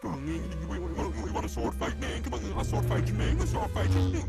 You want a sword fight, man? Come on, I'll sword fight you, man. Let's sword fight you.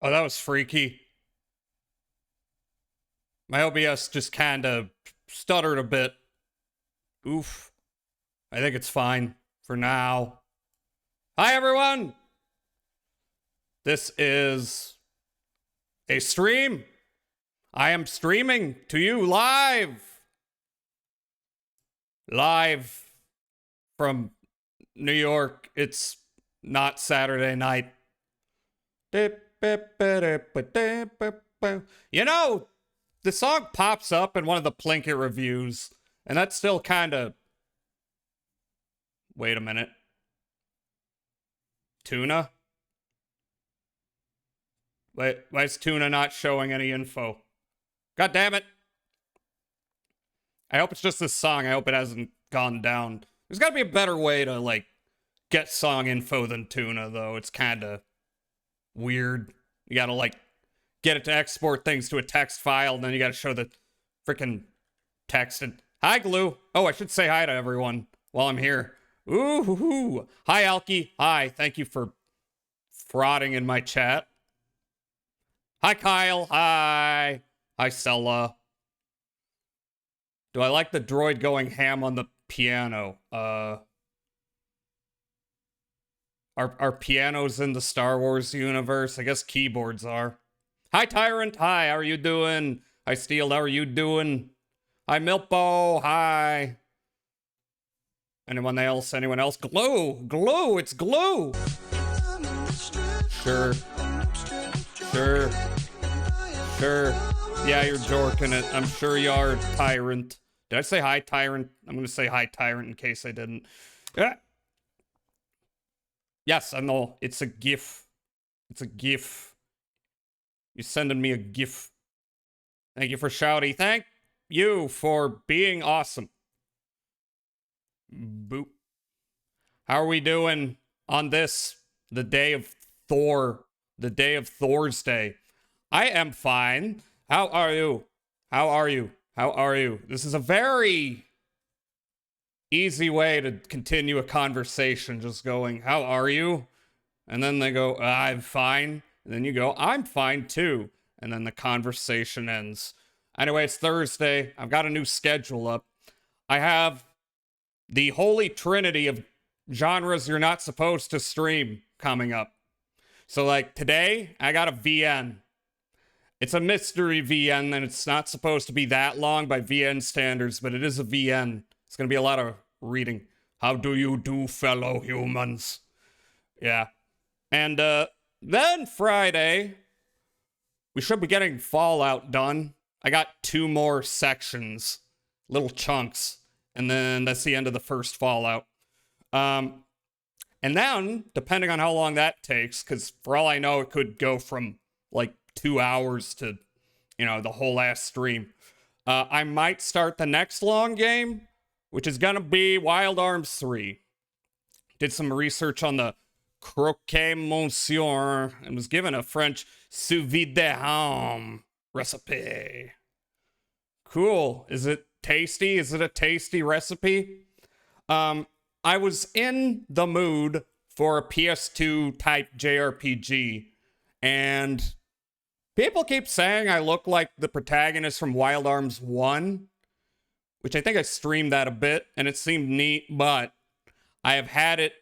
Oh, that was freaky. My OBS just kind of stuttered a bit. Oof. I think it's fine for now. Hi, everyone. This is a stream. I am streaming to you live. Live from New York. It's not Saturday night. You know, the song pops up in one of the Plinkett reviews, and that's still kind of... Wait a minute. Tuna? Wait, why is Tuna not showing any info? God damn it. I hope it's just this song. I hope it hasn't gone down. There's got to be a better way to, like, get song info than Tuna, though. It's kind of weird. You got to, like, get it to export things to a text file, and then you got to show the freaking text. And hi, Glue. Oh, I should say hi to everyone while I'm here. Ooh, hi, Alki. Hi, thank you for frauding in my chat. Hi, Kyle. Hi. Hi, Stella. Do I like the droid going ham on the piano? Are pianos in the Star Wars universe? I guess keyboards are. Hi, Tyrant. Hi, how are you doing? Hi, Steel. How are you doing? Hi, Milpo. Hi. Anyone else? Anyone else? Glue! Glue! It's Glue! Sure. Sure. Sure. Yeah, you're jorking it. I'm sure you are, Tyrant. Did I say hi, Tyrant? I'm going to say hi, Tyrant, in case I didn't. Yes, I know. It's a GIF. It's a GIF. You're sending me a GIF. Thank you for shouting. Thank you for being awesome. Boop. How are we doing on this, the day of Thor, the day of Thor's Day? I am fine. How are you? How are you? How are you? This is a very easy way to continue a conversation, just going, how are you? And then they go, I'm fine. And then you go, I'm fine too. And then the conversation ends. Anyway, it's Thursday. I've got a new schedule up. I have the holy trinity of genres you're not supposed to stream coming up. So, like, today, I got a VN. It's a mystery VN, and it's not supposed to be that long by VN standards, but it is a VN. It's going to be a lot of reading. How do you do, fellow humans? Yeah. And then Friday, we should be getting Fallout done. I got 2 more sections, little chunks, and then that's the end of the first Fallout. And then, depending on how long that takes, because for all I know, it could go from like 2 hours to, the whole last stream. I might start the next long game, which is gonna be Wild Arms 3. Did some research on the Croquet Monsieur and was given a French sous vide ham recipe. Cool. Is it tasty? Is it a tasty recipe? I was in the mood for a PS2 type JRPG, and people keep saying I look like the protagonist from Wild Arms 1, which I think I streamed that a bit, and it seemed neat, but I have had it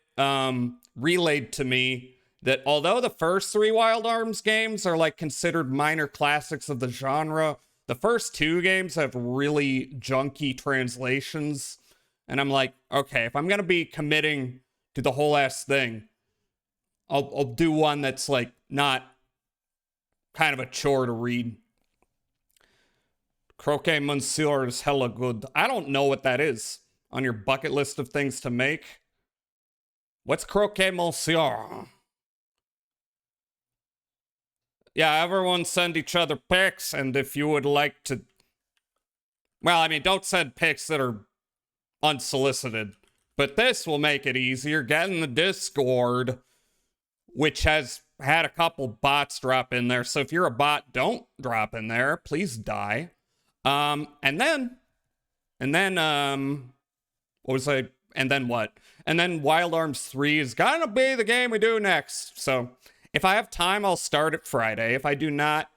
relayed to me that although the first 3 Wild Arms games are like considered minor classics of the genre, the first 2 games have really junky translations. And I'm like, okay, if I'm going to be committing to the whole ass thing, I'll do one that's like not kind of a chore to read. Croquet Monsieur is hella good. I don't know what that is on your bucket list of things to make. What's Croquet Monsieur? Yeah, everyone send each other pics, and if you would like to... Well, I mean, don't send pics that are unsolicited, but this will make it easier. Get in the Discord, which has had a couple bots drop in there, so if you're a bot, don't drop in there. Please die. And then what was I... And then what? And then Wild Arms 3 is gonna be the game we do next. So If I have time, I'll start it Friday. If I do not,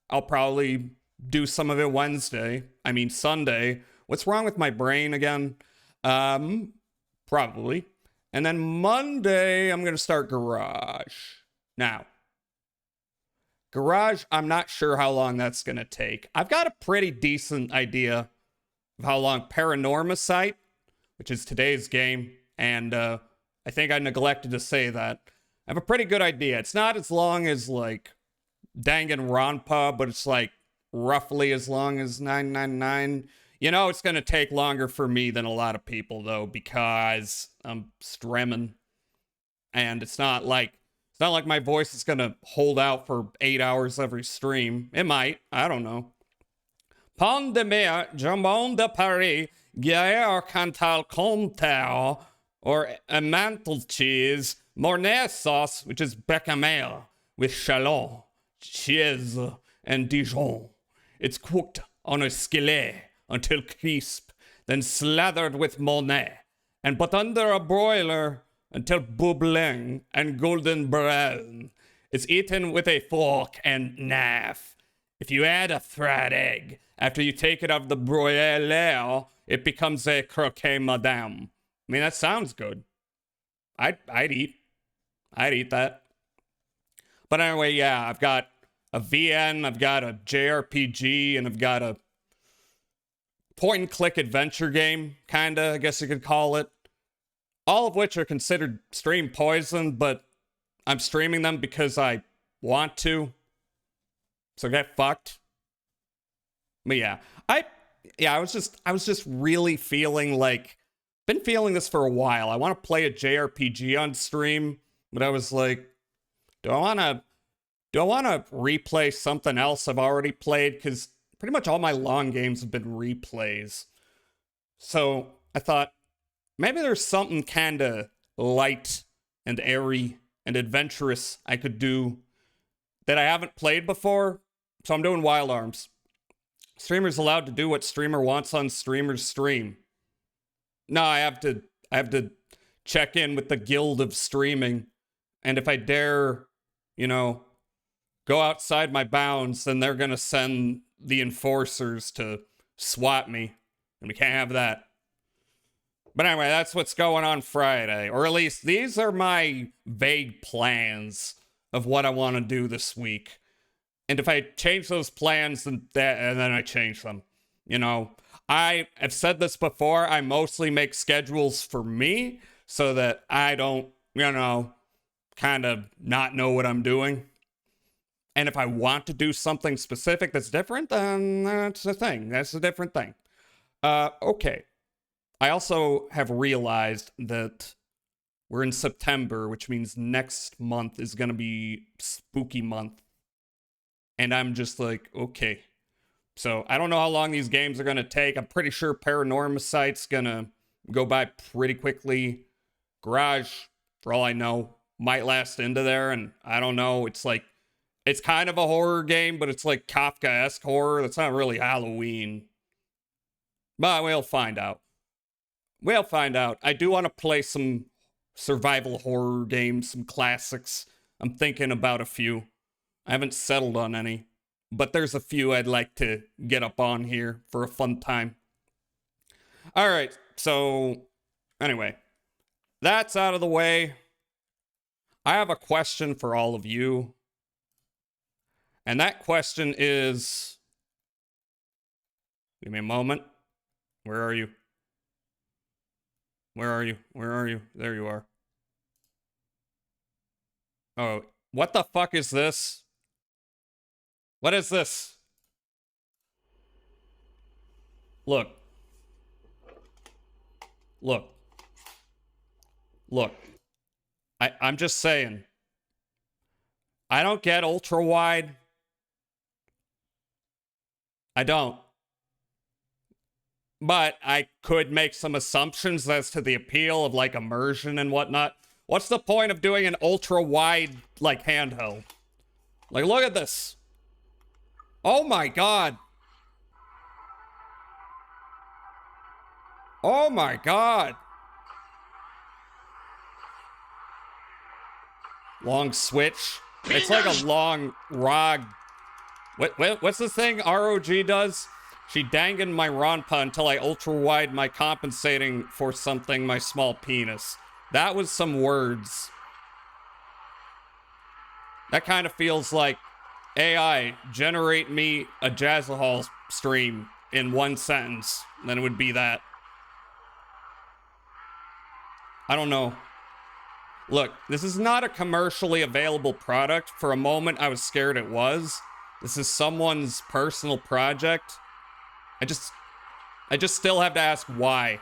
I'll probably do some of it Wednesday. I mean, Sunday. What's wrong with my brain again? Probably. And then Monday, I'm going to start Garage. Now, Garage, I'm not sure how long that's going to take. I've got a pretty decent idea of how long Paranorma Site, which is today's game, and I think I neglected to say that. I have a pretty good idea. It's not as long as, like, Danganronpalike, but it's, like, roughly as long as 999. You know, it's going to take longer for me than a lot of people, though, because I'm streaming. And it's not like my voice is going to hold out for 8 hours every stream. It might. I don't know. Pont de mer, jambon de Paris, guerre cantal comteur, or a mantle cheese, mornay sauce, which is bechamel, with shallot, cheese, and Dijon. It's cooked on a skillet until crisp, then slathered with mornay, and put under a broiler until bubbling and golden brown. It's eaten with a fork and knife. If you add a fried egg after you take it out of the broiler, it becomes a croquet madame. I mean, that sounds good. I'd eat that. But anyway, yeah, I've got a VN, I've got a JRPG, and I've got a point-and-click adventure game, kinda, I guess you could call it. All of which are considered stream poison, but I'm streaming them because I want to. So get fucked. But yeah, I was just really feeling like, been feeling this for a while. I want to play a JRPG on stream, but I was like, do I want to replay something else I've already played? Because pretty much all my long games have been replays. So I thought, maybe there's something kind of light and airy and adventurous I could do that I haven't played before. So I'm doing Wild Arms. Streamer's allowed to do what streamer wants on streamer's stream. No, I have to check in with the guild of streaming. And if I dare, go outside my bounds, then they're going to send the enforcers to swat me. And we can't have that. But anyway, that's what's going on Friday. Or at least these are my vague plans of what I want to do this week. And if I change those plans, then I change them. I have said this before. I mostly make schedules for me so that I don't, kind of not know what I'm doing. And if I want to do something specific that's different, then that's the thing. That's a different thing. Okay. I also have realized that we're in September, which means next month is going to be spooky month. And I'm just like, okay. So I don't know how long these games are going to take. I'm pretty sure Paranorma Site's going to go by pretty quickly. Garage, for all I know, might last into there. And I don't know. It's kind of a horror game, but it's like Kafka-esque horror. That's not really Halloween. But we'll find out. I do want to play some survival horror games, some classics. I'm thinking about a few. I haven't settled on any, but there's a few I'd like to get up on here for a fun time. All right, so anyway, that's out of the way. I have a question for all of you. And that question is... Give me a moment. Where are you? Where are you? Where are you? There you are. Oh, what the fuck is this? What is this? Look. Look. Look. I'm just saying. I don't get ultra wide. I don't. But I could make some assumptions as to the appeal of like immersion and whatnot. What's the point of doing an ultra wide like handheld? Like, look at this. Oh my god. Oh my god. Long switch. It's like a long rog. What's this thing ROG does? She dangan my Ronpa until I ultra-wide my compensating for something my small penis. That was some words. That kind of feels like AI, generate me a Jazzahol stream in one sentence. Then it would be that. I don't know. Look, this is not a commercially available product. For a moment, I was scared it was. This is someone's personal project. I just still have to ask why.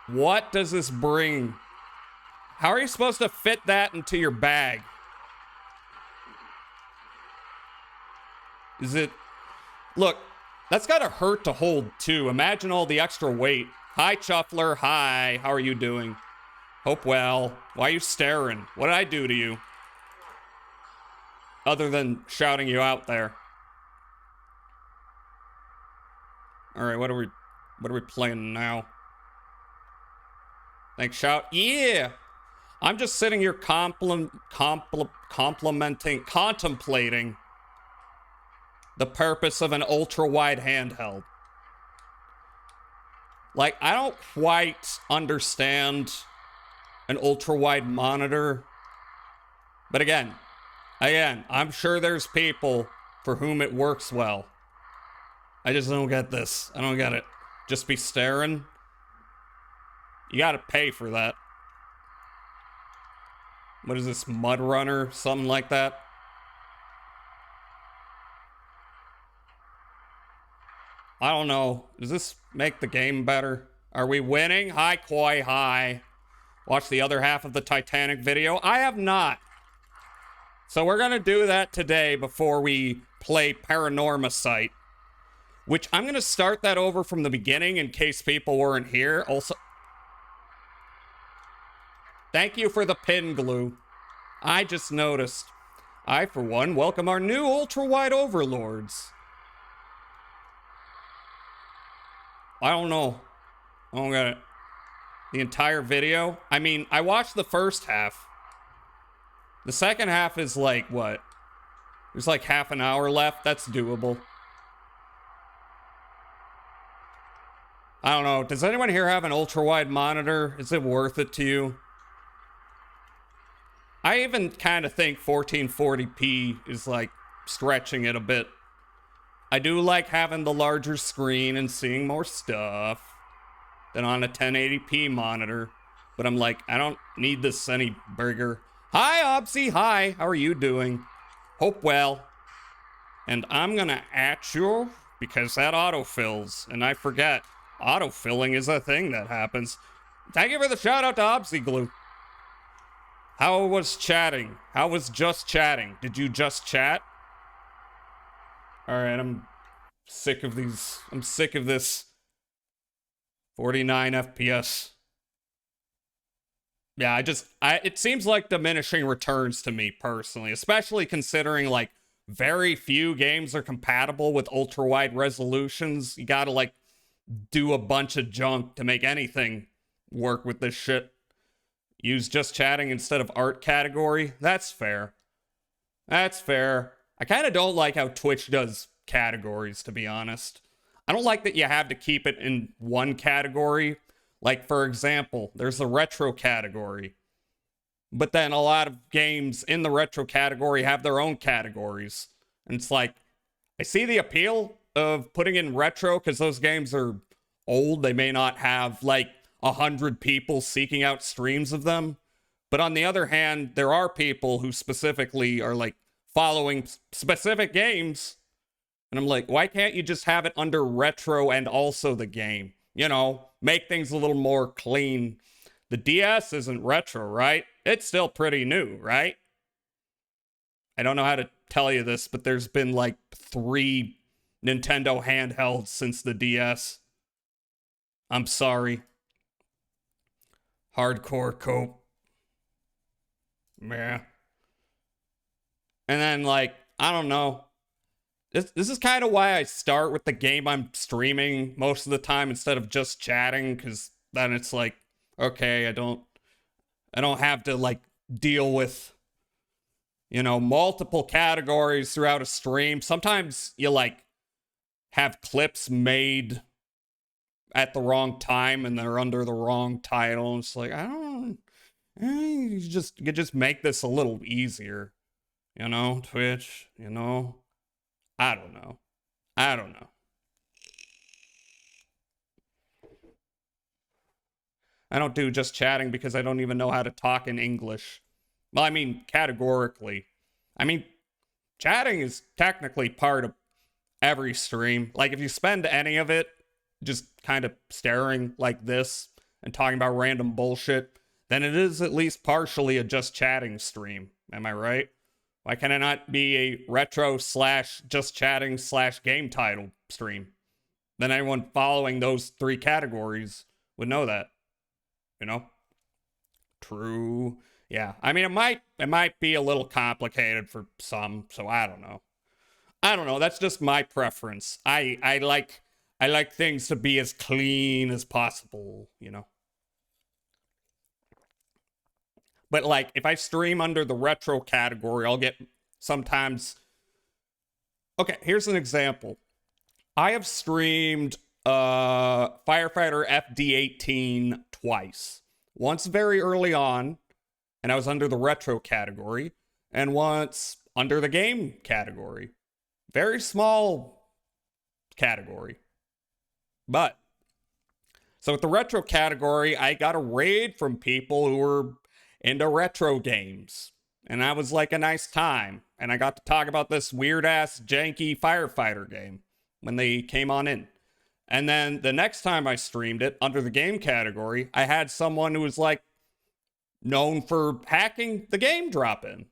What does this bring? How are you supposed to fit that into your bag? Is it... Look, that's gotta hurt to hold, too. Imagine all the extra weight. Hi, Chuffler. Hi. How are you doing? Hope well. Why are you staring? What did I do to you? Other than shouting you out there. Alright, what are we playing now? Thanks, shout. Yeah! I'm just sitting here contemplating the purpose of an ultra-wide handheld. Like, I don't quite understand an ultra-wide monitor. But again, I'm sure there's people for whom it works well. I just don't get this. I don't get it. Just be staring. You gotta pay for that. What is this, Mud Runner? Something like that? I don't know. Does this make the game better? Are we winning? Hi, Koi. Hi. Watch the other half of the Titanic video? I have not. So we're gonna do that today before we play Paranorma Site. Which I'm gonna start that over from the beginning in case people weren't here. Also, thank you for the pin glue. I just noticed. I, for one, welcome our new ultra-wide overlords. I don't know. I don't get it. The entire video? I mean, I watched the first half. The second half is like, what? There's like half an hour left. That's doable. I don't know. Does anyone here have an ultra-wide monitor? Is it worth it to you? I even kind of think 1440p is like stretching it a bit. I do like having the larger screen and seeing more stuff than on a 1080p monitor. But I'm like, I don't need this any bigger. Hi, Obsy. Hi. How are you doing? Hope well. And I'm gonna at you because that autofills. And I forget. Autofilling is a thing that happens. Thank you for the shout out to Obsy Glue. How was chatting? How was just chatting? Did you just chat? Alright, I'm sick of these. I'm sick of this 49 FPS. Yeah, it seems like diminishing returns to me personally, especially considering like very few games are compatible with ultra wide resolutions. You gotta like do a bunch of junk to make anything work with this shit. Use just chatting instead of art category. That's fair. That's fair. I kind of don't like how Twitch does categories, to be honest. I don't like that you have to keep it in one category. Like, for example, there's the retro category. But then a lot of games in the retro category have their own categories. And it's like, I see the appeal of putting in retro because those games are old. They may not have, like, 100 people seeking out streams of them. But on the other hand, there are people who specifically are, like, following specific games. And I'm like, why can't you just have it under retro and also the game? You know, make things a little more clean. The DS isn't retro, right? It's still pretty new, right? I don't know how to tell you this, but there's been like 3 Nintendo handhelds since the DS. I'm sorry. Hardcore cope. Yeah. And then, like, I don't know. This is kind of why I start with the game I'm streaming most of the time instead of just chatting, because then it's like, okay, I don't have to, like, deal with multiple categories throughout a stream. Sometimes you like have clips made at the wrong time and they're under the wrong title. It's like, I don't, you just make this a little easier, Twitch, I don't know. I don't know. I don't do just chatting because I don't even know how to talk in English. Well, I mean, categorically. I mean, chatting is technically part of every stream. Like, if you spend any of it just kind of staring like this and talking about random bullshit, then it is at least partially a just chatting stream. Am I right? Why can it not be a retro / just chatting / game title stream? Then anyone following those 3 categories would know that. True. Yeah. I mean, it might be a little complicated for some, so I don't know. That's just my preference. I like things to be as clean as possible, But like, if I stream under the retro category, I'll get sometimes. Okay, here's an example. I have streamed Firefighter FD18 twice. Once very early on, and I was under the retro category, and once under the game category. Very small category. But, so with the retro category, I got a raid from people who were into retro games. And that was like a nice time. And I got to talk about this weird-ass, janky firefighter game when they came on in. And then the next time I streamed it, under the game category, I had someone who was like known for hacking the game drop in.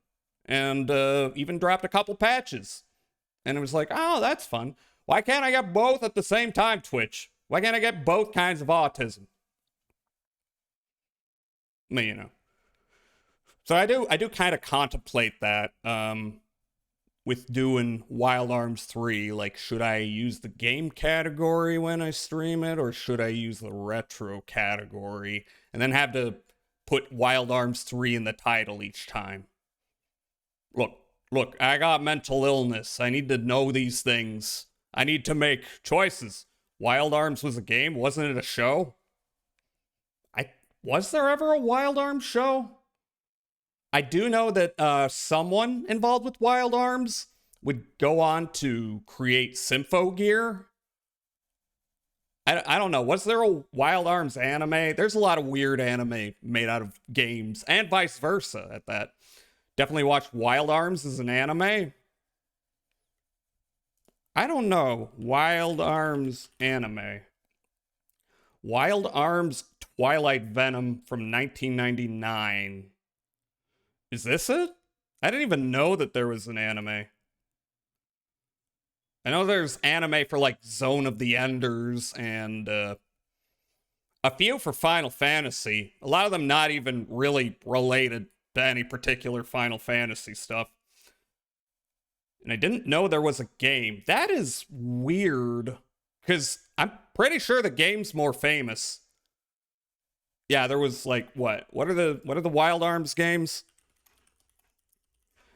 And even dropped a couple patches. And it was like, oh, that's fun. Why can't I get both at the same time, Twitch? Why can't I get both kinds of autism? So I do kind of contemplate that with doing Wild Arms 3. Like, should I use the game category when I stream it, or should I use the retro category and then have to put Wild Arms 3 in the title each time? Look, I got mental illness. I need to know these things. I need to make choices. Wild Arms was a game, wasn't it a show? Was there ever a Wild Arms show? I do know that someone involved with Wild Arms would go on to create Sympho Gear. I don't know. Was there a Wild Arms anime? There's a lot of weird anime made out of games, and vice versa at that. Definitely watched Wild Arms as an anime. I don't know. Wild Arms anime. Wild Arms Twilight Venom from 1999. Is this it? I didn't even know that there was an anime. I know there's anime for like Zone of the Enders and a few for Final Fantasy. A lot of them not even really related to any particular Final Fantasy stuff. And I didn't know there was a game. That is weird, because I'm pretty sure the game's more famous. Yeah, there was like what are the Wild Arms games?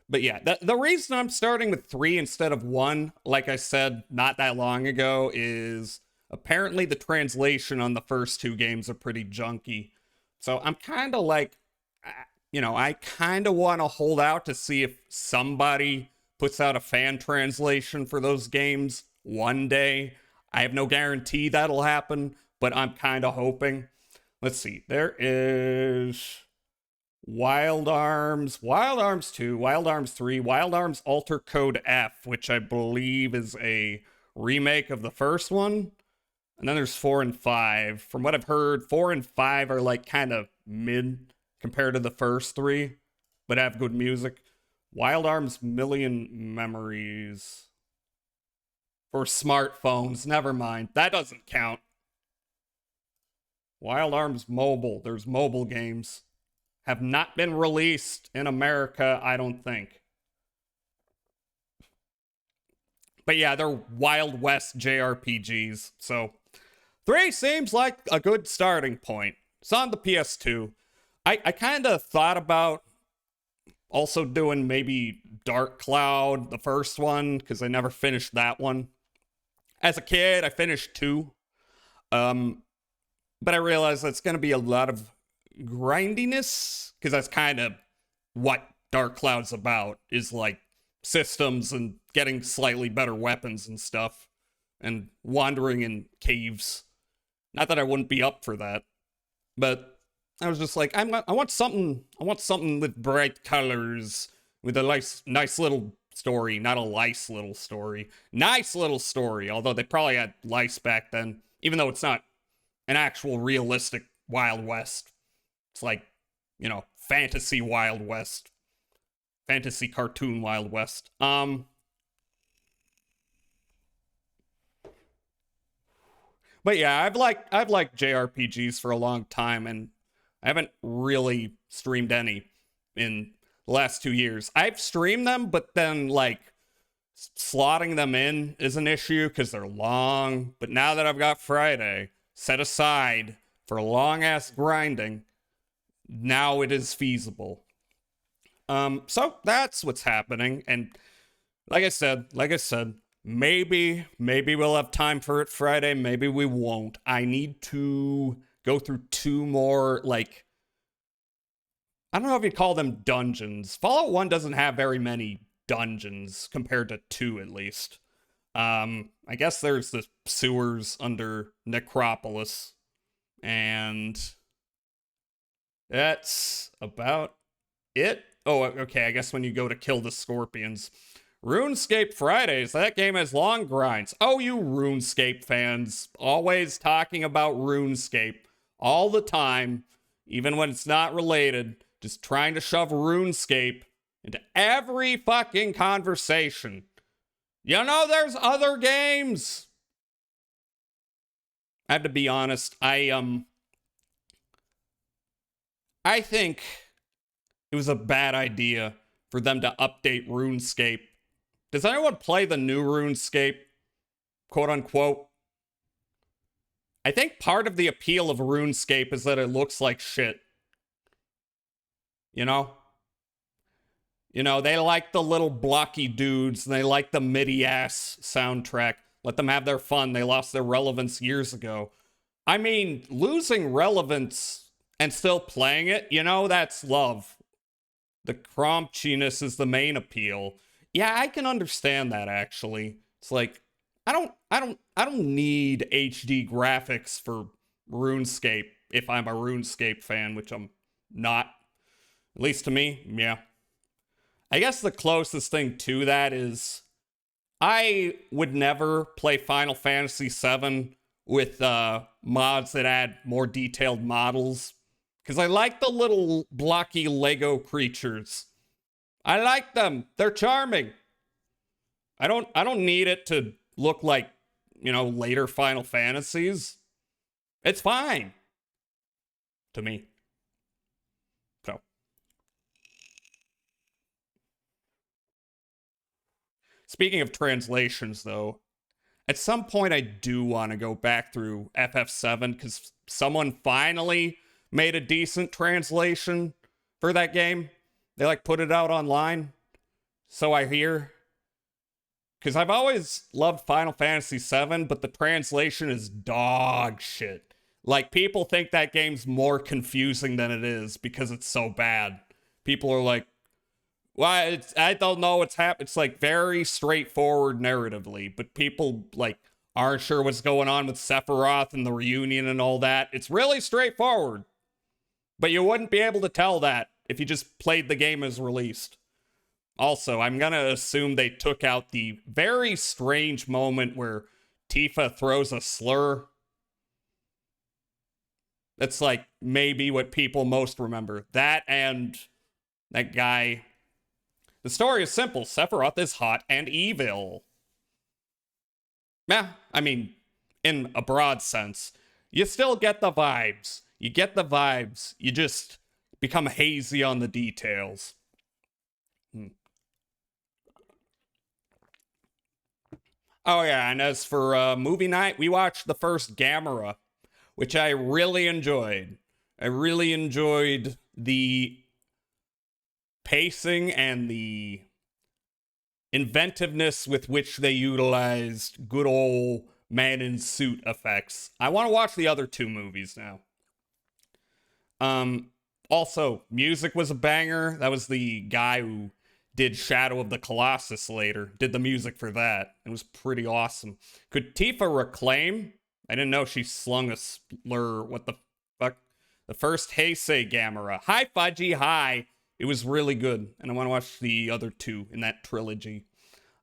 But yeah, the reason I'm starting with 3 instead of 1, like I said not that long ago, is apparently the translation on the first 2 games are pretty junky. So I'm kind of like, I kind of want to hold out to see if somebody puts out a fan translation for those games one day. I have no guarantee that'll happen, but I'm kind of hoping. Let's see. There is Wild Arms 2, Wild Arms 3, Wild Arms Alter Code F, which I believe is a remake of the first one. And then there's 4 and 5. From what I've heard, 4 and 5 are like kind of mid compared to the first 3, but have good music. Wild Arms Million Memories for smartphones. Never mind. That doesn't count. Wild Arms Mobile. There's mobile games. Have not been released in America, I don't think. But yeah, they're Wild West JRPGs. So 3 seems like a good starting point. It's on the PS2. I kind of thought about Also doing maybe Dark Cloud, the first one, because I never finished that one. As a kid, I finished 2. But I realized that's going to be a lot of grindiness, because that's kind of what Dark Cloud's about, is like systems and getting slightly better weapons and stuff, and wandering in caves. Not that I wouldn't be up for that, but I was just like, I want something with bright colors, with a nice little story, not a lice little story. Nice little story, although they probably had lice back then, even though it's not an actual realistic Wild West. It's like, fantasy Wild West. Fantasy cartoon Wild West. But yeah, I've liked JRPGs for a long time, and I haven't really streamed any in the last 2 years. I've streamed them, but then like slotting them in is an issue because they're long. But now that I've got Friday set aside for long ass grinding, now it is feasible. So that's what's happening, and like I said, maybe we'll have time for it Friday, maybe we won't. I need to go through 2 more, like, I don't know if you call them dungeons. Fallout 1 doesn't have very many dungeons compared to 2, at least. I guess there's the sewers under Necropolis, and that's about it. Oh, okay, I guess when you go to kill the scorpions. RuneScape Fridays, that game has long grinds. Oh, you RuneScape fans, always talking about RuneScape all the time, even when it's not related, just trying to shove RuneScape into every fucking conversation. There's other games. I have to be honest, I think it was a bad idea for them to update RuneScape. Does anyone play the new RuneScape? Quote unquote. I think part of the appeal of RuneScape is that it looks like shit. They like the little blocky dudes, and they like the MIDI-ass soundtrack. Let them have their fun. They lost their relevance years ago. I mean, losing relevance and still playing it, that's love. The crunchiness is the main appeal. Yeah, I can understand that, actually. It's like, I don't need HD graphics for RuneScape if I'm a RuneScape fan, which I'm not. At least to me, yeah. I guess the closest thing to that is I would never play Final Fantasy VII with mods that add more detailed models, because I like the little blocky Lego creatures. I like them. They're charming. I don't need it to look like, later Final Fantasies. It's fine. To me. So. Speaking of translations, though, at some point I do want to go back through FF7, because someone finally made a decent translation for that game. They put it out online, so I hear. Because I've always loved Final Fantasy VII, but the translation is dog shit. People think that game's more confusing than it is because it's so bad. People are like, well, I don't know what's happening. It's very straightforward narratively, but people aren't sure what's going on with Sephiroth and the reunion and all that. It's really straightforward, but you wouldn't be able to tell that if you just played the game as released. Also, I'm gonna assume they took out the very strange moment where Tifa throws a slur. That's maybe what people most remember. That and that guy. The story is simple. Sephiroth is hot and evil. Yeah, I mean, in a broad sense. You still get the vibes. You get the vibes. You just become hazy on the details. Oh yeah, and as for movie night, we watched the first Gamera, which I really enjoyed. I really enjoyed the pacing and the inventiveness with which they utilized good old man in suit effects. I want to watch the other two movies now. Also, music was a banger. That was the guy who did Shadow of the Colossus later, did the music for that. It was pretty awesome. Could Tifa reclaim? I didn't know she slung a slur. What the fuck? The first Heisei Gamera. Hi, Fudgy, hi. It was really good, and I want to watch the other two in that trilogy.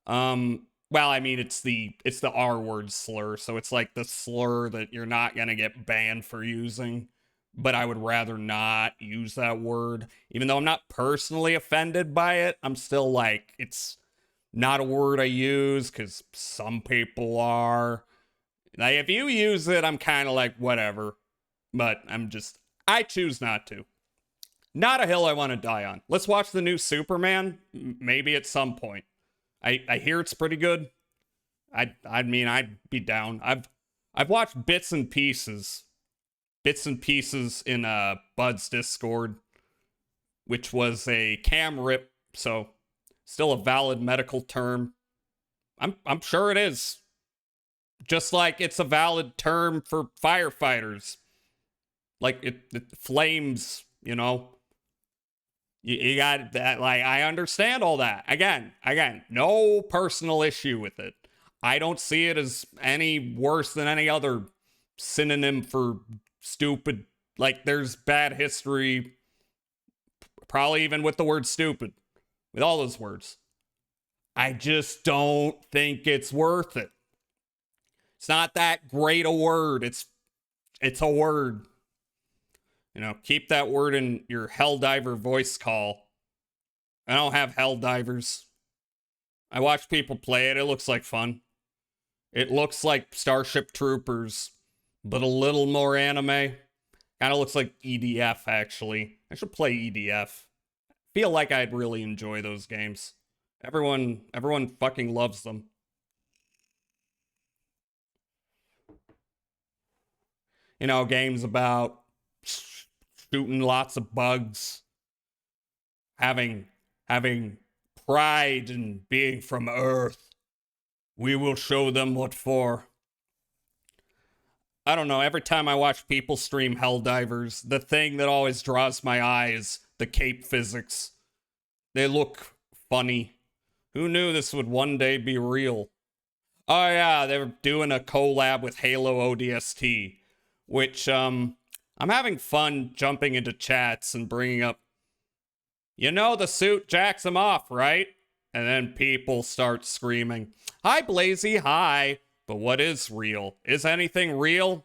Well, I mean, it's the R-word slur, so it's like the slur that you're not gonna get banned for using. But I would rather not use that word. Even though I'm not personally offended by it, I'm still like, it's not a word I use, because some people are. Like, if you use it, I'm kind of like, whatever. But I choose not to. Not a hill I want to die on. Let's watch the new Superman, maybe at some point. I hear it's pretty good. I mean, I'd be down. I've watched bits and pieces in Bud's Discord, which was a cam rip, so still a valid medical term. I'm sure it is. Just like it's a valid term for firefighters. Like it flames, you know. You got that, like, I understand all that. Again, no personal issue with it. I don't see it as any worse than any other synonym for stupid. Like, there's bad history, probably even with the word stupid, with all those words. I just don't think it's worth it. It's not that great a word. It's a word. You know, keep that word in your Helldiver voice call. I don't have Helldivers. I watch people play it. It looks like fun. It looks like Starship Troopers, but a little more anime. Kind of looks like EDF, actually. I should play EDF. Feel like I'd really enjoy those games. Everyone fucking loves them. You know, games about shooting lots of bugs, having pride in being from Earth. We will show them what for. I don't know, every time I watch people stream Helldivers, the thing that always draws my eye is the cape physics. They look funny. Who knew this would one day be real? Oh yeah, they were doing a collab with Halo ODST, which, I'm having fun jumping into chats and bringing up, you know, the suit jacks him off, right? And then people start screaming, hi, Blazy, hi. But what is real? Is anything real?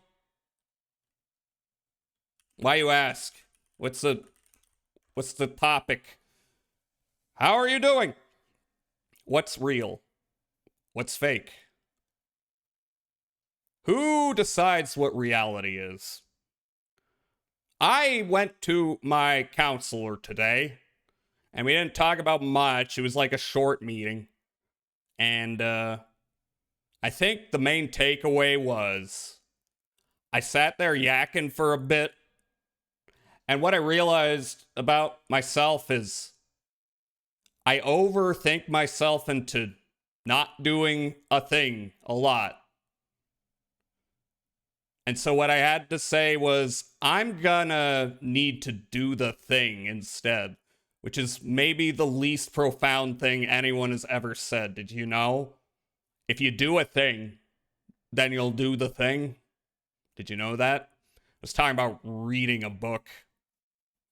Why you ask? What's the topic? How are you doing? What's real? What's fake? Who decides what reality is? I went to my counselor today, and we didn't talk about much. It was like a short meeting. And I think the main takeaway was I sat there yakking for a bit, and what I realized about myself is I overthink myself into not doing a thing a lot. And so what I had to say was, I'm gonna need to do the thing instead, which is maybe the least profound thing anyone has ever said. Did you know? If you do a thing, then you'll do the thing. Did you know that? I was talking about reading a book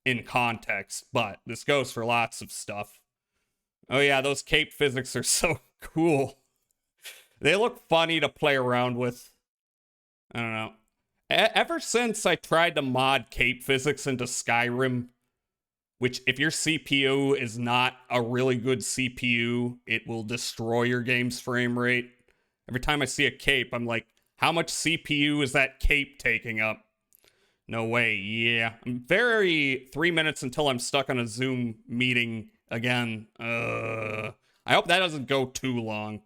in context, but this goes for lots of stuff. Oh yeah, those cape physics are so cool. They look funny to play around with. I don't know. Ever since I tried to mod cape physics into Skyrim, which if your CPU is not a really good CPU, it will destroy your game's frame rate. Every time I see a cape, I'm like, how much CPU is that cape taking up? No way, yeah. I'm 3 minutes until I'm stuck on a Zoom meeting again. I hope that doesn't go too long.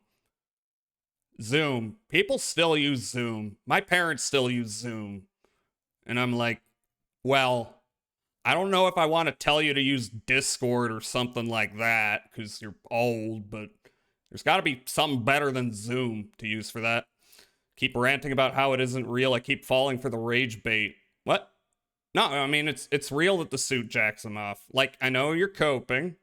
Zoom. People still use Zoom. My parents still use Zoom. And I'm like, well, I don't know if I want to tell you to use Discord or something like that because you're old, but there's got to be something better than Zoom to use for that. Keep ranting about how it isn't real. I keep falling for the rage bait. What? No, I mean, it's real that the suit jacks him off. Like, I know you're coping,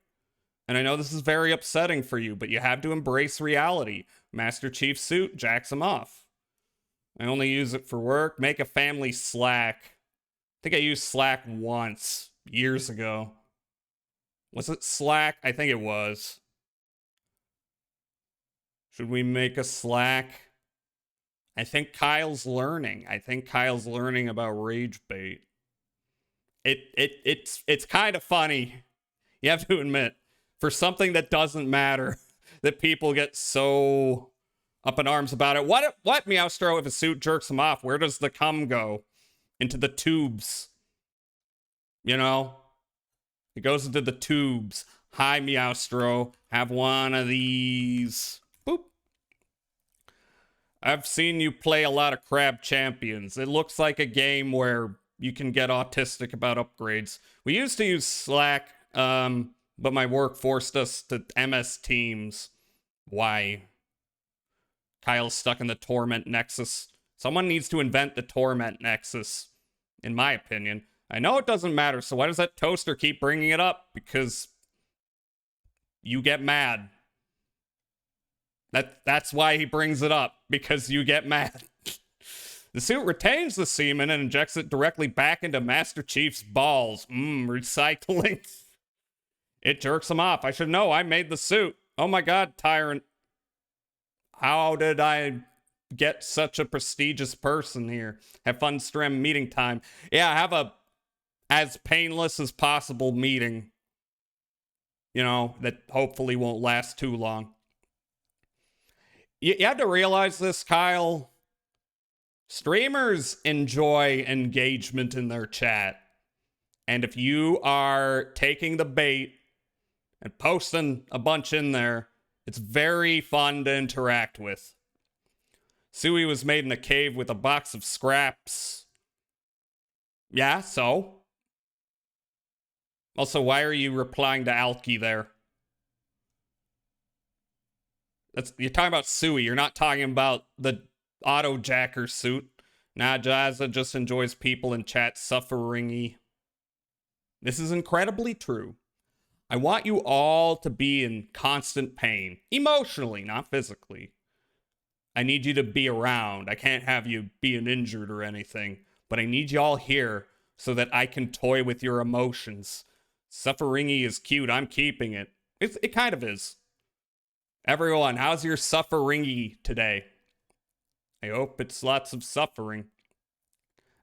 and I know this is very upsetting for you, but you have to embrace reality. Master Chief's suit jacks him off. I only use it for work. Make a family Slack. I think I used Slack once, years ago. Was it Slack? I think it was. Should we make a Slack? I think Kyle's learning. I think Kyle's learning about rage bait. It's kind of funny. You have to admit, for something that doesn't matter, that people get so up in arms about it. What Meowstro, if a suit jerks him off, where does the cum go? Into the tubes. You know? It goes into the tubes. Hi, Meowstro. Have one of these. Boop. I've seen you play a lot of Crab Champions. It looks like a game where you can get autistic about upgrades. We used to use Slack, but my work forced us to MS Teams. Why? Kyle's stuck in the Torment Nexus. Someone needs to invent the Torment Nexus, in my opinion. I know it doesn't matter, so why does that toaster keep bringing it up? Because you get mad. That's why he brings it up, because you get mad. The suit retains the semen and injects it directly back into Master Chief's balls. Recycling. It jerks him off. I should know. I made the suit. Oh my god, Tyrant. How did I get such a prestigious person here? Have fun stream meeting time. Yeah, have a as painless as possible meeting. You know, that hopefully won't last too long. You have to realize this, Kyle. Streamers enjoy engagement in their chat. And if you are taking the bait and posting a bunch in there, it's very fun to interact with. Sui was made in a cave with a box of scraps. Yeah, so? Also, why are you replying to Alki there? You're talking about Sui. You're not talking about the auto-jacker suit. Nah, Jazza just enjoys people in chat suffering-y. This is incredibly true. I want you all to be in constant pain. Emotionally, not physically. I need you to be around. I can't have you being injured or anything. But I need you all here so that I can toy with your emotions. Suffering-y is cute. I'm keeping it. It kind of is. Everyone, how's your suffering-y today? I hope it's lots of suffering.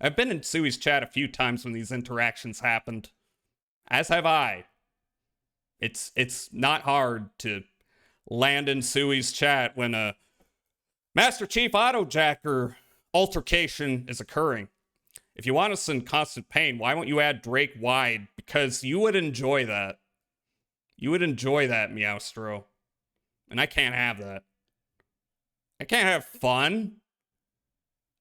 I've been in Sui's chat a few times when these interactions happened. As have I. It's not hard to land in Sui's chat when a Master Chief Autojacker altercation is occurring. If you want us in constant pain, why won't you add Drake Wide? Because you would enjoy that. You would enjoy that, Meowstro. And I can't have that. I can't have fun.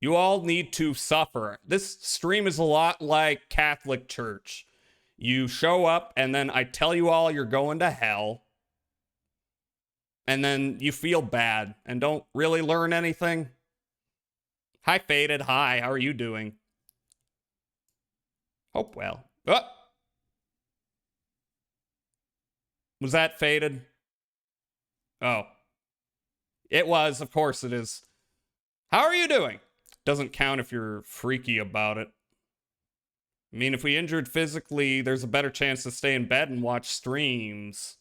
You all need to suffer. This stream is a lot like Catholic Church. You show up, and then I tell you all you're going to hell. And then you feel bad and don't really learn anything. Hi, Faded. Hi, how are you doing? Hope well. Oh! Was that Faded? Oh. It was, of course it is. How are you doing? Doesn't count if you're freaky about it. I mean, if we injured physically, there's a better chance to stay in bed and watch streams.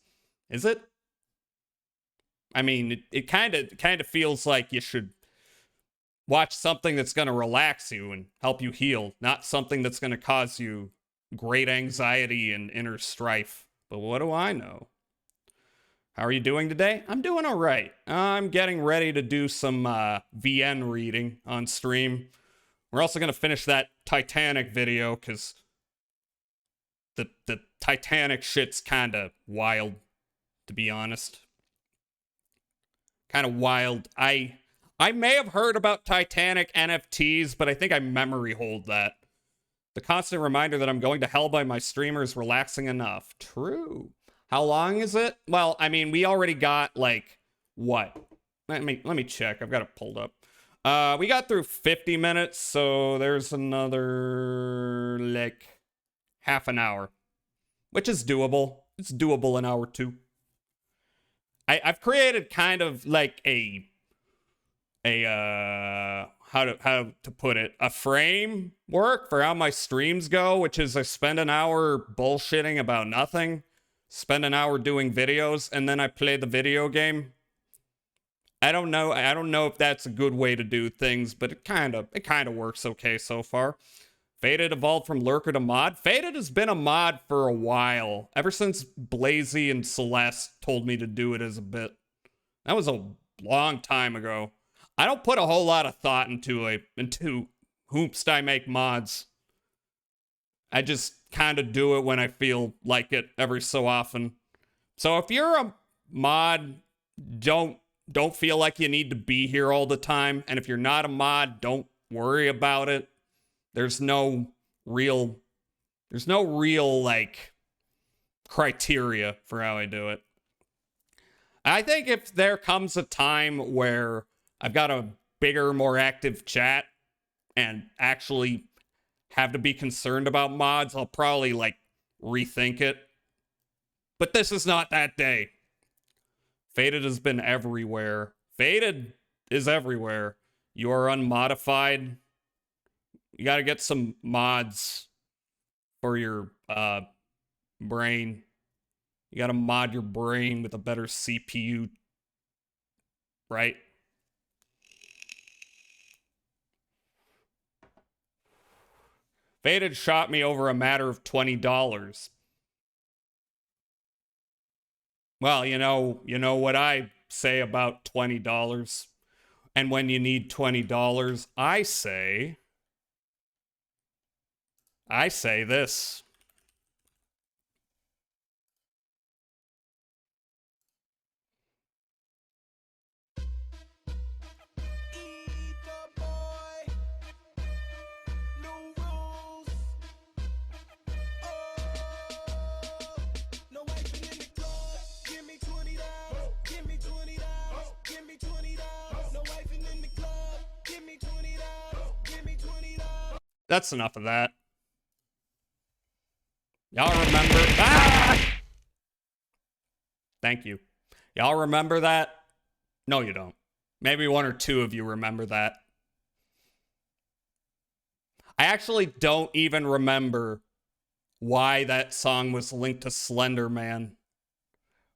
Is it? I mean, it kind of feels like you should watch something that's going to relax you and help you heal, not something that's going to cause you great anxiety and inner strife. But what do I know? How are you doing today? I'm doing all right. I'm getting ready to do some VN reading on stream. We're also going to finish that Titanic video because the Titanic shit's kind of wild, to be honest. Kind of wild. I may have heard about Titanic NFTs, but I think I memory hold that. The constant reminder that I'm going to hell by my streamer is relaxing enough. True. How long is it? Well, I mean, we already got like what? Let me check. I've got it pulled up. We got through 50 minutes, so there's another like half an hour, which is doable. It's doable an hour too. I've created kind of like a how to put it, a framework for how my streams go, which is I spend an hour bullshitting about nothing, spend an hour doing videos, and then I play the video game. I don't know if that's a good way to do things, but it kind of works okay so far. Faded evolved from lurker to mod. Faded has been a mod for a while, ever since Blazy and Celeste told me to do it as a bit. That was a long time ago. I don't put a whole lot of thought into hoops I make mods. I just kind of do it when I feel like it every so often. So if you're a mod, don't feel like you need to be here all the time. And if you're not a mod, don't worry about it. There's no real like criteria for how I do it. I think if there comes a time where I've got a bigger, more active chat and actually have to be concerned about mods, I'll probably like rethink it. But this is not that day. Faded has been everywhere. Faded is everywhere. You are unmodified. You gotta get some mods for your brain. You gotta mod your brain with a better CPU, right? Faded shot me over a matter of $20. Well, you know what I say about $20. And when you need $20, I say this. That's enough of that. Y'all remember? Ah! Thank you. Y'all remember that? No, you don't. Maybe one or two of you remember that. I actually don't even remember why that song was linked to Slender Man.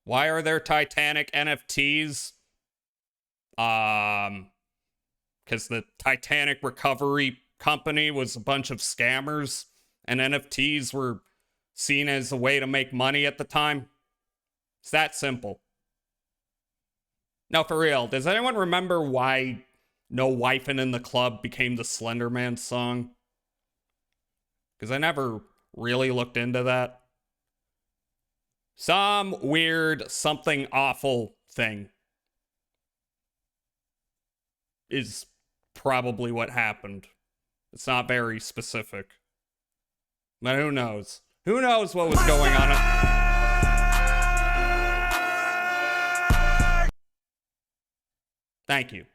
Why are there Titanic NFTs? Because the Titanic recovery company was a bunch of scammers, and NFTs were seen as a way to make money at the time. It's that simple. No, for real, does anyone remember why No Wifin' in the Club became the Slender Man song? Because I never really looked into that. Some weird, something awful thing is probably what happened. It's not very specific. But who knows? Who knows what was going on? Thank you.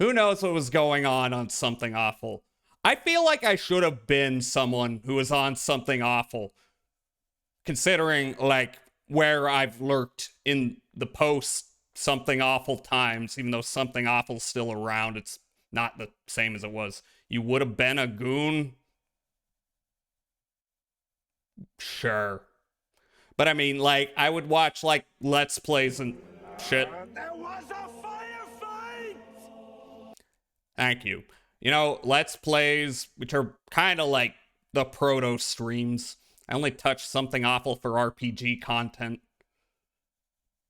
Who knows what was going on Something Awful? I feel like I should have been someone who was on Something Awful, considering like where I've lurked in the post Something Awful times, even though Something Awful's still around, it's not the same as it was. You would have been a goon? Sure. But I mean, like, I would watch, like, Let's Plays and shit. There was a firefight! Thank you. You know, Let's Plays, which are kind of like the proto streams. I only touch Something Awful for RPG content.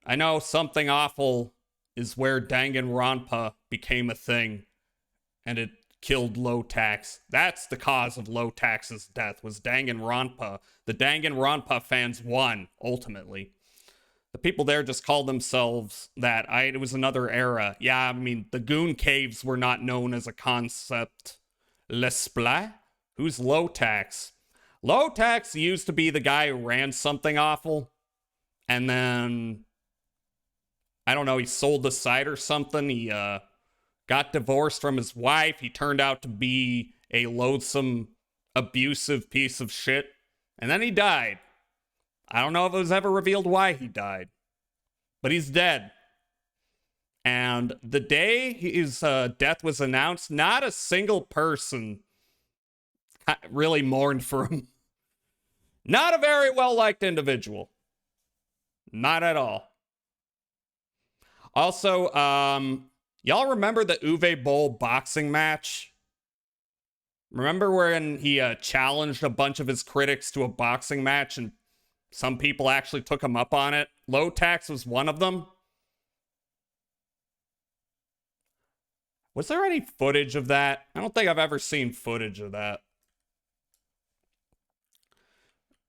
I know Something Awful is where Danganronpa became a thing, and it killed Low Tax. That's the cause of Low Tax's death, was Danganronpa. The Danganronpa fans won, ultimately. The people there just called themselves that. It was another era. Yeah, I mean, the Goon Caves were not known as a concept. L'Esplat, Who's Low Tax? Low Tax used to be the guy who ran Something Awful. And then, I don't know, he sold the site or something. He got divorced from his wife. He turned out to be a loathsome, abusive piece of shit. And then he died. I don't know if it was ever revealed why he died. But he's dead. And the day his death was announced, not a single person really mourned for him. Not a very well-liked individual. Not at all. Also, y'all remember the Uwe Boll boxing match? Remember when he challenged a bunch of his critics to a boxing match and some people actually took him up on it? Low Tax was one of them. Was there any footage of that? I don't think I've ever seen footage of that.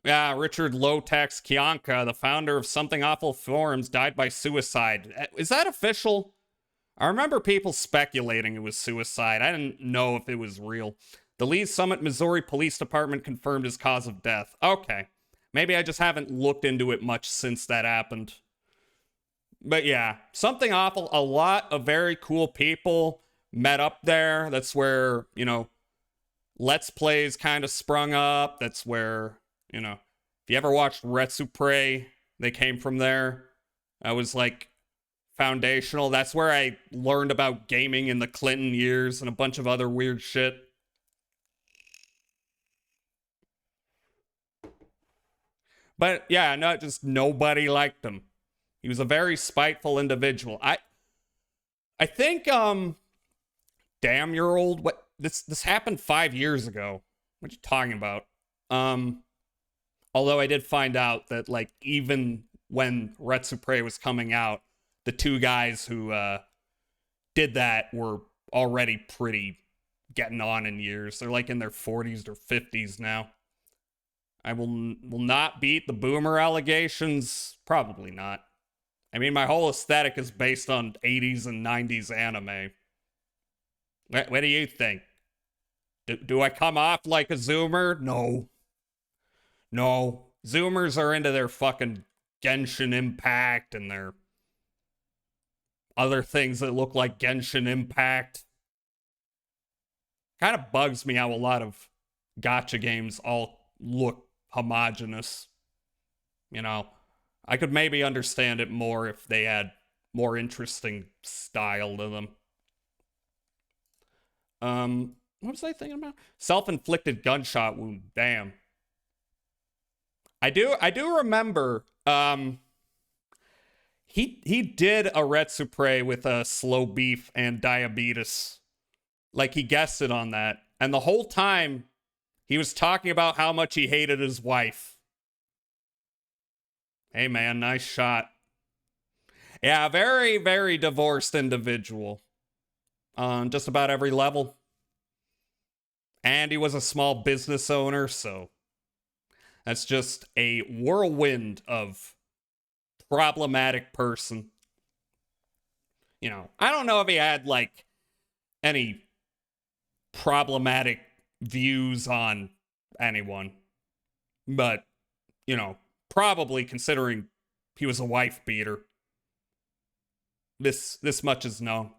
Yeah, Richard Low Tax Kiyonka, the founder of Something Awful Forums, died by suicide. Is that official? I remember people speculating it was suicide. I didn't know if it was real. The Lee's Summit, Missouri Police Department confirmed his cause of death. Okay. Maybe I just haven't looked into it much since that happened. But yeah, Something Awful. A lot of very cool people met up there. That's where, you know, Let's Plays kind of sprung up. That's where, you know, if you ever watched Retsupre, they came from there. That was like foundational. That's where I learned about gaming in the Clinton years and a bunch of other weird shit. But yeah, no, just nobody liked him. He was a very spiteful individual. I think damn, you're old. What this happened 5 years ago. What are you talking about? Although I did find out that, like, even when Retsupre was coming out, the two guys who did that were already pretty getting on in years. They're like in their 40s or 50s now. I will not beat the boomer allegations. Probably not. I mean, my whole aesthetic is based on 80s and 90s anime. What do you think? Do I come off like a Zoomer? No. No. Zoomers are into their fucking Genshin Impact and their other things that look like Genshin Impact. Kind of bugs me how a lot of gacha games all look homogenous. You know, I could maybe understand it more if they had more interesting style to them. What was I thinking about? Self-inflicted gunshot wound. Damn. I do remember, he did a Retsupre with a slow beef and diabetes. Like, he guessed on that. And the whole time, he was talking about how much he hated his wife. Hey, man, nice shot. Yeah, very, very divorced individual. On just about every level. And he was a small business owner, so that's just a whirlwind of problematic person. You know, I don't know if he had, like, any problematic views on anyone. But, you know, probably considering he was a wife beater. This much is known.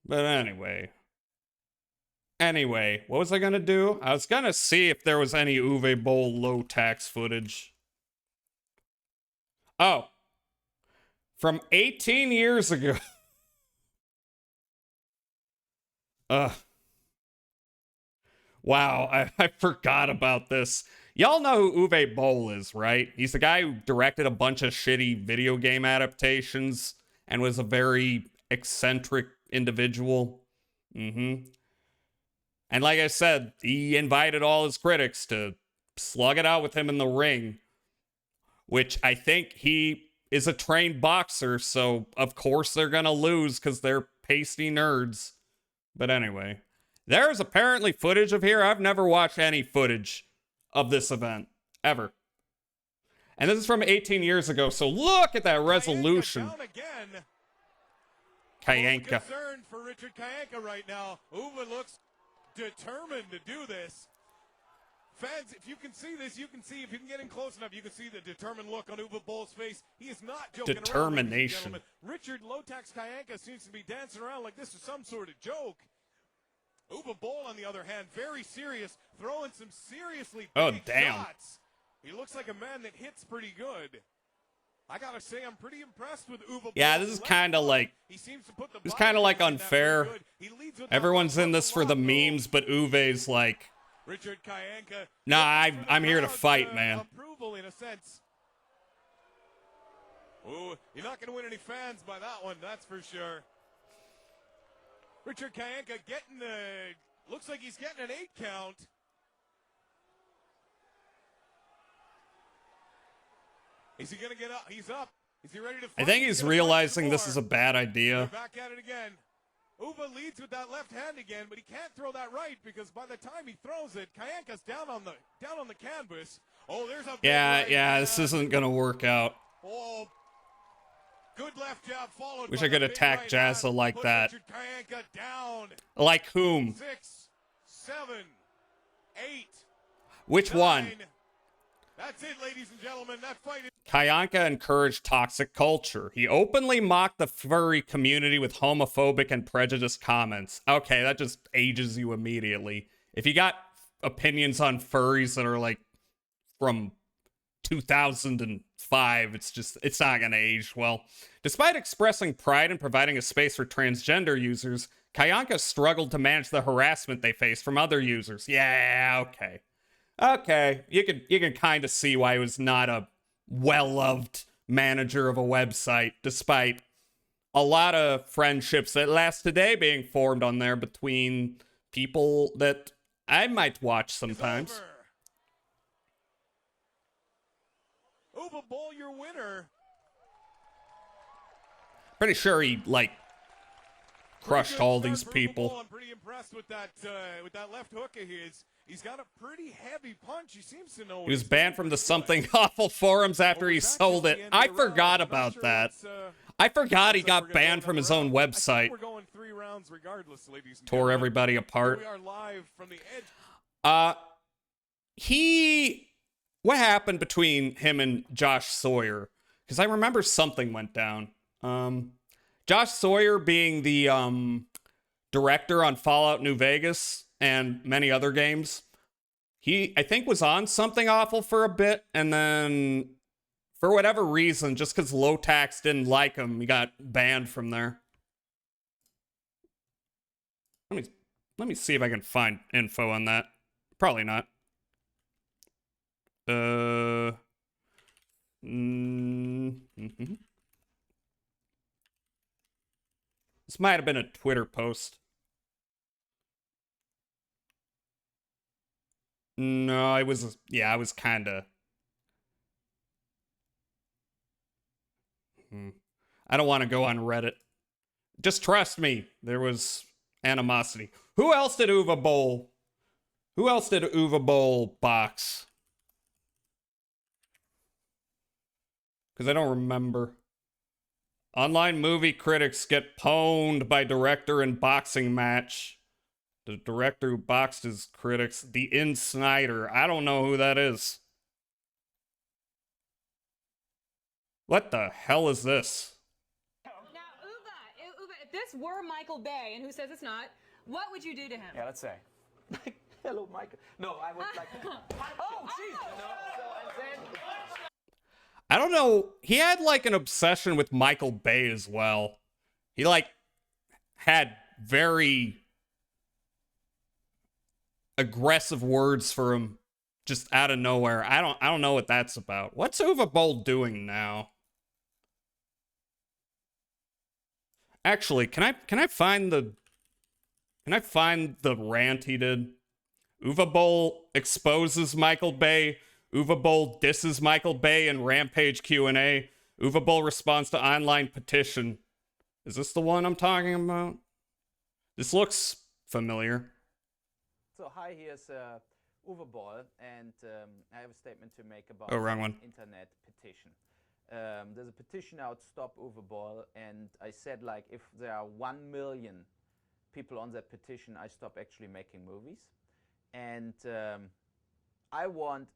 But anyway, what was I gonna do? I was gonna see if there was any Uwe Boll low tax footage. Oh. From 18 years ago. Wow, I forgot about this. Y'all know who Uwe Boll is, right? He's the guy who directed a bunch of shitty video game adaptations and was a very eccentric individual. And like I said, he invited all his critics to slug it out with him in the ring, which I think he is a trained boxer, so of course they're gonna lose because they're pasty nerds. But anyway, there's apparently footage of here. I've never watched any footage of this event, ever. And this is from 18 years ago, so look at that resolution. Kayanka. Concerned for Richard Kayanka right now. Uwe looks determined to do this. Fans, if you can see this, you can see, if you can get in close enough, you can see the determined look on Uwe Boll's face. He is not joking Determination. around, Richard Lotax Kayanka seems to be dancing around like this is some sort of joke. Uwe Boll, on the other hand, very serious, throwing some seriously big shots. He looks like a man that hits pretty good. I gotta say, I'm pretty impressed with Uwe Boll. Yeah, this is kind of like, it's kind of like unfair. Everyone's in this for the memes, but Uwe's like, Richard Kayanka. nah, I'm here to fight, man. Approval in a sense. Ooh, you're not going to win any fans by that one, that's for sure. Richard Kayanka getting looks like he's getting an 8 count. Is he going to get up? He's up. Is he ready to fight? I think he's realizing this is a bad idea. Back at it again. Uwe leads with that left hand again, but he can't throw that right because by the time he throws it, Kayanka's down on the canvas. Oh, there's a yeah, this isn't gonna work out. Oh, good left jab followed. Wish I could attack Jazza like that. Richard Kayanka down. Like whom? 6, 7, 8. Which 9. one? That's it, ladies and gentlemen. That fight is... Kayanka encouraged toxic culture. He openly mocked the furry community with homophobic and prejudiced comments. Okay, that just ages you immediately. If you got opinions on furries that are like from 2005, it's not gonna age well. Despite expressing pride in providing a space for transgender users, Kayanka struggled to manage the harassment they faced from other users. Yeah, okay. Okay, you can kind of see why he was not a well-loved manager of a website, despite a lot of friendships that last today being formed on there between people that I might watch sometimes. Uwe Boll, your winner. Pretty sure he, like, crushed all these people. I'm pretty impressed with that left hook of his. He's got a pretty heavy punch. He seems to know. He was banned from the Something Awful forums after he sold it. I forgot about that. I forgot he got banned from his own website. We're going 3 rounds regardless, ladies and Tore everybody apart. We are live from the edge. What happened between him and Josh Sawyer? Because I remember something went down. Josh Sawyer being the director on Fallout New Vegas and many other games. He, I think, was on Something Awful for a bit, and then for whatever reason, just because Lotax didn't like him, he got banned from there. Let me see if I can find info on that. Probably not. This might have been a Twitter post. No, I was kind of... I don't want to go on Reddit. Just trust me, there was animosity. Who else did Uwe Boll box? Because I don't remember. Online movie critics get pwned by director in boxing match. The director who boxed his critics, the In Snyder. I don't know who that is. What the hell is this? Now, Uwe, if this were Michael Bay, and who says it's not, what would you do to him? Yeah, let's say. Hello, Michael. No, I would like... oh, jeez! I don't know. He had like an obsession with Michael Bay as well. He like had very aggressive words for him just out of nowhere. I don't know what that's about. What's Uwe Boll doing now? Actually, can I find the rant he did? Uwe Boll exposes Michael Bay. Uwe Boll disses Michael Bay in Rampage Q&A. Uwe Boll responds to online petition. Is this the one I'm talking about? This looks familiar. So hi, here's Uwe Boll, and I have a statement to make about wrong one. Internet petition. There's a petition out, Stop Uwe Boll, and I said, like, if there are 1 million people on that petition, I stop actually making movies. And I want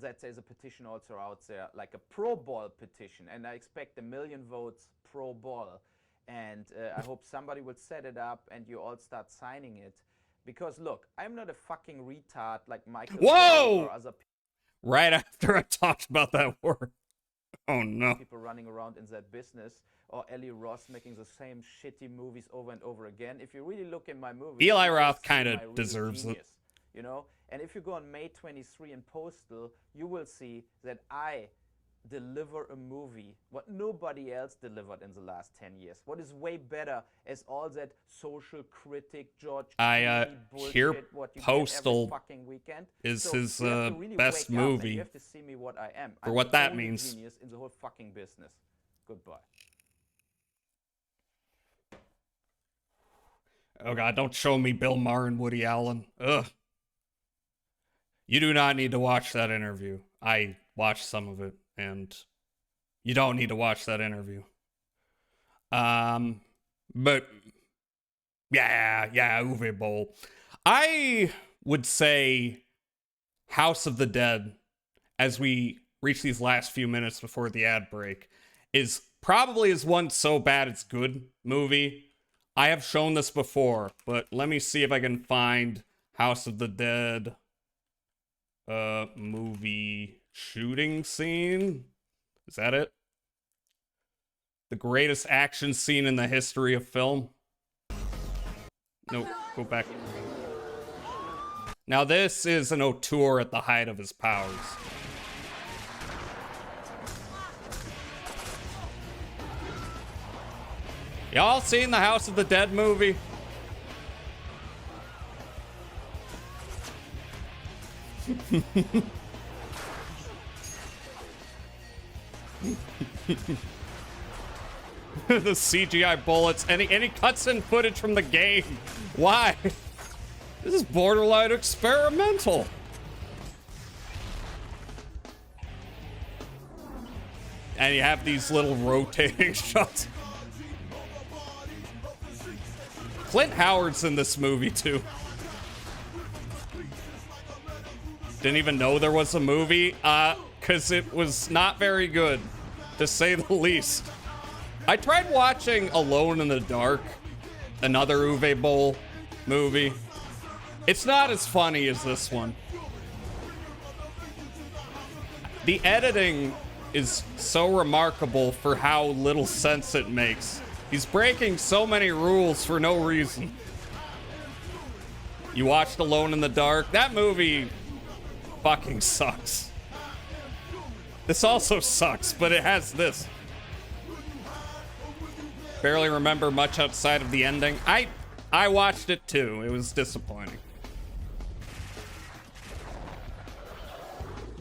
that there's a petition also out there, like a pro ball petition, and I expect 1 million votes pro ball. And I hope somebody will set it up and you all start signing it. Because look, I'm not a fucking retard like Michael Whoa! or other Right after I talked about that word. Oh no. people running around in that business, or Eli Roth making the same shitty movies over and over again. If you really look in my movies, Eli you will Roth see kind my of real deserves genius, it. you know? And if you go on May 23 in Postal, you will see that I deliver a movie what nobody else delivered in the last 10 years. What is way better is all that social critic George Clooney bullshit, hear what you Postal get every fucking weekend. is So his you have to really best wake up and movie. you have to see me what I am. For I'm what the that only means. genius in the whole fucking business. Goodbye. Oh god, don't show me Bill Maher and Woody Allen. Ugh. You do not need to watch that interview. I watched some of it, and you don't need to watch that interview. But yeah, Uwe Boll. I would say House of the Dead, as we reach these last few minutes before the ad break, is probably is one so bad it's good movie. I have shown this before, but let me see if I can find House of the Dead movie shooting scene. Is that it? The greatest action scene in the history of film. No, go back. Now this is an auteur at the height of his powers. Y'all seen the House of the Dead movie? The CGI bullets, any cutscene footage from the game. Why? This is borderline experimental. And you have these little rotating shots. Clint Howard's in this movie too. Didn't even know there was a movie, because it was not very good, to say the least. I tried watching Alone in the Dark, another Uwe Boll movie. It's not as funny as this one. The editing is so remarkable for how little sense it makes. He's breaking so many rules for no reason. You watched Alone in the Dark? That movie fucking sucks. This also sucks, but it has this. Barely remember much outside of the ending. I watched it too. It was disappointing.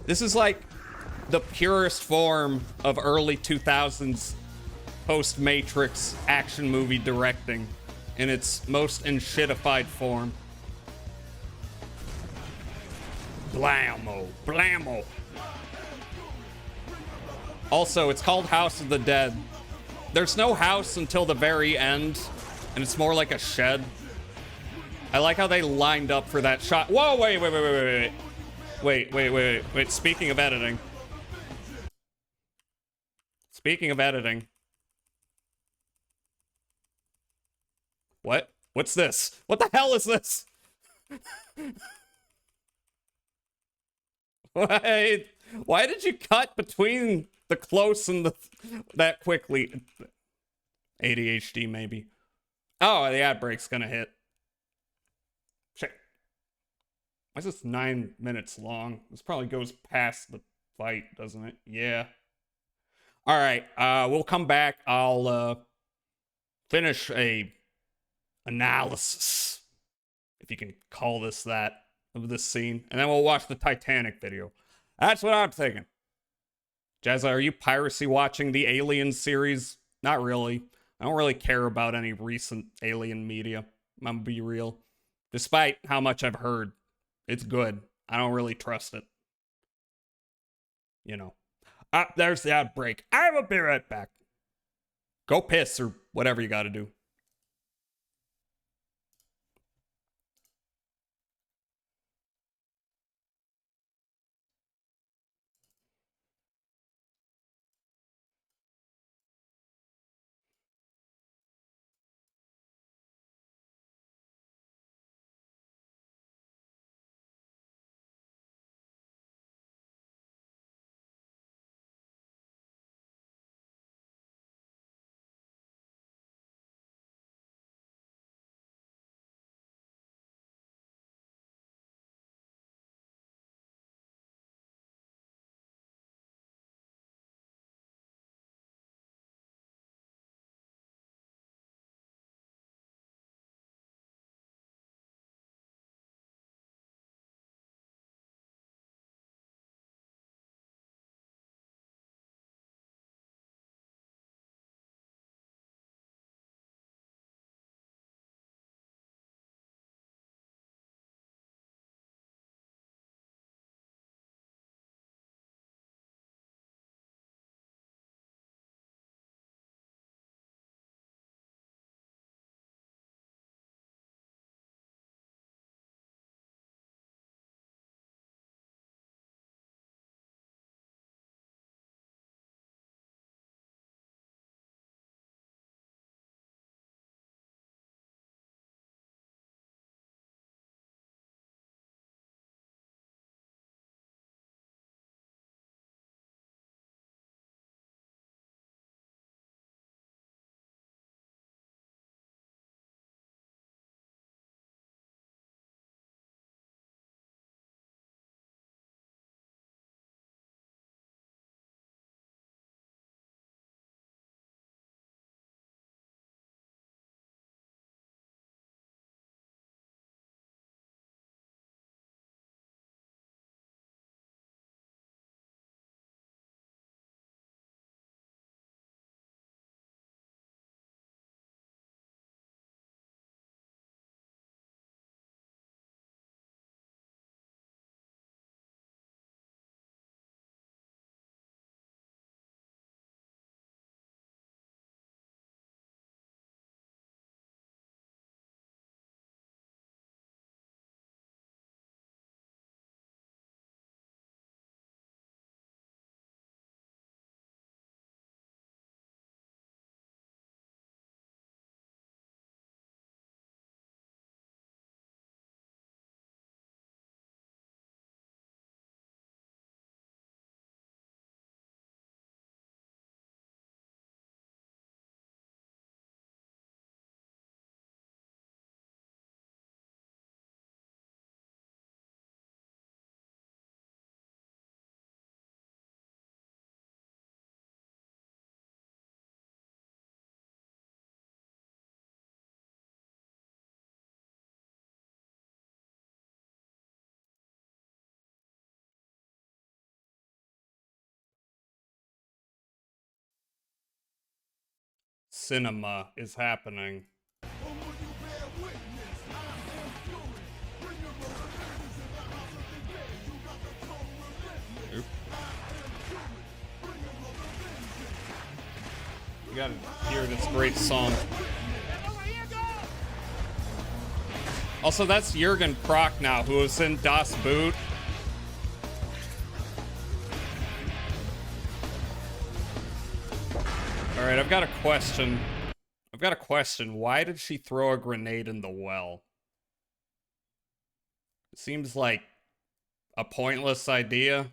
This is like the purest form of early 2000s post-Matrix action movie directing in its most enshittified form. Blammo, blammo. Also, it's called House of the Dead. There's no house until the very end, and it's more like a shed. I like how they lined up for that shot. Whoa, wait. Wait, speaking of editing. What? What's this? What the hell is this? Why did you cut between the close and the that quickly? ADHD maybe. Oh, the ad break's gonna hit. Check. Why is this 9 minutes long? This probably goes past the fight, doesn't it? Yeah. All right. We'll come back. I'll finish a analysis, if you can call this that, of this scene, and then we'll watch the Titanic video. That's what I'm thinking. Jazza, are you piracy watching the Alien series? Not really. I don't really care about any recent Alien media. I'm gonna be real. Despite how much I've heard, it's good. I don't really trust it. You know. There's the outbreak. I will be right back. Go piss or whatever you gotta do. cinema is happening. Oop. You gotta hear this great song. Also, that's Jürgen Prock now, who was in Das Boot. Alright, I've got a question. Why did she throw a grenade in the well? It seems like a pointless idea.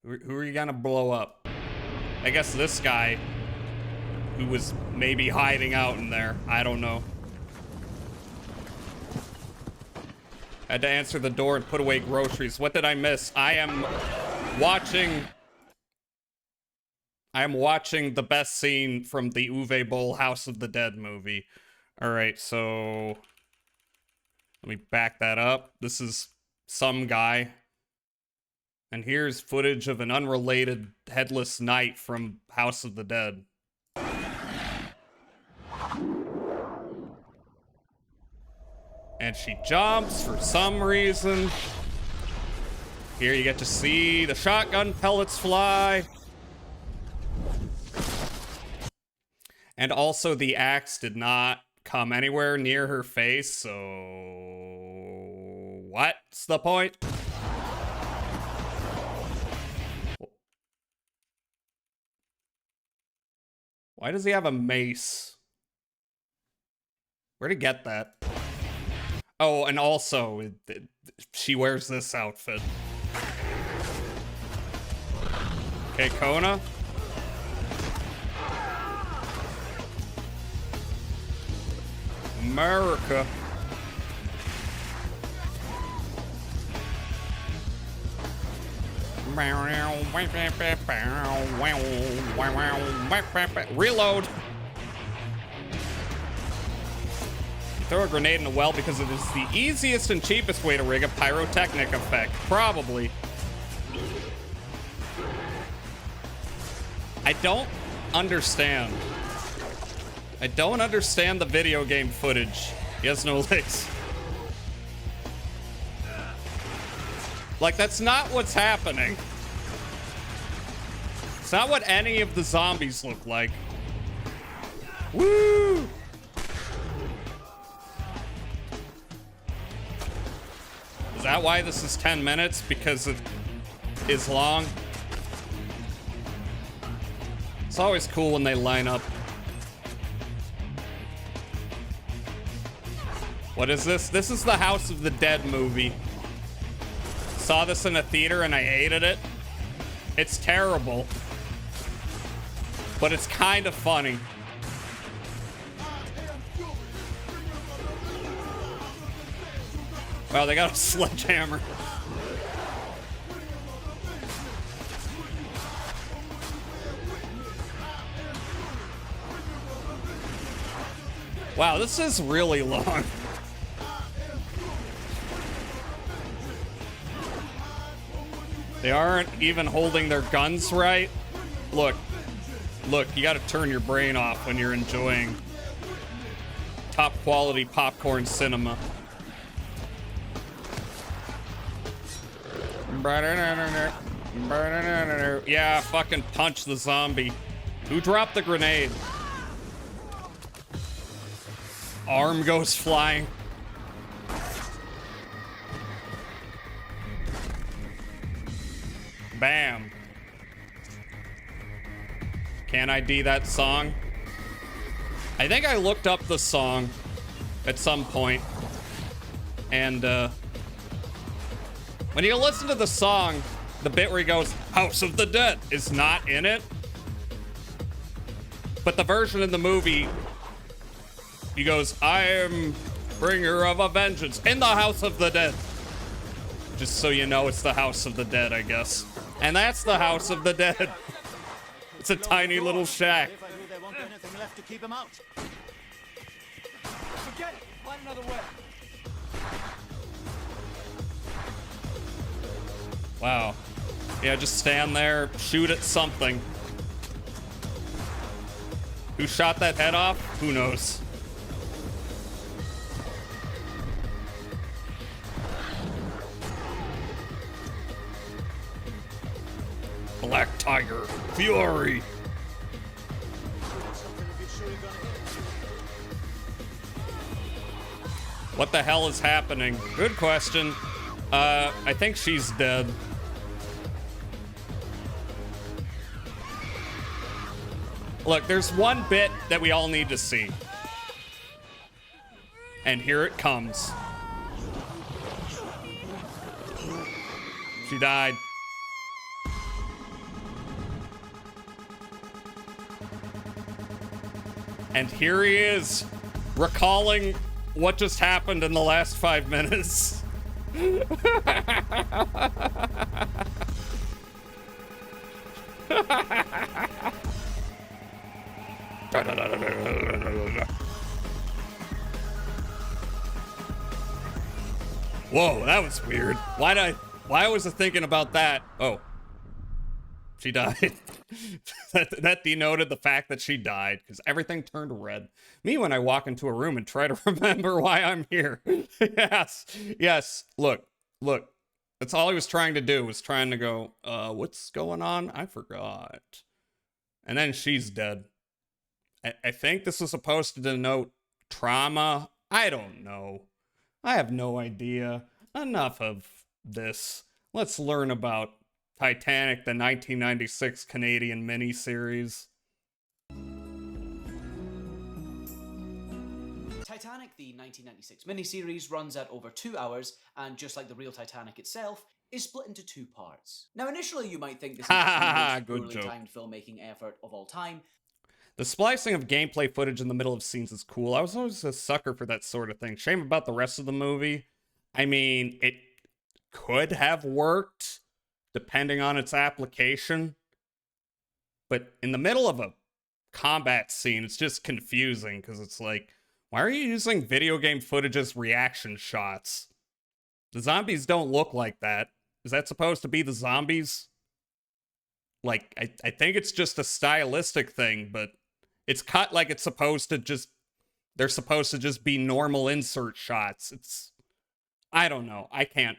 Who are you gonna blow up? I guess this guy who was maybe hiding out in there. I don't know. I had to answer the door and put away groceries. What did I miss? I am watching the best scene from the Uwe Boll House of the Dead movie. Alright, so let me back that up. This is some guy. And here's footage of an unrelated headless knight from House of the Dead. And she jumps for some reason. Here you get to see the shotgun pellets fly. And also the axe did not come anywhere near her face, so what's the point? Why does he have a mace? Where'd he get that? Oh, and also, she wears this outfit. Okay, Kona. America. Reload. Throw a grenade in a well because it is the easiest and cheapest way to rig a pyrotechnic effect. Probably. I don't understand. I don't understand the video game footage. He has no legs. Like, that's not what's happening. It's not what any of the zombies look like. Woo! Is that why this is 10 minutes? Because it is long? It's always cool when they line up. What is this? This is the House of the Dead movie. Saw this in a theater and I hated it. It's terrible. But it's kind of funny. Wow, they got a sledgehammer. Wow, this is really long. They aren't even holding their guns right. Look, you gotta turn your brain off when you're enjoying top quality popcorn cinema. Yeah, fucking punch the zombie. Who dropped the grenade? Arm goes flying. Bam. Can't ID that song? I think I looked up the song at some point. And, when you listen to the song, the bit where he goes, House of the Dead, is not in it. But the version in the movie, he goes, I am bringer of a vengeance in the House of the Dead. Just so you know, it's the House of the Dead, I guess. And that's the House of the Dead. It's a tiny little shack. If I knew there won't be anything left to keep him out. Forget it. Find another way. Wow. Yeah, just stand there, shoot at something. Who shot that head off? Who knows? Black Tiger, Fury. What the hell is happening? Good question. I think she's dead. Look, there's one bit that we all need to see. And here it comes. She died. And here he is, recalling what just happened in the last 5 minutes. Whoa, that was weird. Why was I thinking about that? Oh, she died. that denoted the fact that she died, because everything turned red. Me, when I walk into a room and try to remember why I'm here. Yes. Look. That's all he was trying to do, was trying to go, what's going on? I forgot. And then she's dead. I think this was supposed to denote trauma. I don't know. I have no idea. Enough of this. Let's learn about Titanic, the 1996 Canadian miniseries. Titanic, the 1996 miniseries, runs at over 2 hours, and just like the real Titanic itself, is split into 2 parts. Now, initially, you might think this is the most poorly timed filmmaking effort of all time. The splicing of gameplay footage in the middle of scenes is cool. I was always a sucker for that sort of thing. Shame about the rest of the movie. I mean, it could have worked, depending on its application. But in the middle of a combat scene, it's just confusing, because it's like, why are you using video game footage as reaction shots? The zombies don't look like that. Is that supposed to be the zombies? Like, I think it's just a stylistic thing, but it's cut like it's supposed to just, they're supposed to just be normal insert shots. It's, I don't know. I can't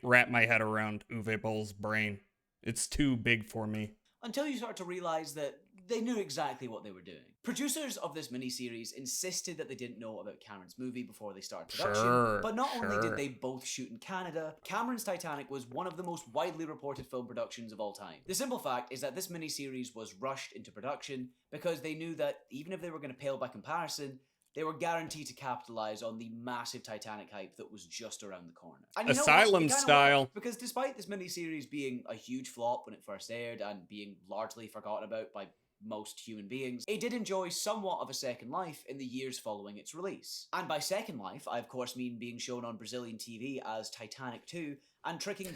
wrap my head around Uwe Boll's brain. It's too big for me. Until you start to realize that they knew exactly what they were doing. Producers of this miniseries insisted that they didn't know about Cameron's movie before they started production. But not only did they both shoot in Canada, Cameron's Titanic was one of the most widely reported film productions of all time. The simple fact is that this miniseries was rushed into production because they knew that even if they were going to pale by comparison, they were guaranteed to capitalize on the massive Titanic hype that was just around the corner. And Asylum style. Because despite this miniseries being a huge flop when it first aired and being largely forgotten about by most human beings, it did enjoy somewhat of a second life in the years following its release. And by second life, I of course mean being shown on Brazilian TV as Titanic 2 and tricking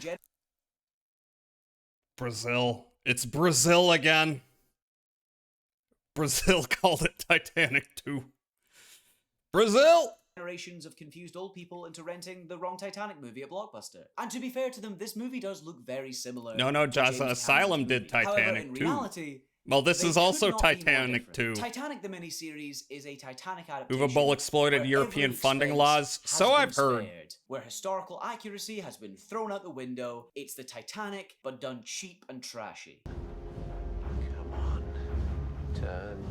Brazil. It's Brazil again. Brazil called it Titanic 2. Brazil! generations of confused old people into renting the wrong Titanic movie at Blockbuster. And to be fair to them, this movie does look very similar. No, Jossa, Asylum did Titanic However, in 2. reality, well, this is also Titanic 2. Titanic the miniseries is a Titanic adaptation. Uwe Boll exploited European funding laws, so I've heard. Where historical accuracy has been thrown out the window. It's the Titanic, but done cheap and trashy. Come on, turn.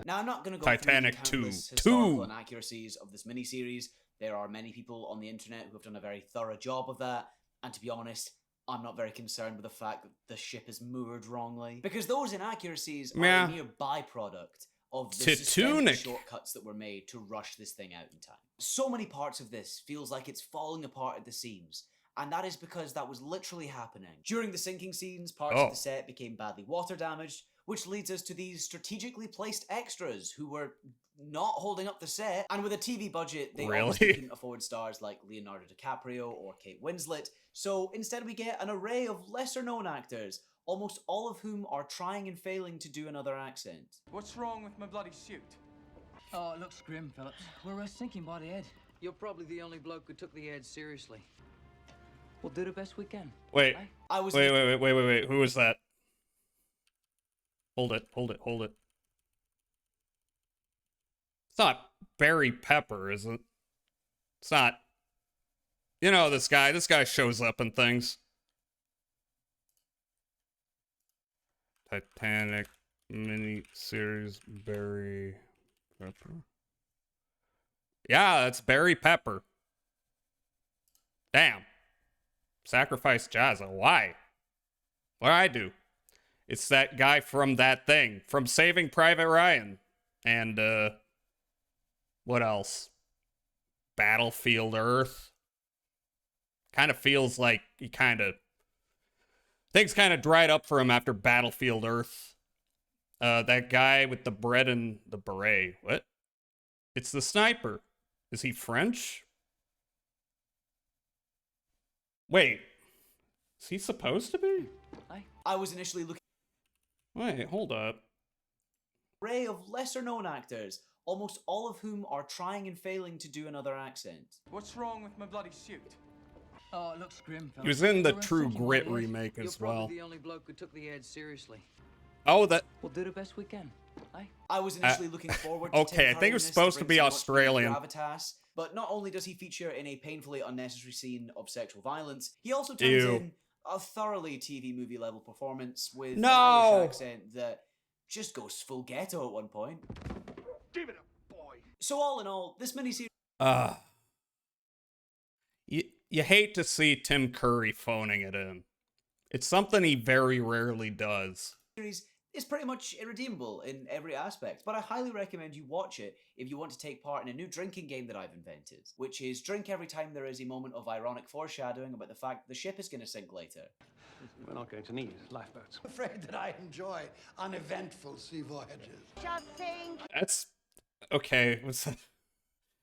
Now, I'm not going to go Titanic through the countless 2. historical inaccuracies of this miniseries. There are many people on the internet who have done a very thorough job of that, and to be honest, I'm not very concerned with the fact that the ship is moored wrongly, because those inaccuracies are a mere byproduct of the suspended shortcuts that were made to rush this thing out in time. So many parts of this feels like it's falling apart at the seams, and that is because that was literally happening. During the sinking scenes, parts of the set became badly water damaged, which leads us to these strategically placed extras who were not holding up the set, and with a TV budget, they obviously couldn't afford stars like Leonardo DiCaprio or Kate Winslet, so instead we get an array of lesser-known actors, almost all of whom are trying and failing to do another accent. What's wrong with my bloody suit? Oh, it looks grim, Phillips. We're sinking by the head. You're probably the only bloke who took the ad seriously. We'll do the best we can. Wait. Right? Wait. Who was that? Hold it. It's not Barry Pepper, is it? It's not. You know this guy. This guy shows up in things. Titanic miniseries Barry Pepper. Yeah, that's Barry Pepper. Damn. Sacrifice Jazza. Why? What'd I do? It's that guy from that thing. From Saving Private Ryan. And, what else? Battlefield Earth. Kind of feels like he things kind of dried up for him after Battlefield Earth. That guy with the bread and the beret. What? It's the sniper. Is he French? Wait. Is he supposed to be? I was initially looking. Wait, hold up. Array of lesser-known actors, almost all of whom are trying and failing to do another accent. What's wrong with my bloody suit? Oh, it looks grim, fellas. He was in the We're True thinking Grit about it. remake as You're well. probably the only bloke who took the ad seriously. Oh, that. We'll do the best we can. I was initially looking forward to okay, Tim I think it was Curry in this supposed to bring be some much Australian. needed gravitas, but not only does he feature in a painfully unnecessary scene of sexual violence, he also turns in a thoroughly TV movie level performance with an Irish accent that just goes full ghetto at one point. Give it up, boy. So all in all, this miniseries You hate to see Tim Curry phoning it in. It's something he very rarely does. is pretty much irredeemable in every aspect, but I highly recommend you watch it if you want to take part in a new drinking game that I've invented, which is drink every time there is a moment of ironic foreshadowing about the fact the ship is going to sink later. We're not going to need lifeboats. I'm afraid that I enjoy uneventful sea voyages. Just think. That's okay.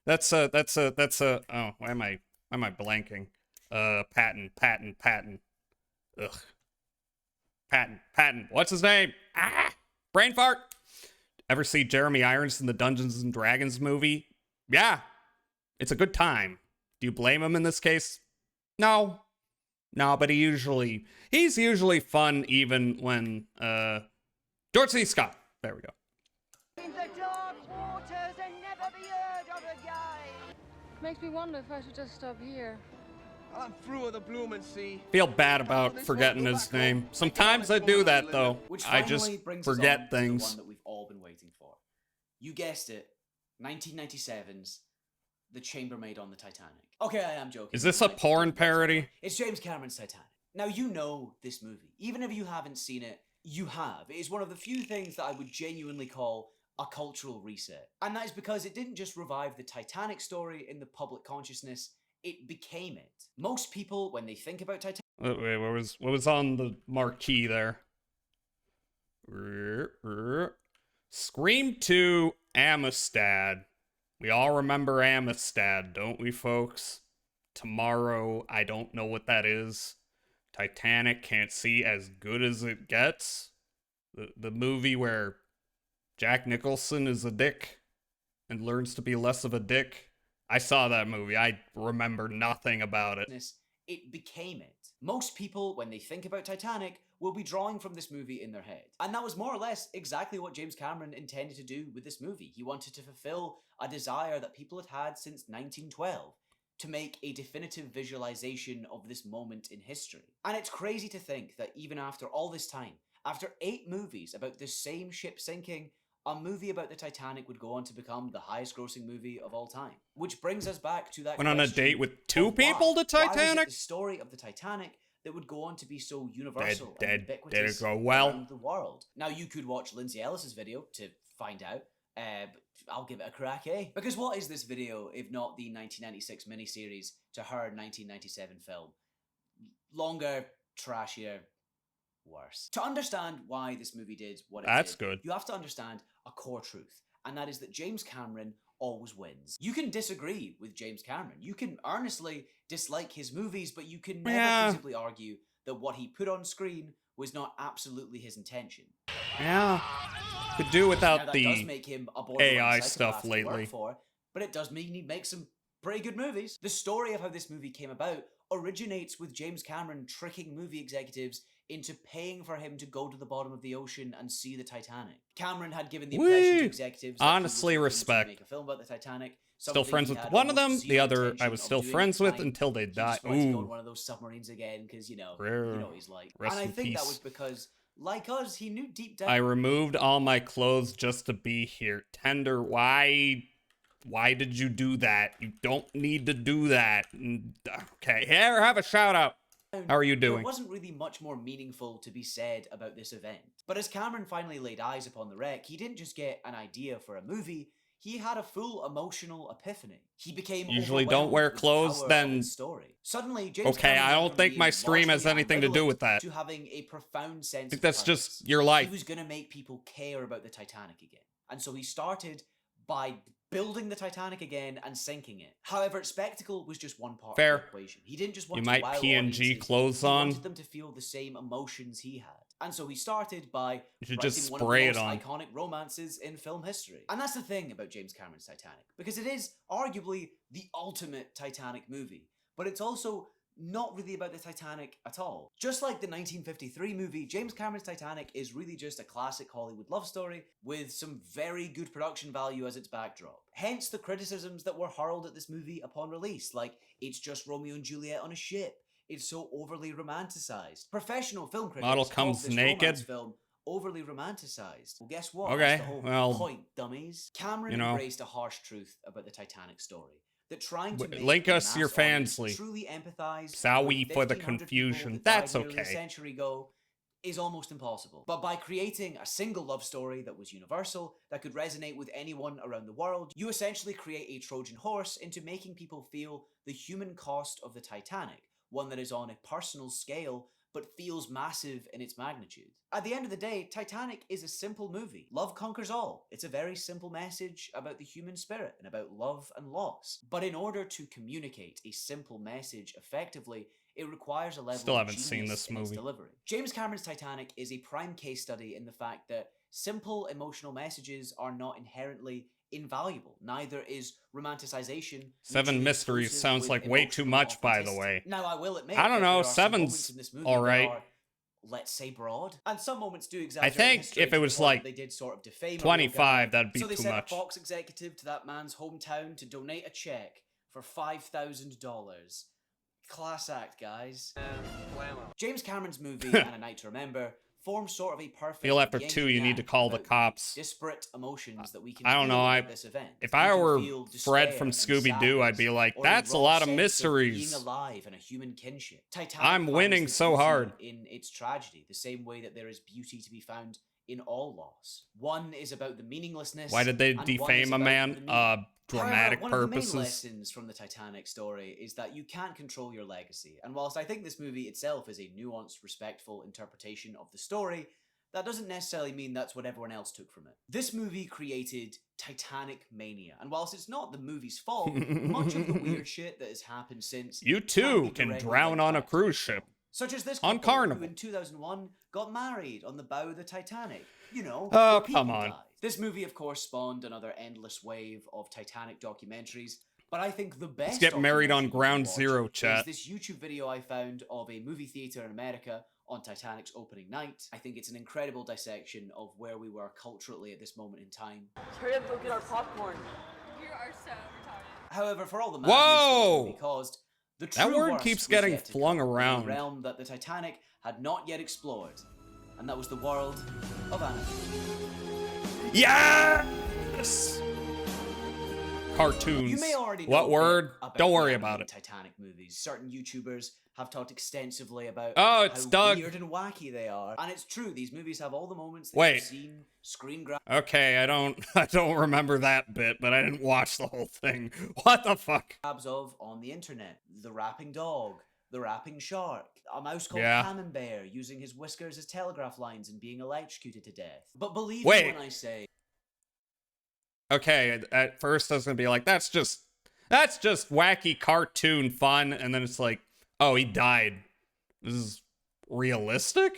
That's a oh, why am I blanking? Patton. Ugh. Patton. What's his name? Brain fart. Ever see Jeremy Irons in the Dungeons and Dragons movie? Yeah. It's a good time. Do you blame him in this case? No, but he's usually fun even when George C. Scott. There we go. In the dark waters and never be heard of again. Makes me wonder if I should just stop here. I'm through with the blooming sea. Feel bad about forgetting his name. Sometimes I do that though. I just forget things. The one that we've all been waiting for. You guessed it. 1997's The Chambermaid on the Titanic. Okay, I am joking. Is this a porn parody? It's James Cameron's Titanic. Now you know this movie. Even if you haven't seen it, you have. It is one of the few things that I would genuinely call a cultural reset. And that is because it didn't just revive the Titanic story in the public consciousness, it became it. Most people, when they think about Titanic... Wait, what was on the marquee there? Scream 2 Amistad. We all remember Amistad, don't we, folks? Tomorrow, I don't know what that is. Titanic, can't see as good as it gets. The movie where Jack Nicholson is a dick and learns to be less of a dick. I saw that movie. I remember nothing about it. It became it. Most people, when they think about Titanic, will be drawing from this movie in their head. And that was more or less exactly what James Cameron intended to do with this movie. He wanted to fulfill a desire that people had had since 1912, to make a definitive visualization of this moment in history. And it's crazy to think that even after all this time, after 8 movies about this same ship sinking, a movie about the Titanic would go on to become the highest grossing movie of all time. Which brings us back to that Went on a date with 2 people, the Titanic? Why was it the story of the Titanic that would go on to be so universal and ubiquitous did it go well? around the world? Now you could watch Lindsay Ellis's video to find out, but I'll give it a crack, eh? Because what is this video if not the 1996 miniseries to her 1997 film? Longer, trashier, worse. To understand why this movie did what it did, good. You have to understand a core truth, and that is that James Cameron always wins. You can disagree with James Cameron. You can earnestly dislike his movies, but you can never feasibly argue that what he put on screen was not absolutely his intention. Yeah. Could do without the does make him a borderline AI psychopath stuff to lately. work for, but it does mean he makes some pretty good movies. The story of how this movie came about originates with James Cameron tricking movie executives into paying for him to go to the bottom of the ocean and see the Titanic. Cameron had given the impression to executives that honestly he was looking respect. to make a film about the Titanic. Still friends with one of them, the other I was still friends with until they died. He just wanted to go on one of those submarines again because you know he's like. Rest and I in think that peace. was because, like us, he knew deep down. I removed all my clothes just to be here. Tender, why did you do that? You don't need to do that. Okay, here, have a shout out. How are you doing? There wasn't really much more meaningful to be said about this event. But as Cameron finally laid eyes upon the wreck, he didn't just get an idea for a movie, he had a full emotional epiphany. He became usually don't wear clothes, then story. Suddenly, James okay, Cameron I don't went from think being my stream has largely anything to do with that. to having a profound sense I think of that's purpose. just your life. He was going to make people care about the Titanic again. And so he started by building the Titanic again and sinking it. However, spectacle was just one part Fair. of the equation. He didn't just want You to might wow PNG audiences, clothes he on. wanted them to feel the same emotions he had. And so he started by You should writing just one of spray the it most on. iconic romances in film history. And that's the thing about James Cameron's Titanic, because it is arguably the ultimate Titanic movie, but it's also not really about the Titanic at all. Just like the 1953 movie, James Cameron's Titanic is really just a classic Hollywood love story with some very good production value as its backdrop. Hence the criticisms that were hurled at this movie upon release, like it's just Romeo and Juliet on a ship. It's so overly romanticized. Professional film critics Model called comes this naked. romance film overly romanticized. Well, guess what? Okay, That's the whole well, point, dummies. Cameron embraced a harsh truth about the Titanic story. That trying to make link a us your mass audience fansly. truly empathize Sorry with for the 1,500 people confusion. that That's died nearly a okay. century ago is almost impossible. But by creating a single love story that was universal, that could resonate with anyone around the world, you essentially create a Trojan horse into making people feel the human cost of the Titanic, one that is on a personal scale but feels massive in its magnitude. At the end of the day, Titanic is a simple movie. Love conquers all. It's a very simple message about the human spirit and about love and loss. But in order to communicate a simple message effectively, it requires a level Still of haven't seen genius this in its movie. delivery. James Cameron's Titanic is a prime case study in the fact that simple emotional messages are not inherently invaluable. Neither is romanticization. Seven Mysteries sounds like way too much, by the way. Now, I will admit, I don't know, there are some moments Seven's in this movie alright. that are, let's say, broad, and some moments do exaggerate I think history if to it the was point like that they did sort of defame a real 25, guy. that'd be so they too sent much. a Fox executive to that man's hometown to donate a check for $5,000. Class act, guys. James Cameron's movie and A Night to Remember form sort of a perfect Feel after yin 2 you need to yang call the about cops. disparate emotions that we can I don't feel know, at this event. if We I can were feel Fred despair from and Scooby-Doo, I'd be sadness, like, or that's a raw lot of sense mysteries. being alive and a human kinship. Titanic I'm finds winning this so beauty hard. in its tragedy, the same way that there is beauty to be found in all loss. One is about the meaninglessness. Why did they and one is defame a about man? the meaning. Dramatic However, one of the main purposes. lessons from the Titanic story is that you can't control your legacy. And whilst I think this movie itself is a nuanced, respectful interpretation of the story, that doesn't necessarily mean that's what everyone else took from it. This movie created Titanic mania, and whilst it's not the movie's fault, much of the weird shit that has happened since You can't too be can directly drown linked on a back to cruise the ship. film. Such as this On couple Carnival. who in 2001 got married on the bow of the Titanic. You know, Oh, where people come on. died. This movie, of course, spawned another endless wave of Titanic documentaries, but I think the best Let's get married on documentary you can Ground watch Zero, is chat. this YouTube video I found of a movie theater in America on Titanic's opening night. I think it's an incredible dissection of where we were culturally at this moment in time. Hurry up, go get our popcorn. You are so retarded. However, for all the Whoa! madness this movie caused, the That true word worst keeps was getting yet to flung come, in around. a realm that the Titanic had not yet explored, and that was the world of anime. Yes! Cartoons. You may already know What a bit word? about Don't the worry anime about it. Titanic movies. Certain YouTubers have talked extensively about Oh, it's how Doug. weird and wacky they are, and it's true. These movies have all the moments that Wait. you've seen, screen grab. Okay, I don't remember that bit, but I didn't watch the whole thing. What the fuck? Grabs of on the internet. The rapping dog, the rapping shark, a mouse called Yeah. Camembert using his whiskers as telegraph lines and being electrocuted to death. But believe Wait. me when I say, Okay, at first I was gonna be like, that's just wacky cartoon fun, and then it's like, oh, he died. This is realistic?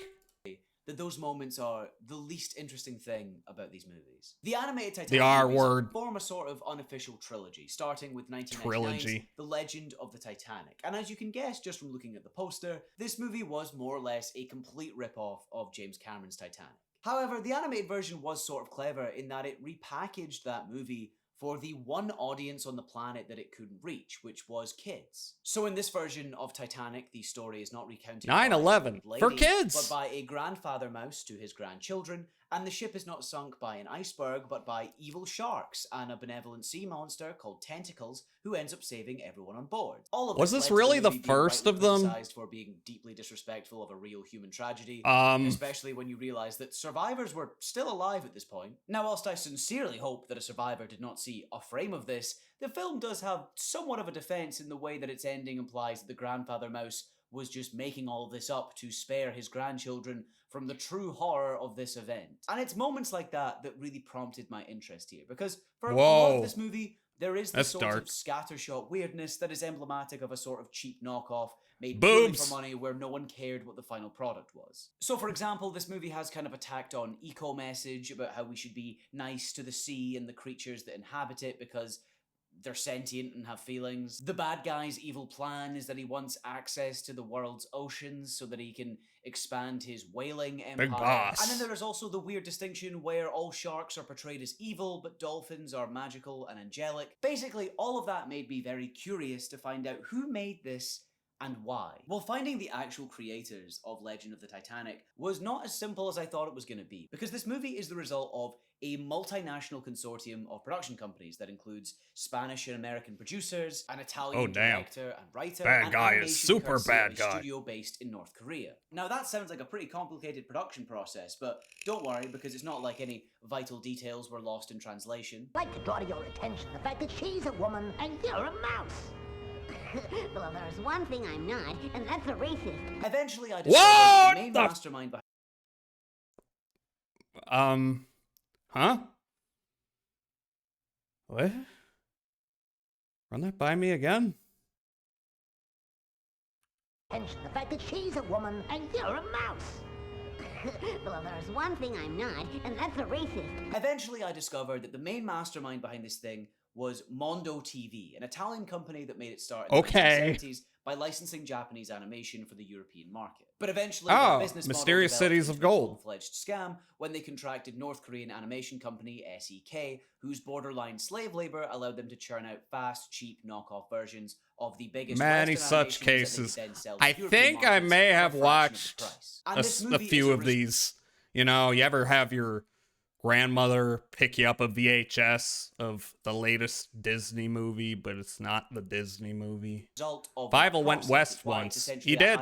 that those moments are the least interesting thing about these movies. The animated Titanic The R movies word. form a sort of unofficial trilogy, starting with 1999's Trilogy. The Legend of the Titanic. And as you can guess just from looking at the poster, this movie was more or less a complete rip-off of James Cameron's Titanic. However, the animated version was sort of clever in that it repackaged that movie for the one audience on the planet that it couldn't reach, which was kids. So in this version of Titanic, the story is not recounted 9/11 by for lady, kids, but by a grandfather mouse to his grandchildren, and the ship is not sunk by an iceberg, but by evil sharks and a benevolent sea monster called Tentacles, who ends up saving everyone on board. All of Was this this led to really the movie being first rightly of them? criticized for being deeply disrespectful of a real human tragedy, especially when you realize that survivors were still alive at this point. Now, whilst I sincerely hope that a survivor did not see a frame of this, the film does have somewhat of a defense in the way that its ending implies that the grandfather mouse was just making all of this up to spare his grandchildren from the true horror of this event. And it's moments like that that really prompted my interest here, because for a lot of this movie, there is this sort of scattershot weirdness that is emblematic of a sort of cheap knockoff made purely for money where no one cared what the final product was. So for example, this movie has kind of a tacked on eco message about how we should be nice to the sea and the creatures that inhabit it because they're sentient and have feelings. The bad guy's evil plan is that he wants access to the world's oceans so that he can expand his whaling empire. Big boss. And then there is also the weird distinction where all sharks are portrayed as evil, but dolphins are magical and angelic. Basically, all of that made me very curious to find out who made this and why. Well, finding the actual creators of Legend of the Titanic was not as simple as I thought it was going to be, because this movie is the result of a multinational consortium of production companies that includes Spanish and American producers, an Italian director and writer, Bad guy and is super courtesy bad of a guy. studio based in North Korea. Now that sounds like a pretty complicated production process, but don't worry, because it's not like any vital details were lost in translation. I'd like to draw to your attention the fact that she's a woman and you're a mouse. Well, there's one thing I'm not, and that's a racist. Eventually, I discovered the main mastermind behind. Huh? What? Run that by me again? Attention the fact that she's a woman and you're a mouse. Well, there's one thing I'm not, and that's a racist. Eventually, I discovered that the main mastermind behind this thing was Mondo TV, an Italian company that made its start in the 1970s by licensing Japanese animation for the European market. But eventually, their business Mysterious model Cities of Gold. a full-fledged scam when they contracted North Korean animation company SEK, whose borderline slave labor allowed them to churn out fast, cheap knockoff versions of the biggest Many Western such animations that they cases. could then sell to I European think I markets may for a have fraction of the watched price. And this a movie few is of these. You know, you ever have your grandmother pick you up a VHS of the latest Disney movie, but it's not the Disney movie? Bible went west once. He did.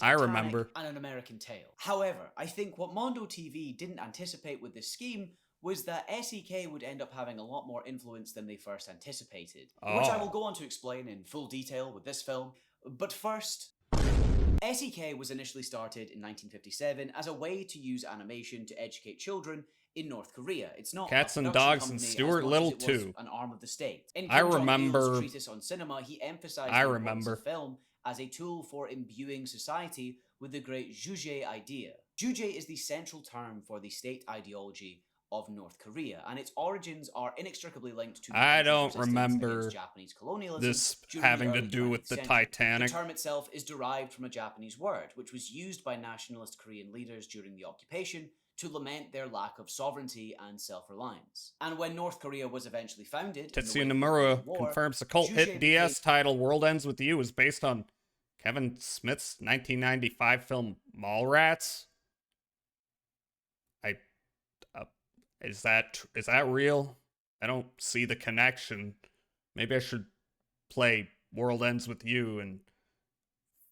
I remember. And an American Tale. However, I think what Mondo TV didn't anticipate with this scheme was that SEK would end up having a lot more influence than they first anticipated, which I will go on to explain in full detail with this film. But first, SEK was initially started in 1957 as a way to use animation to educate children in North Korea. It's not Cats a and production Dogs and company Stuart as much Little as it was too. an arm of the state. In I Kim remember- Jong-il's treatise on cinema, he emphasized the importance of film as a tool for imbuing society with the great Juche idea. Juche is the central term for the state ideology of North Korea, and its origins are inextricably linked to the I country's don't resistance remember against Japanese colonialism this during the having to early do with 20th the century. Titanic. The term itself is derived from a Japanese word, which was used by nationalist Korean leaders during the occupation to lament their lack of sovereignty and self-reliance. And when North Korea was eventually founded, Tetsuya Nomura confirms the cult hit DS title World Ends With You is based on Kevin Smith's 1995 film Mallrats. Is that real? I don't see the connection. Maybe I should play World Ends With You and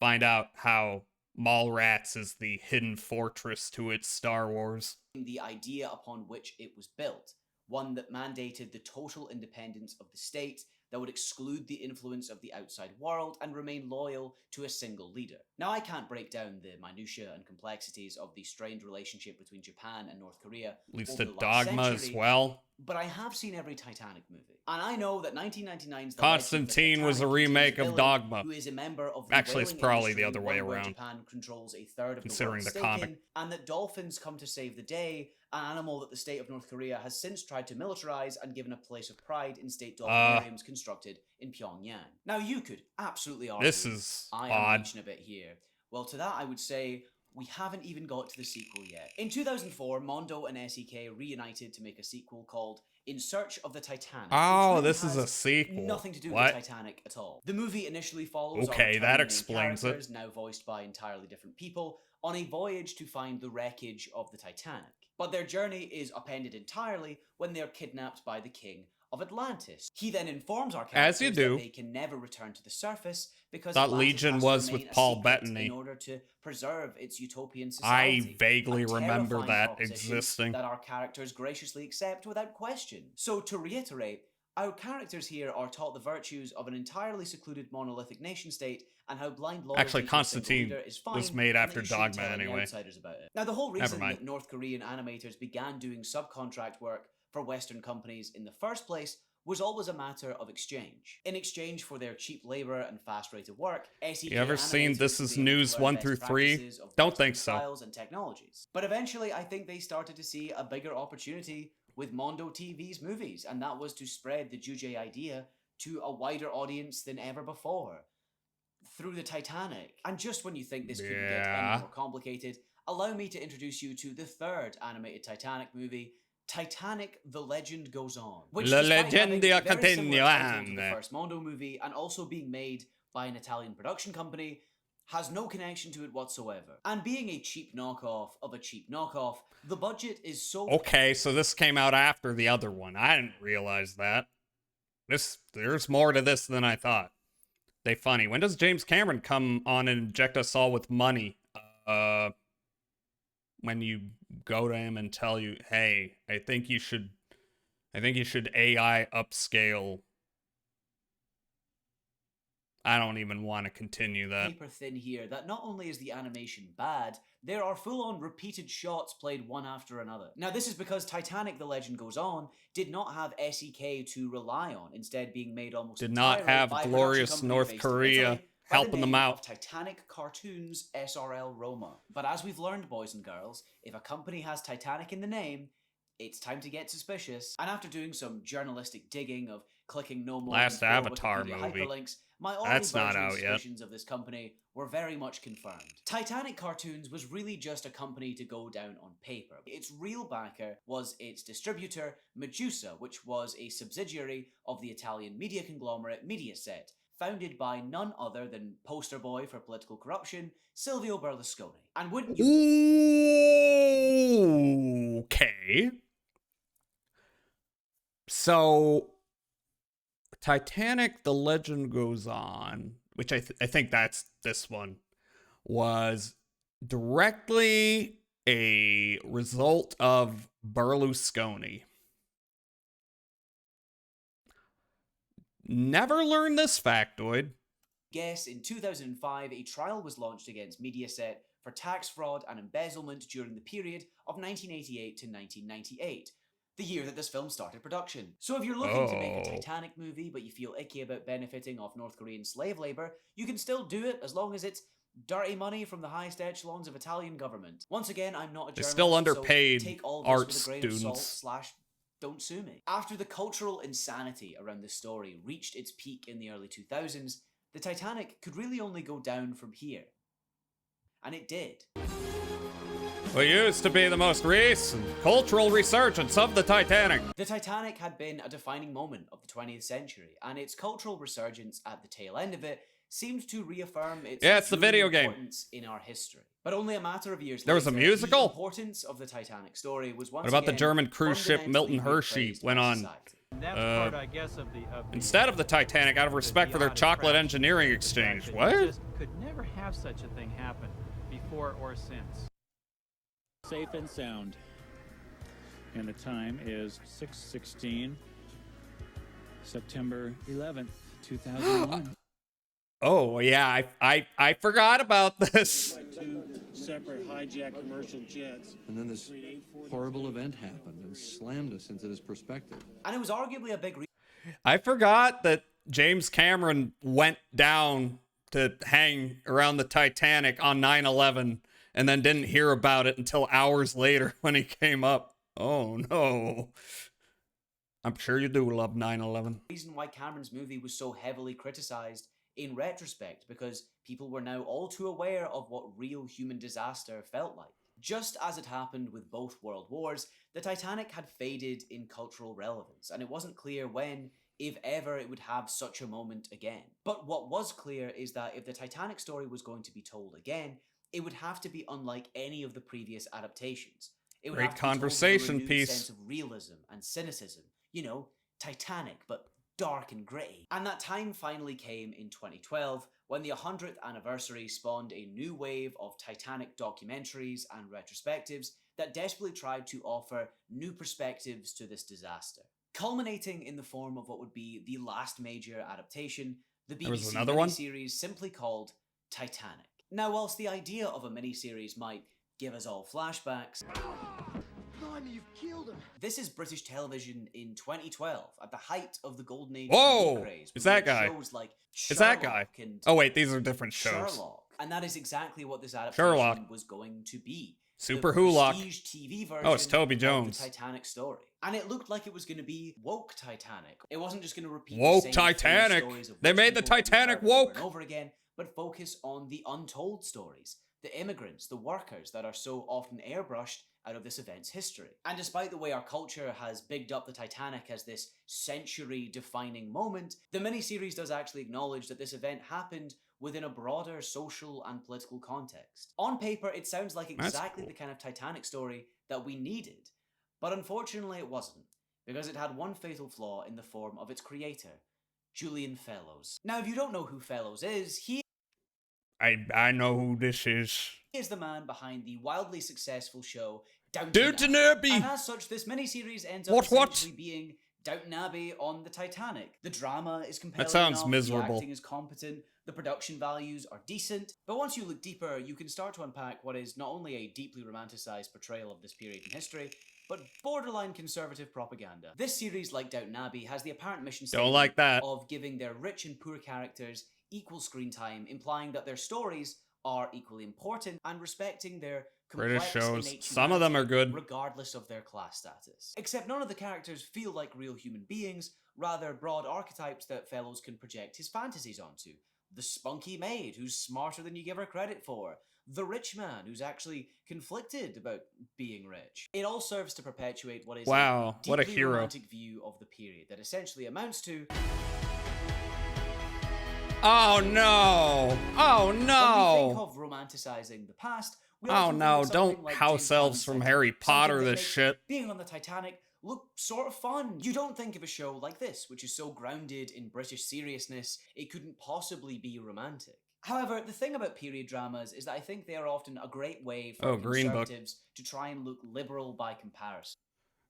find out how Mallrats is the hidden fortress to its Star Wars. The idea upon which it was built, one that mandated the total independence of the state, that would exclude the influence of the outside world and remain loyal to a single leader. Now, I can't break down the minutiae and complexities of the strained relationship between Japan and North Korea. Leads over to the last Dogma as century, well. but I have seen every Titanic movie. And I know that 1999's The Constantine was a remake of Dogma. who is a member of the Actually, it's whaling probably the industry, other way one where around, Japan controls a third of considering the the world's comic. stake in, and that dolphins come to save the day, an animal that the state of North Korea has since tried to militarize and given a place of pride in state dolphinariums constructed in Pyongyang. Now, you could absolutely argue This is I odd. am reaching a bit here. Well, to that I would say we haven't even got to the sequel yet. In 2004, Mondo and SEK reunited to make a sequel called In Search of the Titanic. Oh, which really this is a has sequel. nothing to do What? with the Titanic at all. The movie initially follows Okay, our that returning explains it. characters, now voiced by entirely different people, on a voyage to find the wreckage of the Titanic. But their journey is upended entirely when they are kidnapped by the King of Atlantis. He then informs our characters As you do. that they can never return to the surface because Thought Atlantis Legion has to was remain with a Paul secret Bettany. in order to preserve its utopian I society. vaguely A remember terrifying that proposition existing. that our characters graciously accept without question. So to reiterate, our characters here are taught the virtues of an entirely secluded monolithic nation state and how blind loyalty Actually, to a single Constantine leader is fine, was made and after that you shouldn't Dogma tell any anyway. outsiders about it. Now, the whole Never reason mind. that North Korean animators began doing subcontract work for Western companies in the first place was always a matter of exchange. In exchange for their cheap labor and fast rate of work, SEK You ever seen animators This would Is be able to News learn 1 best through 3? practices of Don't Western think so. styles and technologies. But eventually, I think they started to see a bigger opportunity with Mondo TV's movies, and that was to spread the Juche idea to a wider audience than ever before through the Titanic. And just when you think this couldn't get any more complicated, allow me to introduce you to the third animated Titanic movie, Titanic: The Legend Goes On, which, La despite having Legenda a very similar title to the Continuante. first Mondo movie and also being made by an Italian production company, has no connection to it whatsoever. And being a cheap knockoff of a cheap knockoff, the budget is so Okay, so this came out after the other one. I didn't realize that. There's more to this than I thought. They funny. When does James Cameron come on and inject us all with money? When you go to him and tell you, hey, I think you should AI upscale. I don't even want to continue that. paper thin here that not only is the animation bad, there are full-on repeated shots played one after another. Now, this is because Titanic: The Legend Goes On did not have SEK to rely on, instead being made almost Did not entirely have by a glorious production company North based in Korea Italy by the helping them name out. of Titanic Cartoons SRL Roma. But as we've learned, boys and girls, if a company has Titanic in the name, it's time to get suspicious. And after doing some journalistic digging of clicking no more Last than 4 Avatar Wikipedia movie. hyperlinks, my That's not already out burgeoning yet. suspicions of this company were very much confirmed. Titanic Cartoons was really just a company to go down on paper. Its real backer was its distributor, Medusa, which was a subsidiary of the Italian media conglomerate Mediaset, founded by none other than poster boy for political corruption, Silvio Berlusconi. And wouldn't you... Okay. So, Titanic: The Legend Goes On, which I think that's this one, was directly a result of Berlusconi. Never learned this factoid. Guess in 2005, a trial was launched against Mediaset for tax fraud and embezzlement during the period of 1988 to 1998. The year that this film started production. So if you're looking to make a Titanic movie, but you feel icky about benefiting off North Korean slave labor, you can still do it as long as it's dirty money from the highest echelons of Italian government. Once again, I'm not a They're journalist, still underpaid so take all of art this with a grain of students. salt / don't sue me. After the cultural insanity around this story reached its peak in the early 2000s, the Titanic could really only go down from here. And it did. What used to be the most recent cultural resurgence of the Titanic. The Titanic had been a defining moment of the 20th century, and its cultural resurgence at the tail end of it seemed to reaffirm its Yeah, it's the video game. importance in our history. But only a matter of years There was a later, musical? the importance of the Titanic story was once What about the again German cruise ship fundamentally Milton Hershey reappraised went by on? society. That's part, I guess, of the Instead of the Titanic, out of respect for their chocolate engineering exchange. You What? just could never have such a thing happen before or since. Safe and sound. And the time is 6:16, September 11th, 2001. Oh yeah, I forgot about this. Two separate hijacked commercial jets. And then this horrible event happened and slammed us into this perspective. And it was arguably a big I forgot that James Cameron went down to hang around the Titanic on 9/11 and then didn't hear about it until hours later when he came up. Oh no. I'm sure you do love 9/11. reason why Cameron's movie was so heavily criticized in retrospect, because people were now all too aware of what real human disaster felt like. Just as it happened with both world wars, the Titanic had faded in cultural relevance, and it wasn't clear when, if ever, it would have such a moment again. But what was clear is that if the Titanic story was going to be told again, it would have to be unlike any of the previous adaptations. It would Great have to be told with a conversation renewed piece. sense of realism and cynicism. You know, Titanic, but dark and gritty. And that time finally came in 2012, when the 100th anniversary spawned a new wave of Titanic documentaries and retrospectives that desperately tried to offer new perspectives to this disaster. Culminating in the form of what would be the last major adaptation, the There was BBC another one? miniseries simply called Titanic. Now, whilst the idea of a miniseries might give us all flashbacks, Blimey, you've killed him. this is British television in 2012, at the height of the golden age Whoa! TV craze. Is we that had guy? Shows like Is that guy? Sherlock and Oh wait, these are different shows. Sherlock. And that is exactly what this adaptation Sherlock. was going to be. Super The Hulock. prestige TV version Oh, it's Toby of Jones. the Titanic story. And it looked like it was going to be woke Titanic. It wasn't just going to repeat Woke the same three Titanic. stories of They rich made the people that we Titanic heard over woke. and over again, but focus on the untold stories. The immigrants, the workers that are so often airbrushed out of this event's history. And despite the way our culture has bigged up the Titanic as this century-defining moment, the miniseries does actually acknowledge that this event happened within a broader social and political context. On paper, it sounds like exactly the kind of Titanic story that we needed, but unfortunately it wasn't, because it had one fatal flaw in the form of its creator, Julian Fellowes. Now, if you don't know who Fellowes is, he I know who this is. is the man behind the wildly successful show Downton Downton Abbey. Abbey. And as such, this miniseries ends up What? essentially being Downton Abbey on the Titanic. The drama is compelling That sounds enough, miserable. the acting is competent, the production values are decent, but once you look deeper, you can start to unpack what is not only a deeply romanticized portrayal of this period in history, but borderline conservative propaganda. This series, like Downton Abbey, has the apparent mission Don't like that. of giving their rich and poor characters equal screen time, implying that their stories are equally important and respecting their British complex shows. innate Some of them are humanity, good. regardless of their class status. Except none of the characters feel like real human beings, rather broad archetypes that Fellowes can project his fantasies onto. The spunky maid who's smarter than you give her credit for. The rich man who's actually conflicted about being rich. It all serves to perpetuate what is Wow, a what a deeply hero. romantic view of the period that essentially amounts to Oh no! Oh when we think no! of romanticizing the past, we Oh often think no! of something Don't like house James elves Cameron's from Titanic, Harry something Potter that this makes shit. being on the Titanic look sort of fun. You don't think of a show like this, which is so grounded in British seriousness, it couldn't possibly be romantic. However, the thing about period dramas is that I think they are often a great way for Green Book. conservatives to try and look liberal by comparison.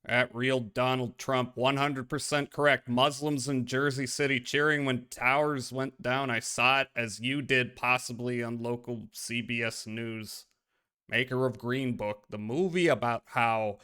At real Donald Trump, 100% correct. Muslims in Jersey City cheering when towers went down. I saw it as you did, possibly on local CBS News. Maker of Green Book, the movie about how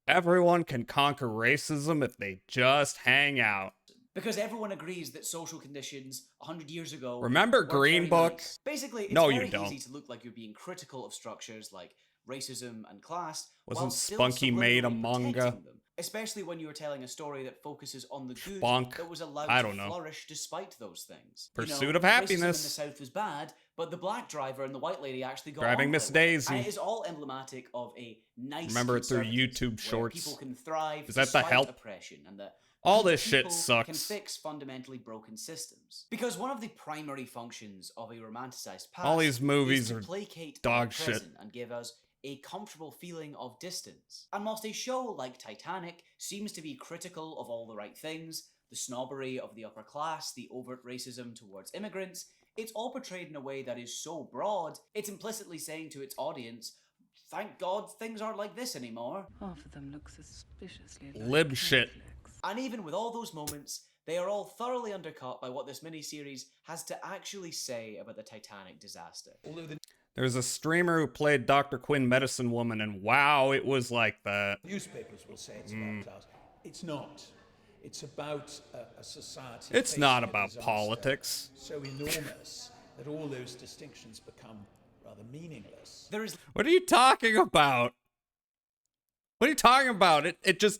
everyone can conquer racism if they just hang out. Because everyone agrees that social conditions 100 years ago Remember were Green very Book? nice. Basically, it's No, very you don't. easy to look like you're being critical of structures like racism and class. Wasn't while still Spunky made a subliminally manga? protecting them. Especially when you are telling a story that focuses on the good Spunk. that was allowed I to don't know. flourish despite those things. Pursuit of Racism in Happiness. the South was bad, but the black driver and the white lady actually got Driving on Miss with it. Daisy. And it is all emblematic of a nice Remember it through conservative YouTube where shorts. people can thrive Is that the despite help? oppression, and that All good this shit people sucks. can fix fundamentally broken systems. Because one of the primary functions of a romanticized past All these movies is to are placate dog the shit. present and give us a comfortable feeling of distance. And whilst a show like Titanic seems to be critical of all the right things, the snobbery of the upper class, the overt racism towards immigrants, it's all portrayed in a way that is so broad, it's implicitly saying to its audience, thank God things aren't like this anymore. Half of them look suspiciously like Lib shit. And even with all those moments, they are all thoroughly undercut by what this miniseries has to actually say about the Titanic disaster. There's a streamer who played Dr. Quinn Medicine Woman, and wow, it was like that. Newspapers will say it's about class. It's not. It's about a society. It's not facing a about disaster politics. so enormous that all those distinctions become rather meaningless. What are you talking about? What are you talking about? It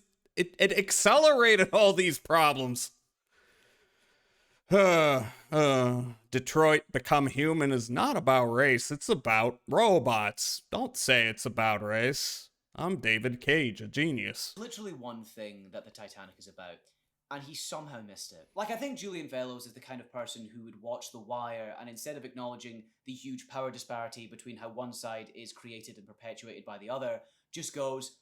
accelerated all these problems. Detroit Become Human is not about race. It's about robots. Don't say it's about race. I'm David Cage, a genius. Literally one thing that the Titanic is about, and he somehow missed it. Like, I think Julian Fellows is the kind of person who would watch The Wire, and instead of acknowledging the huge power disparity between how one side is created and perpetuated by the other, just goes,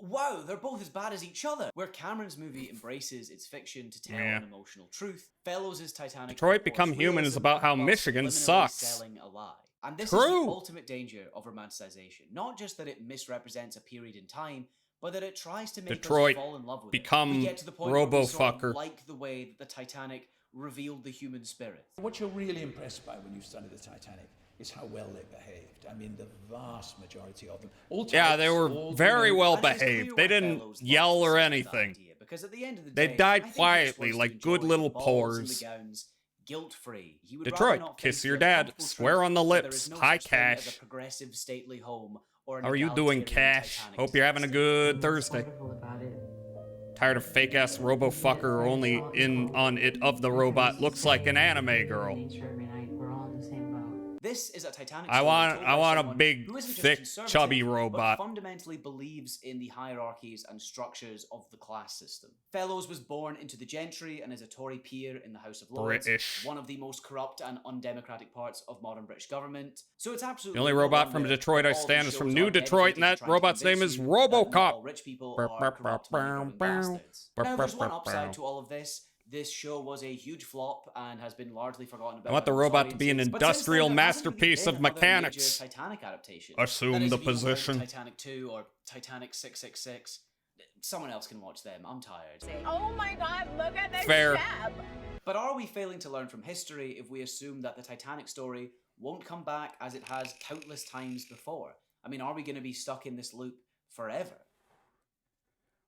wow, they're both as bad as each other. Where Cameron's movie embraces its fiction to tell an emotional truth, Fellows' Titanic Detroit Become Human is about how Michigan sucks. Selling a lie. And this is the ultimate danger of romanticization. Not just that it misrepresents a period in time, but that it tries to make Detroit us fall in love with Become it. We get to the point where we sort of Robofucker. like the way that the Titanic revealed the human spirit. What you're really impressed by when you study the Titanic is how well they behaved. I mean, the vast majority of them. All Yeah, they types, were all very women. well And it's clear behaved. why They didn't Fellows yell loves or this anything. idea, because at the end of the They day, I died think he just quietly, wants to like good enjoy little the balls and pores. the gowns, guilt-free. He would rather Detroit, not kiss face your the dad, uncomfortable swear truth on the that there lips, is no high such thing as cash. a progressive stately home or an How are you doing, egalitarian Cash? Titanic Hope you're having a good Thursday. Tired of fake ass robo-fucker only in on it of the robot looks like an anime girl. This is a Titanic I story want told I by want a someone big, who isn't just thick, conservative, chubby but robot. fundamentally believes in the hierarchies and structures of the class system. Fellows was born into the gentry and is a Tory peer in the House of Lords, British. one of the most corrupt and undemocratic parts of modern British government. So it's absolutely The only no robot from wonder Detroit that I all stand these is from shows New are Detroit, and dedicated to that trying to robot's name convince is you that not all RoboCop. rich people are corrupt, money-grubbing bastards. Now, there's one upside to all of this. This show was a huge flop and has been largely forgotten about. I want the by robot to be an audiences. But since then, industrial there hasn't really masterpiece been of another mechanics. major Titanic adaptation. Assume That is, the if you don't like position. Titanic 2 or Titanic 666. Someone else can watch them. I'm tired. Oh my god, look at this Fair. ship! But are we failing to learn from history if we assume that the Titanic story won't come back as it has countless times before? I mean, are we going to be stuck in this loop forever?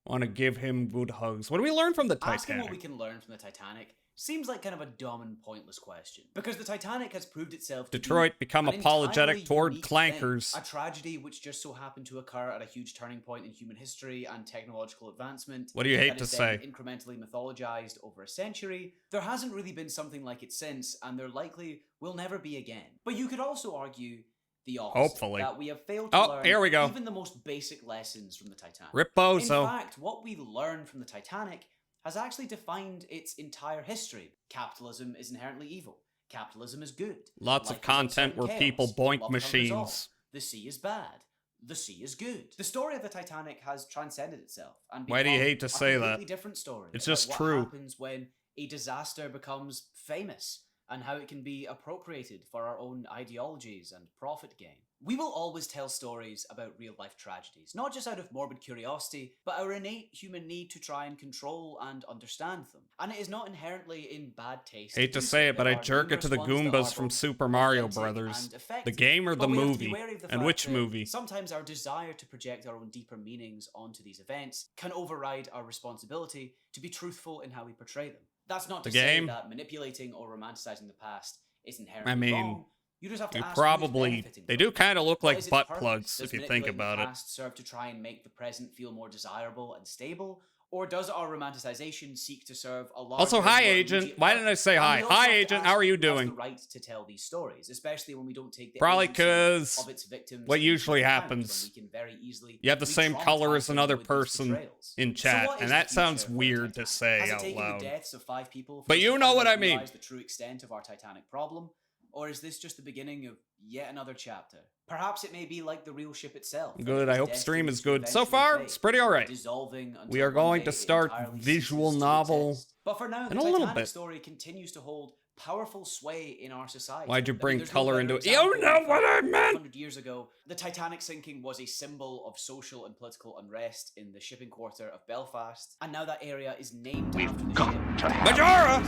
Want to give him good hugs. What do we learn from the Asking what we Titanic? can learn from the Titanic seems like kind of a dumb and pointless question. Because the Titanic has proved itself to Detroit be become an apologetic entirely toward unique clankers. thing. A tragedy which just so happened to occur at a huge turning point in human history and technological advancement. What do you hate that to is say? then incrementally mythologized over a century. There hasn't really been something like it since, and there likely will never be again. But you could also argue the opposite. Hopefully. That we have failed to Oh, learn here we go. even the most basic lessons from the Titanic. Rip Bozo. In fact, what we learned from the Titanic has actually defined its entire history. Capitalism is inherently evil. Capitalism is good. Lots of Life is content upset and where people chaos. boink Love conquers all. machines. The sea is bad. The sea is good. The story of the Titanic has transcended itself and Why do you become hate to a say that? completely different story. It's about just what true. happens when a disaster becomes famous and how it can be appropriated for our own ideologies and profit gain. We will always tell stories about real-life tragedies, not just out of morbid curiosity, but our innate human need to try and control and understand them. And it is not inherently in bad taste. Hate to do say so. it, but There I are jerk it to the numerous ones that Goombas are from both Super Mario authentic Brothers. and The effective. game or the But we have to be movie? wary of the And fact which that movie? sometimes our desire to project our own deeper meanings onto these events can override our responsibility to be truthful in how we portray them. That's not to The say game? that manipulating or romanticizing the past is inherently I mean, wrong. You just have to you ask probably... who's benefiting They from do it. kind of look What like is its butt purpose? plugs, Does if you think manipulating about the it. past serve to try and make the present feel more desirable and stable? Or does our romanticization seek to serve a larger, Also, hi, more Agent. immediate Why didn't I purpose? say And hi? we also Hi, have to Agent. ask How are you who has doing? the right to tell these stories, especially when we don't take the Probably agency 'cause of its victims what into usually account, happens, when we can very easily you have the same color as re-traumatize them another with these person betrayals. in So chat, what is and the that sounds future for the weird to Titanic? say Has it out taken loud. the deaths of 5 people for But us you to know what finally I mean. realize the true extent of our Titanic problem? Or is this just the beginning of yet another chapter? Perhaps it may be like the real ship itself. Good. I hope destined stream is to good. So eventually far, fade, it's pretty alright. dissolving We until are one going day to it start entirely visual ceases to novel exist. But for now, the in a little Titanic bit. story continues to hold powerful sway in our society. Why'd you bring there's no color better into it? example You know than what I 500 meant! years ago, the Titanic sinking was a symbol of social and political unrest in the shipping quarter of Belfast, and now that area is named after the ship. Majora!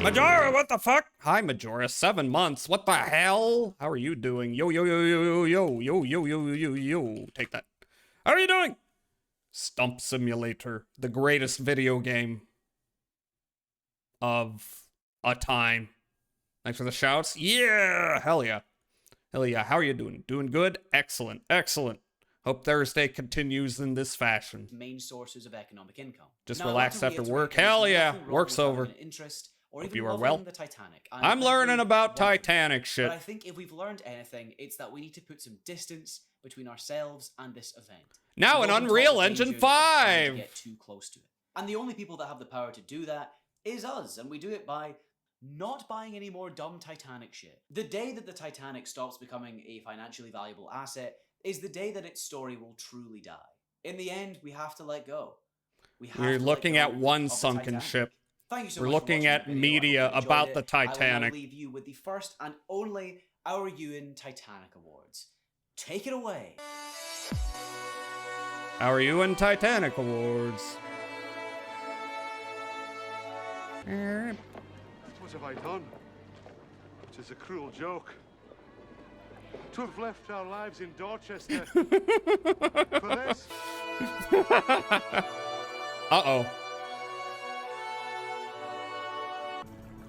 Majora, what the fuck? Hi, Majora. 7 months. What the hell? How are you doing? Yo, yo, yo, yo, yo, yo, yo, yo, yo, yo, yo. Take that. How are you doing? Stump Simulator, the greatest video game of a time. Thanks for the shouts. Yeah, hell yeah. Hell yeah. How are you doing? Doing good? Excellent. Excellent. Hope Thursday continues in this fashion. Main sources of economic income. Just Now, relax after reiterate, work. there's Hell yeah. nothing wrong Work's with having over. an interest or Hope even you are loving well. the Titanic. I'm learning about Titanic shit. But I think if we've learned anything, it's that we need to put some distance between ourselves and this event. Now in Unreal Engine 5. Get too close to it. And the only people that have the power to do that is us, and we do it by not buying any more dumb Titanic shit. The day that the Titanic stops becoming a financially valuable asset is the day that its story will truly die. In the end, we have to let go. We're looking at one sunken ship. Thank you so We're much for looking watching at the video. I media hope you enjoyed about it. the I will Titanic. now leave you with the first and only Our Ewan Titanic Awards. Take it away. How are you in Titanic Awards? What have I done? It is a cruel joke. To have left our lives in Dorchester for this? Uh-oh.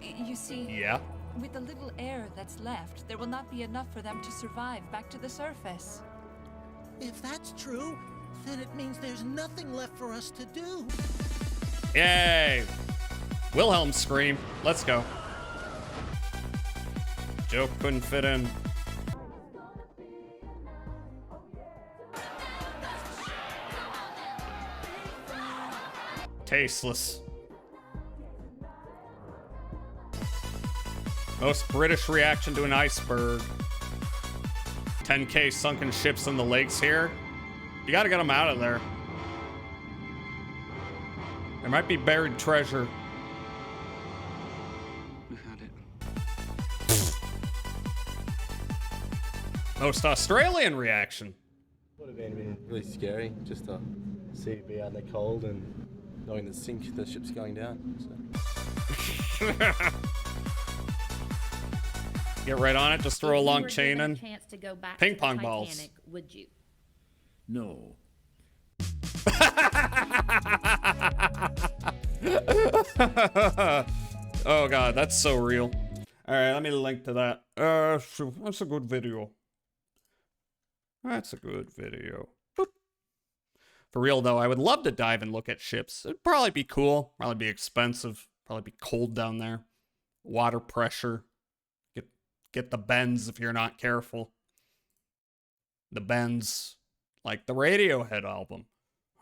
You see, Yeah? with the little air that's left, there will not be enough for them to survive back to the surface. If that's true, then it means there's nothing left for us to do. Yay! Wilhelm scream. Let's go. Joke couldn't fit in. Tasteless. Most British reaction to an iceberg. 10K sunken ships in the lakes here. You gotta get them out of there. There might be buried treasure. We found it. Most Australian reaction. Would have been really scary just to see it be out in the cold and knowing the ship's going down. So. Get right on it. Just throw a long chain in. Chance to go back Ping to pong the balls. Titanic, would you? No. Oh god, that's so real. Alright, let me link to that. That's a good video. That's a good video. Boop. For real though, I would love to dive and look at ships. It'd probably be cool. Probably be expensive. Probably be cold down there. Water pressure. Get the bends if you're not careful. The bends. Like the Radiohead album.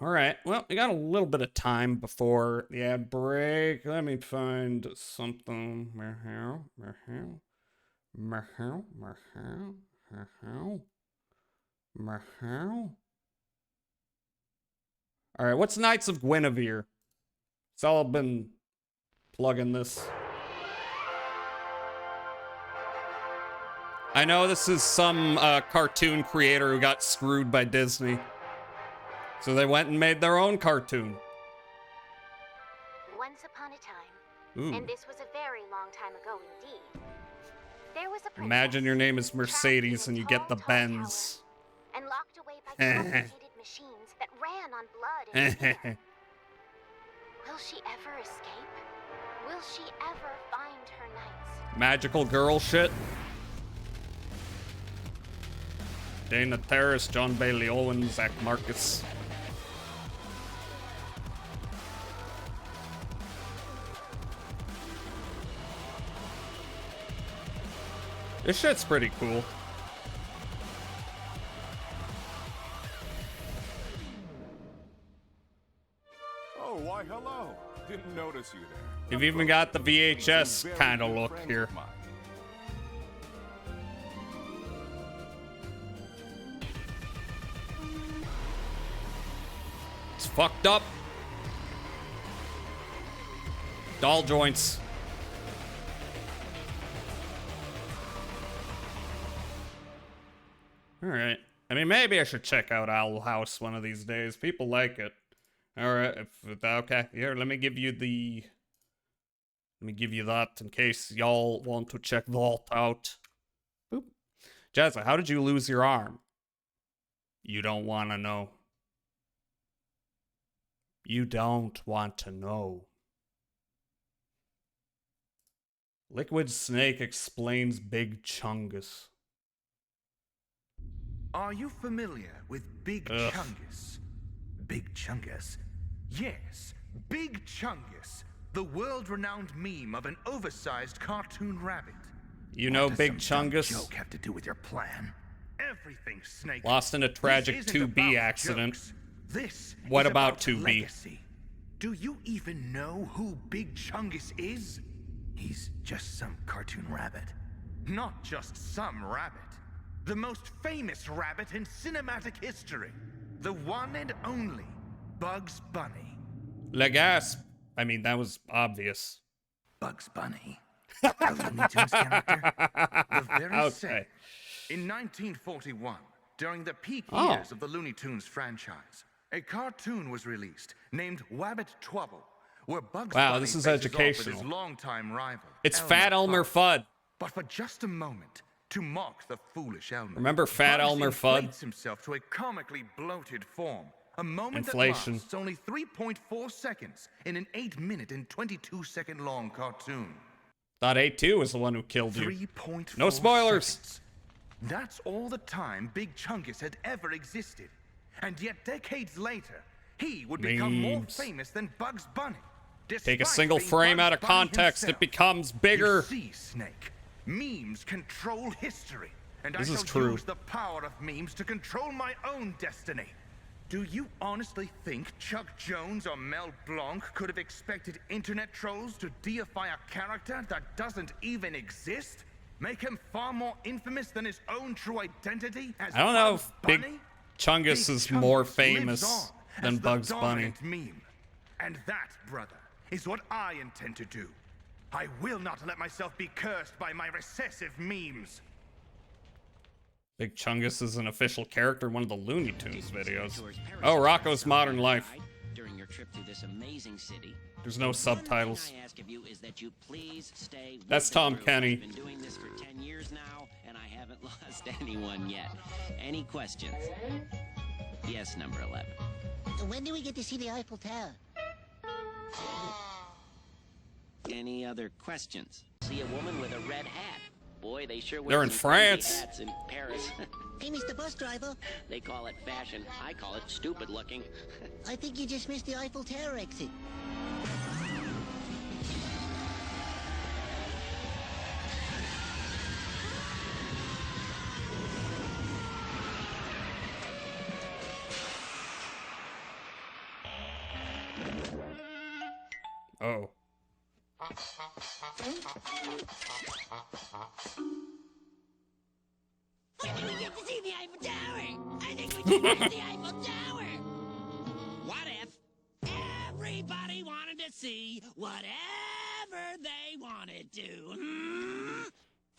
Alright, well, we got a little bit of time before the ad break. Let me find something. Alright, what's Knights of Guinevere? It's all been plugging this. I know this is some cartoon creator who got screwed by Disney. So they went and made their own cartoon. Once upon a time, Ooh. and this was a very long time ago indeed, there was a princess Imagine your name is Mercedes and you get the Benz. and locked away by complicated machines that ran on blood and fear. Will she ever escape? Will she ever find her knights? Magical girl shit. Dana Terrace, John Bailey Owen, Zach Marcus. This shit's pretty cool. Oh, why hello. Didn't notice you there. You've even got the VHS kind of look here. It's fucked up. All right. I mean, maybe I should check out Owl House one of these days. People like it. All right. Okay. Here, let me give you that in case y'all want to check that out. Boop. Jazza, how did you lose your arm? You don't want to know. You don't want to know. Liquid Snake explains Big Chungus. Are you familiar with Big Chungus? Big Chungus? Yes, Big Chungus, the world-renowned meme of an oversized cartoon rabbit. You know Big Chungus? Joke have to do with your plan? Everything, Snake. Lost in a tragic 2B accident. What about 2B? Legacy. Do you even know who Big Chungus is? He's just some cartoon rabbit. Not just some rabbit. The most famous rabbit in cinematic history. The one and only Bugs Bunny. Legasp. I mean, that was obvious. Bugs Bunny. A Looney Tunes character? The very same. In 1941, during the peak years of the Looney Tunes franchise, a cartoon was released named Wabbit Twubble, where Bugs Bunny this is faces educational. off with his longtime rival. It's Fat Elmer Fudd. But for just a moment, to mock the foolish Elmer, Remember Fat Bugs Elmer Fudd? inflates himself to a comically bloated form. A moment Inflation. that lasts only 3.4 seconds in an 8-minute and 22-second long cartoon. Thought A2 was the one who killed you. 3.4 No spoilers. seconds. That's all the time Big Chungus had ever existed. And yet decades later, he would become more Memes. famous than Bugs Bunny. Take a Despite single being frame Bugs out of Bunny context, himself. it becomes bigger. You see, Snake, memes control history. And This I is shall true. use the power of memes to control my own destiny. Do you honestly think Chuck Jones or Mel Blanc could have expected internet trolls to deify a character that doesn't even exist? Make him far more infamous than his own true identity as I don't know Bugs if Big Bunny? Chungus Big is more Chungus famous lives on than as the Bugs Bunny. dominant meme. And that, brother, is what I intend to do. I will not let myself be cursed by my recessive memes. Big Chungus is an official character in one of the Looney Tunes videos. Oh, Rocco's Modern Life. During your trip through this amazing city. There's no subtitles. I ask of you is that you please stay with That's the Tom group. Kenny. I've been doing this for 10 years now, and I haven't lost anyone yet. Any questions? Yes, number 11. When do we get to see the Eiffel Tower? Any other questions? See a woman with a red hat. Boy, they sure wear They're in some crazy France. hats in Paris. Hey, Mr. Bus Driver. They call it fashion. I call it stupid looking. I think you just missed the Eiffel Tower exit. Oh. When do we get to see the Eiffel Tower? I think we just missed the Eiffel Tower. What if everybody wanted to see whatever they wanted to?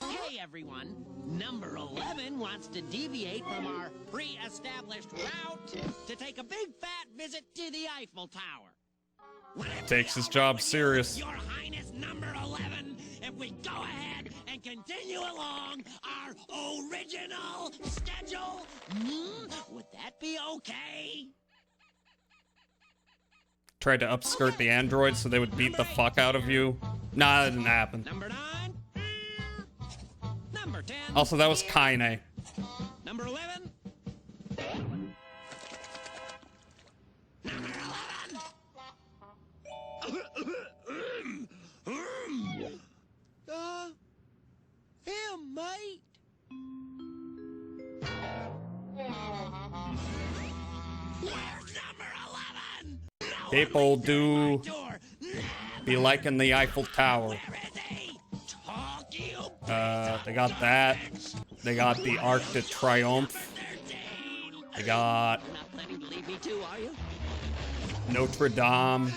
Hey, everyone. Number 11 wants to deviate from our pre-established route to take a big fat visit to the Eiffel Tower. Takes his job serious. Your Highness, number 11, if we go ahead and continue along our original schedule, would that be okay? Tried to upskirt the androids so they would beat the fuck out of you. Nah, that didn't happen. Number 9. Number 10. Also, that was Kaine. Number 11. Number 11. Him, mate. Where's number 11? People do be liking the Eiffel Tower. They got that. They got the Arc de Triomphe. They got Notre Dame.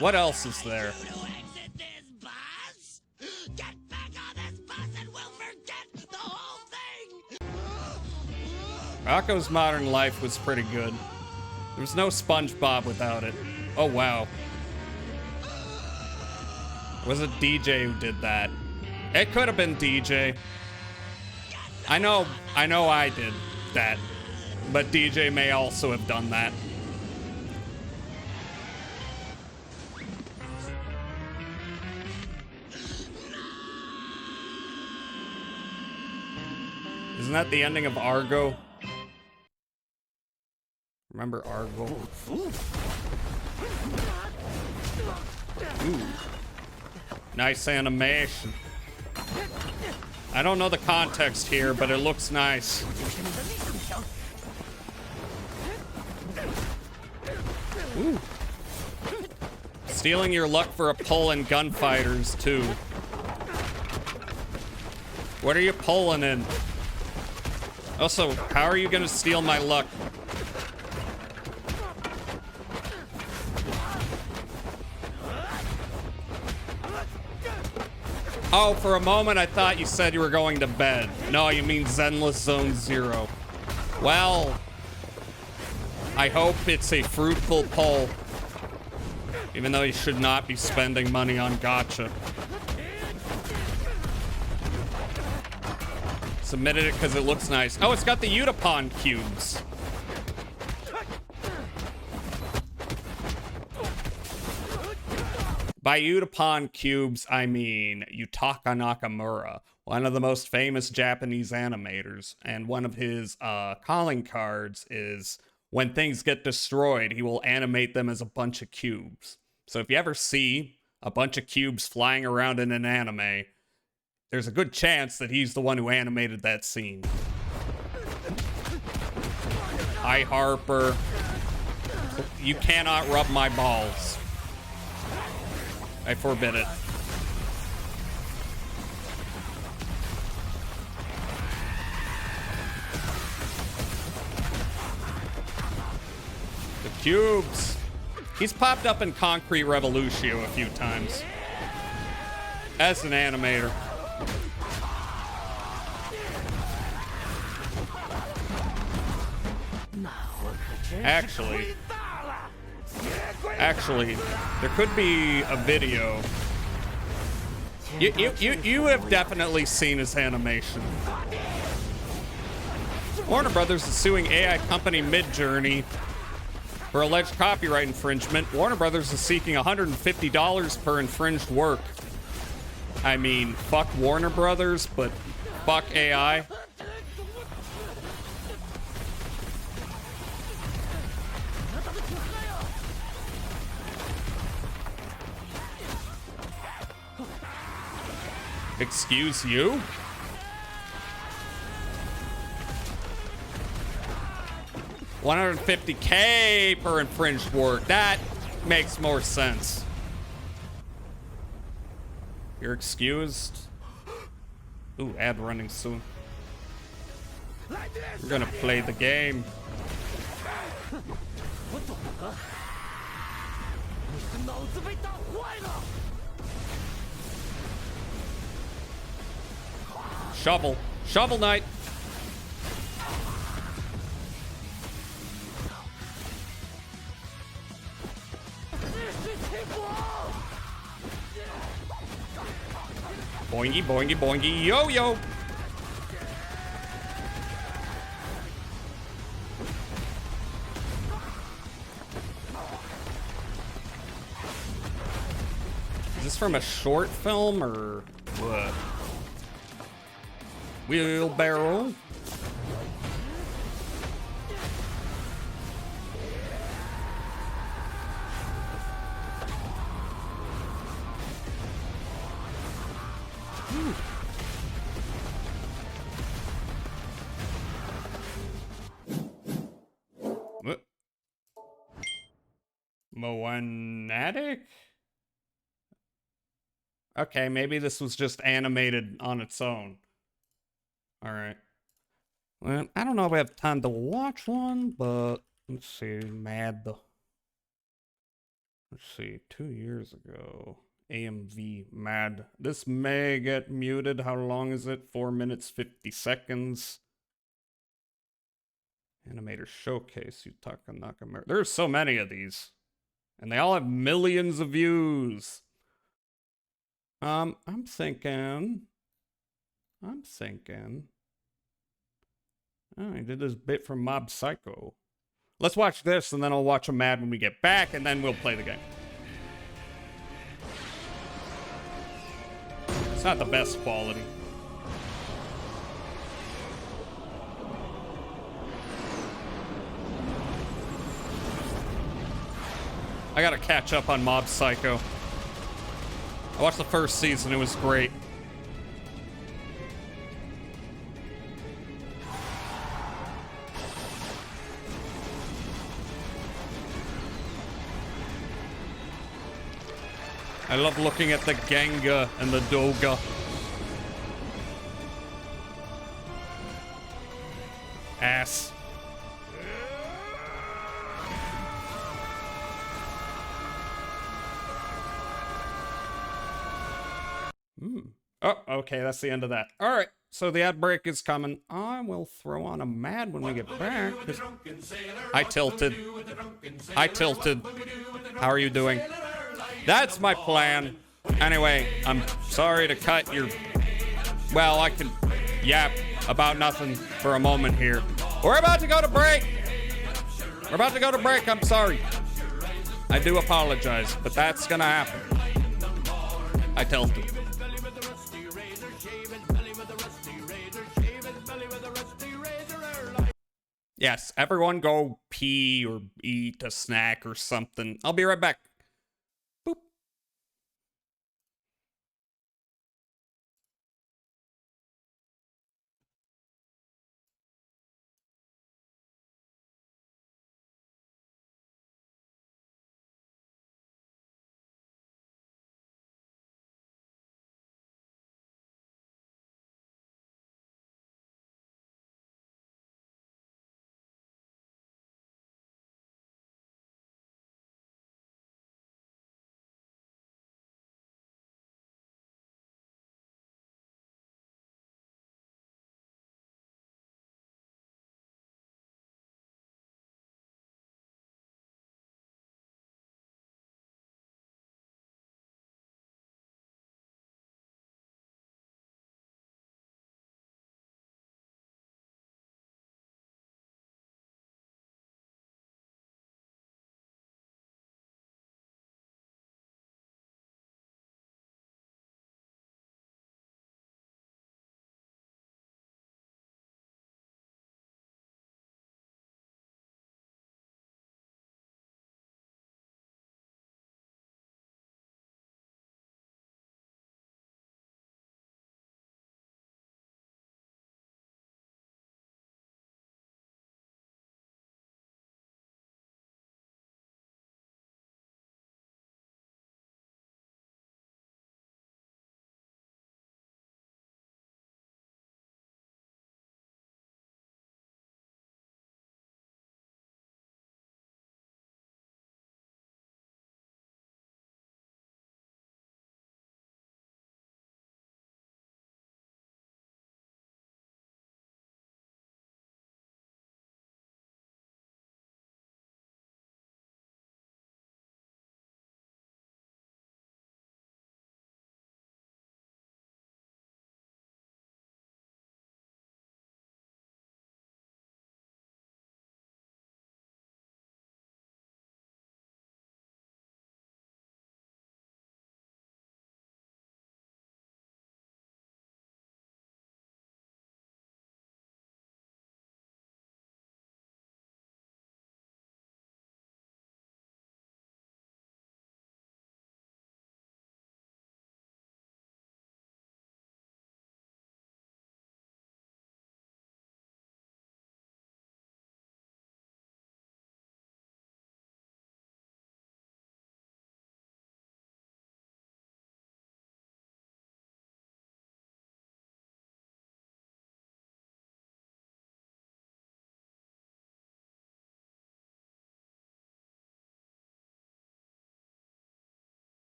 What else is there? Rocco's Modern Life was pretty good. There was no SpongeBob without it. Oh, wow. Was it DJ who did that? It could have been DJ. I know I did that. But DJ may also have done that. Isn't that the ending of Argo? Remember Argo? Ooh. Nice animation. I don't know the context here, but it looks nice. Ooh. Stealing your luck for a pull in gunfighters, too. What are you pulling in? Also, how are you gonna steal my luck? Oh, for a moment I thought you said you were going to bed. No, you mean Zenless Zone Zero. Well, I hope it's a fruitful pull. Even though you should not be spending money on gacha. Submitted it because it looks nice. Oh, it's got the Utapon cubes. By Utapon cubes, I mean Yutaka Nakamura, one of the most famous Japanese animators. And one of his calling cards is when things get destroyed, he will animate them as a bunch of cubes. So if you ever see a bunch of cubes flying around in an anime, there's a good chance that he's the one who animated that scene. Hi, Harper. You cannot rub my balls. I forbid it. The cubes. He's popped up in Concrete Revolution a few times. As an animator. Actually, there could be a video. You have definitely seen his animation. Warner Brothers is suing AI company Midjourney for alleged copyright infringement. Warner Brothers is seeking $150 per infringed work. I mean, fuck Warner Brothers, but fuck AI. Excuse you? $150K per infringed work. That makes more sense. You're excused. Ooh, ad running soon. We're gonna play the game. Shovel. Shovel Knight. Boingy, boingy, boingy, yo-yo. Is this from a short film or what? Wheelbarrow. What? Moanatic? Okay, maybe this was just animated on its own. Alright. Well, I don't know if I have time to watch one, but let's see. Let's see. 2 years ago. AMV Mad. This may get muted. How long is it? 4 minutes, 50 seconds. Animator Showcase, Yutaka Nakamura. There's so many of these. And they all have millions of views. I'm thinking. Oh, he did this bit from Mob Psycho. Let's watch this, and then I'll watch a Mad when we get back, and then we'll play the game. It's not the best quality. I gotta catch up on Mob Psycho. I watched the first season, it was great. I love looking at the Ganga and the Doga. Ass. Oh, okay, that's the end of that. All right, so the ad break is coming. I will throw on a Mad when we get back. I tilted. How are you doing? That's my plan. Anyway, I'm sorry to cut your... Well, I can yap about nothing for a moment here. We're about to go to break. I'm sorry. I do apologize, but that's gonna happen. I tilted. Yes, everyone go pee or eat a snack or something. I'll be right back.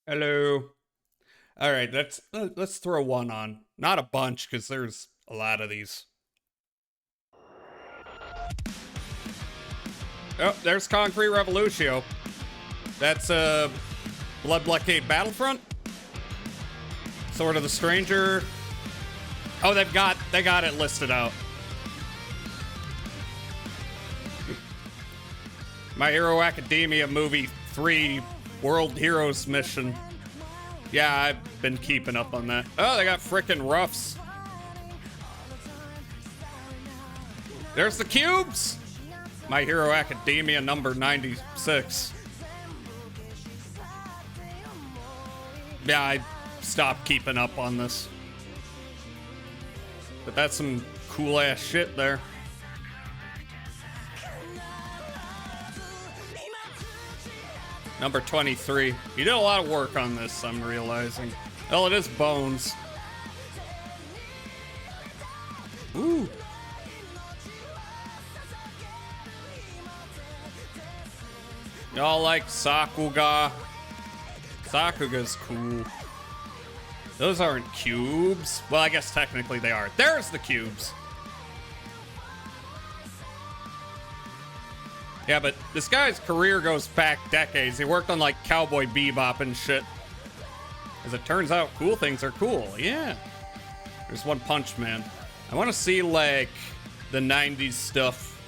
Hello. All right, let's throw one on. Not a bunch, because there's a lot of these. Oh, there's Concrete Revolution. That's Blood Blockade Battlefront. Sword of the Stranger. Oh, they got it listed out. My Hero Academia Movie 3 World Heroes Mission. Yeah, I've been keeping up on that. Oh, they got frickin' Ruffs. There's the cubes. My Hero Academia number 96. Yeah, I stopped keeping up on this. But that's some cool ass shit there. Number 23. You did a lot of work on this, I'm realizing. Oh, it is Bones. Ooh. Y'all like Sakuga? Sakuga's cool. Those aren't cubes. Well, I guess technically they are. There's the cubes. Yeah, but this guy's career goes back decades. He worked on like Cowboy Bebop and shit. As it turns out, cool things are cool. Yeah. There's One Punch Man. I want to see like the 90s stuff.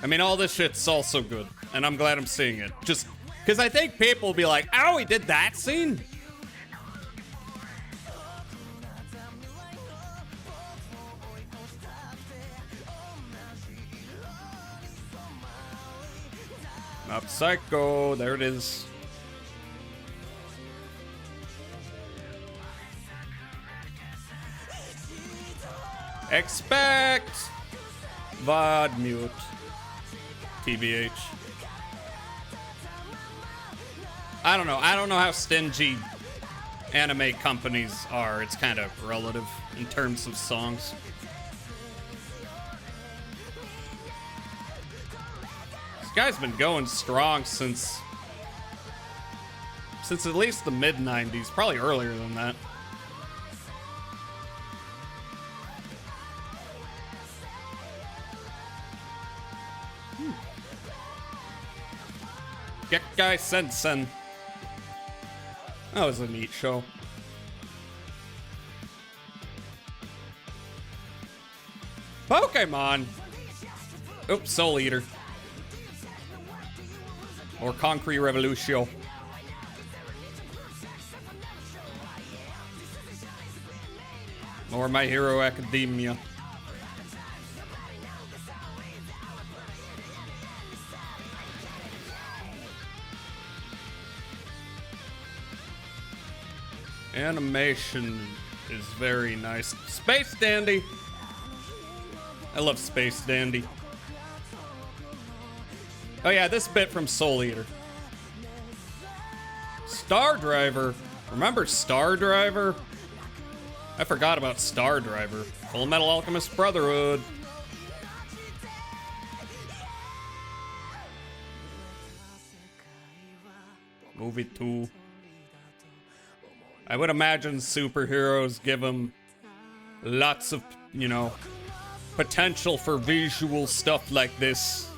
I mean, all this shit's also good, and I'm glad I'm seeing it. Just because I think people will be like, oh, he did that scene? Mob Psycho, there it is. Expect VOD mute. TBH. I don't know how stingy anime companies are. It's kind of relative in terms of songs. This guy's been going strong since at least the mid-90s, probably earlier than that. Gekkai Sensen. That was a neat show. Pokemon. Oops, Soul Eater. Or Concrete Revolution. Or My Hero Academia. Animation is very nice. Space Dandy. I love Space Dandy. Oh yeah, this bit from Soul Eater. Star Driver. Remember Star Driver? I forgot about Star Driver. Full Metal Alchemist Brotherhood. Movie 2. I would imagine superheroes give them lots of, you know, potential for visual stuff like this.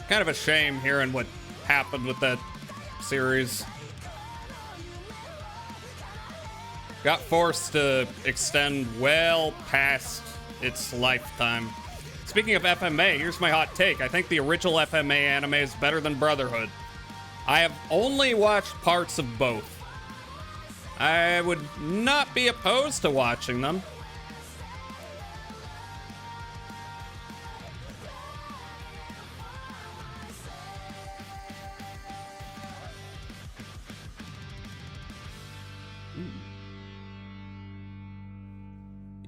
Kind of a shame hearing what happened with that series. Got forced to extend well past its lifetime. Speaking of FMA, here's my hot take. I think the original FMA anime is better than Brotherhood. I have only watched parts of both. I would not be opposed to watching them.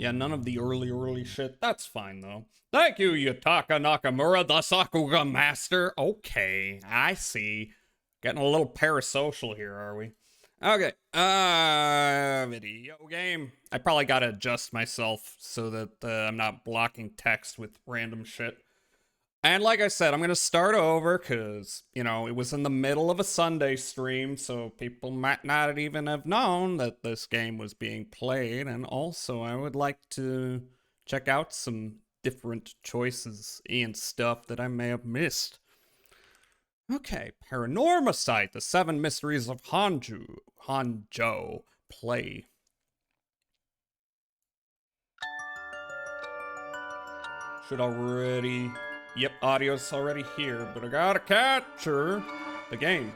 Yeah, none of the early shit. That's fine, though. Thank you, Yutaka Nakamura, the Sakuga Master. Okay, I see. Getting a little parasocial here, are we? Okay, video game. I probably gotta adjust myself so that I'm not blocking text with random shit. And like I said, I'm gonna start over because, you know, it was in the middle of a Sunday stream, so people might not even have known that this game was being played. And also, I would like to check out some different choices and stuff that I may have missed. Okay, Paranormicide, The 7 Mysteries of Hanjo, play. Should already... Yep, audio's already here, but I gotta capture the game.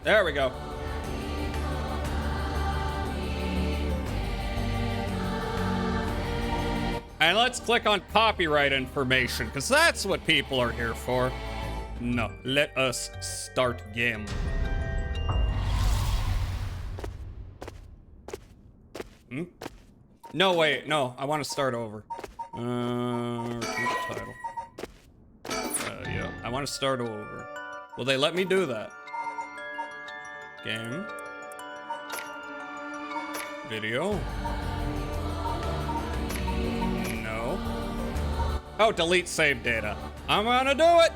There we go. And let's click on copyright information, because that's what people are here for. No, let us start game. No, wait, no, I want to start over. Repeat the title. Yeah, I want to start over. Will they let me do that? Game. Video. No. Oh, delete save data. I'm gonna do it!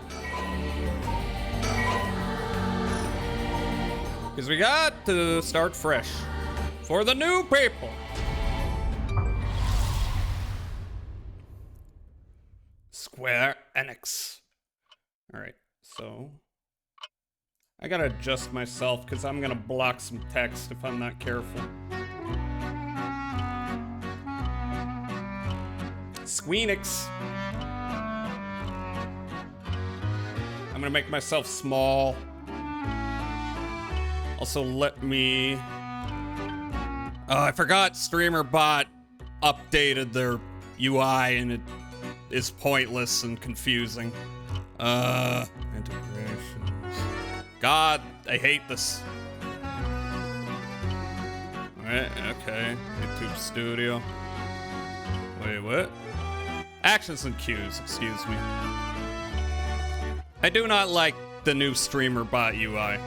Because we got to start fresh. For the new people. Square Enix. Alright, so... I gotta adjust myself because I'm gonna block some text if I'm not careful. Squeenix. I'm gonna make myself small. Also, let me... Oh, I forgot StreamerBot updated their UI and it is pointless and confusing. Integrations. God, I hate this. Alright, okay. YouTube Studio. Wait, what? Actions and cues, excuse me. I do not like the new StreamerBot UI.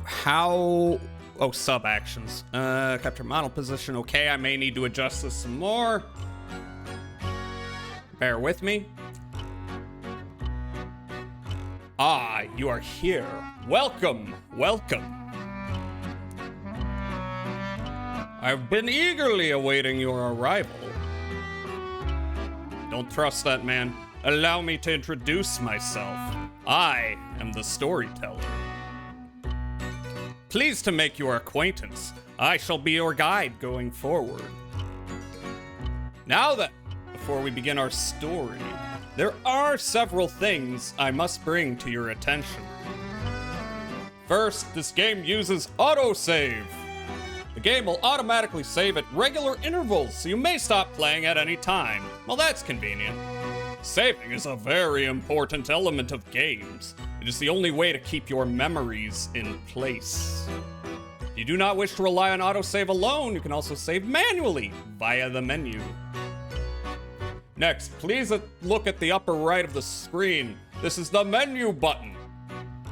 How... Oh, sub-actions. Capture model position. Okay, I may need to adjust this some more. Bear with me. Ah, you are here. Welcome, welcome. I've been eagerly awaiting your arrival. Don't trust that man. Allow me to introduce myself. I am the storyteller. Pleased to make your acquaintance. I shall be your guide going forward. Now then, before we begin our story, there are several things I must bring to your attention. First, this game uses autosave. The game will automatically save at regular intervals, so you may stop playing at any time. Well, that's convenient. Saving is a very important element of games. It is the only way to keep your memories in place. If you do not wish to rely on autosave alone, you can also save manually via the menu. Next, please look at the upper right of the screen. This is the menu button.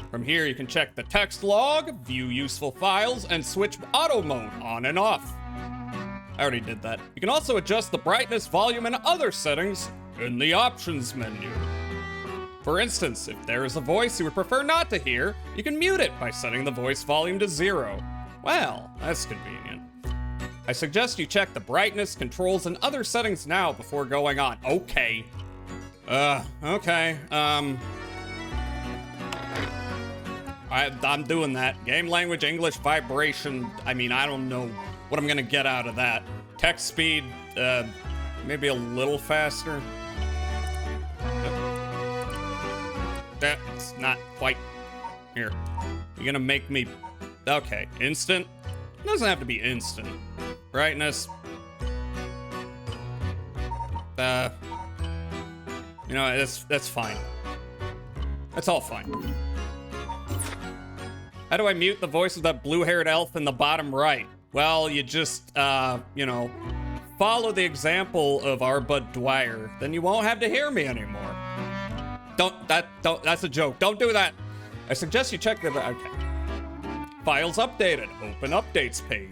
From here, you can check the text log, view useful files, and switch auto mode on and off. I already did that. You can also adjust the brightness, volume, and other settings in the options menu. For instance, if there is a voice you would prefer not to hear, you can mute it by setting the voice volume to 0. Well, that's convenient. I suggest you check the brightness, controls, and other settings now before going on. Okay. Okay. I'm doing that. Game language, English, vibration. I mean, I don't know what I'm gonna get out of that. Text speed, maybe a little faster. That's not quite... Here. You're gonna make me... Okay, instant? It doesn't have to be instant. Brightness. You know, that's fine. That's all fine. How do I mute the voice of that blue-haired elf in the bottom right? Well, you just, you know, follow the example of our bud Dwyer. Then you won't have to hear me anymore. That's a joke. Don't do that. I suggest you check the, okay. Files updated. Open updates page.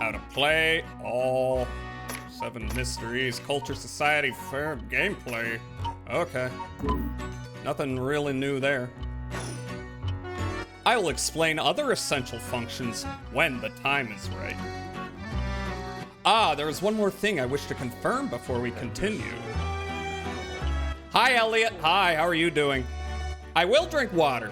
How to play all 7 mysteries, culture, society, fair gameplay. Okay. Nothing really new there. I will explain other essential functions when the time is right. Ah, there is one more thing I wish to confirm before we continue. Hi, Elliot. Hi, how are you doing? I will drink water.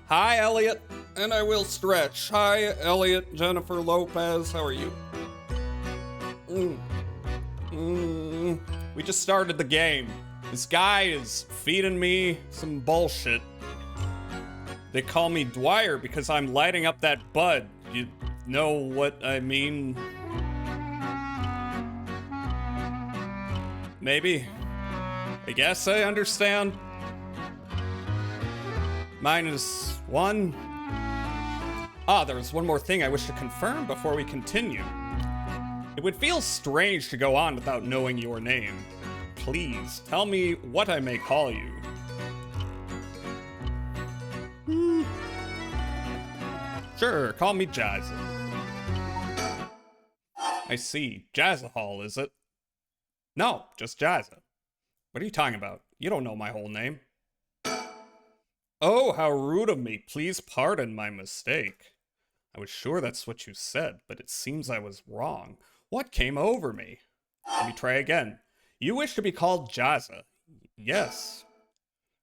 Hi, Elliot. And I will stretch. Hi, Elliot, Jennifer Lopez. How are you? We just started the game. This guy is feeding me some bullshit. They call me Dwyer because I'm lighting up that bud. You know what I mean? Maybe. I guess I understand. -1. Ah, there's one more thing I wish to confirm before we continue. It would feel strange to go on without knowing your name. Please, tell me what I may call you. Sure, call me Jazza. I see. Jazza Hall, is it? No, just Jazza. What are you talking about? You don't know my whole name. Oh, how rude of me. Please pardon my mistake. I was sure that's what you said, but it seems I was wrong. What came over me? Let me try again. You wish to be called Jazza? Yes.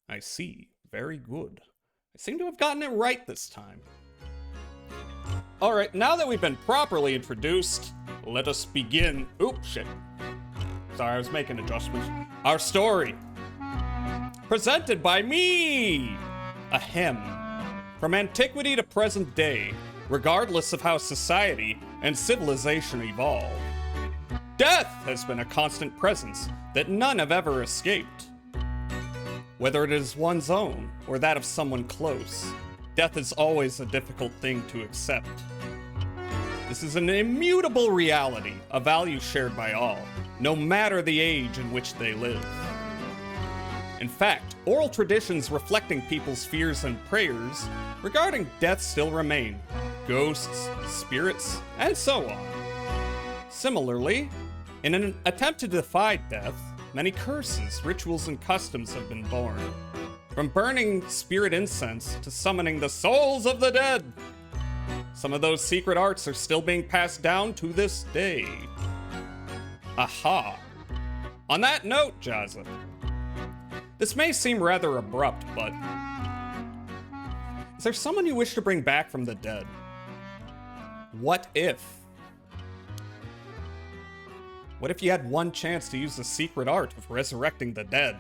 I see. Very good. I seem to have gotten it right this time. Alright, now that we've been properly introduced, let us begin. Oops, shit. Sorry, I was making adjustments. Our story. Presented by me! Ahem. From antiquity to present day, regardless of how society and civilization evolve, death has been a constant presence that none have ever escaped. Whether it is one's own or that of someone close, death is always a difficult thing to accept. This is an immutable reality, a value shared by all, no matter the age in which they live. In fact, oral traditions reflecting people's fears and prayers regarding death still remain. Ghosts, spirits, and so on. Similarly, in an attempt to defy death, many curses, rituals, and customs have been born. From burning spirit incense to summoning the souls of the dead. Some of those secret arts are still being passed down to this day. Aha. On that note, Jazza, this may seem rather abrupt, but is there someone you wish to bring back from the dead? What if? What if you had one chance to use the secret art of resurrecting the dead?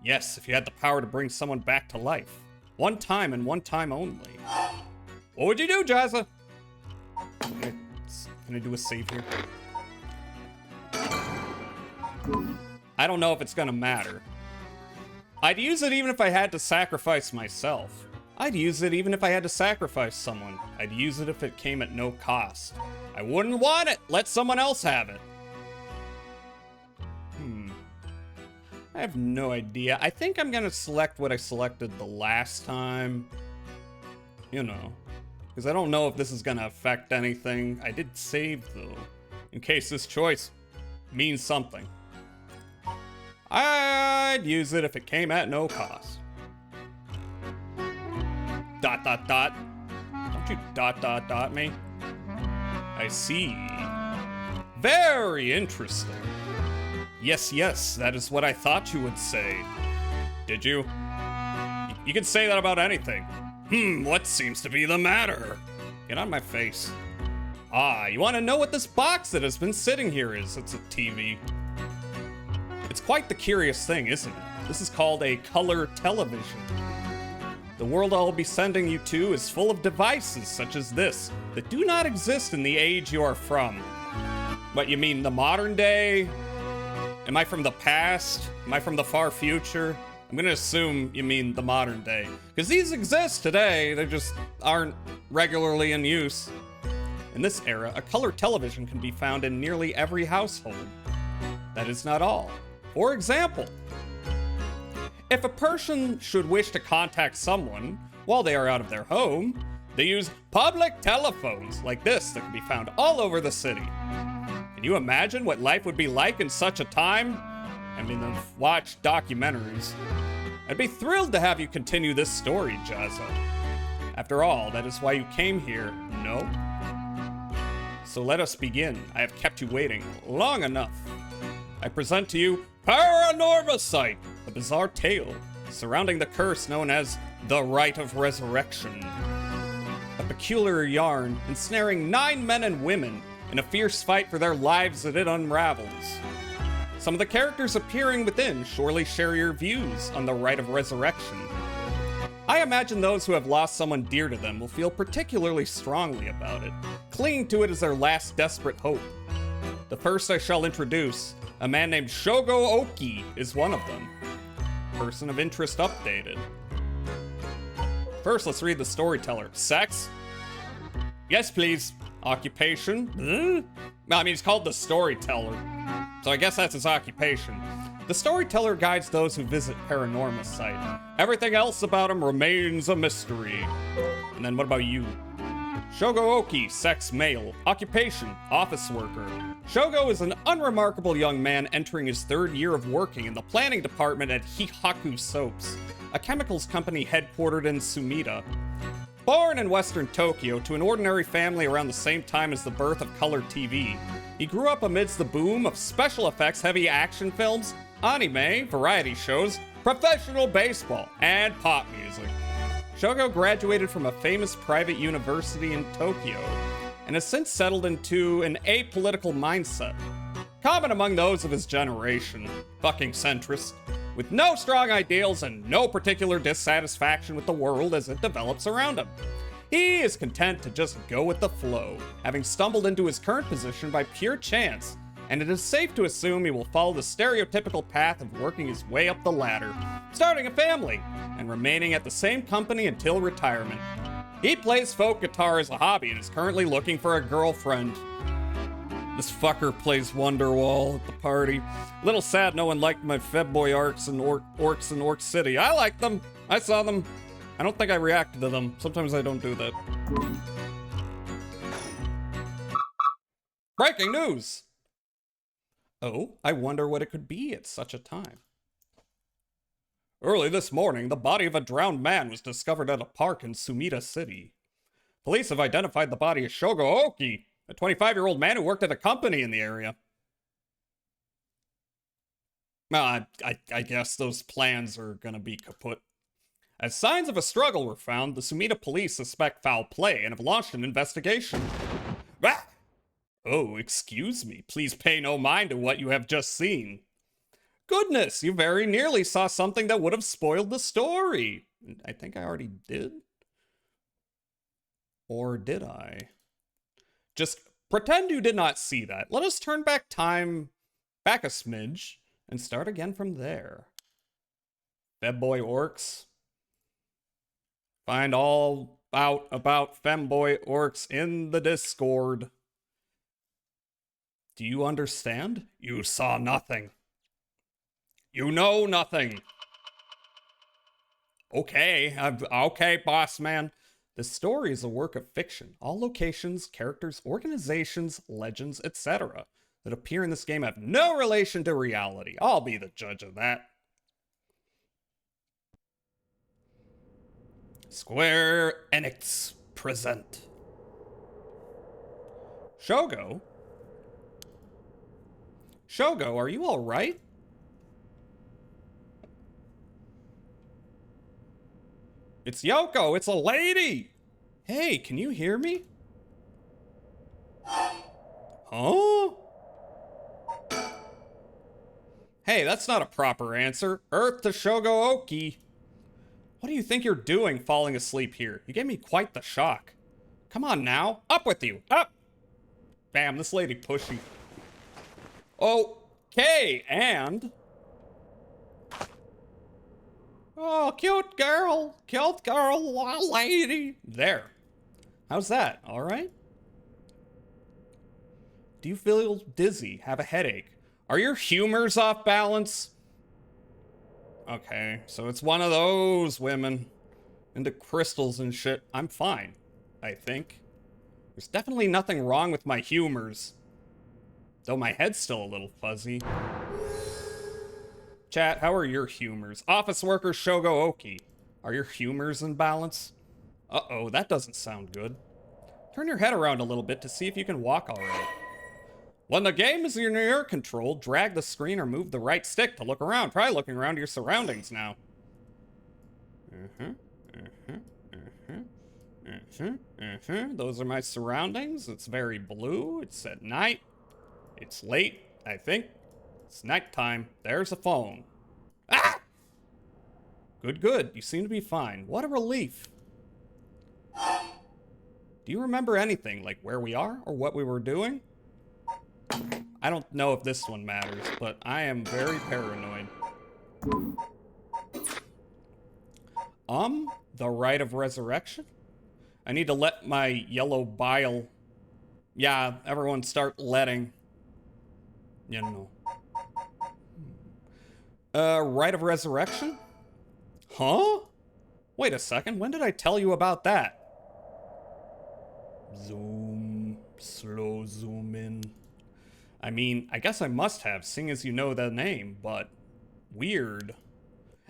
Yes, if you had the power to bring someone back to life. One time and one time only. What would you do, Jazza? Okay, can I do a save here? I don't know if it's gonna matter. I'd use it even if I had to sacrifice myself. I'd use it even if I had to sacrifice someone. I'd use it if it came at no cost. I wouldn't want it. Let someone else have it. I have no idea. I think I'm gonna select what I selected the last time. You know, because I don't know if this is gonna affect anything. I did save though, in case this choice means something. I'd use it if it came at no cost. ... Don't you ... me? I see. Very interesting. Yes, that is what I thought you would say. Did you? You could say that about anything. What seems to be the matter? Get on my face. Ah, you want to know what this box that has been sitting here is? It's a TV. It's quite the curious thing, isn't it? This is called a color television. The world I'll be sending you to is full of devices such as this that do not exist in the age you are from. What, you mean the modern day? Am I from the past? Am I from the far future? I'm gonna assume you mean the modern day, because these exist today, they just aren't regularly in use. In this era, a color television can be found in nearly every household. That is not all. For example, if a person should wish to contact someone while they are out of their home, they use public telephones like this that can be found all over the city. Can you imagine what life would be like in such a time? I mean, I've watched documentaries. I'd be thrilled to have you continue this story, Jazza. After all, that is why you came here, no? So let us begin. I have kept you waiting long enough. I present to you Paranormalike, a bizarre tale surrounding the curse known as the Rite of Resurrection. A peculiar yarn ensnaring 9 men and women in a fierce fight for their lives as it unravels. Some of the characters appearing within surely share your views on the Rite of Resurrection. I imagine those who have lost someone dear to them will feel particularly strongly about it, clinging to it as their last desperate hope. The first I shall introduce, a man named Shogo Oki, is one of them. Person of interest updated. First, let's read the storyteller. Sex? Yes, please. Occupation? I mean, he's called the storyteller, so I guess that's his occupation. The storyteller guides those who visit Paranormalike. Everything else about him remains a mystery. And then what about you? Shogo Oki, sex male. Occupation, office worker. Shogo is an unremarkable young man entering his 3rd year of working in the planning department at Hihaku Soaps, a chemicals company headquartered in Sumida. Born in western Tokyo to an ordinary family around the same time as the birth of color TV, he grew up amidst the boom of special effects heavy action films, anime, variety shows, professional baseball, and pop music. Shogo graduated from a famous private university in Tokyo and has since settled into an apolitical mindset, common among those of his generation, fucking centrist, with no strong ideals and no particular dissatisfaction with the world as it develops around him. He is content to just go with the flow, having stumbled into his current position by pure chance, and it is safe to assume he will follow the stereotypical path of working his way up the ladder, starting a family, and remaining at the same company until retirement. He plays folk guitar as a hobby and is currently looking for a girlfriend. This fucker plays Wonderwall at the party. Little sad no one liked my Febboy arcs and orcs in Orc City. I liked them. I saw them. I don't think I reacted to them. Sometimes I don't do that. Breaking news! Oh, I wonder what it could be at such a time. Early this morning, the body of a drowned man was discovered at a park in Sumida City. Police have identified the body as Shogo Oki, a 25-year-old man who worked at a company in the area. Well, I guess those plans are gonna be kaput. As signs of a struggle were found, the Sumida police suspect foul play and have launched an investigation. Ah! Oh, excuse me. Please pay no mind to what you have just seen. Goodness, you very nearly saw something that would have spoiled the story. I think I already did. Or did I? Just pretend you did not see that. Let us turn back time back a smidge and start again from there. Femboy orcs. Find all out about femboy orcs in the Discord. Do you understand? You saw nothing. You know nothing. Okay, okay, boss man. The story is a work of fiction. All locations, characters, organizations, legends, etc. that appear in this game have no relation to reality. I'll be the judge of that. Square Enix present. Shogo? Shogo, are you alright? It's Yoko, it's a lady! Hey, can you hear me? Huh? Hey, that's not a proper answer. Earth to Shogo Oki. What do you think you're doing falling asleep here? You gave me quite the shock. Come on now. Up with you. Up. Bam, this lady pushy. Okay, and... Oh, cute girl. Cute girl, lady. There. How's that? All right? Do you feel dizzy? Have a headache? Are your humors off balance? Okay, so it's one of those women into crystals and shit. I'm fine, I think. There's definitely nothing wrong with my humors. Though my head's still a little fuzzy. Chat, how are your humors? Office worker Shogo Oki. Are your humors in balance? Uh-oh, that doesn't sound good. Turn your head around a little bit to see if you can walk alright. When the game is in your control, drag the screen or move the right stick to look around. Try looking around your surroundings now. Those are my surroundings. It's very blue. It's at night. It's late, I think. It's nighttime. There's a phone. Ah! Good, good. You seem to be fine. What a relief. Do you remember anything, like where we are or what we were doing? I don't know if this one matters, but I am very paranoid. The rite of resurrection? I need to let my yellow bile... Yeah, everyone start letting... You know. Rite of resurrection? Huh? Wait a second, when did I tell you about that? Zoom, slow zoom in. I mean, I guess I must have, seeing as you know the name, but weird.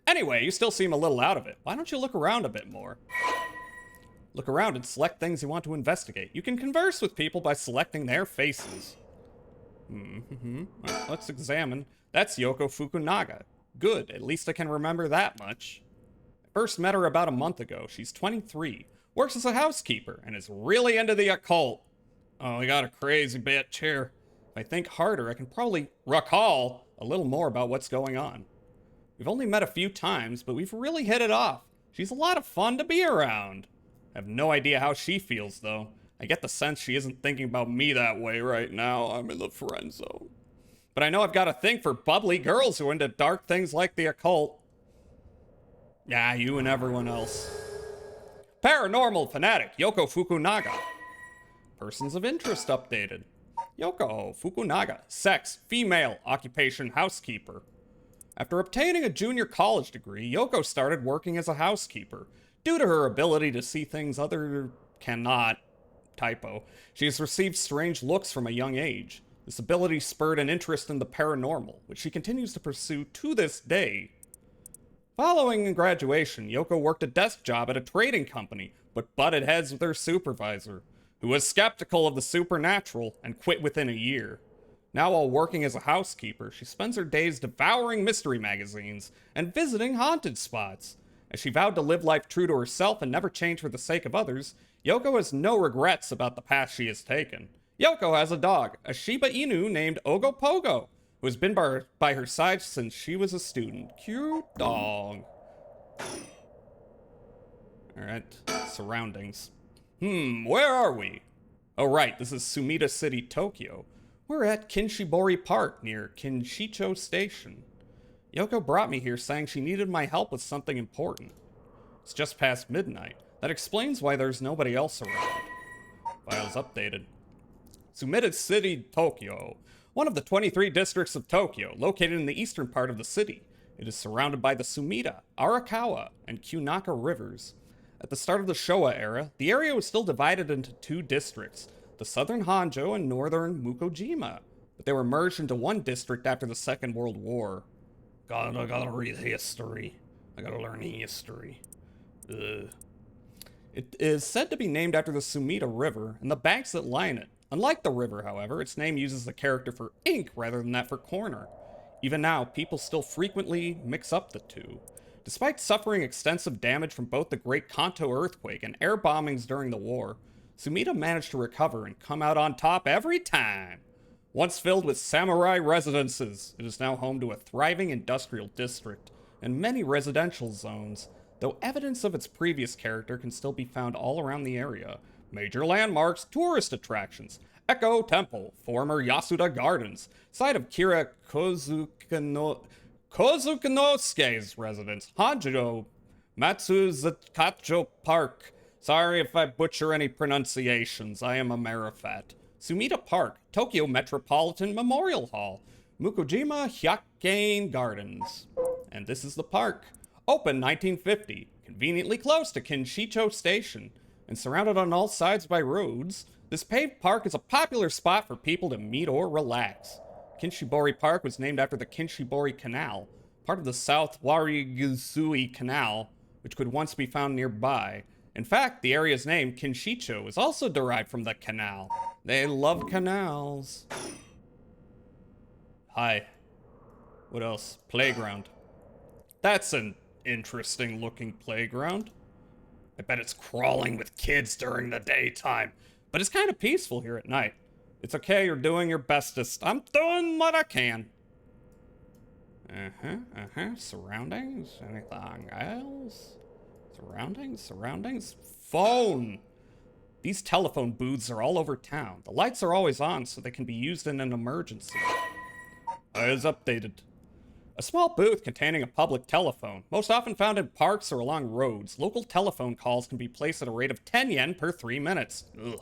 Anyway, you still seem a little out of it. Why don't you look around a bit more? Look around and select things you want to investigate. You can converse with people by selecting their faces. Well, let's examine. That's Yoko Fukunaga. Good, at least I can remember that much. I first met her about a month ago. She's 23, works as a housekeeper, and is really into the occult. Oh, we got a crazy bitch here. If I think harder, I can probably recall a little more about what's going on. We've only met a few times, but we've really hit it off. She's a lot of fun to be around. I have no idea how she feels, though. I get the sense she isn't thinking about me that way right now. I'm in the friend zone. But I know I've got a thing for bubbly girls who are into dark things like the occult. Yeah, you and everyone else. Paranormal fanatic, Yoko Fukunaga. Persons of interest updated. Yoko Fukunaga, sex, female, occupation, housekeeper. After obtaining a junior college degree, Yoko started working as a housekeeper. Due to her ability to see things others cannot, typo, she has received strange looks from a young age. This ability spurred an interest in the paranormal, which she continues to pursue to this day. Following graduation, Yoko worked a desk job at a trading company, but butted heads with her supervisor, who was skeptical of the supernatural and quit within a year. Now, while working as a housekeeper, she spends her days devouring mystery magazines and visiting haunted spots. As she vowed to live life true to herself and never change for the sake of others, Yoko has no regrets about the path she has taken. Yoko has a dog, a Shiba Inu named Ogopogo, who has been by her side since she was a student. Cute dog. Alright, surroundings. Where are we? Oh right, this is Sumida City, Tokyo. We're at Kinshibori Park near Kinshicho Station. Yoko brought me here saying she needed my help with something important. It's just past midnight. That explains why there's nobody else around. Files updated. Sumida City, Tokyo. One of the 23 districts of Tokyo, located in the eastern part of the city. It is surrounded by the Sumida, Arakawa, and Kunaka rivers. At the start of the Showa era, the area was still divided into two districts, the southern Honjo and northern Mukojima, but they were merged into one district after the Second World War. God, I gotta read history. I gotta learn history. It is said to be named after the Sumida River and the banks that line it. Unlike the river, however, its name uses the character for ink rather than that for corner. Even now, people still frequently mix up the two. Despite suffering extensive damage from both the Great Kanto earthquake and air bombings during the war, Sumida managed to recover and come out on top every time. Once filled with samurai residences, it is now home to a thriving industrial district and many residential zones. though evidence of its previous character can still be found all around the area. Major landmarks, tourist attractions. Echo Temple, former Yasuda Gardens, site of Kira Kozunosuke's residence. Hanjo Matsuzakacho Park. Sorry if I butcher any pronunciations, I am a Marifat. Sumida Park, Tokyo Metropolitan Memorial Hall. Mukujima Hyakane Gardens. And this is the park. Open 1950, conveniently close to Kinshicho Station, and surrounded on all sides by roads, this paved park is a popular spot for people to meet or relax. Kinshibori Park was named after the Kinshibori Canal, part of the South Warigusui Canal, which could once be found nearby. In fact, the area's name, Kinshicho, is also derived from the canal. They love canals. Hi. What else? Playground. That's an interesting looking playground. I bet it's crawling with kids during the daytime, but it's kind of peaceful here at night. It's okay, you're doing your bestest. I'm doing what I can. Surroundings? Anything else? Surroundings? Phone! These telephone booths are all over town. The lights are always on so they can be used in an emergency. As updated. A small booth containing a public telephone, most often found in parks or along roads. Local telephone calls can be placed at a rate of 10 yen per 3 minutes. Ugh.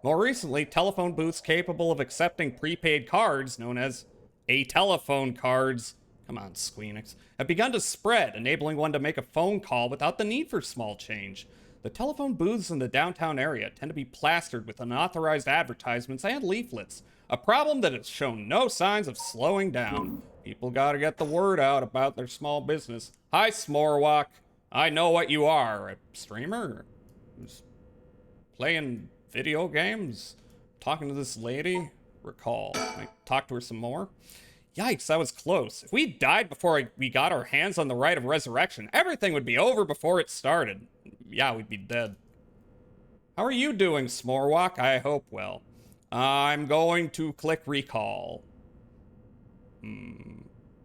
More recently, telephone booths capable of accepting prepaid cards, known as a-telephone cards, come on, Squeenix, have begun to spread, enabling one to make a phone call without the need for small change. The telephone booths in the downtown area tend to be plastered with unauthorized advertisements and leaflets, a problem that has shown no signs of slowing down. People gotta get the word out about their small business. Hi, Smorwalk. I know what you are. A streamer? Who's playing video games? Talking to this lady? Recall. I talk to her some more? Yikes, that was close. If we died before we got our hands on the rite of resurrection, everything would be over before it started. Yeah, we'd be dead. How are you doing, Smorwalk? I hope well. I'm going to click recall.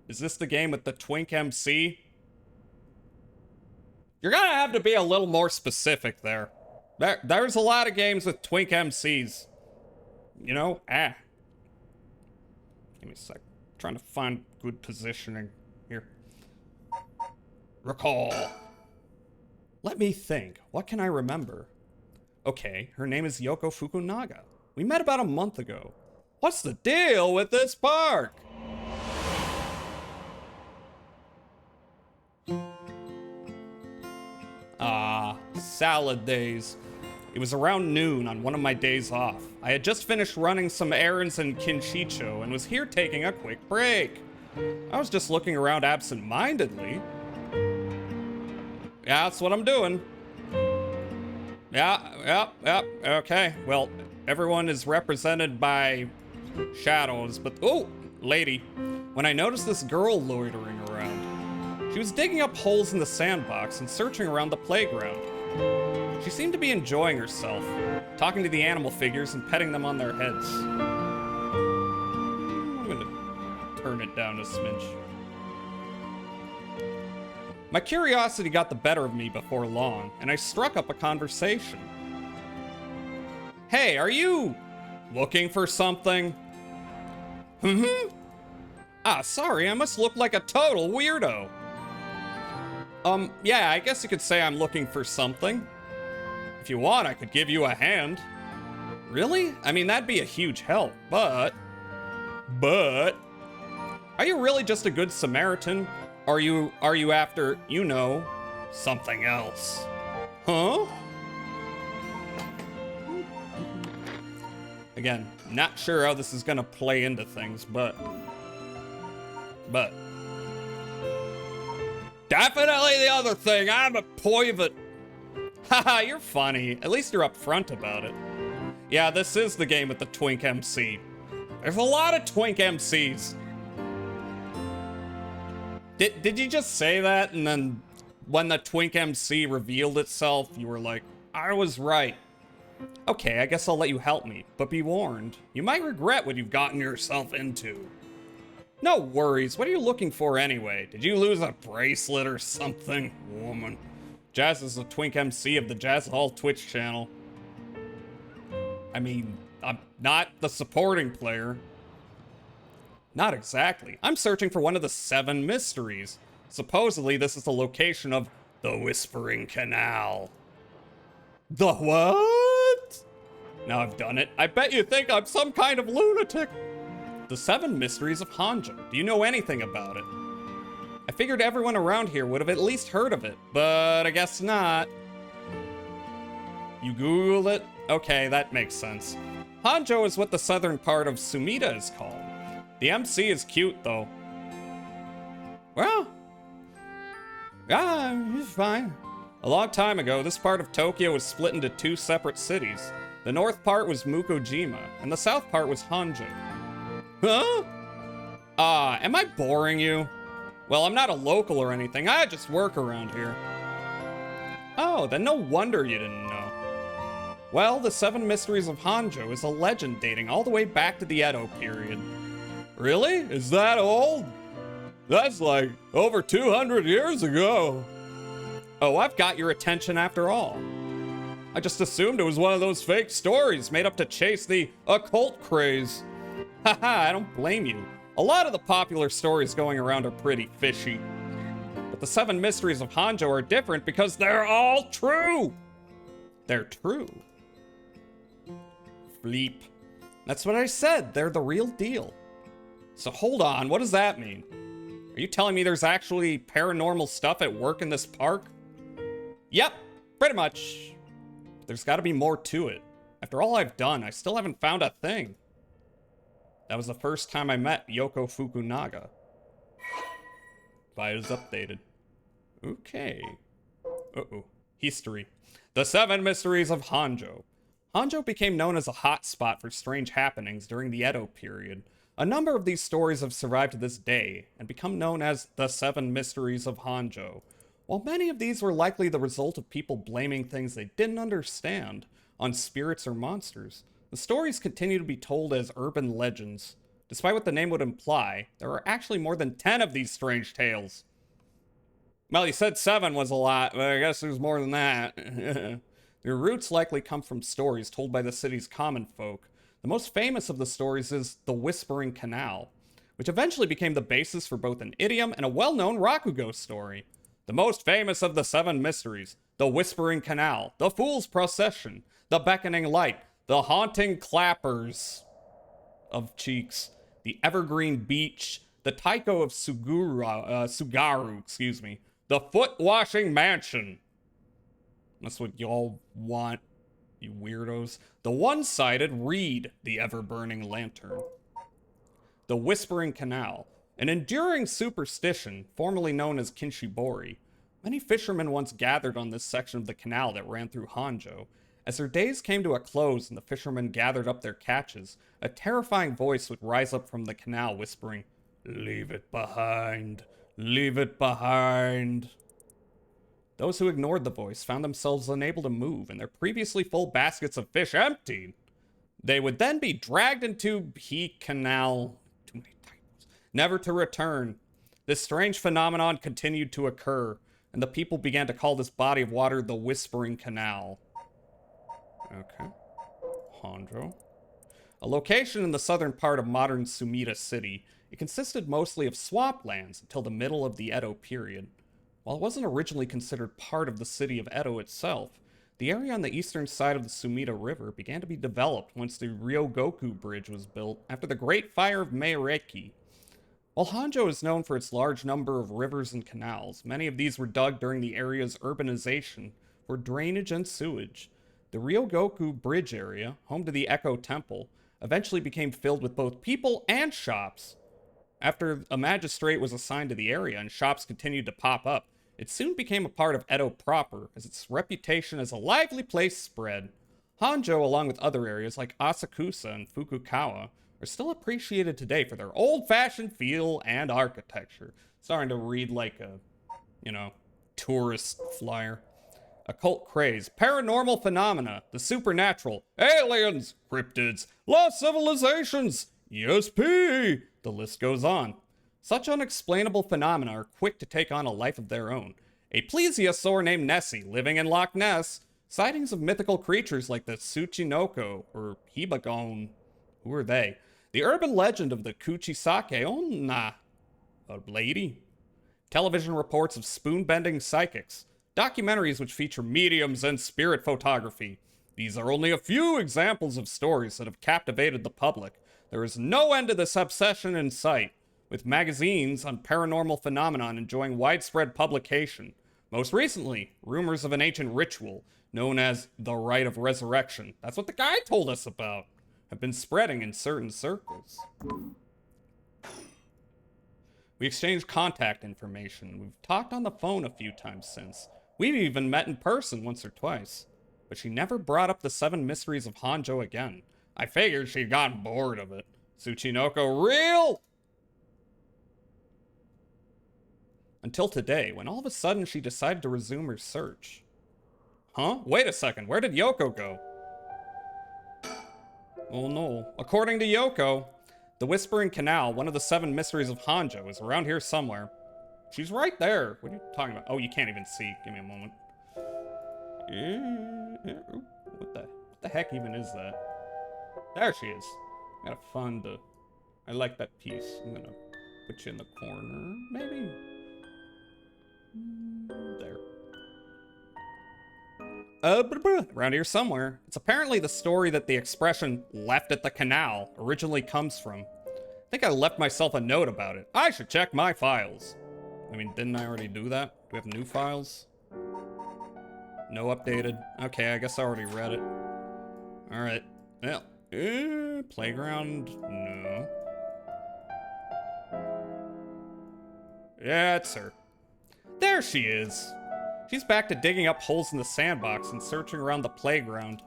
Is this the game with the Twink MC? You're gonna have to be a little more specific there. There's a lot of games with Twink MCs. You know? Give me a sec. I'm trying to find good positioning here. Recall. Let me think. What can I remember? Okay, her name is Yoko Fukunaga. We met about a month ago. What's the deal with this park? Salad days. It was around noon on one of my days off. I had just finished running some errands in Kinshicho and was here taking a quick break. I was just looking around absent-mindedly. Yeah, that's what I'm doing. Yeah, okay. Well, everyone is represented by shadows, but oh, lady. When I noticed this girl loitering around, she was digging up holes in the sandbox and searching around the playground. She seemed to be enjoying herself, talking to the animal figures and petting them on their heads. I'm gonna turn it down a smidge. My curiosity got the better of me before long, and I struck up a conversation. Hey, are you looking for something? Sorry, I must look like a total weirdo. Yeah, I guess you could say I'm looking for something. If you want, I could give you a hand. Really? I mean, that'd be a huge help, but... Are you really just a good Samaritan? Are you after, you know, something else? Huh? Again, not sure how this is gonna play into things, but... Definitely the other thing, I'm a pivot. Haha, you're funny. At least you're upfront about it. Yeah, this is the game with the Twink MC. There's a lot of Twink MCs. Did you just say that, and then when the Twink MC revealed itself, you were like, I was right. Okay, I guess I'll let you help me, but be warned, you might regret what you've gotten yourself into. No worries, what are you looking for anyway? Did you lose a bracelet or something, woman? Jazz is a twink MC of the Jazz Hall Twitch channel. I mean, I'm not the supporting player. Not exactly. I'm searching for one of the 7 mysteries. Supposedly, this is the location of the Whispering Canal. The what? Now I've done it. I bet you think I'm some kind of lunatic. The 7 Mysteries of Hanjo. Do you know anything about it? I figured everyone around here would have at least heard of it, but I guess not. You Googled it? Okay, that makes sense. Hanjo is what the southern part of Sumida is called. The MC is cute, though. Well, yeah, it's fine. A long time ago, this part of Tokyo was split into 2 separate cities. The north part was Mukojima, and the south part was Hanjo. Huh? Am I boring you? Well, I'm not a local or anything. I just work around here. Oh, then no wonder you didn't know. Well, the 7 Mysteries of Hanjo is a legend dating all the way back to the Edo period. Really? Is that old? That's like over 200 years ago. Oh, I've got your attention after all. I just assumed it was one of those fake stories made up to chase the occult craze. Haha, I don't blame you. A lot of the popular stories going around are pretty fishy. But the 7 Mysteries of Hanjo are different because they're all true. They're true. Bleep. That's what I said. They're the real deal. So hold on, what does that mean? Are you telling me there's actually paranormal stuff at work in this park? Yep, pretty much. There's gotta be more to it. After all I've done, I still haven't found a thing. That was the first time I met Yoko Fukunaga. Bio is updated. Okay. Uh-oh. History. The 7 Mysteries of Hanjo. Hanjo became known as a hotspot for strange happenings during the Edo period. A number of these stories have survived to this day and become known as the 7 Mysteries of Hanjo. While many of these were likely the result of people blaming things they didn't understand on spirits or monsters, the stories continue to be told as urban legends. Despite what the name would imply, there are actually more than 10 of these strange tales. Well, you said 7 was a lot, but I guess there's more than that. Their roots likely come from stories told by the city's common folk. The most famous of the stories is the Whispering Canal, which eventually became the basis for both an idiom and a well-known Rakugo story. The most famous of the 7 mysteries, the Whispering Canal, the Fool's Procession, the Beckoning Light, the Haunting Clappers of Cheeks, the Evergreen Beach, the Taiko of Sugaru, the Foot Washing Mansion. That's what y'all want, you weirdos. The One-Sided Reed, the Ever-Burning Lantern. The Whispering Canal, an enduring superstition formerly known as Kinshibori. Many fishermen once gathered on this section of the canal that ran through Hanjo. As their days came to a close and the fishermen gathered up their catches, a terrifying voice would rise up from the canal whispering, "Leave it behind, leave it behind." Those who ignored the voice found themselves unable to move and their previously full baskets of fish emptied. They would then be dragged into He Canal, too many typos, never to return. This strange phenomenon continued to occur, and the people began to call this body of water the Whispering Canal. Okay. Hanjo. A location in the southern part of modern Sumida City, it consisted mostly of swamplands until the middle of the Edo period. While it wasn't originally considered part of the city of Edo itself, the area on the eastern side of the Sumida River began to be developed once the Ryogoku Bridge was built after the Great Fire of Meireki. While Hanjo is known for its large number of rivers and canals, many of these were dug during the area's urbanization for drainage and sewage. The Ryogoku Bridge area, home to the Echo Temple, eventually became filled with both people and shops. After a magistrate was assigned to the area and shops continued to pop up, it soon became a part of Edo proper, as its reputation as a lively place spread. Hanjo, along with other areas like Asakusa and Fukukawa, are still appreciated today for their old-fashioned feel and architecture. Starting to read like a, tourist flyer. Occult craze, paranormal phenomena, the supernatural, aliens, cryptids, lost civilizations, ESP, the list goes on. Such unexplainable phenomena are quick to take on a life of their own. A plesiosaur named Nessie living in Loch Ness. Sightings of mythical creatures like the Tsuchinoko or Hibagone. Who are they? The urban legend of the Kuchisake Onna. A lady? Television reports of spoon-bending psychics. Documentaries which feature mediums and spirit photography. These are only a few examples of stories that have captivated the public. There is no end to this obsession in sight, with magazines on paranormal phenomenon enjoying widespread publication. Most recently, rumors of an ancient ritual known as the Rite of Resurrection. That's what the guy told us about. Have been spreading in certain circles. We exchanged contact information. We've talked on the phone a few times since. We've even met in person once or twice. But she never brought up the 7 mysteries of Hanjo again. I figured she'd gotten bored of it. Tsuchinoko real? Until today, when all of a sudden she decided to resume her search. Huh? Wait a second, where did Yoko go? Oh no. According to Yoko, the Whispering Canal, one of the 7 mysteries of Hanjo, is around here somewhere. She's right there. What are you talking about? Oh, you can't even see. Give me a moment. What the heck even is that? There she is. Gotta find the... I like that piece. I'm gonna put you in the corner, maybe? There. Around here somewhere. It's apparently the story that the expression left at the canal originally comes from. I think I left myself a note about it. I should check my files. I mean, didn't I already do that? Do we have new files? No updated. Okay, I guess I already read it. Alright. Well, playground? No. Yeah, it's her. There she is. She's back to digging up holes in the sandbox and searching around the playground.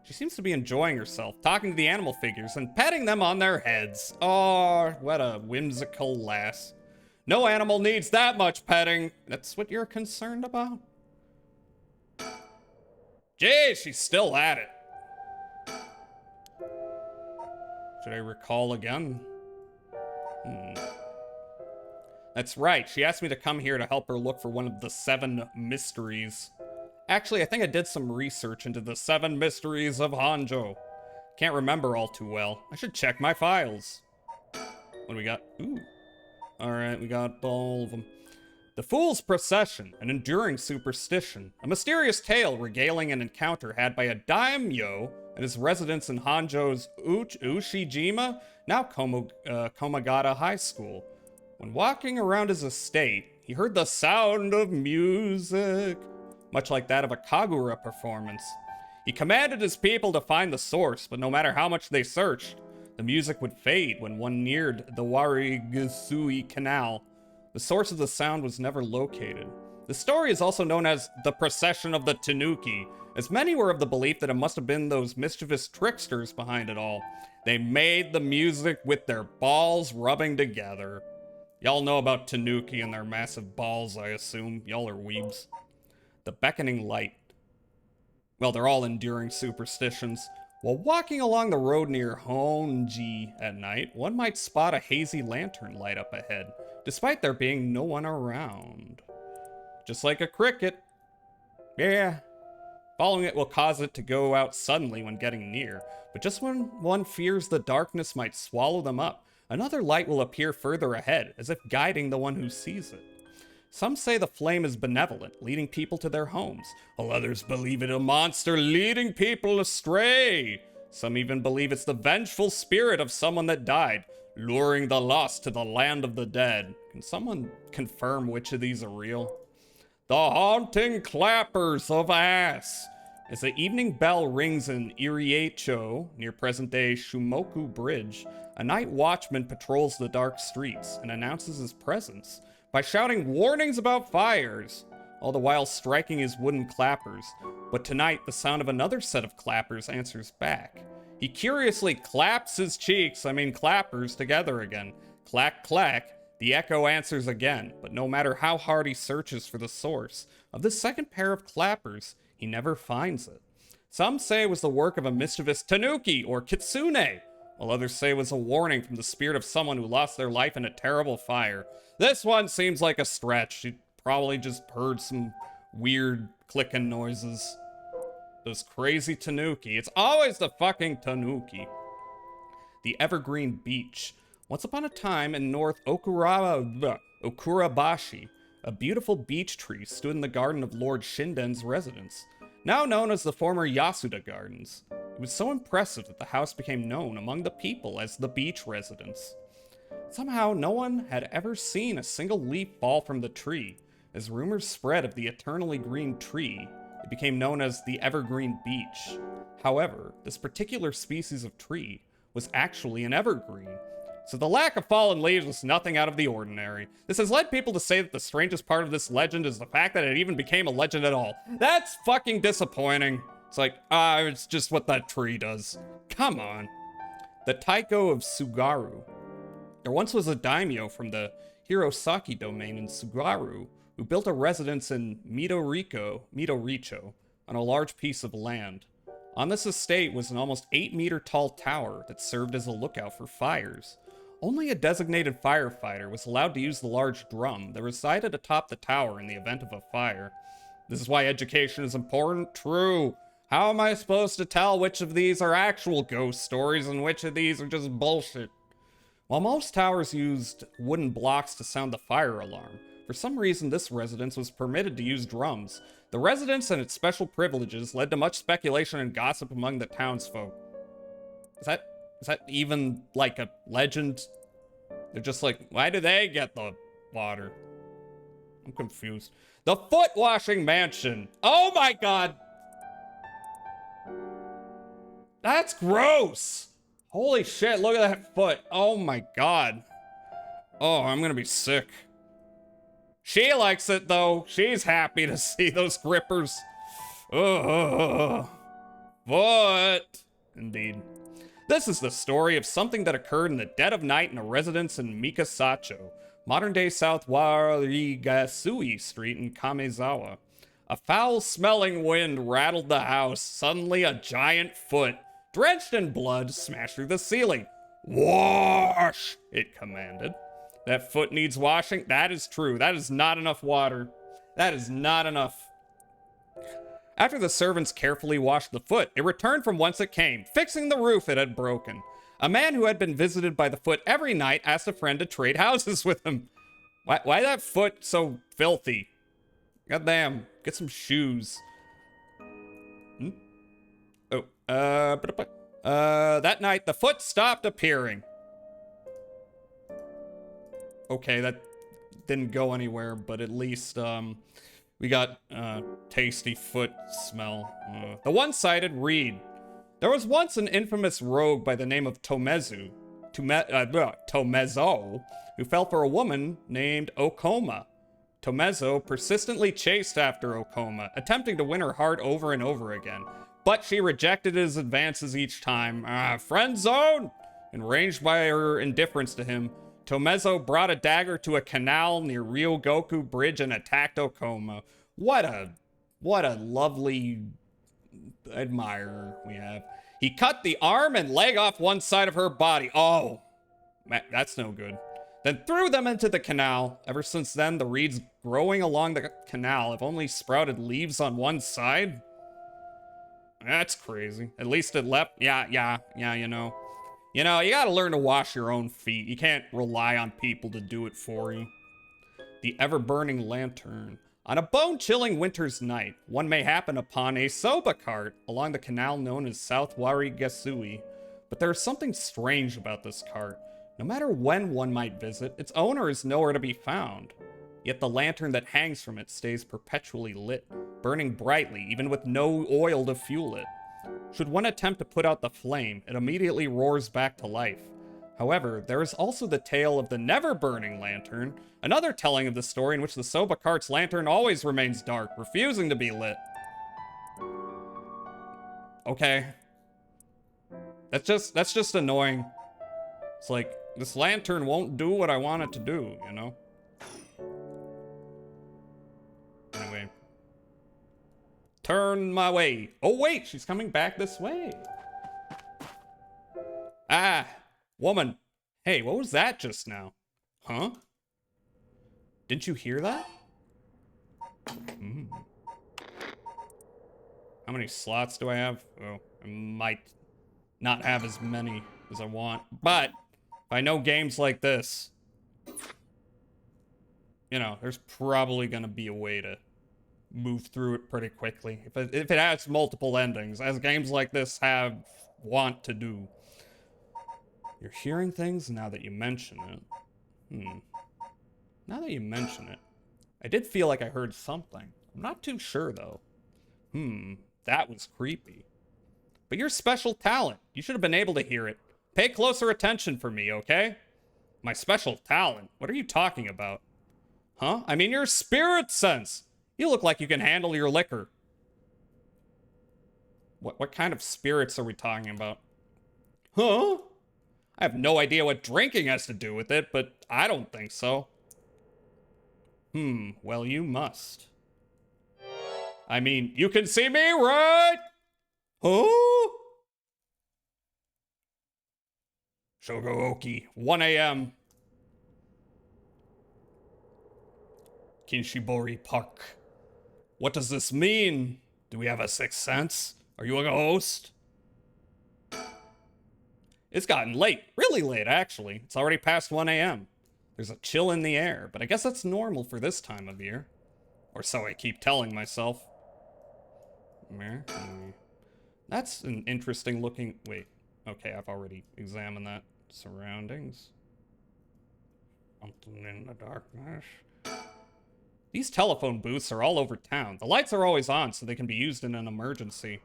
She seems to be enjoying herself, talking to the animal figures and petting them on their heads. Oh, what a whimsical lass. No animal needs that much petting. That's what you're concerned about? Gee, she's still at it. Should I recall again? That's right, she asked me to come here to help her look for one of the 7 mysteries. Actually, I think I did some research into the 7 mysteries of Hanjo. Can't remember all too well. I should check my files. What do we got? Ooh. Alright, we got all of them. The Fool's Procession, an enduring superstition. A mysterious tale regaling an encounter had by a daimyo at his residence in Hanjo's Ushijima, now Komagata High School. When walking around his estate, he heard the sound of music, much like that of a Kagura performance. He commanded his people to find the source, but no matter how much they searched, the music would fade when one neared the Warigasui Canal. The source of the sound was never located. The story is also known as the Procession of the Tanuki, as many were of the belief that it must have been those mischievous tricksters behind it all. They made the music with their balls rubbing together. Y'all know about Tanuki and their massive balls, I assume. Y'all are weebs. The Beckoning Light. Well, they're all enduring superstitions. While walking along the road near Honji at night, one might spot a hazy lantern light up ahead, despite there being no one around. Just like a cricket. Yeah. Following it will cause it to go out suddenly when getting near, but just when one fears the darkness might swallow them up, another light will appear further ahead, as if guiding the one who sees it. Some say the flame is benevolent, leading people to their homes, while others believe it a monster leading people astray. Some even believe it's the vengeful spirit of someone that died, luring the lost to the land of the dead. Can someone confirm which of these are real? The haunting clappers of ass. As the evening bell rings in Iriecho, near present-day Shumoku Bridge, a night watchman patrols the dark streets and announces his presence by shouting warnings about fires, all the while striking his wooden clappers. But tonight, the sound of another set of clappers answers back. He curiously claps his clappers together again. Clack, clack. The echo answers again, but no matter how hard he searches for the source of this second pair of clappers, he never finds it. Some say it was the work of a mischievous tanuki or kitsune, while others say it was a warning from the spirit of someone who lost their life in a terrible fire. This one seems like a stretch. She'd probably just heard some weird clicking noises. Those crazy tanuki. It's always the fucking tanuki. The Evergreen Beach. Once upon a time in North Okurabashi, a beautiful beech tree stood in the garden of Lord Shinden's residence, now known as the former Yasuda Gardens. It was so impressive that the house became known among the people as the beach residence. Somehow, no one had ever seen a single leaf fall from the tree. As rumors spread of the eternally green tree, it became known as the Evergreen Beach. However, this particular species of tree was actually an evergreen, so the lack of fallen leaves was nothing out of the ordinary. This has led people to say that the strangest part of this legend is the fact that it even became a legend at all. That's fucking disappointing. It's like, it's just what that tree does. Come on. The Taiko of Sugaru. There once was a daimyo from the Hirosaki domain in Sugaru who built a residence in Midoricho on a large piece of land. On this estate was an almost 8-meter tall tower that served as a lookout for fires. Only a designated firefighter was allowed to use the large drum that resided atop the tower in the event of a fire. This is why education is important? True. How am I supposed to tell which of these are actual ghost stories and which of these are just bullshit? While most towers used wooden blocks to sound the fire alarm, for some reason this residence was permitted to use drums. The residence and its special privileges led to much speculation and gossip among the townsfolk. Is that even like a legend? They're just like, why do they get the water? I'm confused. The foot washing mansion. Oh my god. That's gross. Holy shit, look at that foot. Oh my god. Oh, I'm gonna be sick. She likes it though. She's happy to see those grippers. Ugh. What? Indeed. This is the story of something that occurred in the dead of night in a residence in Mikasacho, modern-day South Warigasui Street in Kamezawa. A foul-smelling wind rattled the house. Suddenly, a giant foot, drenched in blood, smashed through the ceiling. Wash! It commanded. That foot needs washing? That is true. That is not enough water. That is not enough. After the servants carefully washed the foot, it returned from whence it came, fixing the roof it had broken. A man who had been visited by the foot every night asked a friend to trade houses with him. Why that foot so filthy? Goddamn, get some shoes. That night, the foot stopped appearing. Okay, that didn't go anywhere, but at least, we got, tasty foot smell. The one-sided reed. There was once an infamous rogue by the name of Tomezo, who fell for a woman named Okoma. Tomezo persistently chased after Okoma, attempting to win her heart over and over again. But she rejected his advances each time. Friend zone! Enraged by her indifference to him, Tomezo brought a dagger to a canal near Ryogoku Bridge and attacked Okoma. What a lovely admirer we have. He cut the arm and leg off one side of her body. Oh, that's no good. Then threw them into the canal. Ever since then, the reeds growing along the canal have only sprouted leaves on one side. That's crazy. At least it left. Yeah, you know. You know, you gotta learn to wash your own feet. You can't rely on people to do it for you. The ever-burning lantern. On a bone-chilling winter's night, one may happen upon a soba cart along the canal known as South Warigasui. But there is something strange about this cart. No matter when one might visit, its owner is nowhere to be found. Yet the lantern that hangs from it stays perpetually lit, burning brightly even with no oil to fuel it. Should one attempt to put out the flame, it immediately roars back to life. However, there is also the tale of the never-burning lantern, another telling of the story in which the soba cart's lantern always remains dark, refusing to be lit. Okay. That's just annoying. It's like, this lantern won't do what I want it to do, you know? Anyway. Turn my way. Oh wait, she's coming back this way. Ah, woman. Hey, what was that just now? Huh? Didn't you hear that? How many slots do I have? Oh, I might not have as many as I want. But if I know games like this, you know, there's probably going to be a way to move through it pretty quickly. If it has multiple endings, as games like this want to do. You're hearing things now that you mention it. Now that you mention it, I did feel like I heard something. I'm not too sure, though. That was creepy. But you're special talent. You should have been able to hear it. Pay closer attention for me, okay? My special talent? What are you talking about? Huh? I mean, your spirit sense. You look like you can handle your liquor. What kind of spirits are we talking about? Huh? I have no idea what drinking has to do with it, but I don't think so. Well, you must. I mean, you can see me, right? Huh? Shogooki, 1 a.m. Kinshibori Park. What does this mean? Do we have a sixth sense? Are you a ghost? It's gotten late. Really late, actually. It's already past 1 a.m. There's a chill in the air, but I guess that's normal for this time of year. Or so I keep telling myself. That's an interesting looking... Wait. Okay, I've already examined that. Surroundings. Something in the darkness. These telephone booths are all over town. The lights are always on, so they can be used in an emergency.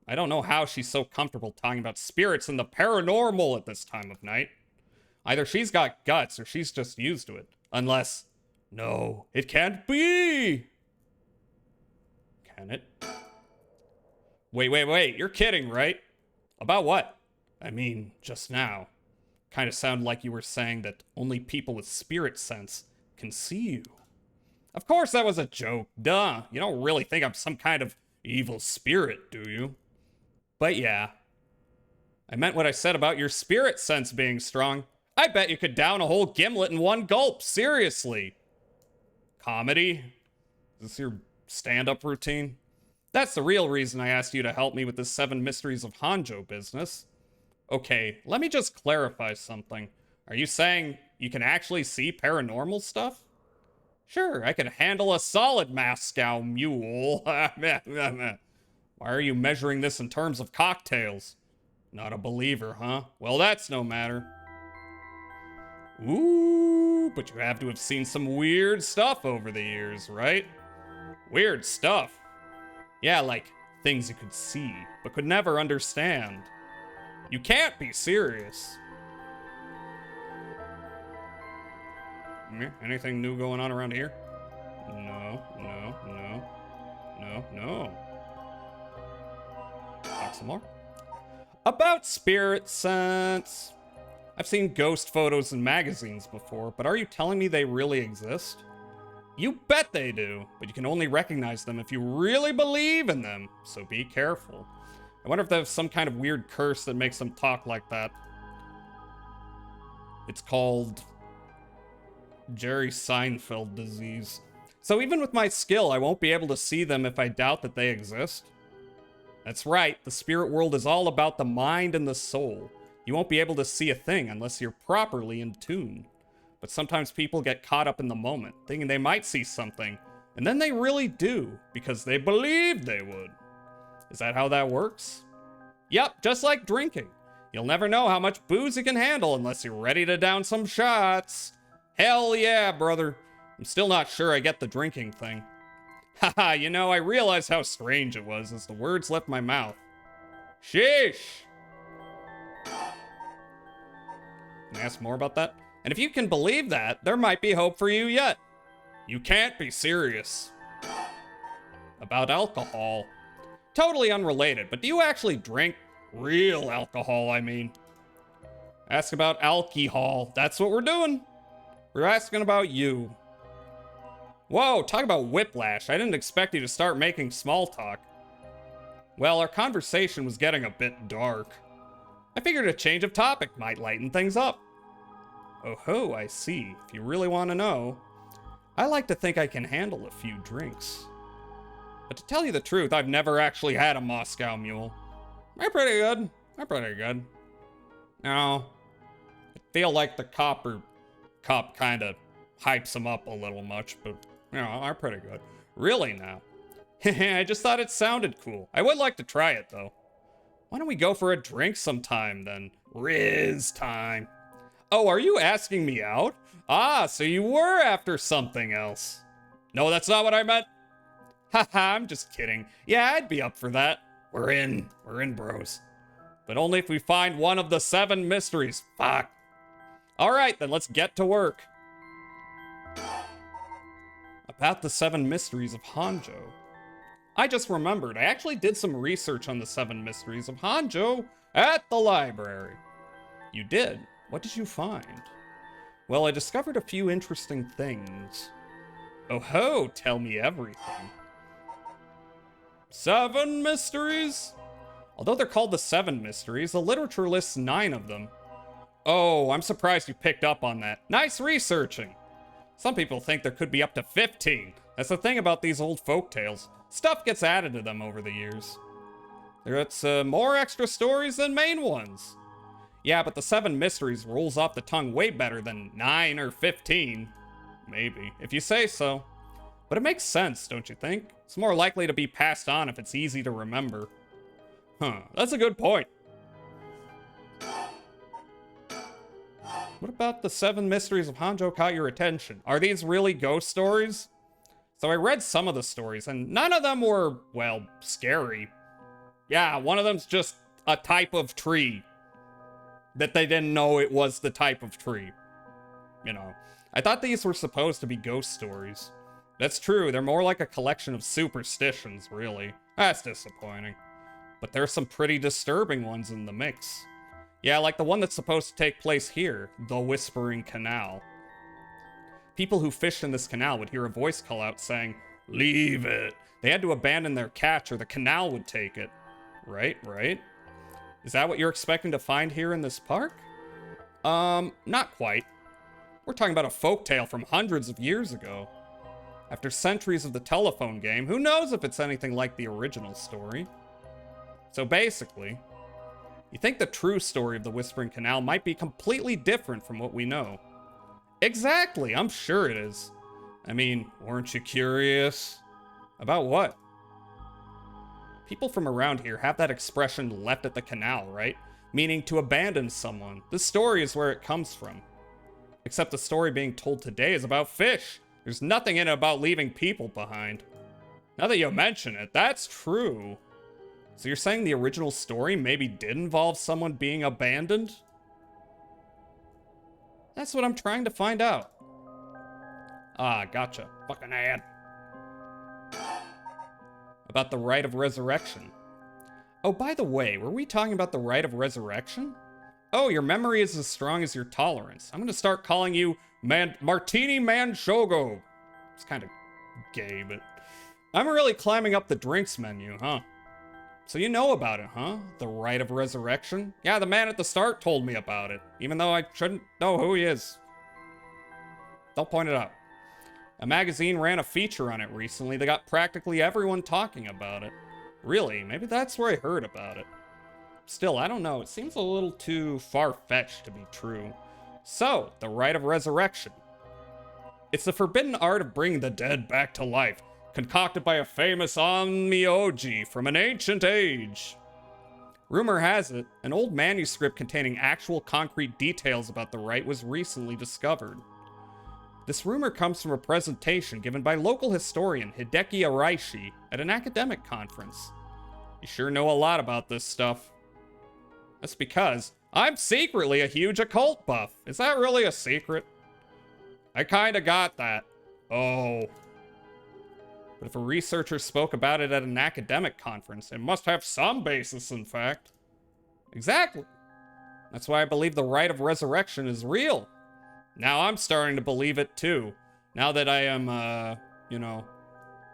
I don't know how she's so comfortable talking about spirits and the paranormal at this time of night. Either she's got guts or she's just used to it. Unless... No, it can't be! Can it? Wait, you're kidding, right? About what? I mean, just now. Kind of sounded like you were saying that only people with spirit sense can see you. Of course that was a joke, duh. You don't really think I'm some kind of evil spirit, do you? But yeah. I meant what I said about your spirit sense being strong. I bet you could down a whole gimlet in one gulp, seriously. Comedy? Is this your stand-up routine? That's the real reason I asked you to help me with this 7 Mysteries of Hanjo business. Okay, let me just clarify something. Are you saying you can actually see paranormal stuff? Sure, I can handle a solid Moscow mule. Why are you measuring this in terms of cocktails? Not a believer, huh? Well, that's no matter. Ooh, but you have to have seen some weird stuff over the years, right? Weird stuff. Yeah, like things you could see, but could never understand. You can't be serious. Anything new going on around here? No. Talk some more. About spirit sense. I've seen ghost photos in magazines before, but are you telling me they really exist? You bet they do, but you can only recognize them if you really believe in them, so be careful. I wonder if there's some kind of weird curse that makes them talk like that. It's called Jerry Seinfeld disease. So even with my skill, I won't be able to see them if I doubt that they exist. That's right, the spirit world is all about the mind and the soul. You won't be able to see a thing unless you're properly in tune. But sometimes people get caught up in the moment, thinking they might see something, and then they really do, because they believed they would. Is that how that works? Yep, just like drinking. You'll never know how much booze you can handle unless you're ready to down some shots. Hell yeah, brother. I'm still not sure I get the drinking thing. Haha, you know, I realized how strange it was as the words left my mouth. Sheesh! Can I ask more about that? And if you can believe that, there might be hope for you yet. You can't be serious. About alcohol. Totally unrelated, but do you actually drink? Real alcohol, I mean. Ask about alcohol. That's what we're doing. We're asking about you. Whoa, talk about whiplash. I didn't expect you to start making small talk. Well, our conversation was getting a bit dark. I figured a change of topic might lighten things up. Oh ho, I see. If you really want to know. I like to think I can handle a few drinks. But to tell you the truth, I've never actually had a Moscow Mule. They're pretty good. They're pretty good. No, I feel like the cup kind of hypes them up a little much, but, you know, they're pretty good. Really now. I just thought it sounded cool. I would like to try it, though. Why don't we go for a drink sometime, then? Riz time. Oh, are you asking me out? Ah, so you were after something else. No, that's not what I meant. Haha, I'm just kidding. Yeah, I'd be up for that. We're in, bros. But only if we find one of the 7 mysteries. Fuck. All right, then let's get to work. About the 7 mysteries of Hanjo. I just remembered, I actually did some research on the 7 mysteries of Hanjo at the library. You did? What did you find? Well, I discovered a few interesting things. Oh ho, tell me everything. 7 mysteries? Although they're called the 7 mysteries, the literature lists 9 of them. Oh, I'm surprised you picked up on that. Nice researching. Some people think there could be up to 15. That's the thing about these old folktales. Stuff gets added to them over the years. There's more extra stories than main ones. Yeah, but the 7 mysteries rolls off the tongue way better than 9 or 15. Maybe, if you say so. But it makes sense, don't you think? It's more likely to be passed on if it's easy to remember. Huh, that's a good point. What about the 7 mysteries of Hanjo caught your attention? Are these really ghost stories? So I read some of the stories, and none of them were, well, scary. Yeah, one of them's just a type of tree that they didn't know it was the type of tree. You know, I thought these were supposed to be ghost stories. That's true, they're more like a collection of superstitions, really. That's disappointing. But there's some pretty disturbing ones in the mix. Yeah, like the one that's supposed to take place here, the Whispering Canal. People who fished in this canal would hear a voice call out saying, "Leave it." They had to abandon their catch or the canal would take it. Right? Is that what you're expecting to find here in this park? Not quite. We're talking about a folktale from hundreds of years ago. After centuries of the telephone game, who knows if it's anything like the original story? So basically, you think the true story of the Whispering Canal might be completely different from what we know. Exactly, I'm sure it is. I mean, weren't you curious? About what? People from around here have that expression left at the canal, right? Meaning to abandon someone. This story is where it comes from. Except the story being told today is about fish. There's nothing in it about leaving people behind. Now that you mention it, that's true. So you're saying the original story maybe did involve someone being abandoned? That's what I'm trying to find out. Ah, gotcha. Fucking ad. About the rite of resurrection. Oh, by the way, were we talking about the rite of resurrection? Oh, your memory is as strong as your tolerance. I'm gonna start calling you Martini Manshogo. It's kind of gay, but I'm really climbing up the drinks menu, huh? So you know about it, huh? The rite of resurrection? Yeah, the man at the start told me about it, even though I shouldn't know who he is. Don't point it out. A magazine ran a feature on it recently that got practically everyone talking about it. Really, maybe that's where I heard about it. Still, I don't know, it seems a little too far-fetched to be true. So, the rite of resurrection. It's the forbidden art of bringing the dead back to life, concocted by a famous onmyoji from an ancient age. Rumor has it, an old manuscript containing actual concrete details about the rite was recently discovered. This rumor comes from a presentation given by local historian Hideki Araishi at an academic conference. You sure know a lot about this stuff. That's because I'm secretly a huge occult buff. Is that really a secret? I kinda got that. Oh. But if a researcher spoke about it at an academic conference, it must have some basis, in fact. Exactly. That's why I believe the rite of resurrection is real. Now I'm starting to believe it too. Now that I am, you know,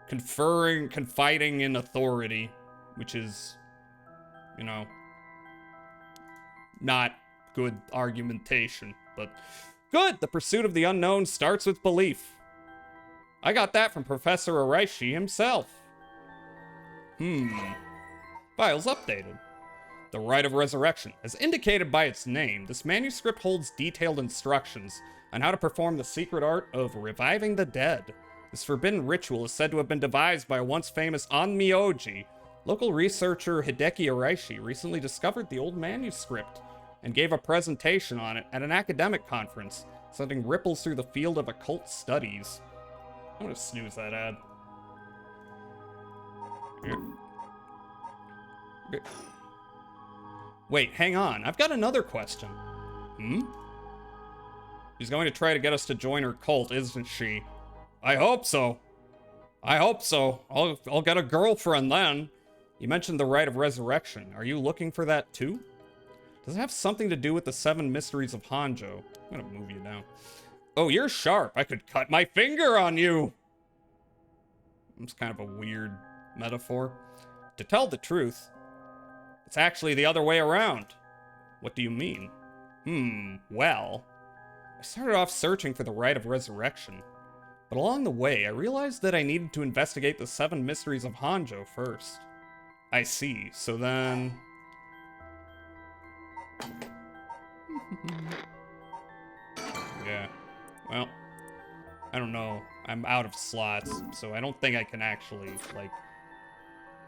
confiding in authority, which is, you know, not good argumentation, but good. The pursuit of the unknown starts with belief. I got that from Professor Araishi himself. Files updated. The Rite of Resurrection. As indicated by its name, this manuscript holds detailed instructions on how to perform the secret art of reviving the dead. This forbidden ritual is said to have been devised by a once famous Onmyoji. Local researcher Hideki Araishi recently discovered the old manuscript and gave a presentation on it at an academic conference, sending ripples through the field of occult studies. I'm gonna snooze that ad. Wait, hang on. I've got another question. She's going to try to get us to join her cult, isn't she? I hope so. I hope so. I'll get a girlfriend then. You mentioned the Rite of Resurrection. Are you looking for that too? Does it have something to do with the 7 mysteries of Hanjo? I'm gonna move you down. Oh, you're sharp. I could cut my finger on you. It's kind of a weird metaphor. To tell the truth, it's actually the other way around. What do you mean? Well, I started off searching for the Rite of Resurrection, but along the way, I realized that I needed to investigate the 7 mysteries of Hanjo first. I see, so then... Yeah, well, I don't know. I'm out of slots, so I don't think I can actually, like,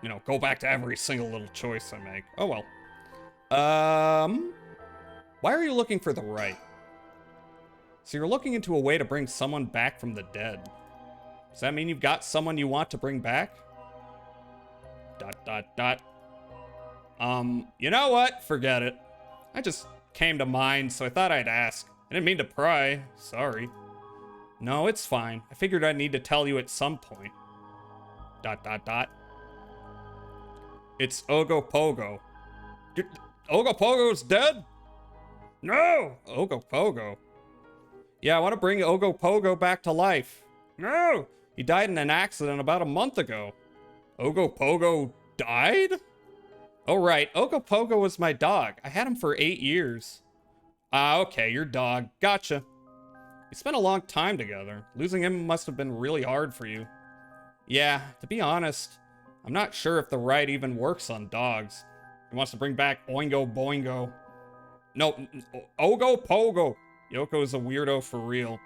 you know, go back to every single little choice I make. Oh well. Why are you looking for the Rite? So you're looking into a way to bring someone back from the dead. Does that mean you've got someone you want to bring back? ... You know what? Forget it. I just came to mind, so I thought I'd ask. I didn't mean to pry. Sorry. No, it's fine. I figured I'd need to tell you at some point. ... It's Ogopogo. Ogopogo's dead? No! Ogopogo. Yeah, I want to bring Ogopogo back to life. No! He died in an accident about a month ago. Ogopogo died? Oh, right. Ogopogo was my dog. I had him for 8 years. Ah, okay, your dog. Gotcha. We spent a long time together. Losing him must have been really hard for you. Yeah, to be honest, I'm not sure if the Rite even works on dogs. He wants to bring back Oingo Boingo. No, Ogopogo. Yoko's a weirdo for real.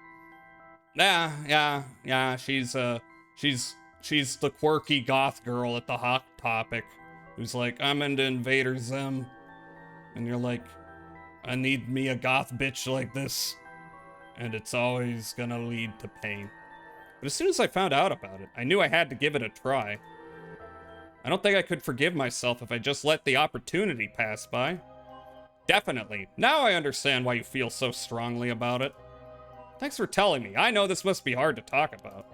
Yeah, she's the quirky goth girl at the Hot Topic who's like, I'm into Invader Zim. And you're like, I need me a goth bitch like this. And it's always gonna lead to pain. But as soon as I found out about it, I knew I had to give it a try. I don't think I could forgive myself if I just let the opportunity pass by. Definitely. Now I understand why you feel so strongly about it. Thanks for telling me. I know this must be hard to talk about.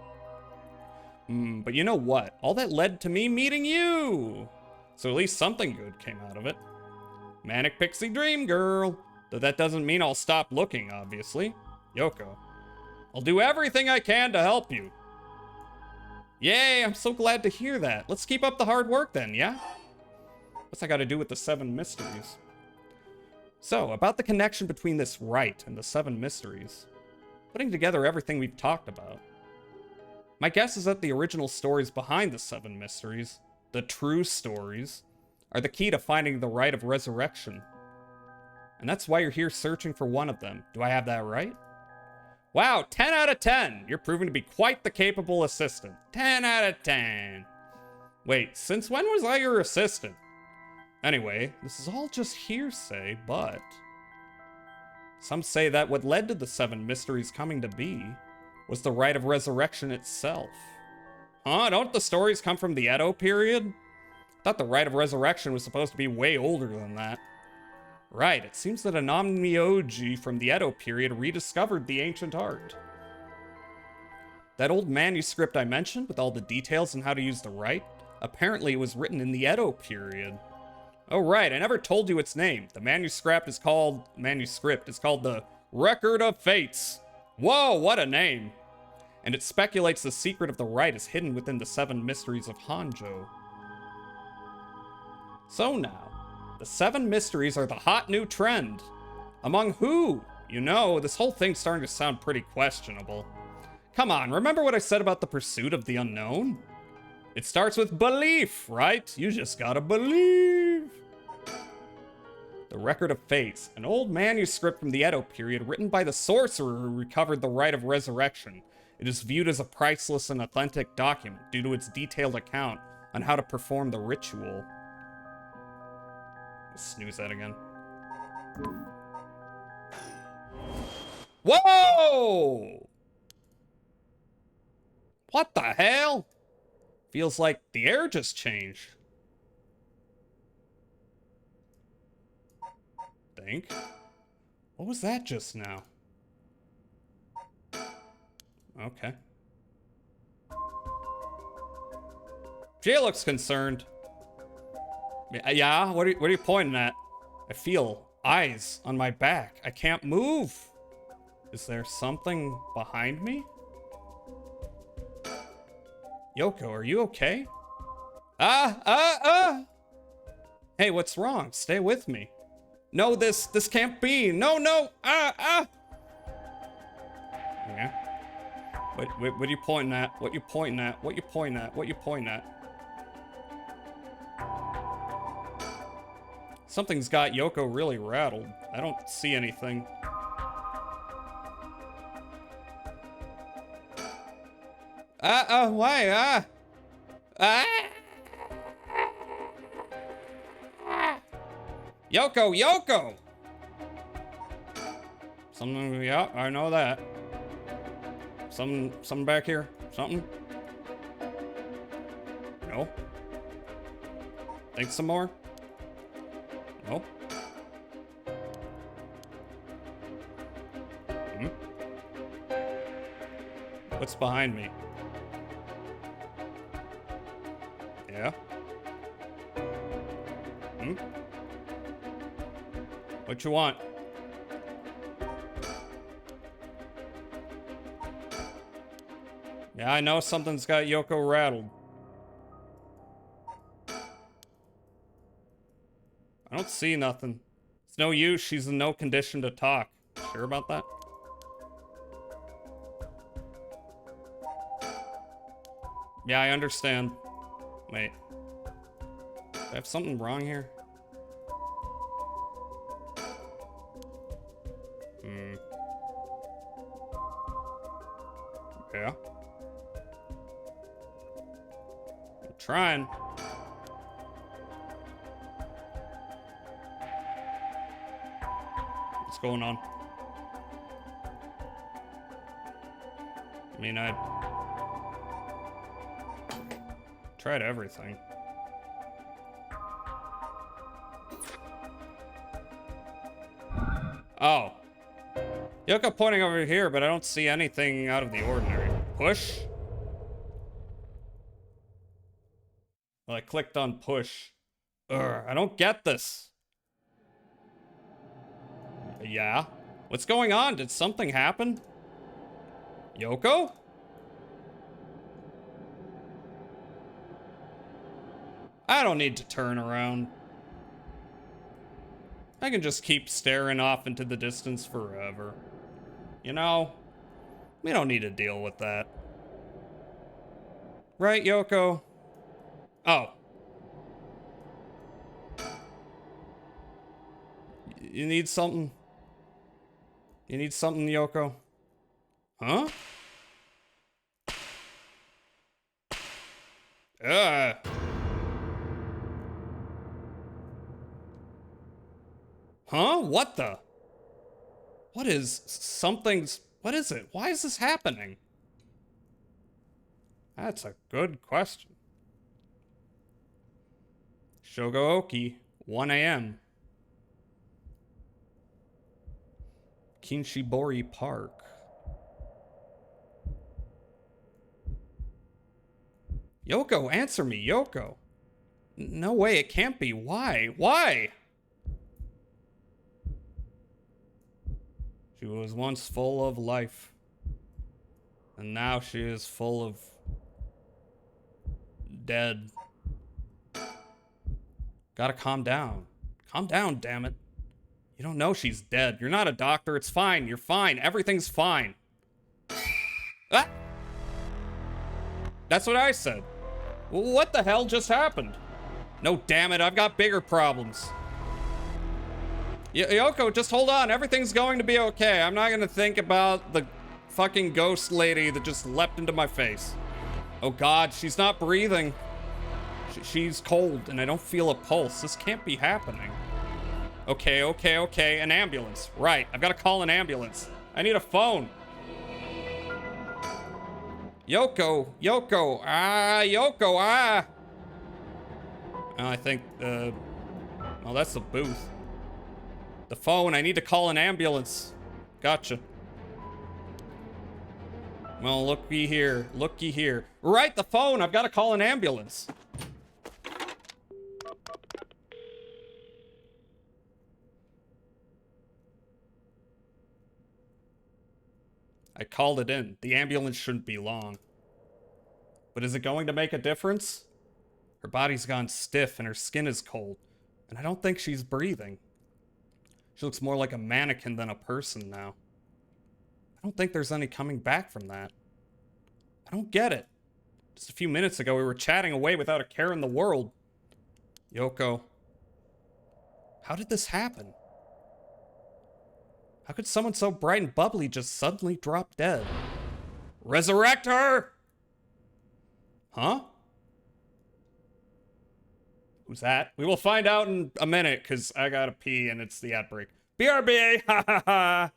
But you know what? All that led to me meeting you. So at least something good came out of it. Manic Pixie Dream Girl. Though that doesn't mean I'll stop looking, obviously. Yoko. I'll do everything I can to help you. Yay, I'm so glad to hear that. Let's keep up the hard work then, yeah? What's that got to do with the 7 mysteries? So, about the connection between this Rite and the 7 mysteries. Putting together everything we've talked about. My guess is that the original stories behind the 7 mysteries, the true stories, are the key to finding the Rite of Resurrection. And that's why you're here searching for one of them. Do I have that right? Wow, 10 out of 10! You're proving to be quite the capable assistant. 10 out of 10. Wait, since when was I your assistant? Anyway, this is all just hearsay, but... some say that what led to the 7 mysteries coming to be was the Rite of Resurrection itself. Huh? Don't the stories come from the Edo period? I thought the Rite of Resurrection was supposed to be way older than that. Right, it seems that a Onmyoji from the Edo period rediscovered the ancient art. That old manuscript I mentioned, with all the details on how to use the Rite, apparently it was written in the Edo period. Oh right, I never told you its name. The manuscript is called the Record of Fates. Whoa, what a name! And it speculates the secret of the Rite is hidden within the 7 mysteries of Hanjo. So now, the 7 mysteries are the hot new trend. Among who? You know, this whole thing's starting to sound pretty questionable. Come on, remember what I said about the pursuit of the unknown? It starts with belief, right? You just gotta believe. The Record of Fates, an old manuscript from the Edo period written by the sorcerer who recovered the rite of resurrection. It is viewed as a priceless and authentic document due to its detailed account on how to perform the ritual. Snooze that again. Whoa! What the hell? Feels like the air just changed. Think. What was that just now? Okay. Jay looks concerned. Yeah, what are you pointing at? I feel eyes on my back. I can't move. Is there something behind me? Yoko, are you okay? Hey, what's wrong? Stay with me. No, this can't be. No. Yeah. What are you pointing at? What you pointing at? What you pointing at? What you pointing at? Something's got Yoko really rattled. I don't see anything. Why? Yoko! Something, yeah, I know that. Something back here? Something? No? Think some more? Nope. What's behind me? Yeah? What you want? Yeah, I know something's got Yoko rattled. I don't see nothing. It's no use, she's in no condition to talk. Sure about that? Yeah, I understand. Wait. Do I have something wrong here? Yeah. I'm trying. What's going on? I mean, I tried everything. Oh. Yoko pointing over here, but I don't see anything out of the ordinary. Push? Well, I clicked on push. Ugh, I don't get this. Yeah? What's going on? Did something happen? Yoko? I don't need to turn around. I can just keep staring off into the distance forever. You know, we don't need to deal with that. Right, Yoko? Oh. You need something? You need something, Yoko? Huh? Huh? What the? What is something's... What is it? Why is this happening? That's a good question. Shogooki, 1 a.m. Kinshibori Park. Yoko, answer me, Yoko. No way, it can't be. Why? Why? She was once full of life, and now she is full of dead. Gotta calm down. Calm down, damn it. You don't know she's dead. You're not a doctor. It's fine. You're fine. Everything's fine. Ah! That's what I said. Well, what the hell just happened? No, damn it, I've got bigger problems. Yoko, just hold on. Everything's going to be okay. I'm not gonna think about the fucking ghost lady that just leapt into my face. Oh God, she's not breathing. She's cold and I don't feel a pulse. This can't be happening. Okay, okay, okay. An ambulance. Right, I've got to call an ambulance. I need a phone. Yoko, Yoko, Yoko, Oh, I think, well, that's the booth. The phone, I need to call an ambulance. Gotcha. Well, looky here, looky here. Right, the phone, I've got to call an ambulance. I called it in. The ambulance shouldn't be long. But is it going to make a difference? Her body's gone stiff and her skin is cold. And I don't think she's breathing. She looks more like a mannequin than a person now. I don't think there's any coming back from that. I don't get it. Just a few minutes ago, we were chatting away without a care in the world. Yoko. How did this happen? How could someone so bright and bubbly just suddenly drop dead? Resurrect her! Huh? Who's that? We will find out in a minute, because I gotta pee and it's the ad break. BRB! Ha ha ha!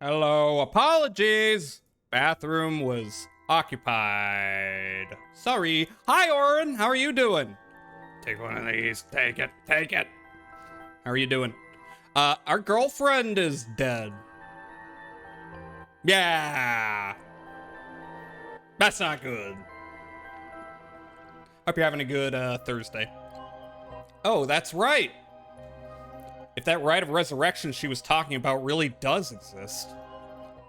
Hello, apologies. Bathroom was occupied. Sorry. Hi, Oren. How are you doing? Take one of these. Take it. Take it. How are you doing? Our girlfriend is dead. Yeah. That's not good. Hope you're having a good Thursday. Oh, that's right. If that rite of resurrection she was talking about really does exist,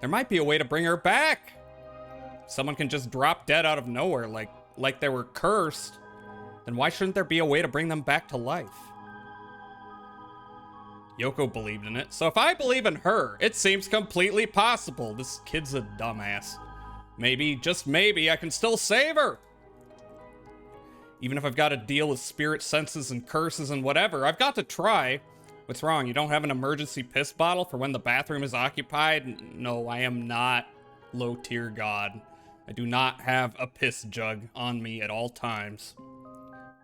there might be a way to bring her back. Someone can just drop dead out of nowhere like they were cursed. Then why shouldn't there be a way to bring them back to life? Yoko believed in it, so if I believe in her, it seems completely possible. This kid's a dumbass. Maybe, just maybe, I can still save her. Even if I've got to deal with spirit senses and curses and whatever, I've got to try. What's wrong? You don't have an emergency piss bottle for when the bathroom is occupied? No, I am not low tier god. I do not have a piss jug on me at all times.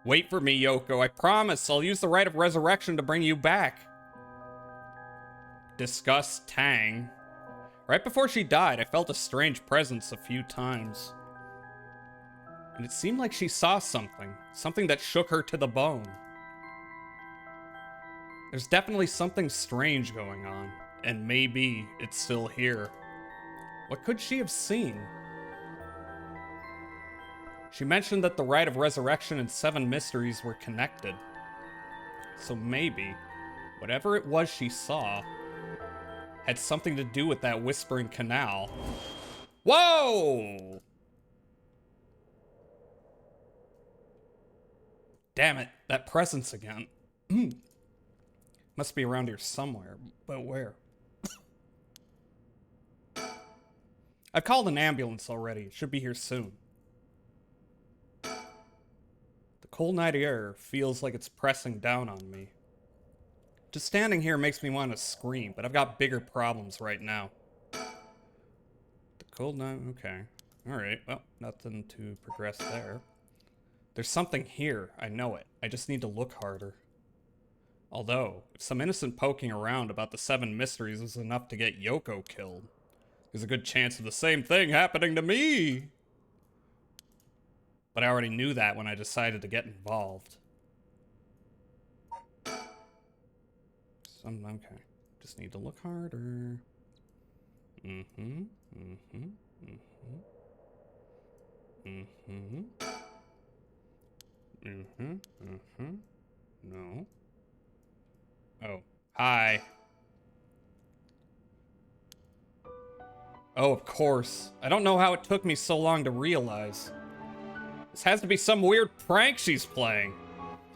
Wait for me, Yoko. I promise I'll use the rite of resurrection to bring you back. Discuss Tang. Right before she died, I felt a strange presence a few times. And it seemed like she saw something. Something that shook her to the bone. There's definitely something strange going on. And maybe it's still here. What could she have seen? She mentioned that the rite of resurrection and 7 mysteries were connected. So maybe, whatever it was she saw, had something to do with that whispering canal. Whoa! Damn it, that presence again. Must be around here somewhere, but where? I've called an ambulance already. It should be here soon. The cold night air feels like it's pressing down on me. Just standing here makes me want to scream, but I've got bigger problems right now. The cold night, okay. Alright, well, nothing to progress there. There's something here, I know it. I just need to look harder. Although, if some innocent poking around about the 7 mysteries is enough to get Yoko killed, there's a good chance of the same thing happening to me. But I already knew that when I decided to get involved. Okay, just need to look harder. No. Oh, hi. Oh, of course. I don't know how it took me so long to realize. This has to be some weird prank she's playing.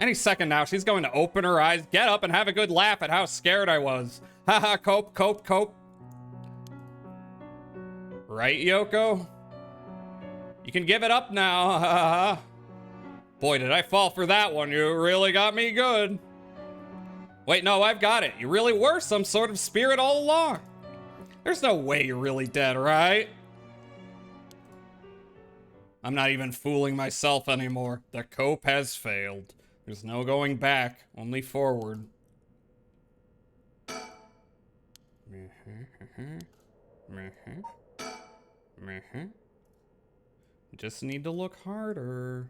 Any second now, she's going to open her eyes, get up, and have a good laugh at how scared I was. Haha, cope. Right, Yoko? You can give it up now. Boy, did I fall for that one. You really got me good. Wait, no, I've got it. You really were some sort of spirit all along. There's no way you're really dead, right? I'm not even fooling myself anymore. The cope has failed. There's no going back, only forward. Just need to look harder.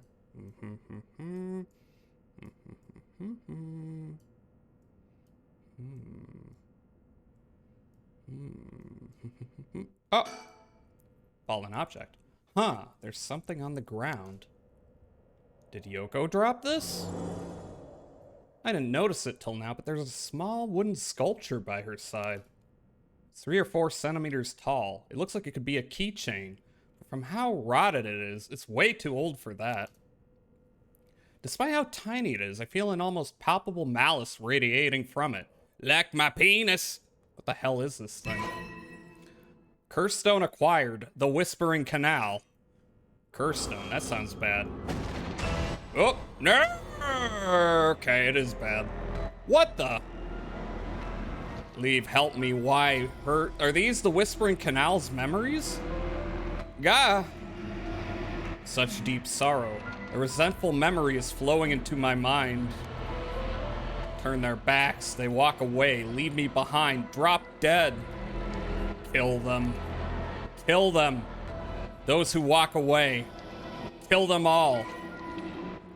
Oh! Fallen object. Huh, there's something on the ground. Did Yoko drop this? I didn't notice it till now, but there's a small wooden sculpture by her side. It's 3 or 4 centimeters tall. It looks like it could be a keychain. But from how rotted it is, it's way too old for that. Despite how tiny it is, I feel an almost palpable malice radiating from it. Like my penis! What the hell is this thing? Curse stone acquired. The Whispering Canal. Curse stone, that sounds bad. Oh, no! Okay, it is bad. What the? Leave, help me, why? Hurt? Are these the Whispering Canal's memories? Gah! Such deep sorrow. A resentful memory is flowing into my mind. Turn their backs, they walk away, leave me behind, drop dead. Kill them. Kill them. Those who walk away. Kill them all.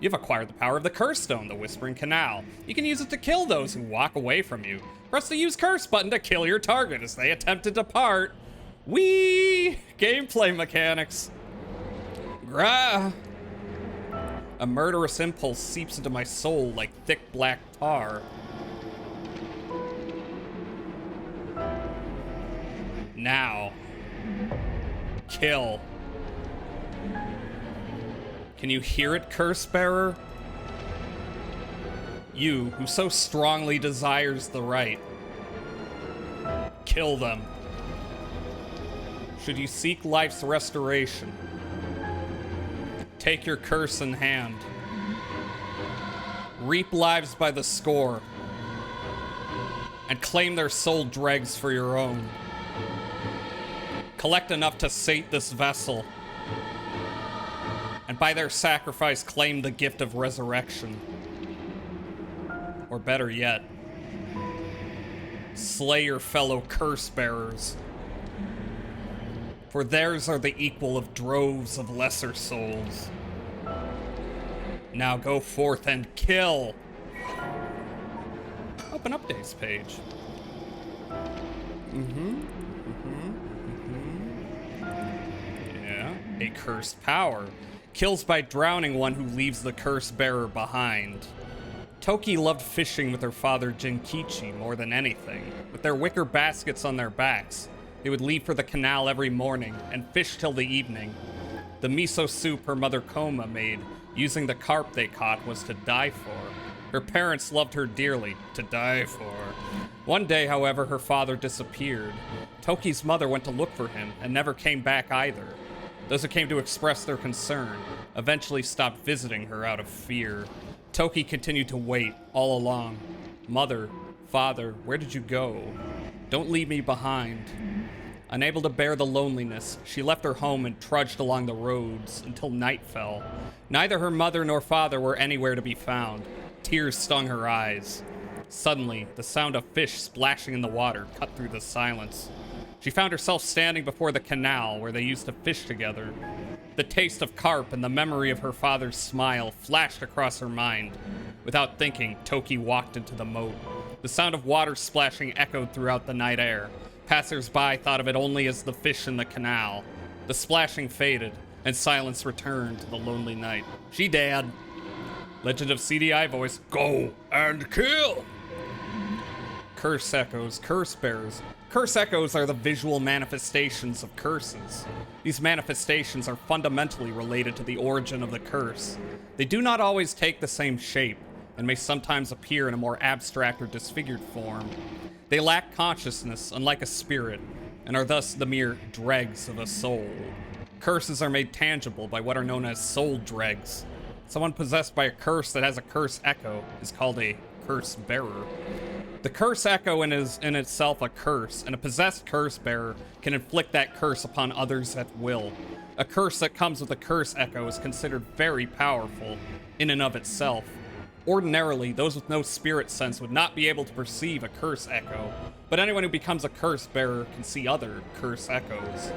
You've acquired the power of the Curse Stone, the Whispering Canal. You can use it to kill those who walk away from you. Press the Use Curse button to kill your target as they attempt to depart. Whee! Gameplay mechanics. Grah! A murderous impulse seeps into my soul like thick black tar. Now. Kill. Can you hear it, Curse Bearer? You, who so strongly desires the right. Kill them. Should you seek life's restoration, take your curse in hand. Reap lives by the score. And claim their soul dregs for your own. Collect enough to sate this vessel. And by their sacrifice, claim the gift of resurrection. Or better yet, slay your fellow curse bearers. For theirs are the equal of droves of lesser souls. Now go forth and kill. Open updates page. Yeah, a cursed power. Kills by drowning one who leaves the curse bearer behind. Toki loved fishing with her father Jinkichi more than anything. With their wicker baskets on their backs, they would leave for the canal every morning and fish till the evening. The miso soup her mother Koma made using the carp they caught was to die for. Her parents loved her dearly, to die for. One day, however, her father disappeared. Toki's mother went to look for him and never came back either. Those who came to express their concern eventually stopped visiting her out of fear. Toki continued to wait all along. Mother, father, where did you go? Don't leave me behind. Unable to bear the loneliness, she left her home and trudged along the roads until night fell. Neither her mother nor father were anywhere to be found. Tears stung her eyes. Suddenly, the sound of fish splashing in the water cut through the silence. She found herself standing before the canal where they used to fish together. The taste of carp and the memory of her father's smile flashed across her mind. Without thinking, Toki walked into the moat. The sound of water splashing echoed throughout the night air. Passers-by thought of it only as the fish in the canal. The splashing faded, and silence returned to the lonely night. She dad. Legend of CDI voice, go and kill! Curse echoes, curse bearers. Curse echoes are the visual manifestations of curses. These manifestations are fundamentally related to the origin of the curse. They do not always take the same shape, and may sometimes appear in a more abstract or disfigured form. They lack consciousness, unlike a spirit, and are thus the mere dregs of a soul. Curses are made tangible by what are known as soul dregs. Someone possessed by a curse that has a curse echo is called a curse bearer. The curse echo is in itself a curse, and a possessed curse bearer can inflict that curse upon others at will. A curse that comes with a curse echo is considered very powerful in and of itself. Ordinarily, those with no spirit sense would not be able to perceive a curse echo, but anyone who becomes a curse bearer can see other curse echoes.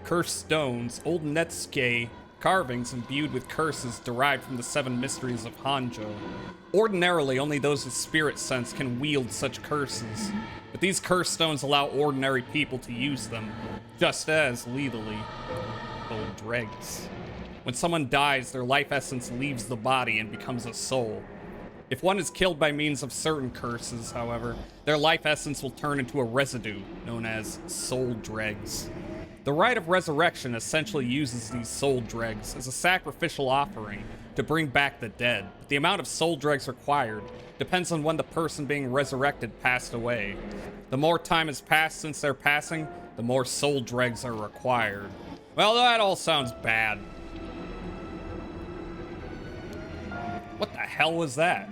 Curse stones, old Netsuke carvings imbued with curses derived from the 7 mysteries of Hanjo. Ordinarily, only those with spirit sense can wield such curses, but these curse stones allow ordinary people to use them, just as legally. Old dregs. When someone dies, their life essence leaves the body and becomes a soul. If one is killed by means of certain curses, however, their life essence will turn into a residue known as soul dregs. The rite of resurrection essentially uses these soul dregs as a sacrificial offering to bring back the dead, but the amount of soul dregs required depends on when the person being resurrected passed away. The more time has passed since their passing, the more soul dregs are required. Well, that all sounds bad. What the hell was that?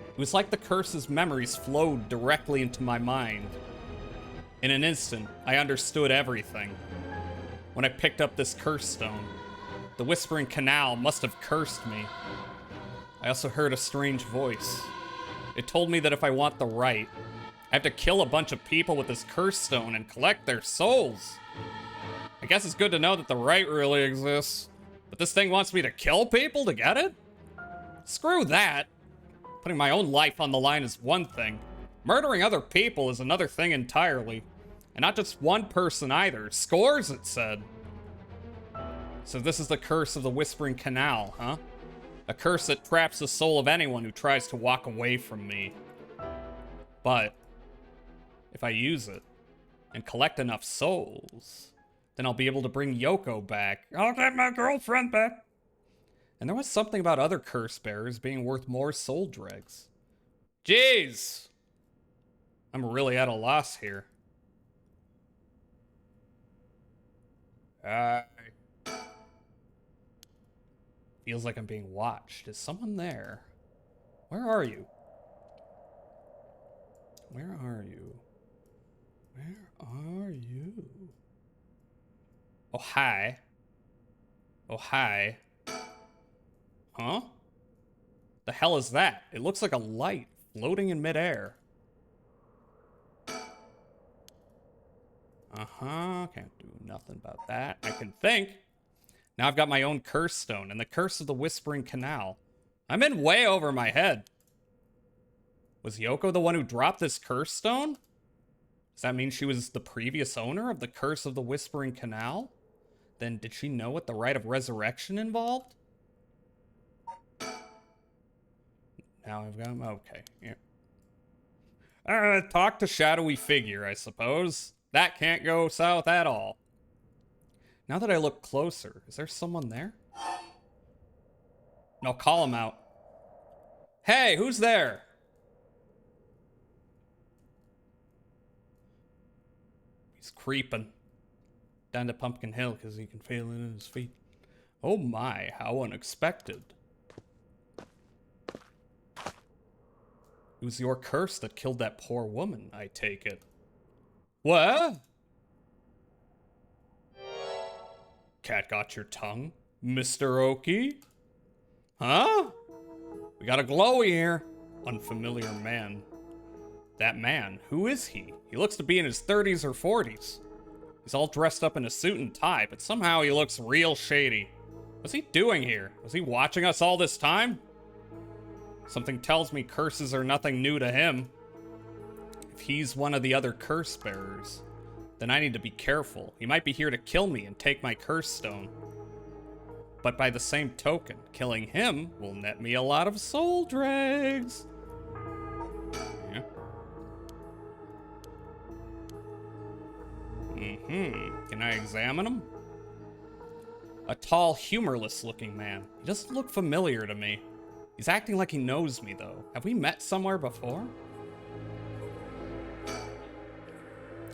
It was like the curse's memories flowed directly into my mind. In an instant, I understood everything. When I picked up this curse stone, the Whispering Canal must have cursed me. I also heard a strange voice. It told me that if I want the right, I have to kill a bunch of people with this curse stone and collect their souls. I guess it's good to know that the right really exists. But this thing wants me to kill people to get it? Screw that. Putting my own life on the line is one thing. Murdering other people is another thing entirely. And not just one person either. Scores, it said. So this is the curse of the Whispering Canal, huh? A curse that traps the soul of anyone who tries to walk away from me. But if I use it and collect enough souls, then I'll be able to bring Yoko back. I'll get my girlfriend back. And there was something about other curse bearers being worth more soul dregs. Jeez! I'm really at a loss here. Feels like I'm being watched. Is someone there? Where are you? Where are you? Where are you? Oh, hi. Oh, hi. Huh? The hell is that? It looks like a light floating in midair. Uh-huh. Can't do nothing about that. I can think. Now I've got my own curse stone and the curse of the Whispering Canal. I'm in way over my head. Was Yoko the one who dropped this curse stone? Does that mean she was the previous owner of the curse of the Whispering Canal? Then did she know what the rite of resurrection involved? Now I've got him. Okay. Yeah. Talk to shadowy figure, I suppose. That can't go south at all. Now that I look closer, is there someone there? No, call him out. Hey, who's there? He's creeping down to Pumpkin Hill because he can feel it in his feet. Oh my, how unexpected. It was your curse that killed that poor woman, I take it. What? Cat got your tongue, Mr. Oki? Huh? We got a glowy here. Unfamiliar man. That man, who is he? He looks to be in his 30s or 40s. He's all dressed up in a suit and tie, but somehow he looks real shady. What's he doing here? Was he watching us all this time? Something tells me curses are nothing new to him. If he's one of the other curse bearers, then I need to be careful. He might be here to kill me and take my curse stone. But by the same token, killing him will net me a lot of soul dregs. Yeah. Can I examine him? A tall, humorless looking man. He doesn't look familiar to me. He's acting like he knows me, though. Have we met somewhere before?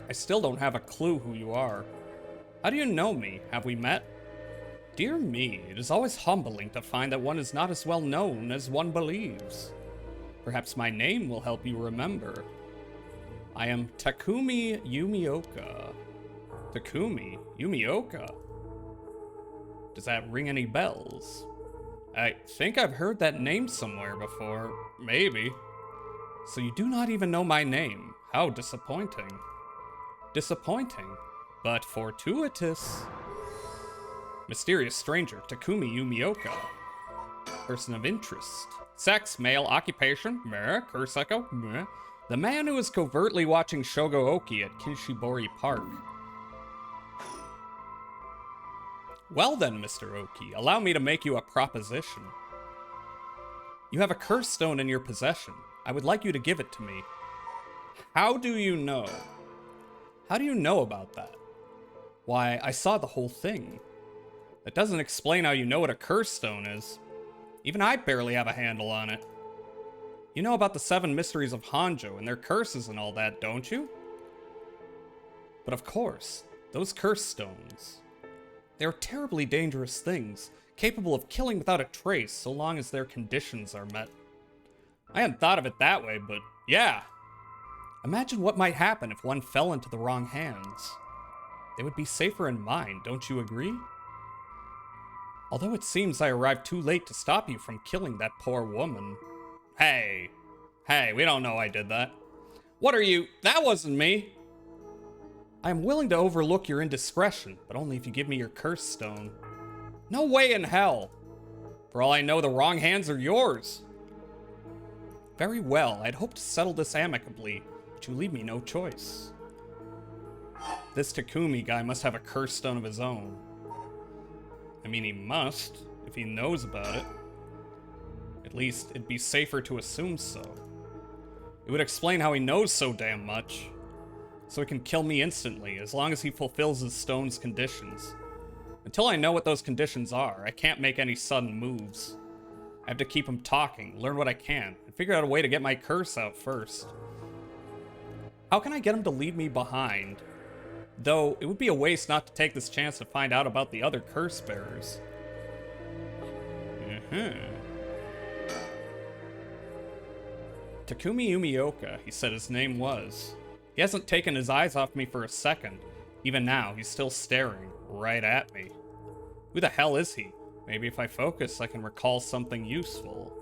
I still don't have a clue who you are. How do you know me? Have we met? Dear me, it is always humbling to find that one is not as well known as one believes. Perhaps my name will help you remember. I am Takumi Yumioka. Takumi Yumioka? Does that ring any bells? I think I've heard that name somewhere before. Maybe. So you do not even know my name. How disappointing. Disappointing, but fortuitous. Mysterious stranger, Takumi Yumioka. Person of interest. Sex, male, occupation, meh, curse echo, meh. The man who is covertly watching Shogo Oki at Kinshibori Park. Well then, Mr. Oki, allow me to make you a proposition. You have a curse stone in your possession. I would like you to give it to me. How do you know? How do you know about that? Why, I saw the whole thing. That doesn't explain how you know what a curse stone is. Even I barely have a handle on it. You know about the 7 mysteries of Hanjo and their curses and all that, don't you? But of course, those curse stones. They are terribly dangerous things, capable of killing without a trace so long as their conditions are met. I hadn't thought of it that way, but yeah. Imagine what might happen if one fell into the wrong hands. They would be safer in mine, don't you agree? Although it seems I arrived too late to stop you from killing that poor woman. Hey, we don't know I did that. What are you? That wasn't me. I am willing to overlook your indiscretion, but only if you give me your curse stone. No way in hell. For all I know, the wrong hands are yours. Very well, I'd hoped to settle this amicably, but you leave me no choice. This Takumi guy must have a curse stone of his own. I mean, he must, if he knows about it. At least, it'd be safer to assume so. It would explain how he knows so damn much. So he can kill me instantly, as long as he fulfills his stone's conditions. Until I know what those conditions are, I can't make any sudden moves. I have to keep him talking, learn what I can, and figure out a way to get my curse out first. How can I get him to leave me behind? Though, it would be a waste not to take this chance to find out about the other curse bearers. Takumi Umioka, he said his name was. He hasn't taken his eyes off me for a second. Even now, he's still staring right at me. Who the hell is he? Maybe if I focus, I can recall something useful.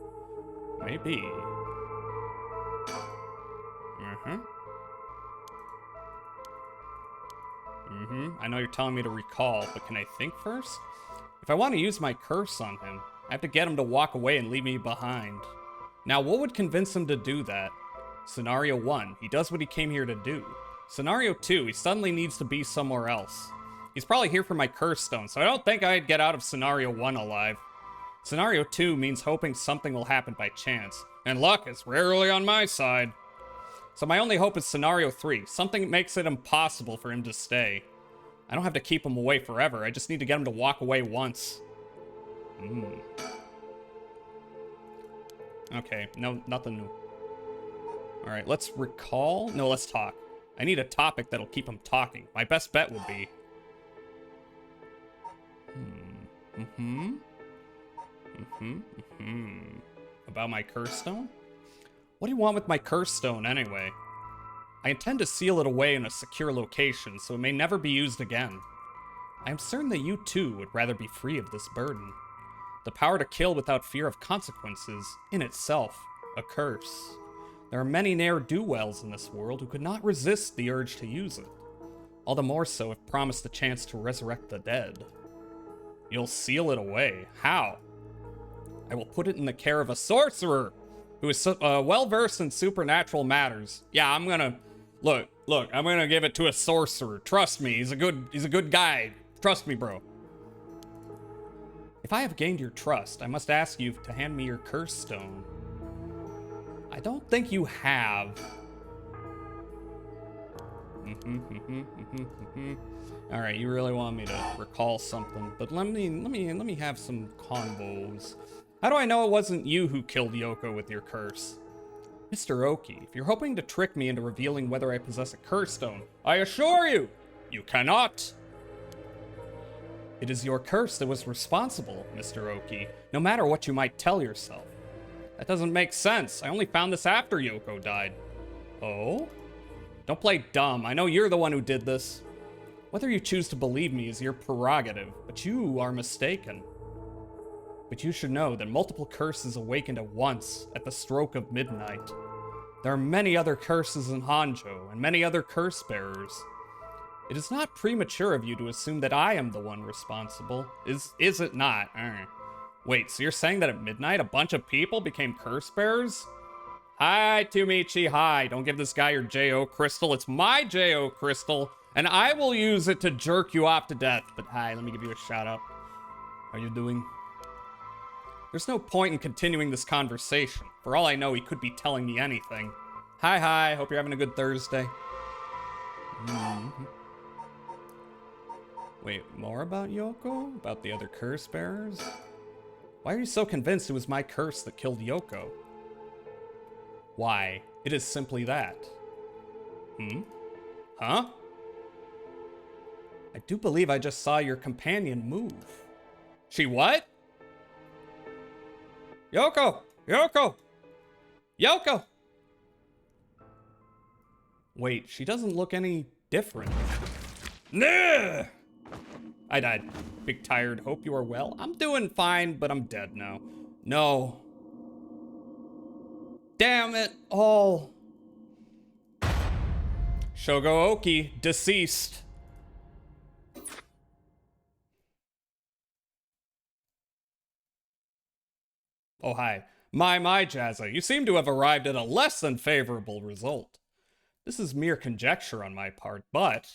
Maybe. I know you're telling me to recall, but can I think first? If I want to use my curse on him, I have to get him to walk away and leave me behind. Now, what would convince him to do that? Scenario 1, he does what he came here to do. Scenario 2, he suddenly needs to be somewhere else. He's probably here for my curse stone, so I don't think I'd get out of Scenario 1 alive. Scenario 2 means hoping something will happen by chance, and luck is rarely on my side. So my only hope is Scenario 3, something that makes it impossible for him to stay. I don't have to keep him away forever, I just need to get him to walk away once. Okay, no, nothing new. Alright, let's recall. No, let's talk. I need a topic that'll keep him talking. My best bet would be... About my curse stone? What do you want with my curse stone, anyway? I intend to seal it away in a secure location, so it may never be used again. I am certain that you, too, would rather be free of this burden. The power to kill without fear of consequences, in itself, a curse. There are many ne'er-do-wells in this world who could not resist the urge to use it. All the more so if promised the chance to resurrect the dead. You'll seal it away. How? I will put it in the care of a sorcerer who is well-versed in supernatural matters. Yeah, I'm gonna... Look, I'm gonna give it to a sorcerer. Trust me, he's a good guy. Trust me, bro. If I have gained your trust, I must ask you to hand me your curse stone. I don't think you have. All right, you really want me to recall something, but let me have some convos. How do I know it wasn't you who killed Yoko with your curse? Mr. Oki, if you're hoping to trick me into revealing whether I possess a curse stone, I assure you, you cannot. It is your curse that was responsible, Mr. Oki, no matter what you might tell yourself. That doesn't make sense. I only found this after Yoko died. Oh? Don't play dumb. I know you're the one who did this. Whether you choose to believe me is your prerogative, but you are mistaken. But you should know that multiple curses awakened at once at the stroke of midnight. There are many other curses in Hanjo, and many other curse bearers. It is not premature of you to assume that I am the one responsible. Is it not? Wait, so you're saying that at midnight a bunch of people became curse bearers? Hi, Tumichi, hi. Don't give this guy your J.O. crystal. It's my J.O. crystal, and I will use it to jerk you off to death. But hi, let me give you a shout out. How you doing? There's no point in continuing this conversation. For all I know, he could be telling me anything. Hi, hope you're having a good Thursday. Wait, more about Yoko? About the other curse bearers? Why are you so convinced it was my curse that killed Yoko? Why, it is simply that. Huh? I do believe I just saw your companion move. She what? Yoko! Wait, she doesn't look any different. Nah! I died. Big tired. Hope you are well. I'm doing fine, but I'm dead now. No. Damn it all. Shogo Oki, deceased. Oh, hi. My, Jazza, you seem to have arrived at a less than favorable result. This is mere conjecture on my part, but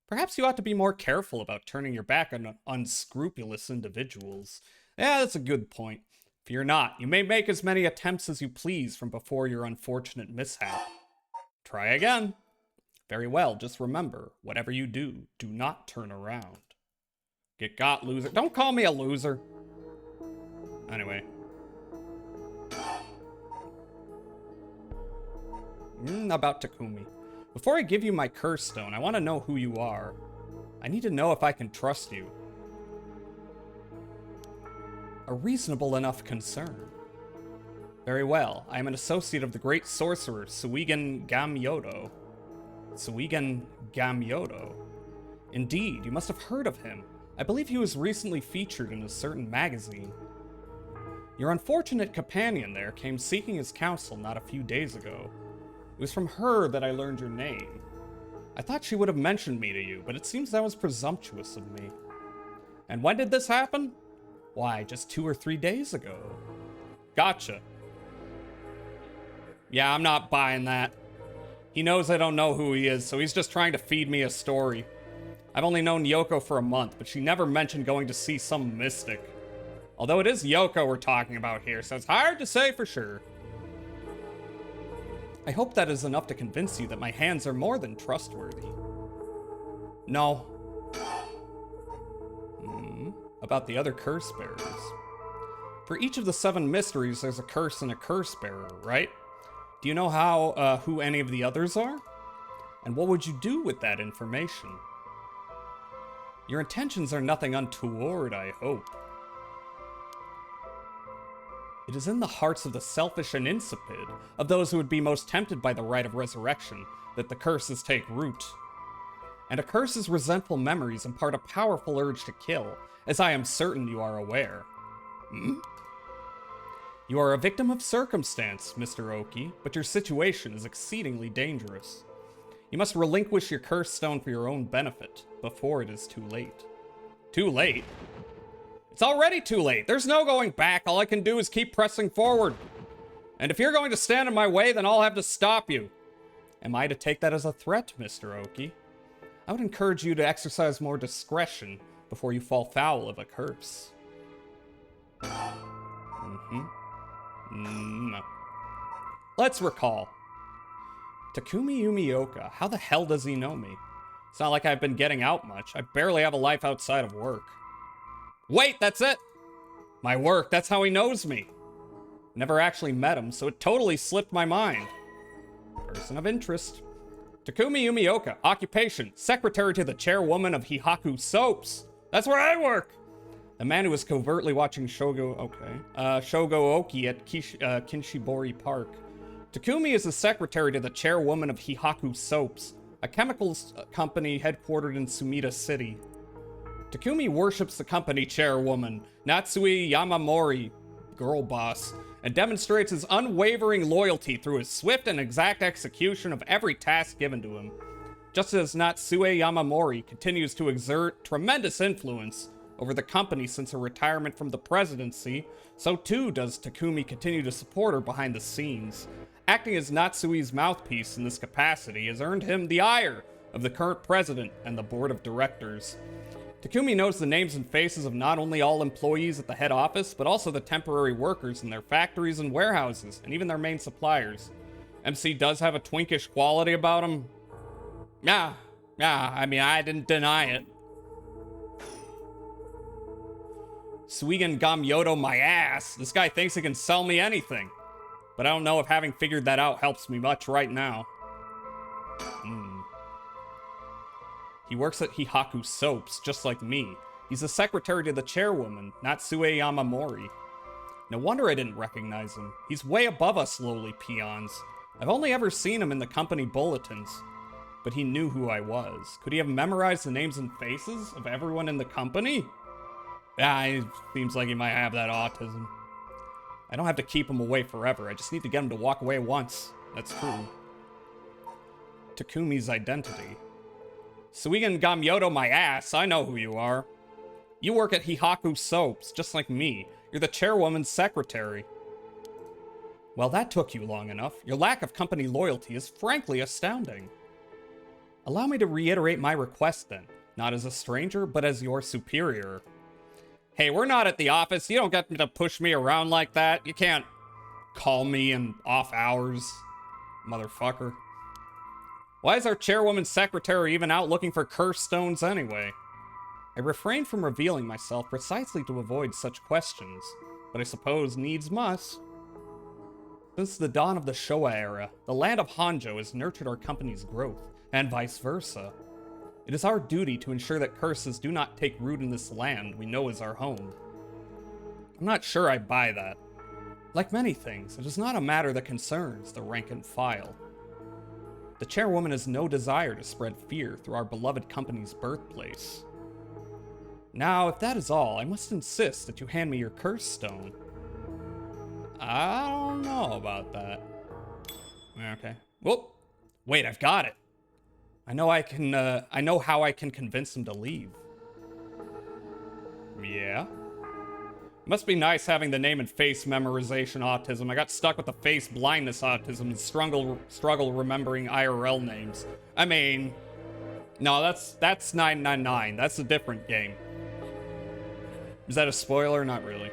perhaps you ought to be more careful about turning your back on unscrupulous individuals. Yeah, that's a good point. Fear not, you may make as many attempts as you please from before your unfortunate mishap. Try again. Very well, just remember, whatever you do, do not turn around. Get got, loser. Don't call me a loser. Anyway. About Takumi. Before I give you my curse stone, I want to know who you are. I need to know if I can trust you. A reasonable enough concern. Very well, I am an associate of the great sorcerer, Suigen Gamyodo. Suigen Gamyodo. Indeed, you must have heard of him. I believe he was recently featured in a certain magazine. Your unfortunate companion there came seeking his counsel not a few days ago. It was from her that I learned your name. I thought she would have mentioned me to you, but it seems that was presumptuous of me. And when did this happen? Why, just 2 or 3 days ago. Gotcha. Yeah, I'm not buying that. He knows I don't know who he is, so he's just trying to feed me a story. I've only known Yoko for a month, but she never mentioned going to see some mystic. Although it is Yoko we're talking about here, so it's hard to say for sure. I hope that is enough to convince you that my hands are more than trustworthy. No. About the other curse bearers. For each of the 7 mysteries, there's a curse and a curse bearer, right? Do you know who any of the others are? And what would you do with that information? Your intentions are nothing untoward, I hope. It is in the hearts of the selfish and insipid, of those who would be most tempted by the rite of resurrection, that the curses take root. And a curse's resentful memories impart a powerful urge to kill, as I am certain you are aware. You are a victim of circumstance, Mr. Oki, but your situation is exceedingly dangerous. You must relinquish your curse stone for your own benefit, before it is too late. Too late? It's already too late. There's no going back. All I can do is keep pressing forward. And if you're going to stand in my way, then I'll have to stop you. Am I to take that as a threat, Mr. Oki? I would encourage you to exercise more discretion before you fall foul of a curse. Let's recall. Takumi Yumioka, how the hell does he know me? It's not like I've been getting out much. I barely have a life outside of work. Wait, that's it! My work, that's how he knows me. Never actually met him, so it totally slipped my mind. Person of interest. Takumi Yumioka, occupation, secretary to the chairwoman of Hihaku Soaps. That's where I work! The man who was covertly watching Shogo Oki at Kinshibori Park. Takumi is the secretary to the chairwoman of Hihaku Soaps, a chemicals company headquartered in Sumida City. Takumi worships the company chairwoman, Natsui Yamamori, girl boss, and demonstrates his unwavering loyalty through his swift and exact execution of every task given to him. Just as Natsue Yamamori continues to exert tremendous influence over the company since her retirement from the presidency, so too does Takumi continue to support her behind the scenes. Acting as Natsue's mouthpiece in this capacity has earned him the ire of the current president and the board of directors. Takumi knows the names and faces of not only all employees at the head office, but also the temporary workers in their factories and warehouses, and even their main suppliers. MC does have a twinkish quality about him. Yeah, I mean, I didn't deny it. Suigen Gamyodo my ass. This guy thinks he can sell me anything. But I don't know if having figured that out helps me much right now. He works at Hihaku Soaps, just like me. He's the secretary to the chairwoman, Natsue Yamamori. No wonder I didn't recognize him. He's way above us lowly peons. I've only ever seen him in the company bulletins. But he knew who I was. Could he have memorized the names and faces of everyone in the company? Yeah, it seems like he might have that autism. I don't have to keep him away forever. I just need to get him to walk away once. That's true. Takumi's identity. Suigan Gamyoto my ass, I know who you are. You work at Hihaku Soaps, just like me. You're the chairwoman's secretary. Well, that took you long enough. Your lack of company loyalty is frankly astounding. Allow me to reiterate my request then. Not as a stranger, but as your superior. Hey, we're not at the office. You don't get to push me around like that. You can't call me in off hours, motherfucker. Why is our chairwoman's secretary even out looking for cursed stones anyway? I refrained from revealing myself precisely to avoid such questions, but I suppose needs must. Since the dawn of the Showa era, the land of Hanjo has nurtured our company's growth, and vice versa. It is our duty to ensure that curses do not take root in this land we know is our home. I'm not sure I buy that. Like many things, it is not a matter that concerns the rank and file. The chairwoman has no desire to spread fear through our beloved company's birthplace. Now, if that is all, I must insist that you hand me your curse stone. I don't know about that. Okay. Whoop. Wait, I've got it. I know how I can convince him to leave. Yeah. Must be nice having the name and face memorization autism. I got stuck with the face blindness autism and struggle remembering IRL names. I mean, no, that's 999. That's a different game. Is that a spoiler? Not really.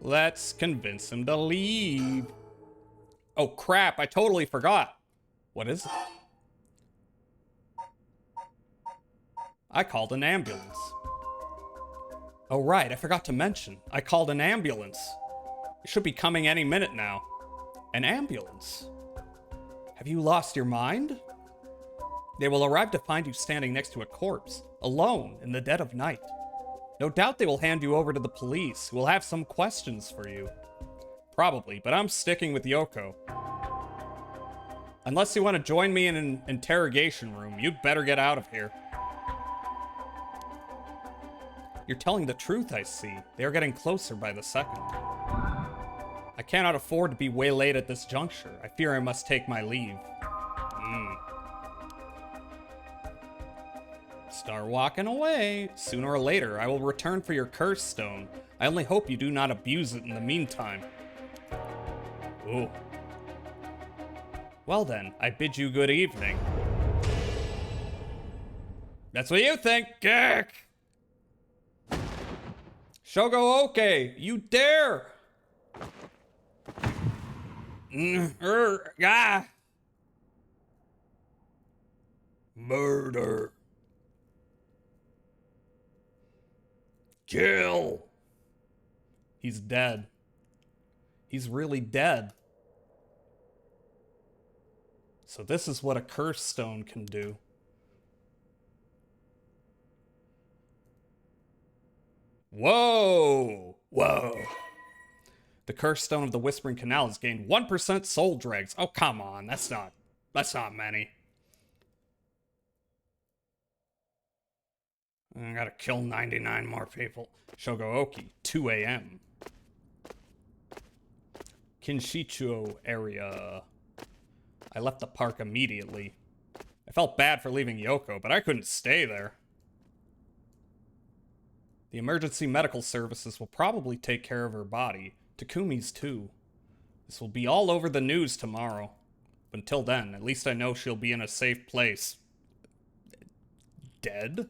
Let's convince him to leave. Oh crap, I totally forgot. What is it? I called an ambulance. Oh right, I forgot to mention. I called an ambulance. It should be coming any minute now. An ambulance? Have you lost your mind? They will arrive to find you standing next to a corpse, alone in the dead of night. No doubt they will hand you over to the police, who will have some questions for you. Probably, but I'm sticking with Yoko. Unless you want to join me in an interrogation room, you'd better get out of here. You're telling the truth, I see. They are getting closer by the second. I cannot afford to be waylaid at this juncture. I fear I must take my leave. Start walking away. Sooner or later, I will return for your curse stone. I only hope you do not abuse it in the meantime. Ooh. Well then, I bid you good evening. That's what you think, Gek! Shogo Oke, you dare! Murder. Kill. He's dead. He's really dead. So this is what a curse stone can do. Whoa! Whoa. The curse stone of the Whispering Canal has gained 1% soul dregs. Oh, come on. That's not many. I gotta kill 99 more people. Shogooki, 2 a.m. Kinshicho area. I left the park immediately. I felt bad for leaving Yoko, but I couldn't stay there. The emergency medical services will probably take care of her body. Takumi's too. This will be all over the news tomorrow. But until then, at least I know she'll be in a safe place. Dead?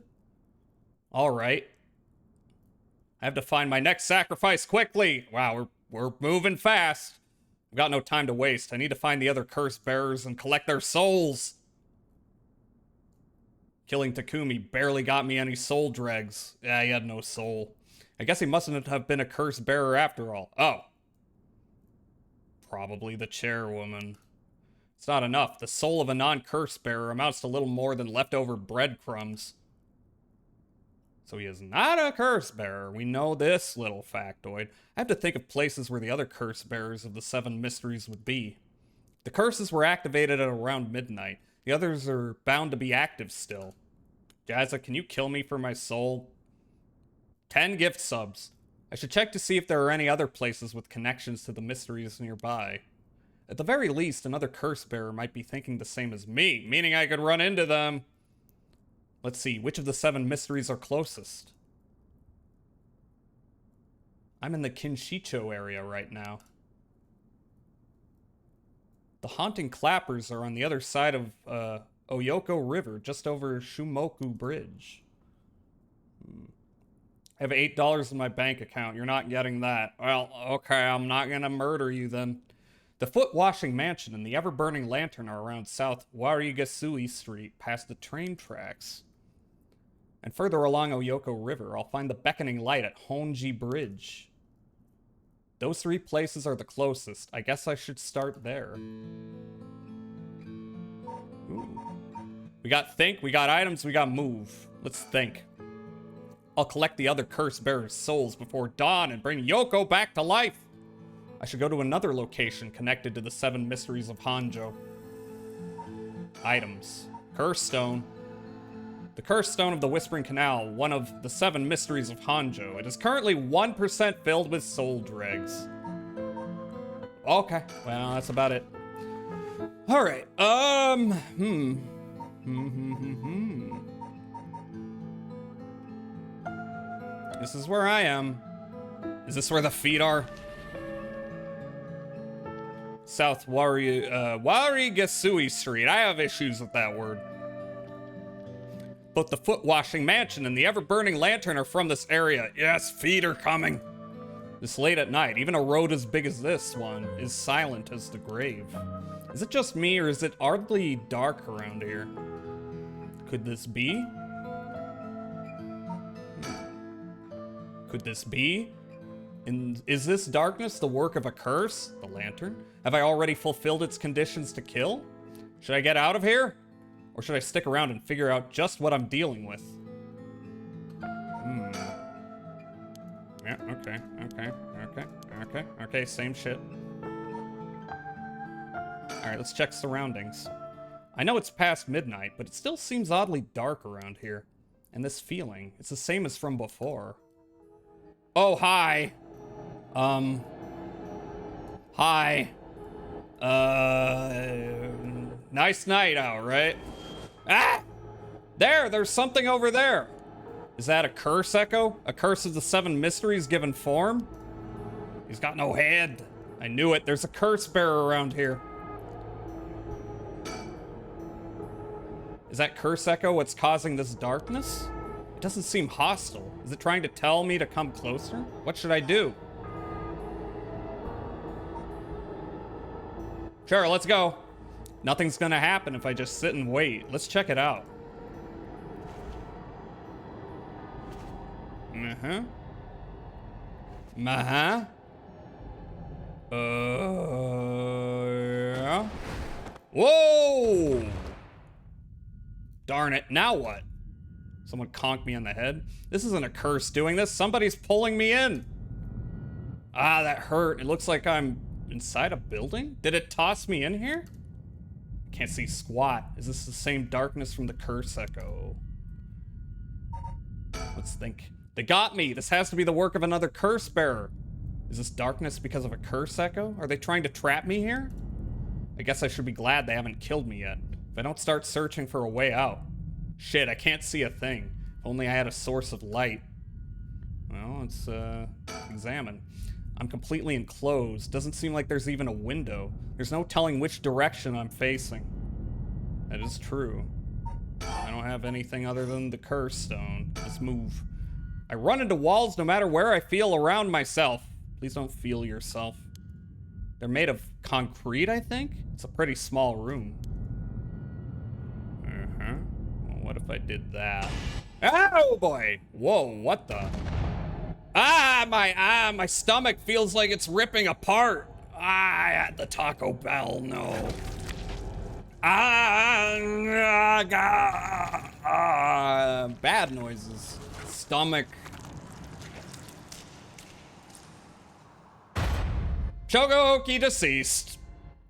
Alright. I have to find my next sacrifice quickly! Wow, we're moving fast. I've got no time to waste. I need to find the other curse bearers and collect their souls. Killing Takumi barely got me any soul dregs. Yeah, he had no soul. I guess he mustn't have been a curse bearer after all. Oh. Probably the chairwoman. It's not enough. The soul of a non-curse bearer amounts to little more than leftover breadcrumbs. So he is not a curse bearer. We know this little factoid. I have to think of places where the other curse bearers of the 7 mysteries would be. The curses were activated at around midnight. The others are bound to be active still. Jazza, can you kill me for my soul? 10 gift subs. I should check to see if there are any other places with connections to the mysteries nearby. At the very least, another curse bearer might be thinking the same as me, meaning I could run into them. Let's see, which of the 7 mysteries are closest? I'm in the Kinshicho area right now. The haunting clappers are on the other side of Oyoko River, just over Shumoku Bridge. I have $8 in my bank account. You're not getting that. Well, okay, I'm not gonna murder you then. The Foot Washing Mansion and the Ever-Burning Lantern are around South Warigasui Street, past the train tracks. And further along Oyoko River, I'll find the Beckoning Light at Honji Bridge. Those 3 places are the closest. I guess I should start there. Ooh. We got think, we got items, we got move. Let's think. I'll collect the other curse bearers' souls before dawn and bring Yoko back to life. I should go to another location connected to the 7 mysteries of Hanjo. Items. Curse Stone. The Curse Stone of the Whispering Canal, one of the 7 mysteries of Hanjo. It is currently 1% filled with soul dregs. Okay, well, that's about it. Alright, This is where I am. Is this where the feet are? South Warigasui Street. I have issues with that word. Both the Foot Washing Mansion and the Ever-Burning Lantern are from this area. Yes, feet are coming. This late at night, even a road as big as this one is silent as the grave. Is it just me, or is it oddly dark around here? Could this be? Could this be? Is this darkness the work of a curse? The lantern? Have I already fulfilled its conditions to kill? Should I get out of here? Or should I stick around and figure out just what I'm dealing with? Yeah, okay, same shit. Alright, let's check surroundings. I know it's past midnight, but it still seems oddly dark around here. And this feeling, it's the same as from before. Oh, hi. Hi. Nice night out, right? Ah! There's something over there. Is that a curse echo? A curse of the 7 mysteries given form? He's got no head. I knew it. There's a curse bearer around here. Is that curse echo what's causing this darkness? It doesn't seem hostile. Is it trying to tell me to come closer? What should I do? Sure, let's go. Nothing's gonna happen if I just sit and wait. Let's check it out. Yeah. Whoa! Darn it, now what? Someone conked me on the head. This isn't a curse doing this. Somebody's pulling me in. Ah, that hurt. It looks like I'm inside a building? Did it toss me in here? Can't see squat. Is this the same darkness from the curse echo? Let's think. They got me. This has to be the work of another curse bearer. Is this darkness because of a curse echo? Are they trying to trap me here? I guess I should be glad they haven't killed me yet. If I don't start searching for a way out. Shit, I can't see a thing. If only I had a source of light. Well, let's examine. I'm completely enclosed. Doesn't seem like there's even a window. There's no telling which direction I'm facing. That is true. I don't have anything other than the curse stone. Let's move. I run into walls no matter where I feel around myself. Please don't feel yourself. They're made of concrete, I think? It's a pretty small room. Well, what if I did that? Oh boy! Whoa, what the? My stomach feels like it's ripping apart. I had the Taco Bell, no. Bad noises. Stomach. Shogoki deceased.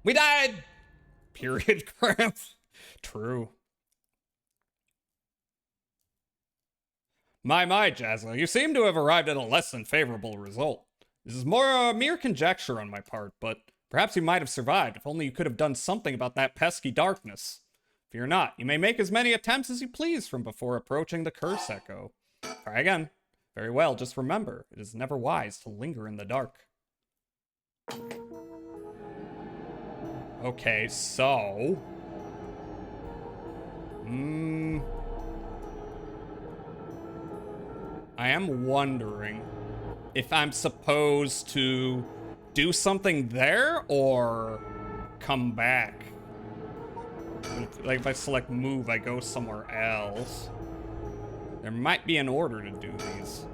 We died. Period cramp. True. My, Jasna, you seem to have arrived at a less than favorable result. This is more a mere conjecture on my part, but perhaps you might have survived if only you could have done something about that pesky darkness. Fear not, you may make as many attempts as you please from before approaching the curse echo. Try again. Very well, just remember, it is never wise to linger in the dark. Okay, so... I am wondering if I'm supposed to do something there or come back. Like if I select move, I go somewhere else. There might be an order to do these.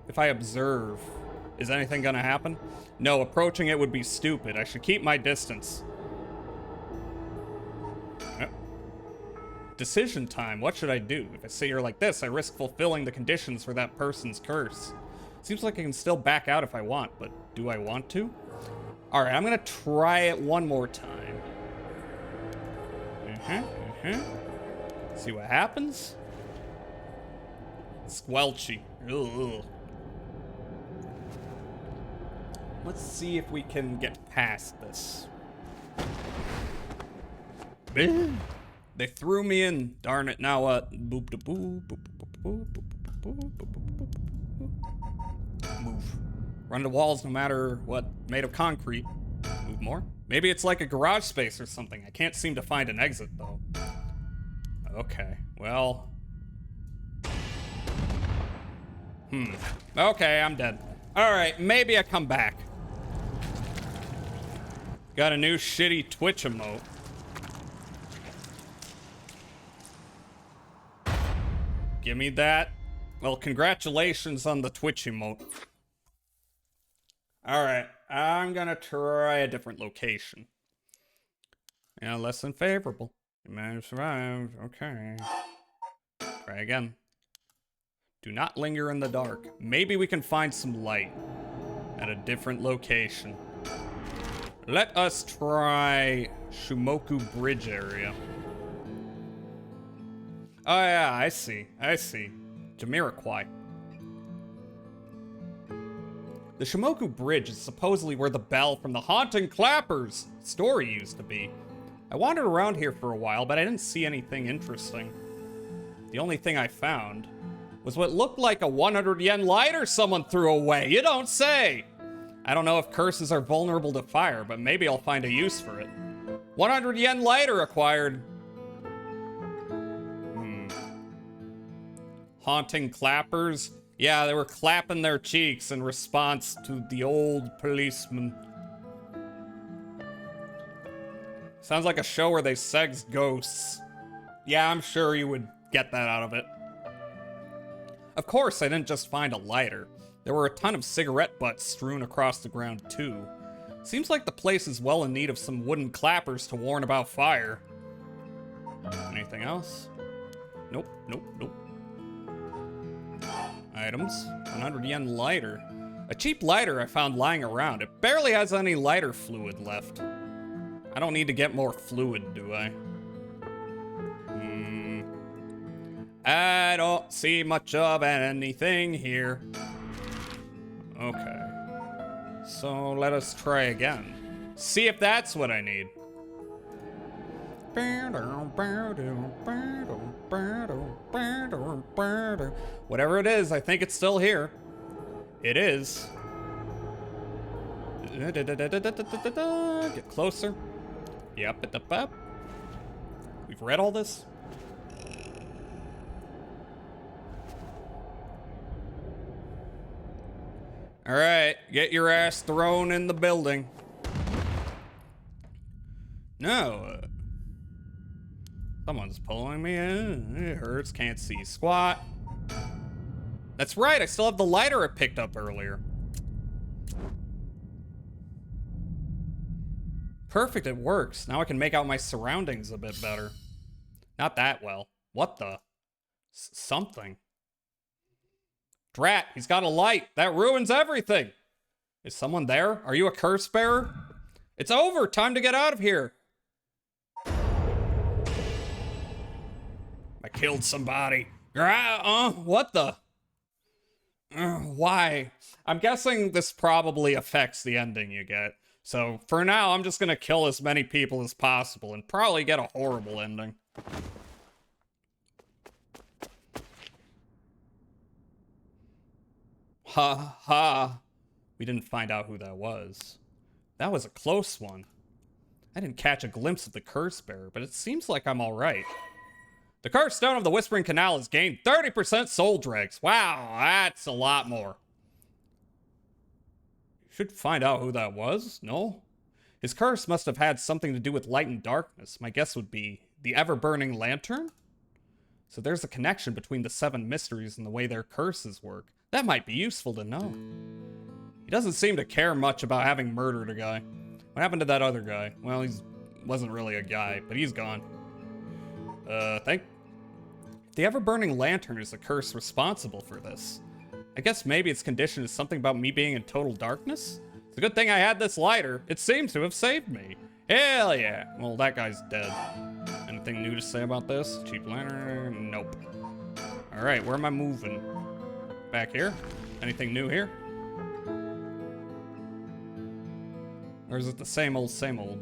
If I observe, is anything gonna happen? No, approaching it would be stupid. I should keep my distance. Decision time. What should I do? If I sit here like this, I risk fulfilling the conditions for that person's curse. Seems like I can still back out if I want, but do I want to? Alright, I'm gonna try it one more time. See what happens. Squelchy. Ugh. Let's see if we can get past this. They threw me in. Darn it. Now what? Boop da boo. Boop boop boop boop boop boop. Move. Run to walls no matter what. Made of concrete. Move more. Maybe it's like a garage space or something. I can't seem to find an exit though. Okay. Well. Okay, I'm dead. Alright, maybe I come back. Got a new shitty Twitch emote. Give me that. Well, congratulations on the Twitch emote. Alright, I'm gonna try a different location. Yeah, less than favorable. You may have survived. Okay. Try again. Do not linger in the dark. Maybe we can find some light at a different location. Let us try Shumoku Bridge area. Oh yeah, I see. Jamiroquai. The Shimoku Bridge is supposedly where the bell from the Haunting Clappers story used to be. I wandered around here for a while, but I didn't see anything interesting. The only thing I found was what looked like a 100 yen lighter someone threw away. You don't say! I don't know if curses are vulnerable to fire, but maybe I'll find a use for it. 100 yen lighter acquired. Haunting clappers? Yeah, they were clapping their cheeks in response to the old policeman. Sounds like a show where they sex ghosts. Yeah, I'm sure you would get that out of it. Of course, I didn't just find a lighter. There were a ton of cigarette butts strewn across the ground, too. Seems like the place is well in need of some wooden clappers to warn about fire. Anything else? Nope. Items. 100 yen lighter. A cheap lighter I found lying around. It barely has any lighter fluid left. I don't need to get more fluid, do I? I don't see much of anything here. Okay. So let us try again. See if that's what I need. Whatever it is, I think it's still here. It is. Get closer. Yep. We've read all this. All right, get your ass thrown in the building. No. Someone's pulling me in. It hurts, can't see squat. That's right, I still have the lighter I picked up earlier. Perfect, it works. Now I can make out my surroundings a bit better. Not that well. What the? Something. Drat, he's got a light. That ruins everything. Is someone there? Are you a curse bearer? It's over. Time to get out of here. killed somebody. What the? Why? I'm guessing this probably affects the ending you get. So for now, I'm just gonna kill as many people as possible and probably get a horrible ending. Ha ha. We didn't find out who that was. That was a close one. I didn't catch a glimpse of the curse bearer, but it seems like I'm alright. The cursed stone of the Whispering Canal has gained 30% soul dregs. Wow, that's a lot more. Should find out who that was, no? His curse must have had something to do with light and darkness. My guess would be the ever-burning lantern? So there's a connection between the 7 mysteries and the way their curses work. That might be useful to know. He doesn't seem to care much about having murdered a guy. What happened to that other guy? Well, he wasn't really a guy, but he's gone. The ever-burning lantern is the curse responsible for this. I guess maybe its condition is something about me being in total darkness? It's a good thing I had this lighter. It seems to have saved me. Hell yeah. Well, that guy's dead. Anything new to say about this? Cheap lantern? Nope. Alright, where am I moving? Back here? Anything new here? Or is it the same old, same old?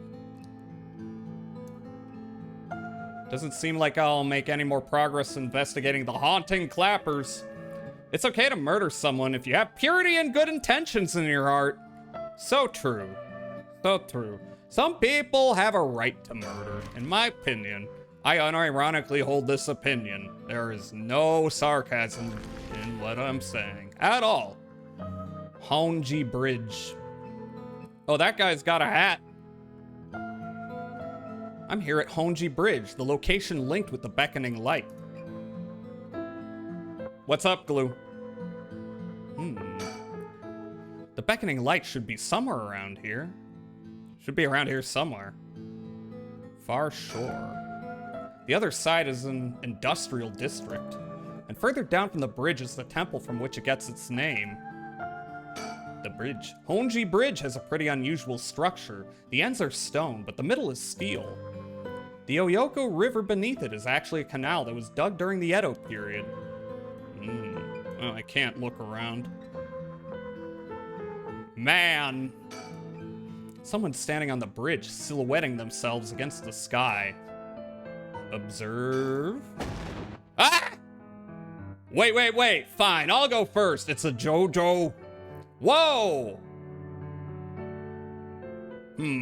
Doesn't seem like I'll make any more progress investigating the haunting clappers. It's okay to murder someone if you have purity and good intentions in your heart. So true. So true. Some people have a right to murder. In my opinion, I unironically hold this opinion. There is no sarcasm in what I'm saying at all. Honji Bridge. Oh, that guy's got a hat. I'm here at Honji Bridge, the location linked with the beckoning light. What's up, Glue? The beckoning light should be somewhere around here. Should be around here somewhere. Far shore. The other side is an industrial district. And further down from the bridge is the temple from which it gets its name. The bridge. Honji Bridge has a pretty unusual structure. The ends are stone, but the middle is steel. The Oyoko River beneath it is actually a canal that was dug during the Edo period. Well, I can't look around. Man! Someone's standing on the bridge, silhouetting themselves against the sky. Observe. Ah! Wait. Fine, I'll go first. It's a JoJo. Whoa!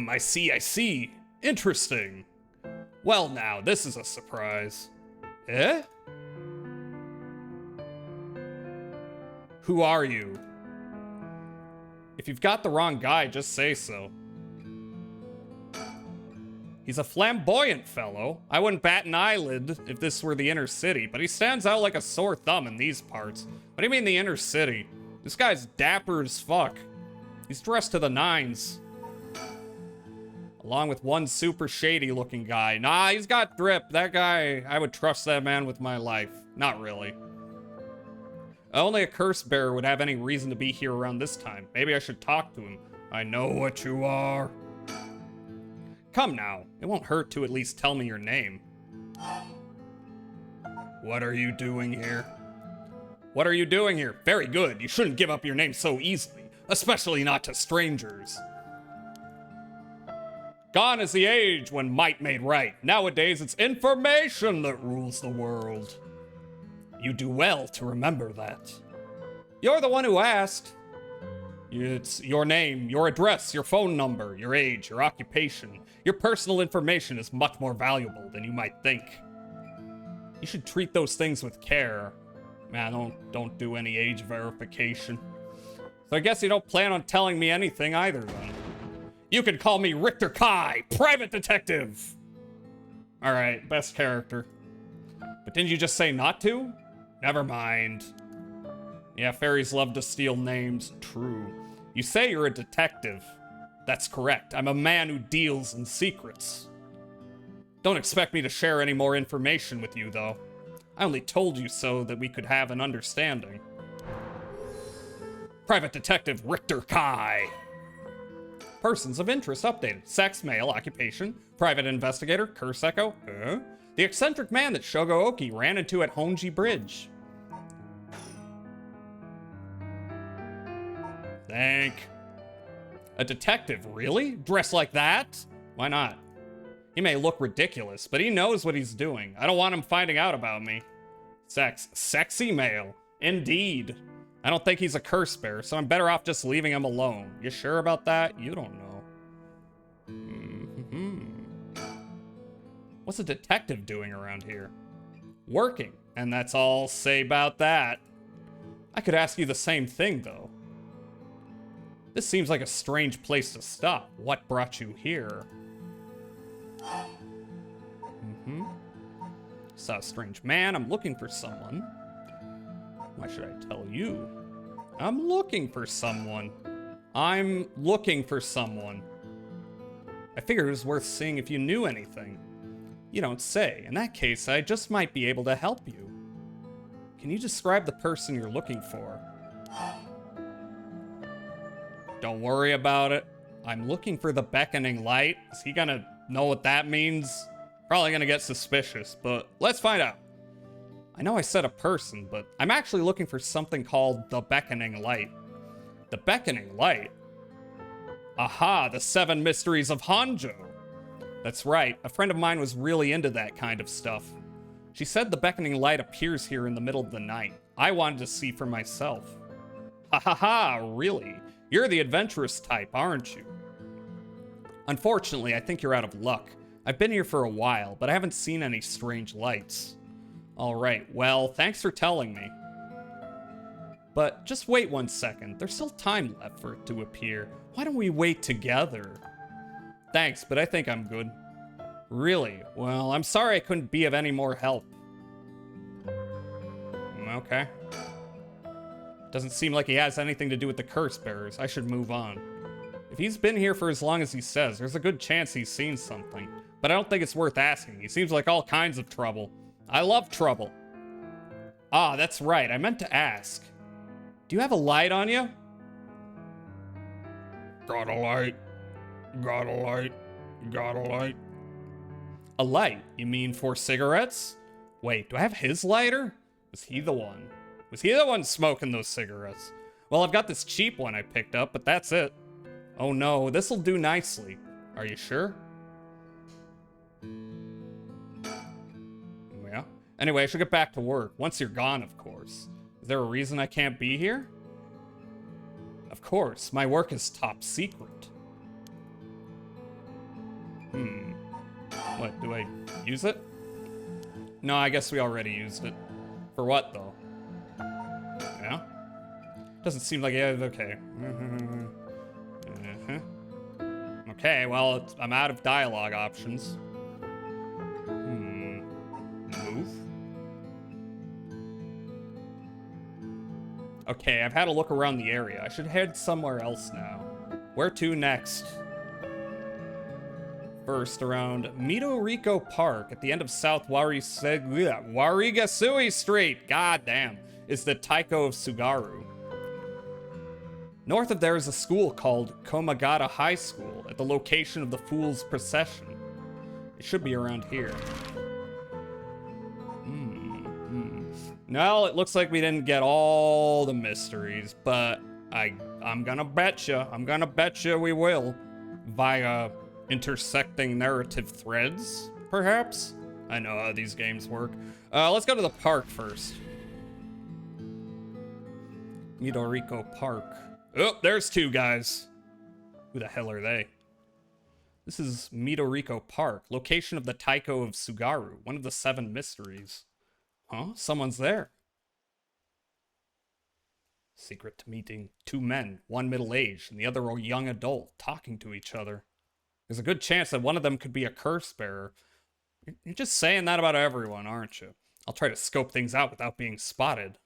I see. Interesting. Well now, this is a surprise. Eh? Who are you? If you've got the wrong guy, just say so. He's a flamboyant fellow. I wouldn't bat an eyelid if this were the inner city, but he stands out like a sore thumb in these parts. What do you mean the inner city? This guy's dapper as fuck. He's dressed to the nines. Along with one super shady looking guy. Nah, he's got drip. That guy, I would trust that man with my life. Not really. Only a curse bearer would have any reason to be here around this time. Maybe I should talk to him. I know what you are. Come now. It won't hurt to at least tell me your name. What are you doing here? What are you doing here? Very good. You shouldn't give up your name so easily. Especially not to strangers. Gone is the age when might made right. Nowadays, it's information that rules the world. You do well to remember that. You're the one who asked. It's your name, your address, your phone number, your age, your occupation. Your personal information is much more valuable than you might think. You should treat those things with care. Man, don't do any age verification. So I guess you don't plan on telling me anything either, then. You can call me Richter Kai, private detective. All right, best character. But didn't you just say not to? Never mind. Yeah, fairies love to steal names. True. You say you're a detective. That's correct. I'm a man who deals in secrets. Don't expect me to share any more information with you, though. I only told you so that we could have an understanding. Private Detective Richter Kai. Persons of interest updated. Sex, male, occupation, private investigator, curse echo. The The eccentric man that Shogooki ran into at Honji Bridge. Thank. A detective, really? Dressed like that? Why not? He may look ridiculous, but he knows what he's doing. I don't want him finding out about me. Sexy male. Indeed. I don't think he's a curse bearer, so I'm better off just leaving him alone. You sure about that? You don't know. What's a detective doing around here? Working, and that's all I'll say about that. I could ask you the same thing, though. This seems like a strange place to stop. What brought you here? Saw a strange man. I'm looking for someone. Why should I tell you? I'm looking for someone. I'm looking for someone. I figured it was worth seeing if you knew anything. You don't say. In that case, I just might be able to help you. Can you describe the person you're looking for? Don't worry about it. I'm looking for the beckoning light. Is he gonna know what that means? Probably gonna get suspicious, but let's find out. I know I said a person, but I'm actually looking for something called the beckoning light. The beckoning light? Aha, the 7 mysteries of Hanjo. That's right, a friend of mine was really into that kind of stuff. She said the beckoning light appears here in the middle of the night. I wanted to see for myself. Ha ha ha, really? You're the adventurous type, aren't you? Unfortunately, I think you're out of luck. I've been here for a while, but I haven't seen any strange lights. Alright, well, thanks for telling me. But just wait 1 second. There's still time left for it to appear. Why don't we wait together? Thanks, but I think I'm good. Really? Well, I'm sorry I couldn't be of any more help. Okay. Doesn't seem like he has anything to do with the curse bearers. I should move on. If he's been here for as long as he says, there's a good chance he's seen something. But I don't think it's worth asking. He seems like all kinds of trouble. I love trouble. Ah, that's right. I meant to ask. Do you have a light on you? Got a light. Got a light. Got a light. A light? You mean for cigarettes? Wait, do I have his lighter? Was he the one? Was he the one smoking those cigarettes? Well, I've got this cheap one I picked up, but that's it. Oh no, this'll do nicely. Are you sure? Yeah. Anyway, I should get back to work. Once you're gone, of course. Is there a reason I can't be here? Of course, my work is top secret. What, do I use it? No, I guess we already used it. For what, though? Yeah? Doesn't seem like it. Okay. Okay, well, I'm out of dialogue options. Move? Okay, I've had a look around the area. I should head somewhere else now. Where to next? First, around Midoriko Park at the end of South Warigasui Street. God damn. Is the Taiko of Sugaru. North of there is a school called Komagata High School at the location of the Fool's Procession. It should be around here. No, it looks like we didn't get all the mysteries, but I'm gonna betcha. I'm gonna betcha we will. Via intersecting narrative threads, perhaps? I know how these games work. Let's go to the park first. Midoriko Park. Oh, there's 2 guys. Who the hell are they? This is Midoriko Park, location of the Taiko of Sugaru, one of the 7 mysteries. Huh? Someone's there. Secret meeting. 2 men, one middle-aged and the other a young adult, talking to each other. There's a good chance that one of them could be a curse bearer. You're just saying that about everyone, aren't you? I'll try to scope things out without being spotted.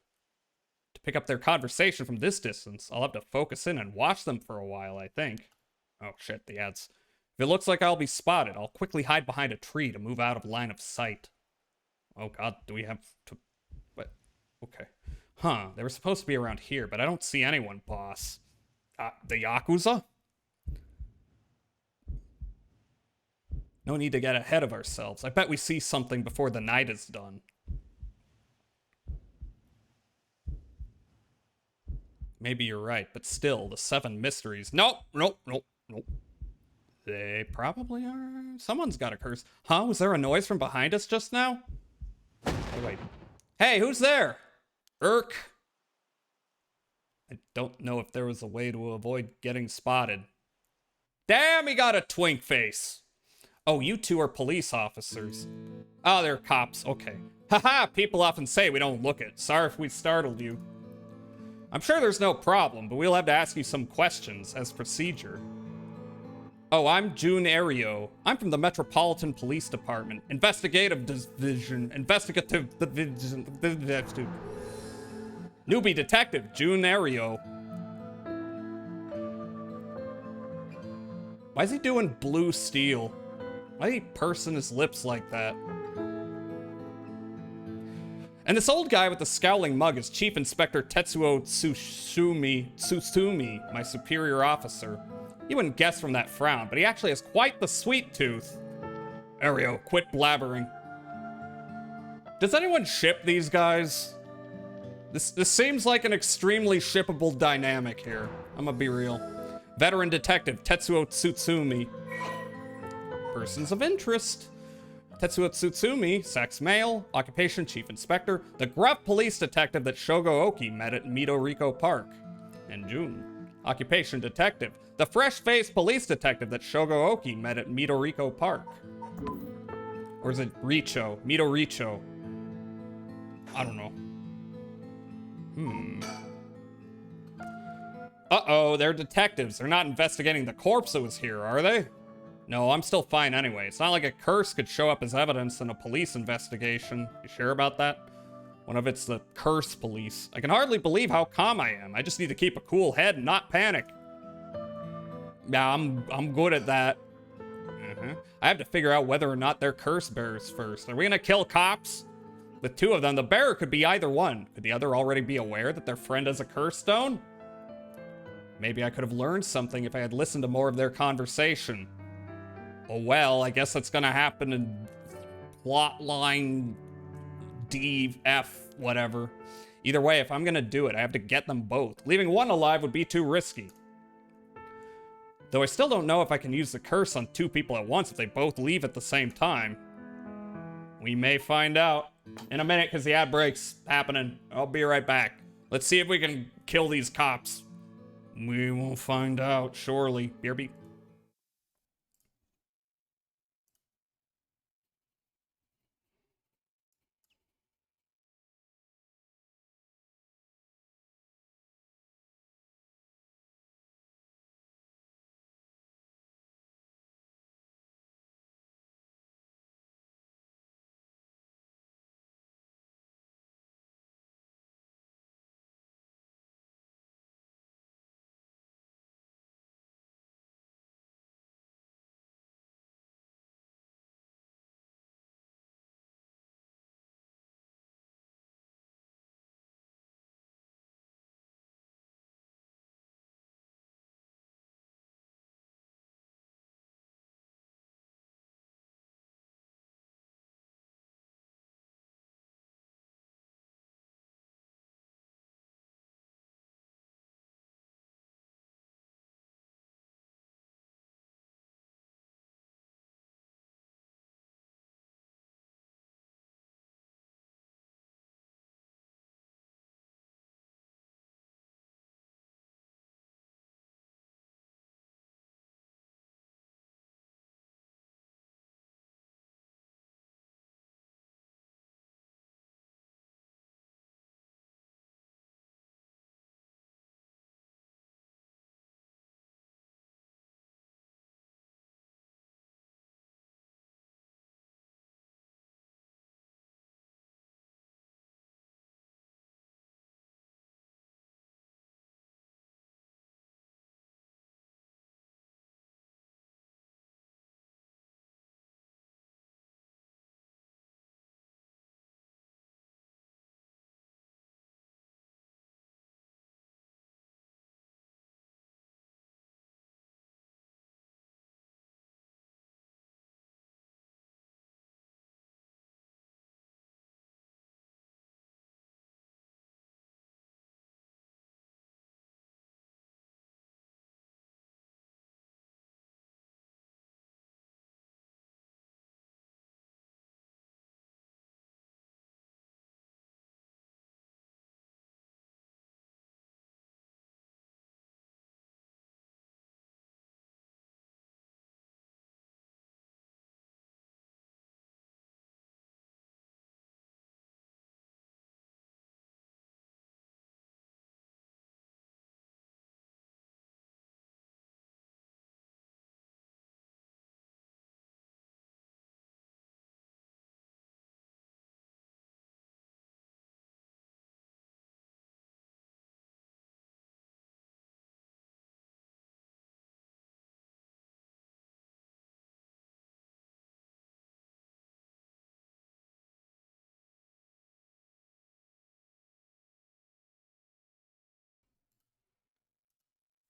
To pick up their conversation from this distance, I'll have to focus in and watch them for a while, I think. Oh shit, the ads. If it looks like I'll be spotted, I'll quickly hide behind a tree to move out of line of sight. Oh god, do we have to... What? Okay. Huh, they were supposed to be around here, but I don't see anyone, boss. The Yakuza? No need to get ahead of ourselves. I bet we see something before the night is done. Maybe you're right, but still, the 7 mysteries. Nope. They probably are. Someone's got a curse. Huh? Was there a noise from behind us just now? Oh, wait. Hey, who's there? Irk. I don't know if there was a way to avoid getting spotted. Damn, he got a twink face. Oh, you two are police officers. Oh, they're cops. Okay. Haha, people often say we don't look it. Sorry if we startled you. I'm sure there's no problem, but we'll have to ask you some questions as procedure. Oh, I'm June Ario. I'm from the Metropolitan Police Department. Investigative Division. Investigative Division. Newbie Detective, June Ario. Why is he doing blue steel? Why did he pursing his lips like that? And this old guy with the scowling mug is Chief Inspector Tetsuo Tsutsumi, my superior officer. You wouldn't guess from that frown, but he actually has quite the sweet tooth. Ario, quit blabbering. Does anyone ship these guys? This seems like an extremely shippable dynamic here. I'm gonna be real. Veteran Detective Tetsuo Tsutsumi. Persons of interest. Tetsuo Tsutsumi, sex male, occupation chief inspector, the gruff police detective that Shogo Oki met at Midoriko Park. And June, occupation detective, the fresh-faced police detective that Shogo Oki met at Midoriko Park. Or is it Richo? Midoricho. I don't know. Uh-oh, they're detectives. They're not investigating the corpse that was here, are they? No, I'm still fine anyway. It's not like a curse could show up as evidence in a police investigation. You sure about that? One of it's the curse police. I can hardly believe how calm I am. I just need to keep a cool head and not panic. Yeah, I'm good at that. I have to figure out whether or not they're curse bearers first. Are we gonna kill cops? With 2 of them, the bearer could be either one. Could the other already be aware that their friend has a curse stone? Maybe I could have learned something if I had listened to more of their conversation. Oh well, I guess that's gonna happen in plotline D, F, whatever. Either way, if I'm gonna do it, I have to get them both. Leaving one alive would be too risky. Though I still don't know if I can use the curse on 2 people at once if they both leave at the same time. We may find out in a minute because the ad break's happening. I'll be right back. Let's see if we can kill these cops. We will find out, surely. BRB.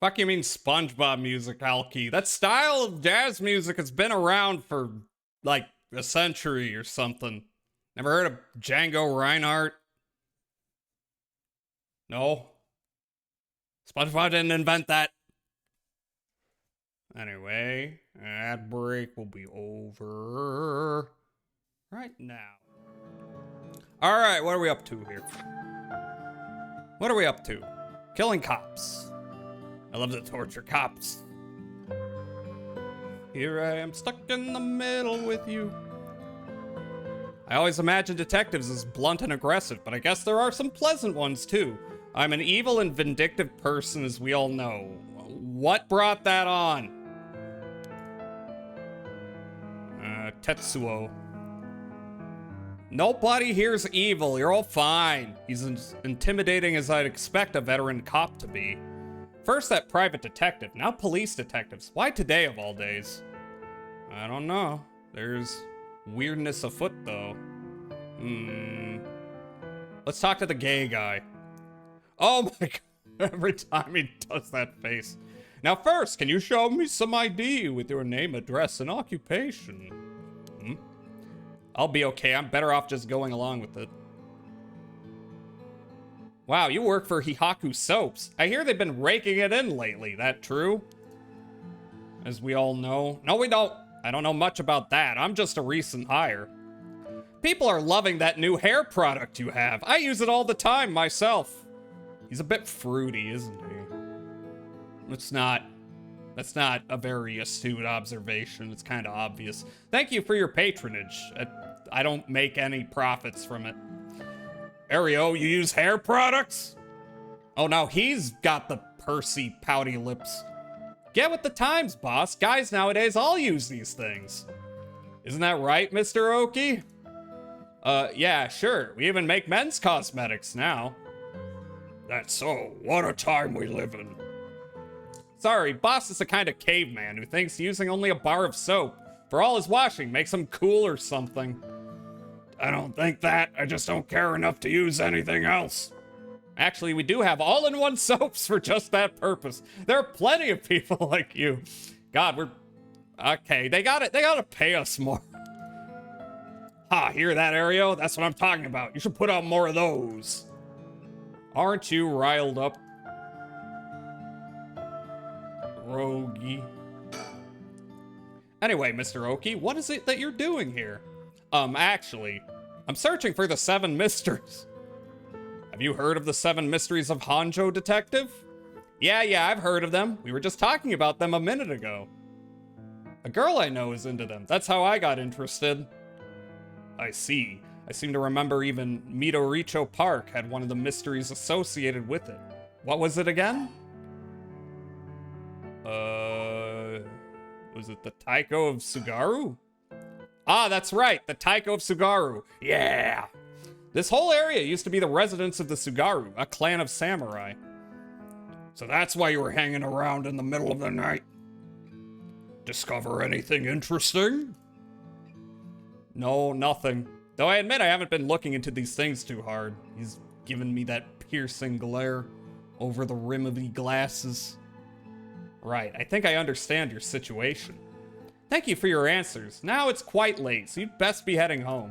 Fuck you mean SpongeBob music, Alki? That style of jazz music has been around for, like, a century or something. Never heard of Django Reinhardt? No? SpongeBob didn't invent that. Anyway, ad break will be over right now. Alright, what are we up to here? What are we up to? Killing cops. I love to torture cops. Here I am stuck in the middle with you. I always imagine detectives as blunt and aggressive, but I guess there are some pleasant ones too. I'm an evil and vindictive person, as we all know. What brought that on? Tetsuo. Nobody here's evil. You're all fine. He's as intimidating as I'd expect a veteran cop to be. First that private detective, now police detectives. Why today of all days? I don't know. There's weirdness afoot, though. Let's talk to the gay guy. Oh my god. Every time he does that face. Now first, can you show me some ID with your name, address, and occupation? I'll be okay. I'm better off just going along with it. Wow, you work for Hihaku Soaps. I hear they've been raking it in lately. That true? As we all know. No, we don't. I don't know much about that. I'm just a recent hire. People are loving that new hair product you have. I use it all the time myself. He's a bit fruity, isn't he? That's not a very astute observation. It's kind of obvious. Thank you for your patronage. I don't make any profits from it. Ario, you use hair products? Oh, now he's got the pursy, pouty lips. Get with the times, boss. Guys nowadays all use these things. Isn't that right, Mr. Oki? Yeah, sure. We even make men's cosmetics now. That's so. What a time we live in. Sorry, boss is the kind of caveman who thinks using only a bar of soap for all his washing makes him cool or something. I don't think that. I just don't care enough to use anything else. Actually, we do have all-in-one soaps for just that purpose. There are plenty of people like you. God, we're... Okay, they gotta pay us more. Ha, hear that, Ario? That's what I'm talking about. You should put out more of those. Aren't you riled up? Rogi. Anyway, Mr. Oki, what is it that you're doing here? Actually, I'm searching for the 7 Mysteries. Have you heard of the 7 Mysteries of Hanjo, Detective? Yeah, I've heard of them. We were just talking about them a minute ago. A girl I know is into them. That's how I got interested. I see. I seem to remember even Midoricho Park had one of the mysteries associated with it. What was it again? Was it the Taiko of Sugaru? Ah, that's right, the Taiko of Sugaru. Yeah! This whole area used to be the residence of the Sugaru, a clan of samurai. So that's why you were hanging around in the middle of the night. Discover anything interesting? No, nothing. Though I admit I haven't been looking into these things too hard. He's given me that piercing glare over the rim of the glasses. Right, I think I understand your situation. Thank you for your answers. Now it's quite late, so you'd best be heading home.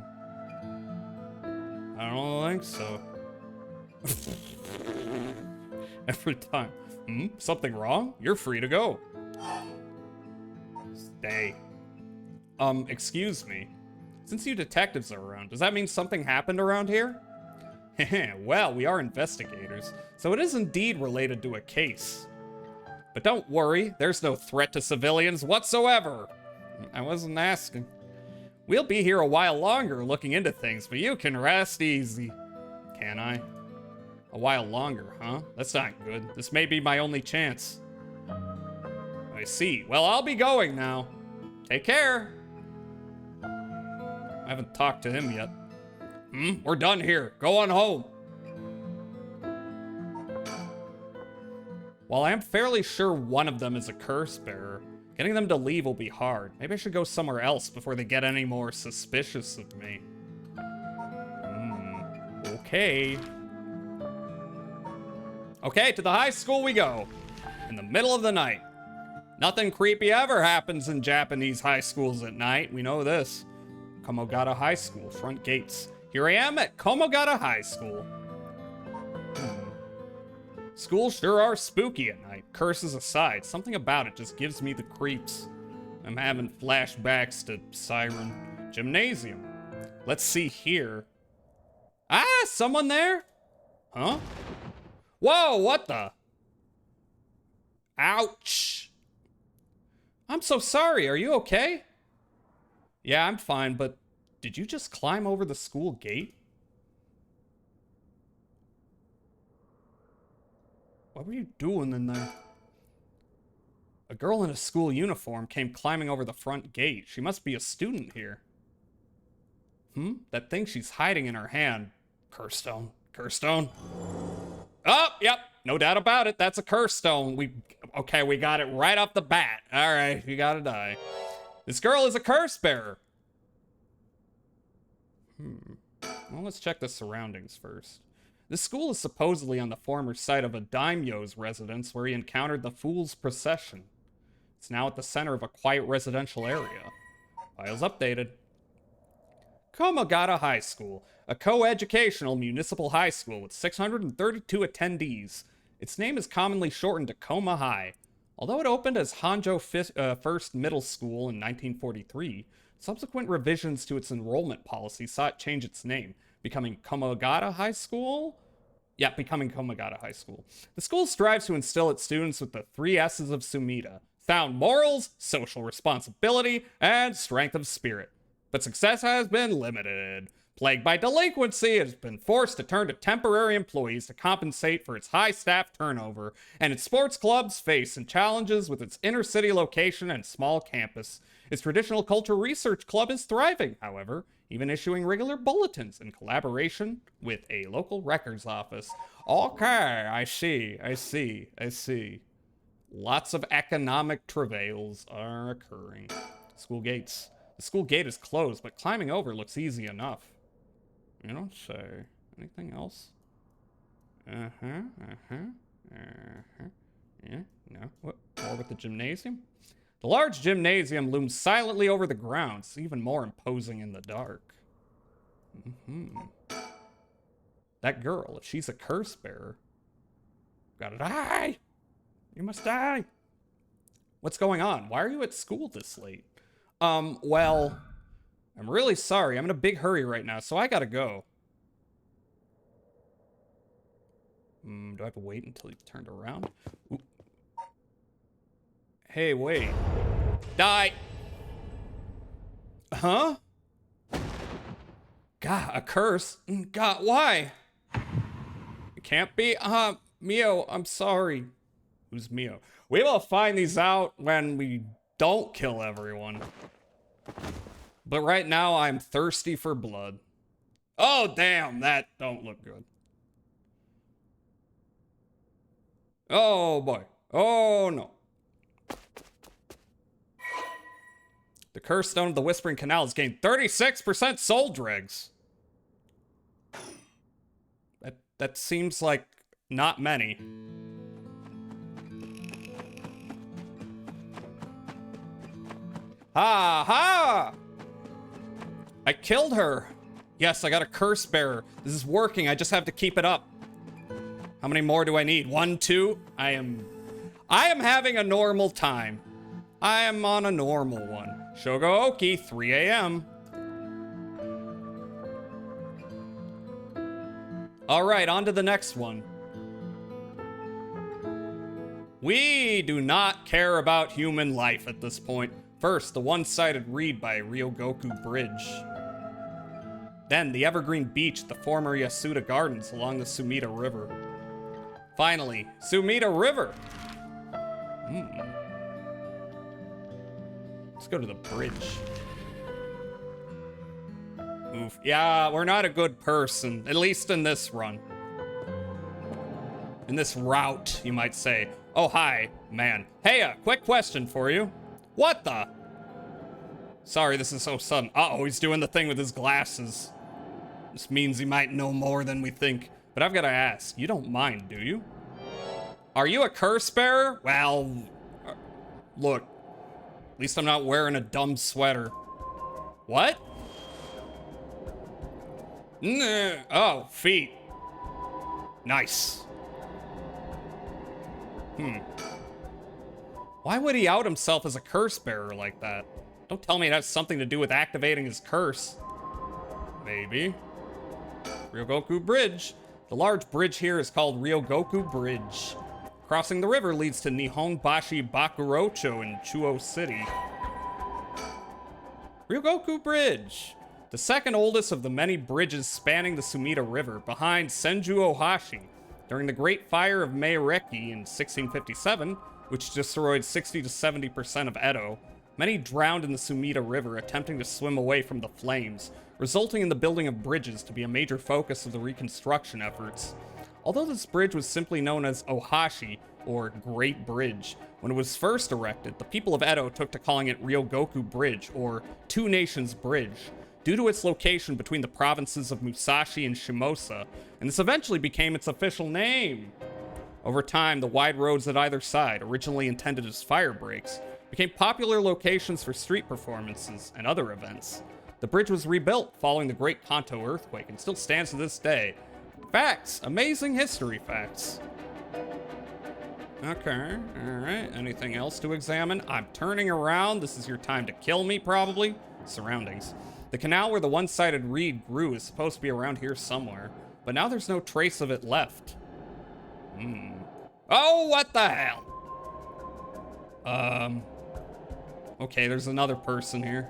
I don't think so. Every time. Something wrong? You're free to go. Stay. Excuse me. Since you detectives are around, does that mean something happened around here? Well, we are investigators, so it is indeed related to a case. But don't worry, there's no threat to civilians whatsoever. I wasn't asking. We'll be here a while longer looking into things, but you can rest easy. Can I? A while longer, huh? That's not good. This may be my only chance. I see. Well, I'll be going now. Take care. I haven't talked to him yet. We're done here. Go on home. While I am fairly sure one of them is a curse bearer, getting them to leave will be hard. Maybe I should go somewhere else before they get any more suspicious of me. Okay. Okay, to the high school we go. in the middle of the night. Nothing creepy ever happens in Japanese high schools at night. We know this. Komogata High School, front gates. Here I am at Komogata High School. Schools sure are spooky at night. Curses aside, something about it just gives me the creeps. I'm having flashbacks to Siren Gymnasium. Let's see here. Ah, someone there? Huh? Whoa, what the? Ouch. I'm so sorry, are you okay? Yeah, I'm fine, but did you just climb over the school gate? What were you doing in there? A girl in a school uniform came climbing over the front gate. She must be a student here. That thing she's hiding in her hand. Curse stone. Curse stone. Oh, yep. No doubt about it. That's a curse stone. Okay, we got it right off the bat. All right, you gotta die. This girl is a curse bearer. Well, let's check the surroundings first. This school is supposedly on the former site of a daimyo's residence where he encountered the Fool's Procession. It's now at the center of a quiet residential area. Files updated. Komogata High School, a co-educational municipal high school with 632 attendees. Its name is commonly shortened to Koma High. Although it opened as Hanjo First Middle School in 1943, subsequent revisions to its enrollment policy saw it change its name, becoming Komogata High School? Yeah, becoming Komogata High School. The school strives to instill its students with the 3 S's of Sumida: sound morals, social responsibility, and strength of spirit. But success has been limited. Plagued by delinquency, it has been forced to turn to temporary employees to compensate for its high staff turnover, and its sports clubs face challenges with its inner city location and small campus. Its traditional culture research club is thriving, however, even issuing regular bulletins in collaboration with a local records office. Okay, I see. Lots of economic travails are occurring. School gates. The school gate is closed, but climbing over looks easy enough. You don't say. Anything else? Yeah, no. What? More with the gymnasium? The large gymnasium looms silently over the grounds, even more imposing in the dark. That girl, if she's a curse bearer, gotta die! You must die! What's going on? Why are you at school this late? Well, I'm really sorry. I'm in a big hurry right now, so I gotta go. Do I have to wait until he's turned around? Ooh. Hey, wait. Die! Huh? God, a curse? God, why? It can't be. Mio, I'm sorry. Who's Mio? We will find these out when we don't kill everyone. But right now, I'm thirsty for blood. Oh, damn, that don't look good. Oh, boy. Oh, no. The Curse Stone of the Whispering Canal has gained 36% soul dregs. That seems like not many. Ha ha! I killed her. Yes, I got a curse bearer. This is working. I just have to keep it up. How many more do I need? 1, 2? I am having a normal time. I am on a normal one. Shogooki, 3 a.m. All right, on to the next one. We do not care about human life at this point. First, the one-sided read by Ryogoku Bridge. Then, the evergreen beach at the former Yasuda Gardens along the Sumida River. Finally, Sumida River! Let's go to the bridge. Oof. Yeah, we're not a good person, at least in this run. In this route, you might say. Oh, hi, man. Hey, a quick question for you. What the? Sorry, this is so sudden. Uh-oh, he's doing the thing with his glasses. This means he might know more than we think. But I've got to ask, you don't mind, do you? Are you a curse bearer? Well, look. At least I'm not wearing a dumb sweater. What? Oh, feet. Nice. Why would he out himself as a curse bearer like that? Don't tell me it has something to do with activating his curse. Maybe. Ryogoku Bridge. The large bridge here is called Ryogoku Bridge. Crossing the river leads to Nihonbashi Bakurocho in Chuo City. Ryogoku Bridge. The second oldest of the many bridges spanning the Sumida River, behind Senju Ohashi. During the Great Fire of Meireki in 1657, which destroyed 60 to 70% of Edo, many drowned in the Sumida River attempting to swim away from the flames, resulting in the building of bridges to be a major focus of the reconstruction efforts. Although this bridge was simply known as Ohashi, or Great Bridge, when it was first erected, the people of Edo took to calling it Ryogoku Bridge, or Two Nations Bridge, due to its location between the provinces of Musashi and Shimosa, and this eventually became its official name. Over time, the wide roads at either side, originally intended as fire breaks, became popular locations for street performances and other events. The bridge was rebuilt following the Great Kanto earthquake and still stands to this day. Facts! Amazing history facts. Okay, alright. Anything else to examine? I'm turning around. This is your time to kill me, probably. Surroundings. The canal where the one-sided reed grew is supposed to be around here somewhere, but now there's no trace of it left. Oh, what the hell? Okay, there's another person here.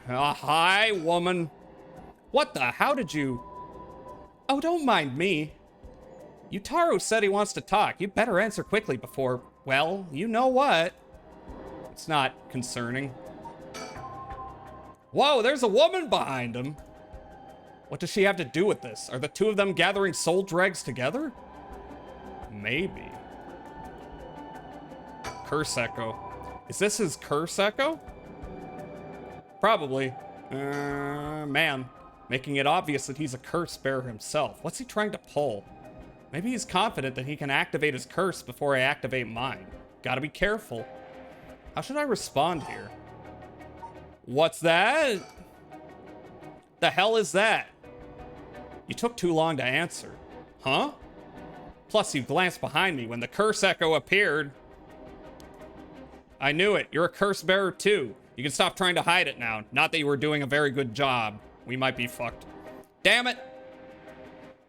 Hi, woman. What the? How did you? Oh, don't mind me. Yutaro said he wants to talk. You better answer quickly before, well, you know what? It's not concerning. Whoa, there's a woman behind him. What does she have to do with this? Are the two of them gathering soul dregs together? Maybe. Curse Echo. Is this his curse echo? Probably. Man. Making it obvious that he's a curse bearer himself. What's he trying to pull? Maybe he's confident that he can activate his curse before I activate mine. Gotta be careful. How should I respond here? What's that? The hell is that? You took too long to answer. Huh? Plus, you glanced behind me when the curse echo appeared. I knew it. You're a curse bearer too. You can stop trying to hide it now. Not that you were doing a very good job. We might be fucked. Damn it.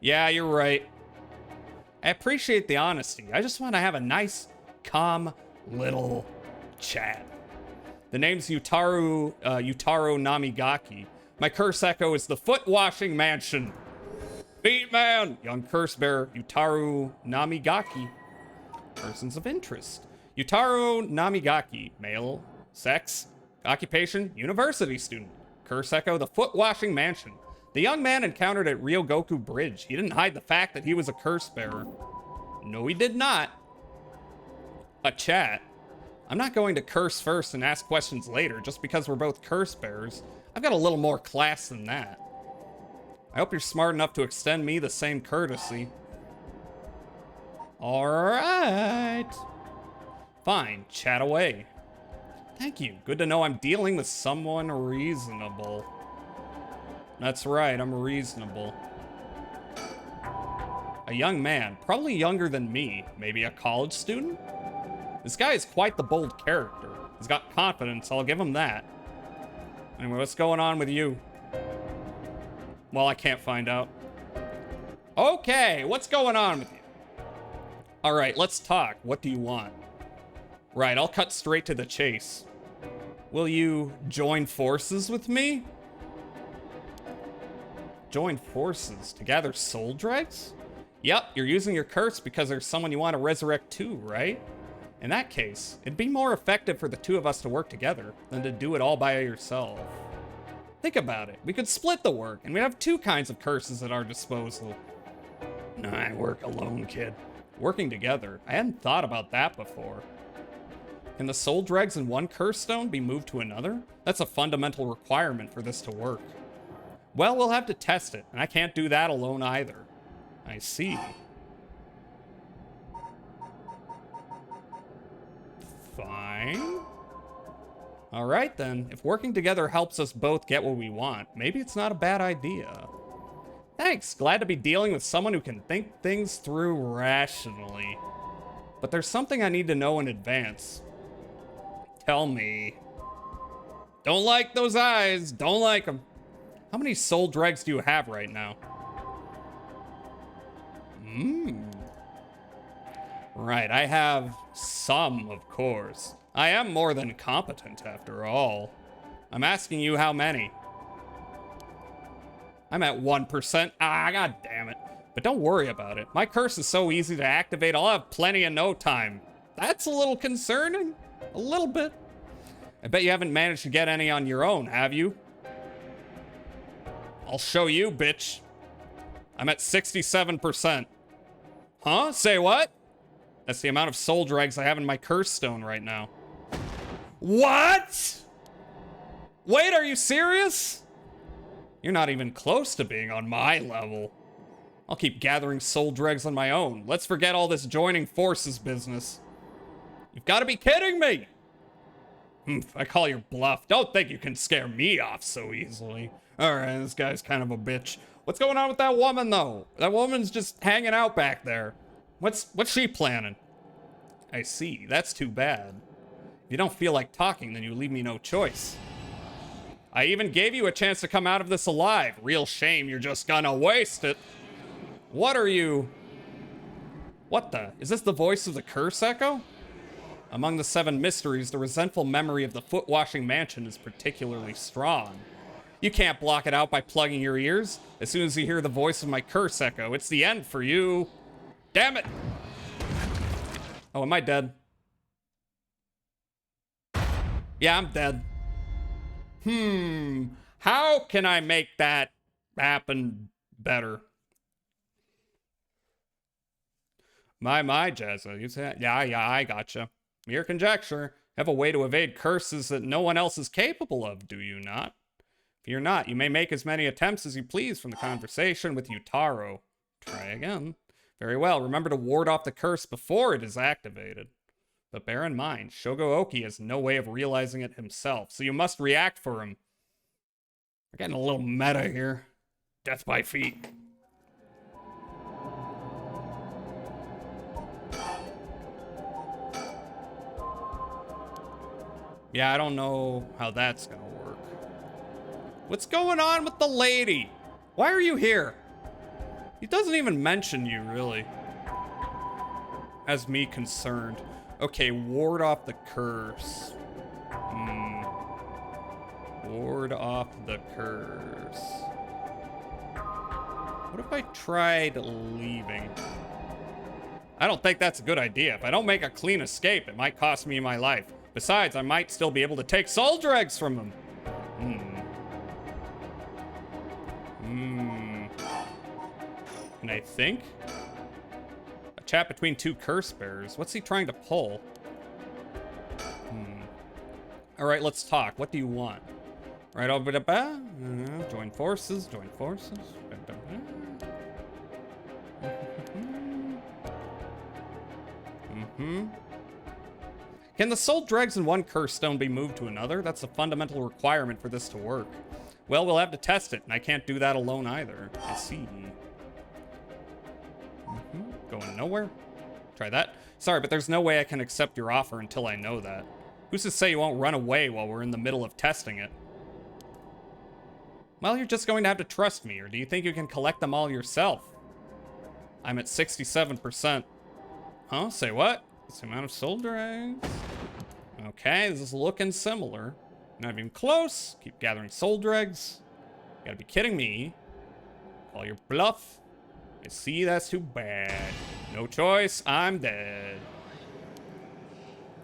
Yeah, you're right. I appreciate the honesty. I just want to have a nice, calm, little chat. The name's Yutaro Namigaki. My curse echo is the Foot Washing Mansion. Feet man! Young curse bearer, Yutaro Namigaki. Persons of interest. Yutaro Namigaki. Male. Sex. Occupation. University student. Curse echo, the Foot Washing Mansion. The young man encountered at Ryogoku Bridge. He didn't hide the fact that he was a curse bearer. No, he did not. A chat. I'm not going to curse first and ask questions later just because we're both curse bearers. I've got a little more class than that. I hope you're smart enough to extend me the same courtesy. Alright. Fine, chat away. Thank you. Good to know I'm dealing with someone reasonable. That's right, I'm reasonable. A young man, probably younger than me, maybe a college student? This guy is quite the bold character. He's got confidence, I'll give him that. Anyway, what's going on with you? Well, I can't find out. Okay, what's going on with you? All right, let's talk. What do you want? Right, I'll cut straight to the chase. Will you join forces with me? Join forces to gather soul dregs? Yep, you're using your curse because there's someone you want to resurrect too, right? In that case, it'd be more effective for the two of us to work together than to do it all by yourself. Think about it. We could split the work, and we'd have two kinds of curses at our disposal. No, I work alone, kid. Working together. I hadn't thought about that before. Can the soul dregs in one curse stone be moved to another? That's a fundamental requirement for this to work. Well, we'll have to test it, and I can't do that alone either. I see. Fine. Alright then, if working together helps us both get what we want, maybe it's not a bad idea. Thanks, glad to be dealing with someone who can think things through rationally. But there's something I need to know in advance. Tell me. Don't like those eyes, don't like them. How many soul dregs do you have right now? Right, I have some, of course. I am more than competent, after all. I'm asking you how many. I'm at 1%. Ah, god damn it. But don't worry about it. My curse is so easy to activate, I'll have plenty of no time. That's a little concerning. A little bit. I bet you haven't managed to get any on your own, have you? I'll show you, bitch. I'm at 67%. Huh? Say what? That's the amount of soul dregs I have in my curse stone right now. What? Wait, are you serious? You're not even close to being on my level. I'll keep gathering soul dregs on my own. Let's forget all this joining forces business. You've got to be kidding me. I call your bluff. Don't think you can scare me off so easily. All right, this guy's kind of a bitch. What's going on with that woman, though? That woman's just hanging out back there. What's she planning? I see. That's too bad. If you don't feel like talking, then you leave me no choice. I even gave you a chance to come out of this alive. Real shame you're just gonna waste it. What are you? What the? Is this the voice of the curse echo? Among the 7 mysteries, the resentful memory of the foot-washing mansion is particularly strong. You can't block it out by plugging your ears. As soon as you hear the voice of my curse echo, it's the end for you. Damn it! Oh, am I dead? Yeah, I'm dead. How can I make that happen better? My, Jazza. You say, yeah, I gotcha. Mere conjecture. Have a way to evade curses that no one else is capable of, do you not? If you're not, you may make as many attempts as you please from the conversation with Yutaro. Try again. Very well, remember to ward off the curse before it is activated. But bear in mind, Shogo Oki has no way of realizing it himself, so you must react for him. We're getting a little meta here. Death by feet. Yeah, I don't know how that's gonna work. What's going on with the lady? Why are you here? He doesn't even mention you, really. As me concerned. Okay, ward off the curse. Ward off the curse. What if I tried leaving? I don't think that's a good idea. If I don't make a clean escape, it might cost me my life. Besides, I might still be able to take soul dregs from him. And I think a chat between 2 curse bearers. What's he trying to pull? All right, let's talk. What do you want? Right over the back. Join forces. Join forces. Can the soul dregs in one curse stone be moved to another? That's a fundamental requirement for this to work. Well, we'll have to test it, and I can't do that alone either. I see. Going nowhere? Try that. Sorry, but there's no way I can accept your offer until I know that. Who's to say you won't run away while we're in the middle of testing it? Well, you're just going to have to trust me, or do you think you can collect them all yourself? I'm at 67%. Huh? Say what? It's the amount of soul dregs. Okay, this is looking similar. Not even close. Keep gathering soul dregs. You gotta be kidding me. Call your bluff. I see, that's too bad. No choice, I'm dead.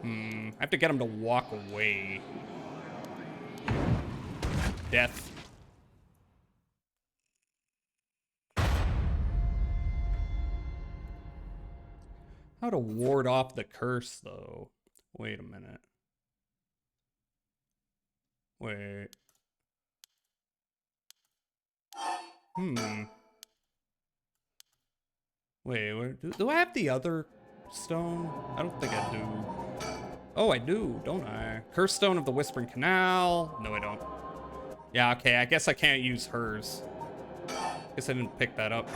I have to get him to walk away. Death. How to ward off the curse, though. Wait a minute. Wait. Wait, do I have the other stone? I don't think I do. Oh, I do, don't I? Curse Stone of the Whispering Canal. No, I don't. Yeah, okay, I guess I can't use hers. Guess I didn't pick that up.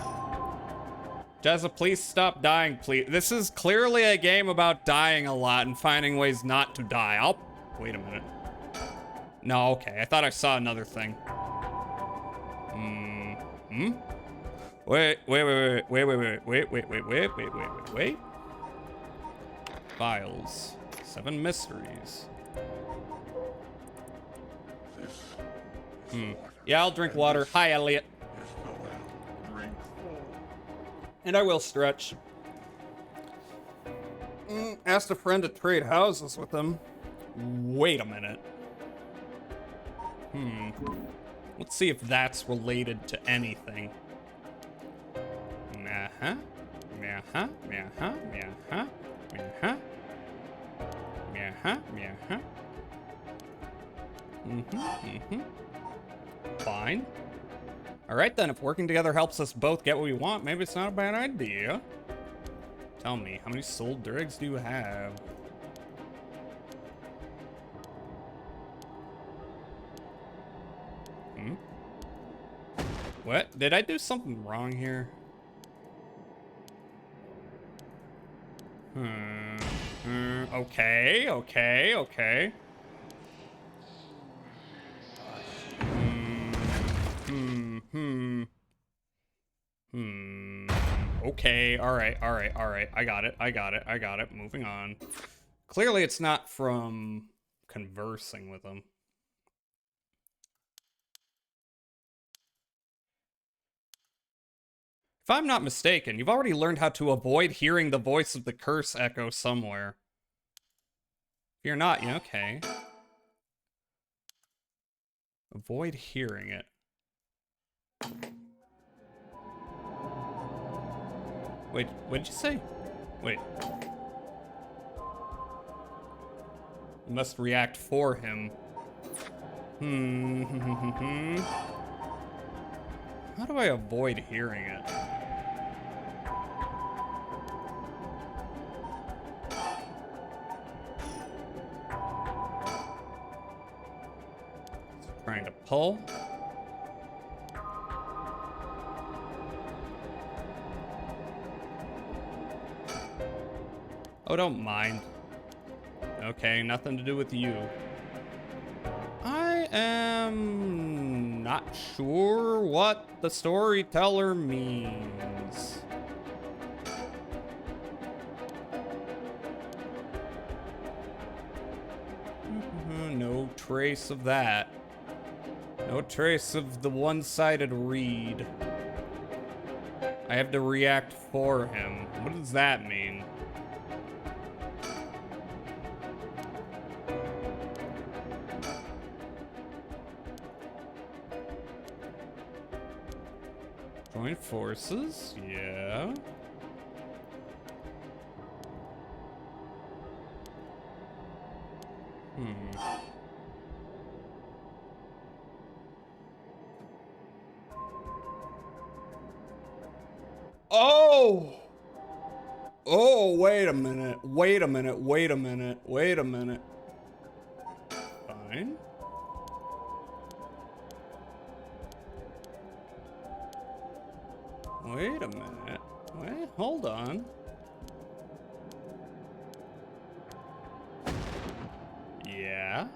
Jazza, please stop dying, please. This is clearly a game about dying a lot and finding ways not to die. Wait a minute. No, okay, I thought I saw another thing. Wait. Files. 7 mysteries. Yeah, I'll drink water. Hi, Elliot. And I will stretch. Asked a friend to trade houses with him. Wait a minute. Let's see if that's related to anything. Fine. Alright then, if working together helps us both get what we want, maybe it's not a bad idea. Tell me, how many soul dregs do you have? What? Did I do something wrong here? Okay. Okay, alright. I got it. Moving on. Clearly it's not from conversing with him. If I'm not mistaken, you've already learned how to avoid hearing the voice of the curse echo somewhere. If you're not, yeah, okay. Avoid hearing it. Wait, what did you say? Wait. You must react for him. How do I avoid hearing it? Trying to pull. Oh, don't mind. Okay, nothing to do with you. I am not sure what the storyteller means. No trace of that. No trace of the one-sided read. I have to react for him. What does that mean? Join forces, yeah. Oh! Oh, wait a minute. Fine. Wait a minute. Wait, hold on. Yeah.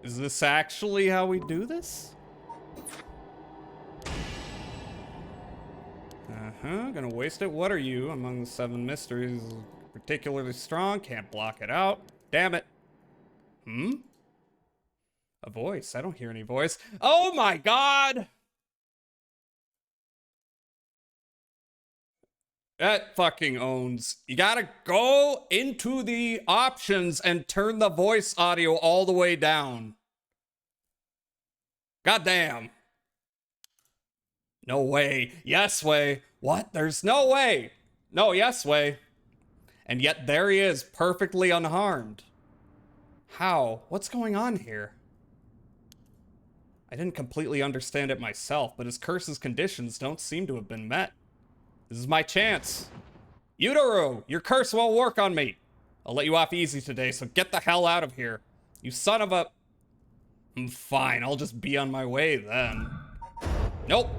Is this actually how we do this? Gonna waste it. What are you? Among the 7 mysteries, particularly strong. Can't block it out. Damn it. A voice. I don't hear any voice. Oh my god! That fucking owns. You gotta go into the options and turn the voice audio all the way down. Goddamn. No way. Yes way. What? There's no way. No, yes way. And yet there he is, perfectly unharmed. How? What's going on here? I didn't completely understand it myself, but his curse's conditions don't seem to have been met. This is my chance. Yutaru, your curse won't work on me. I'll let you off easy today, so get the hell out of here. You son of a... Fine, I'll just be on my way then. Nope.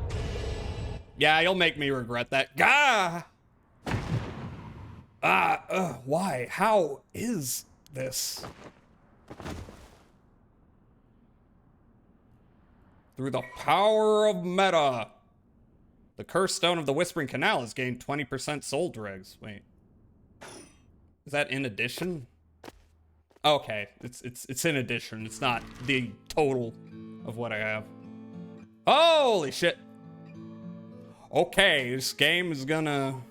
Yeah, you'll make me regret that. Gah! Why? How is this? Through the power of meta. The Cursed Stone of the Whispering Canal has gained 20% soul dregs. Wait. Is that in addition? Okay, it's in addition. It's not the total of what I have. Holy shit. Okay, this game is gonna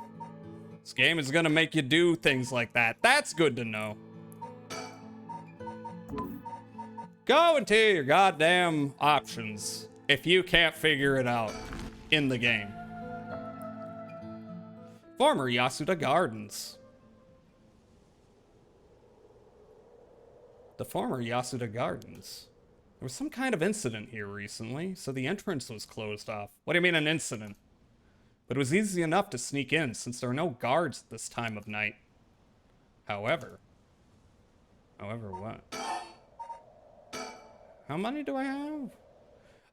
make you do things like that. That's good to know. Go into your goddamn options if you can't figure it out in the game. Former Yasuda Gardens. The former Yasuda Gardens. There was some kind of incident here recently, so the entrance was closed off. What do you mean an incident? But it was easy enough to sneak in since there are no guards at this time of night. However what? How many do I have?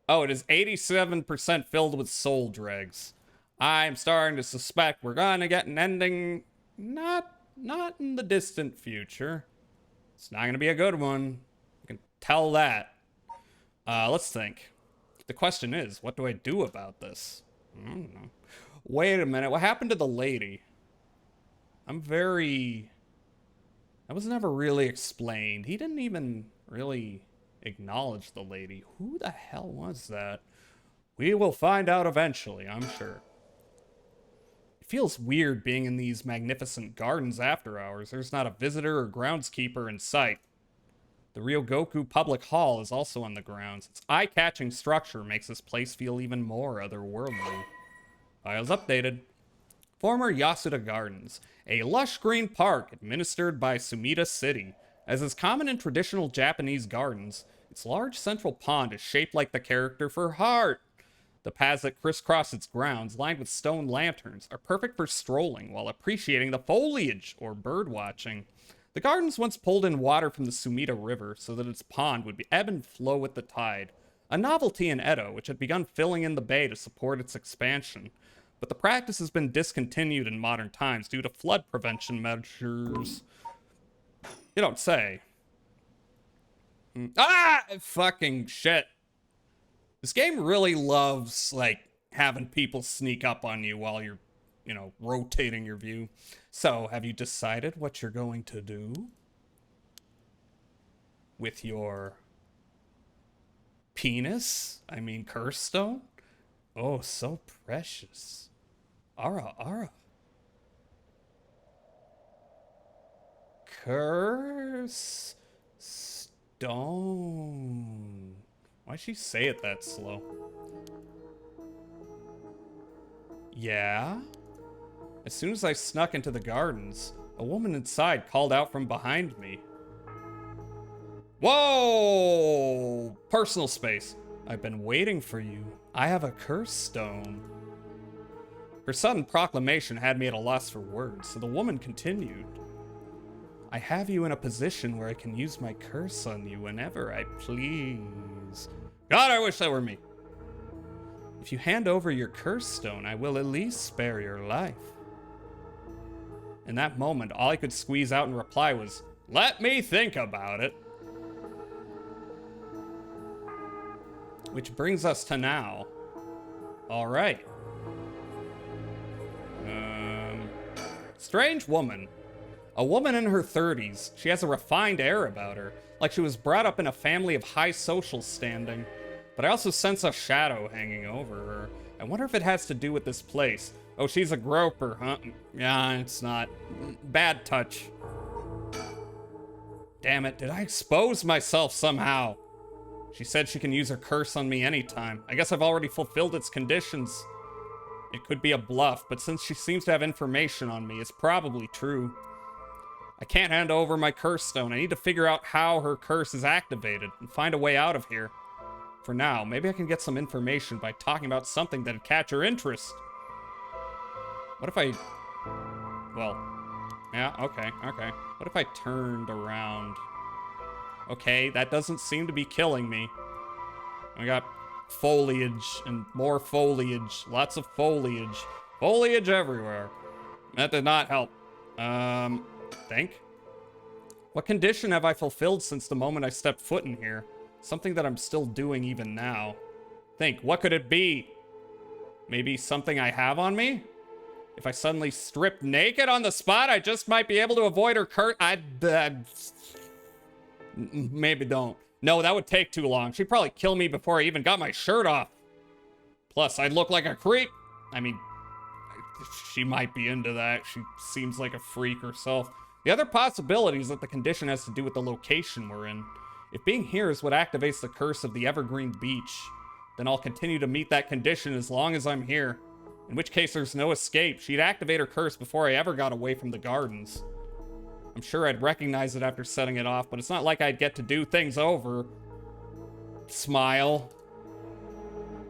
Oh, it is 87% filled with soul dregs. I'm starting to suspect we're gonna get an ending not in the distant future. It's not gonna be a good one. You can tell that. Let's think. The question is, what do I do about this? I don't know. Wait a minute, what happened to the lady? That was never really explained. He didn't even really acknowledge the lady. Who the hell was that? We will find out eventually, I'm sure. It feels weird being in these magnificent gardens after hours. There's not a visitor or groundskeeper in sight. The Ryogoku Public Hall is also on the grounds. Its eye-catching structure makes this place feel even more otherworldly. Files updated. Former Yasuda Gardens, a lush green park administered by Sumida City. As is common in traditional Japanese gardens, its large central pond is shaped like the character for heart. The paths that crisscross its grounds, lined with stone lanterns, are perfect for strolling while appreciating the foliage or bird watching. The gardens once pulled in water from the Sumida River so that its pond would ebb and flow with the tide, a novelty in Edo which had begun filling in the bay to support its expansion. But the practice has been discontinued in modern times due to flood prevention measures. You don't say. Fucking shit. This game really loves, like, having people sneak up on you while you're, rotating your view. So, have you decided what you're going to do with your penis? I mean, curse stone? Oh, so precious. Ara. Curse stone. Why'd she say it that slow? Yeah? As soon as I snuck into the gardens, a woman inside called out from behind me. Whoa! Personal space. I've been waiting for you. I have a curse stone. Her sudden proclamation had me at a loss for words, so the woman continued. I have you in a position where I can use my curse on you whenever I please. God, I wish that were me. If you hand over your curse stone, I will at least spare your life. In that moment, all I could squeeze out in reply was, let me think about it. Which brings us to now. All right. Strange woman. A woman in her 30s. She has a refined air about her, like she was brought up in a family of high social standing. But I also sense a shadow hanging over her. I wonder if it has to do with this place. Oh, she's a groper, huh? Yeah, it's not. Bad touch. Damn it, did I expose myself somehow? She said she can use her curse on me anytime. I guess I've already fulfilled its conditions. It could be a bluff, but since she seems to have information on me, it's probably true. I can't hand over my curse stone. I need to figure out how her curse is activated and find a way out of here. For now, maybe I can get some information by talking about something that'd catch her interest. What if I... Well, yeah, okay. What if I turned around? Okay, that doesn't seem to be killing me. I got foliage and more foliage. Lots of foliage. Foliage everywhere. That did not help. Think? What condition have I fulfilled since the moment I stepped foot in here? Something that I'm still doing even now. Think, what could it be? Maybe something I have on me? If I suddenly strip naked on the spot, I just might be able to avoid her curse. Maybe don't. No, that would take too long. She'd probably kill me before I even got my shirt off. Plus, I'd look like a creep. I mean, she might be into that. She seems like a freak herself. The other possibility is that the condition has to do with the location we're in. If being here is what activates the curse of the Evergreen Beach, then I'll continue to meet that condition as long as I'm here. In which case there's no escape. She'd activate her curse before I ever got away from the gardens. I'm sure I'd recognize it after setting it off, but it's not like I'd get to do things over. Smile.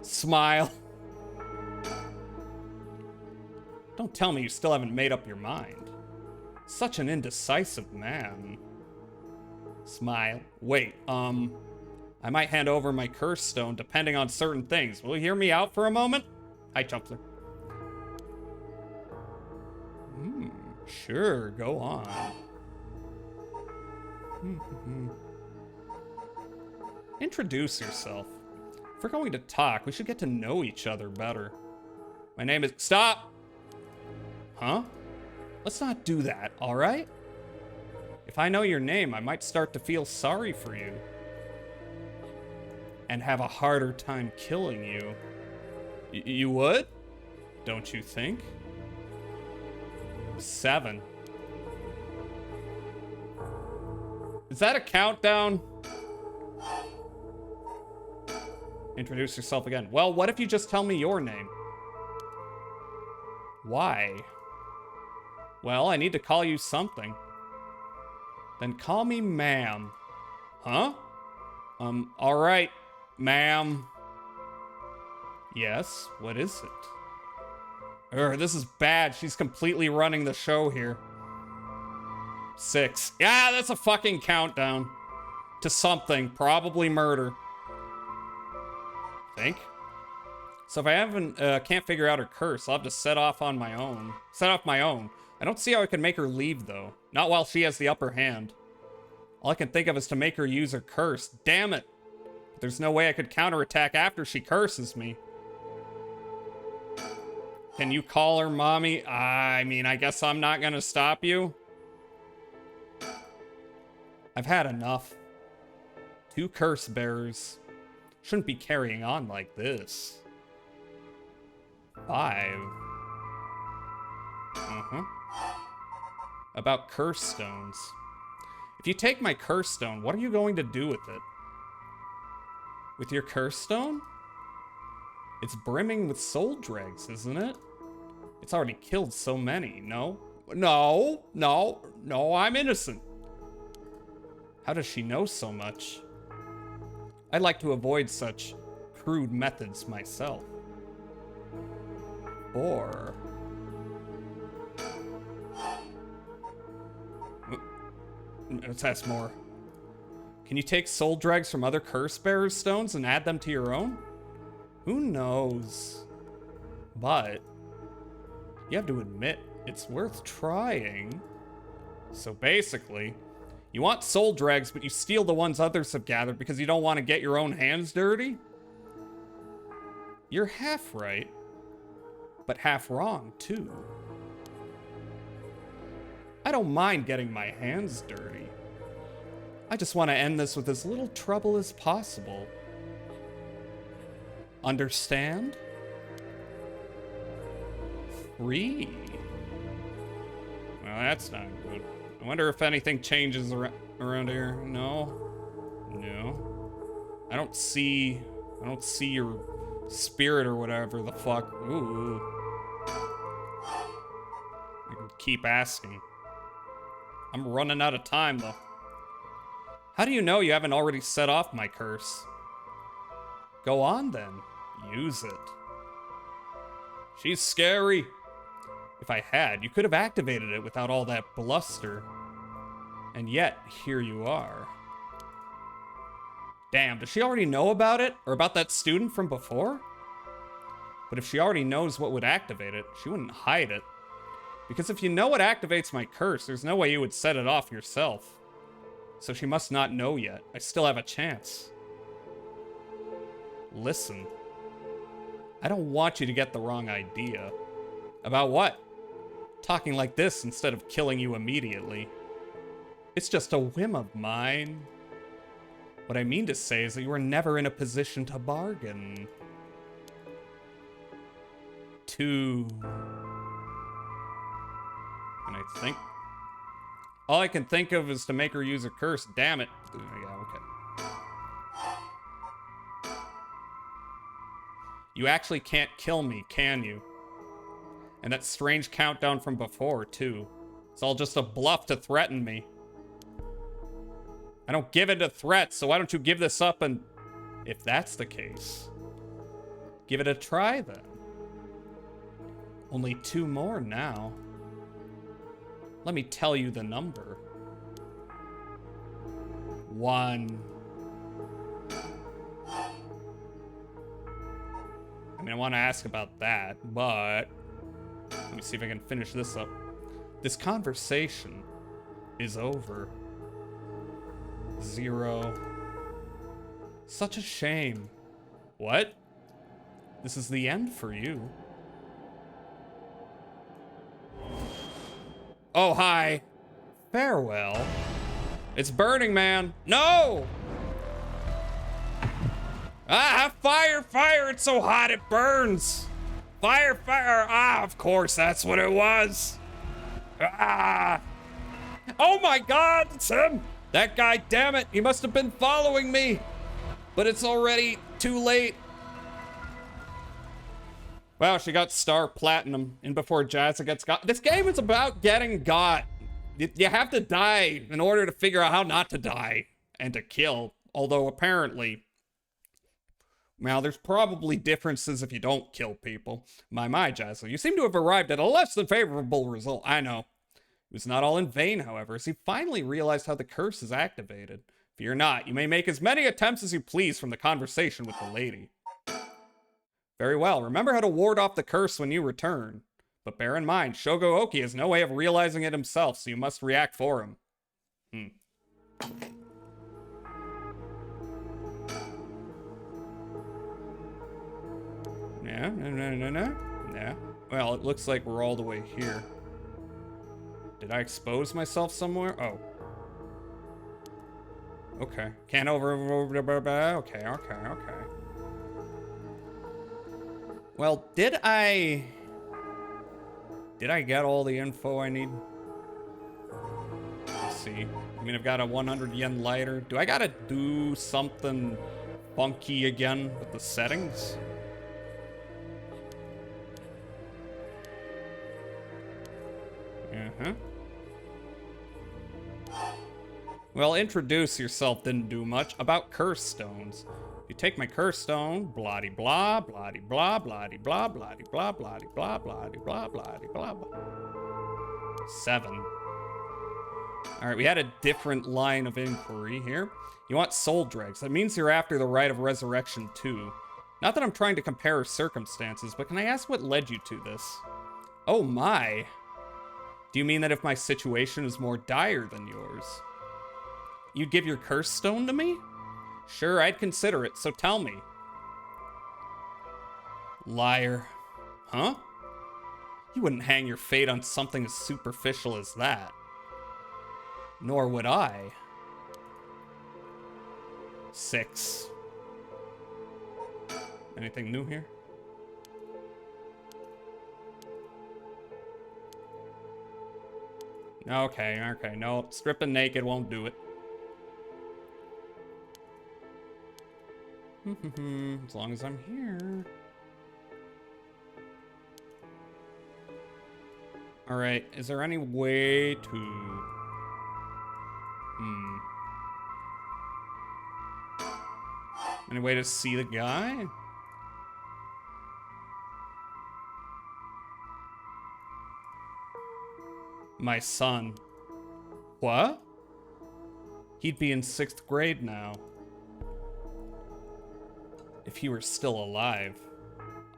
Smile. Don't tell me you still haven't made up your mind. Such an indecisive man. Smile. Wait, I might hand over my curse stone depending on certain things. Will you hear me out for a moment? Hi, Chumpler. Sure, go on. Introduce yourself. If we're going to talk, we should get to know each other better. My name is... Stop! Huh? Let's not do that, all right? If I know your name, I might start to feel sorry for you. And have a harder time killing you. You would? Don't you think? 7. Is that a countdown? Introduce yourself again. Well, what if you just tell me your name? Why? Well, I need to call you something. Then call me ma'am. Huh? All right, ma'am. Yes, what is it? This is bad. She's completely running the show here. 6. Yeah, that's a fucking countdown. To something. Probably murder. Think? So if I can't figure out her curse, I'll have to set off my own. I don't see how I can make her leave, though. Not while she has the upper hand. All I can think of is to make her use her curse. Damn it. But there's no way I could counterattack after she curses me. Can you call her mommy? I mean, I guess I'm not gonna stop you. I've had enough. 2 curse bearers. Shouldn't be carrying on like this. 5. About curse stones. If you take my curse stone, what are you going to do with it? With your curse stone? It's brimming with soul dregs, isn't it? It's already killed so many, no? No, I'm innocent. How does she know so much? I'd like to avoid such crude methods myself. Or... Let's ask more. Can you take soul dregs from other curse bearers' stones and add them to your own? Who knows? But you have to admit, it's worth trying. So basically, you want soul dregs, but you steal the ones others have gathered because you don't want to get your own hands dirty? You're half right, but half wrong, too. I don't mind getting my hands dirty. I just want to end this with as little trouble as possible. Understand? 3. Well, that's not good. I wonder if anything changes around here. No. I don't see your spirit or whatever the fuck. Ooh. I can keep asking. I'm running out of time, though. How do you know you haven't already set off my curse? Go on, then. Use it. She's scary. If I had, you could have activated it without all that bluster. And yet, here you are. Damn, does she already know about it? Or about that student from before? But if she already knows what would activate it, she wouldn't hide it. Because if you know what activates my curse, there's no way you would set it off yourself. So she must not know yet. I still have a chance. Listen. I don't want you to get the wrong idea. About what? Talking like this instead of killing you immediately. It's just a whim of mine. What I mean to say is that you were never in a position to bargain. 2. And I think... all I can think of is to make her use a curse. Damn it. Yeah, okay. You actually can't kill me, can you? And that strange countdown from before, too. It's all just a bluff to threaten me. I don't give in to threats, so why don't you give this up and... if that's the case, give it a try, then. Only 2 more now. Let me tell you the number. 1. I mean, I want to ask about that, but... let me see if I can finish this up. This conversation is over. 0. Such a shame. What? This is the end for you. Oh, hi. Farewell. It's burning, man. No! Ah, fire, fire. It's so hot it burns. Fire, fire. Ah, of course, that's what it was. Ah. Oh my God, it's him. That guy, damn it. He must have been following me. But it's already too late. Wow, she got star platinum in before Jazza gets got. This game is about getting got. You have to die in order to figure out how not to die and to kill. Although apparently, well, there's probably differences if you don't kill people. My, Jazza, you seem to have arrived at a less than favorable result. I know. It was not all in vain, however, as he finally realized how the curse is activated. Fear not, you may make as many attempts as you please from the conversation with the lady. Very well, remember how to ward off the curse when you return. But bear in mind, Shogo Oki has no way of realizing it himself, so you must react for him. Yeah, no. Yeah. Well, it looks like we're all the way here. Did I expose myself somewhere? Oh. Okay. Can't okay. Well, did I get all the info I need? Let's see. I mean, I've got a 100 yen lighter. Do I gotta do something funky again with the settings? Uh-huh. Well, introduce yourself didn't do much. About curse stones. You take my curse stone, blah-de blah, blah-de blah, blah-de blah, blah-de blah, blah-de blah, blah-de blah, blah-de blah, blah. 7. All right, we had a different line of inquiry here. You want soul dregs. That means you're after the rite of resurrection too. Not that I'm trying to compare circumstances, but can I ask what led you to this? Oh my. Do you mean that if my situation is more dire than yours, you'd give your curse stone to me? Sure, I'd consider it, so tell me. Liar. Huh? You wouldn't hang your fate on something as superficial as that. Nor would I. 6. Anything new here? Okay, no, stripping naked won't do it. As long as I'm here. Alright, is there any way to Any way to see the guy? My son. What? He'd be in 6th grade now. If he were still alive.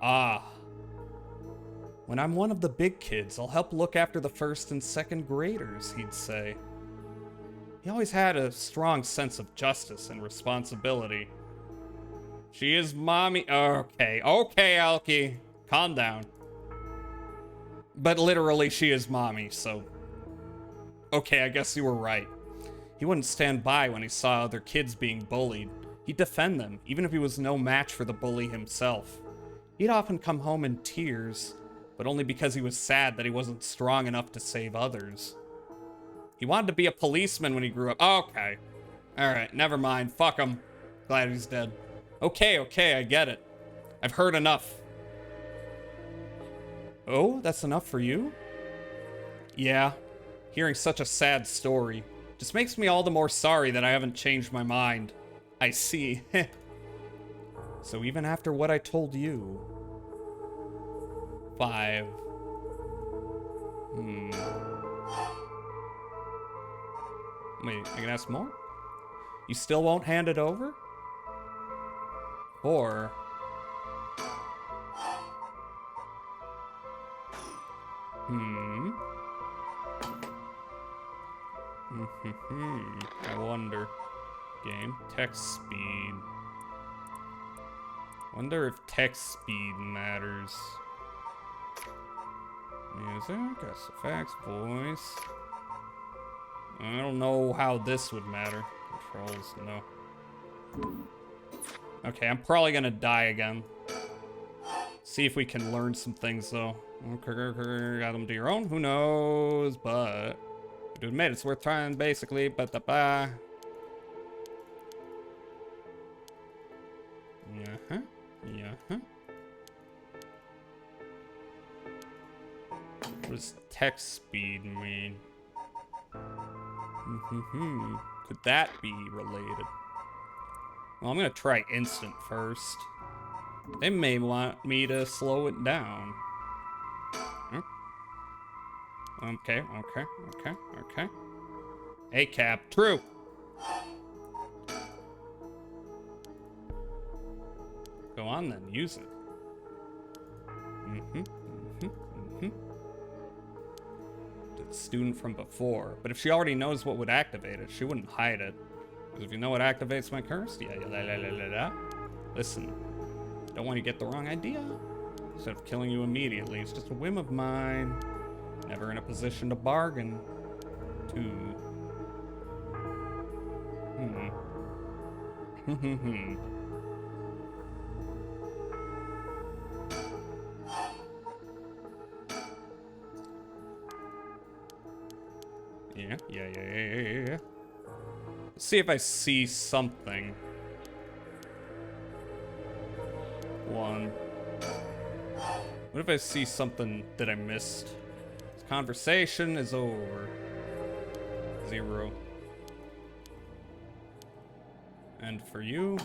Ah. When I'm one of the big kids, I'll help look after the 1st and 2nd graders, he'd say. He always had a strong sense of justice and responsibility. She is mommy. Okay, Alki. Calm down. But literally, she is mommy, so. Okay, I guess you were right. He wouldn't stand by when he saw other kids being bullied. He'd defend them, even if he was no match for the bully himself. He'd often come home in tears, but only because he was sad that he wasn't strong enough to save others. He wanted to be a policeman when he grew up. Okay. Alright, never mind. Fuck him. Glad he's dead. Okay, I get it. I've heard enough. Oh, that's enough for you? Yeah. Hearing such a sad story just makes me all the more sorry that I haven't changed my mind. I see. So even after what I told you... 5. Wait, I can ask more? You still won't hand it over? 4. I wonder. Game. Text speed. Wonder if text speed matters. Music, SFX, voice. I don't know how this would matter. Controls, no. Okay, I'm probably gonna die again. See if we can learn some things though. Okay, got them to your own, who knows, but to admit it's worth trying basically, but What does text speed mean? Could that be related? Well, I'm gonna try instant first. They may want me to slow it down. Okay. ACAP, true. Go on then, use it. The student from before. But if she already knows what would activate it, she wouldn't hide it. Because if you know what activates my curse, listen, don't want you to get the wrong idea. Instead of killing you immediately, it's just a whim of mine. Never in a position to bargain. Yeah. Let's see if I see something. 1. What if I see something that I missed? This conversation is over. 0. And for you,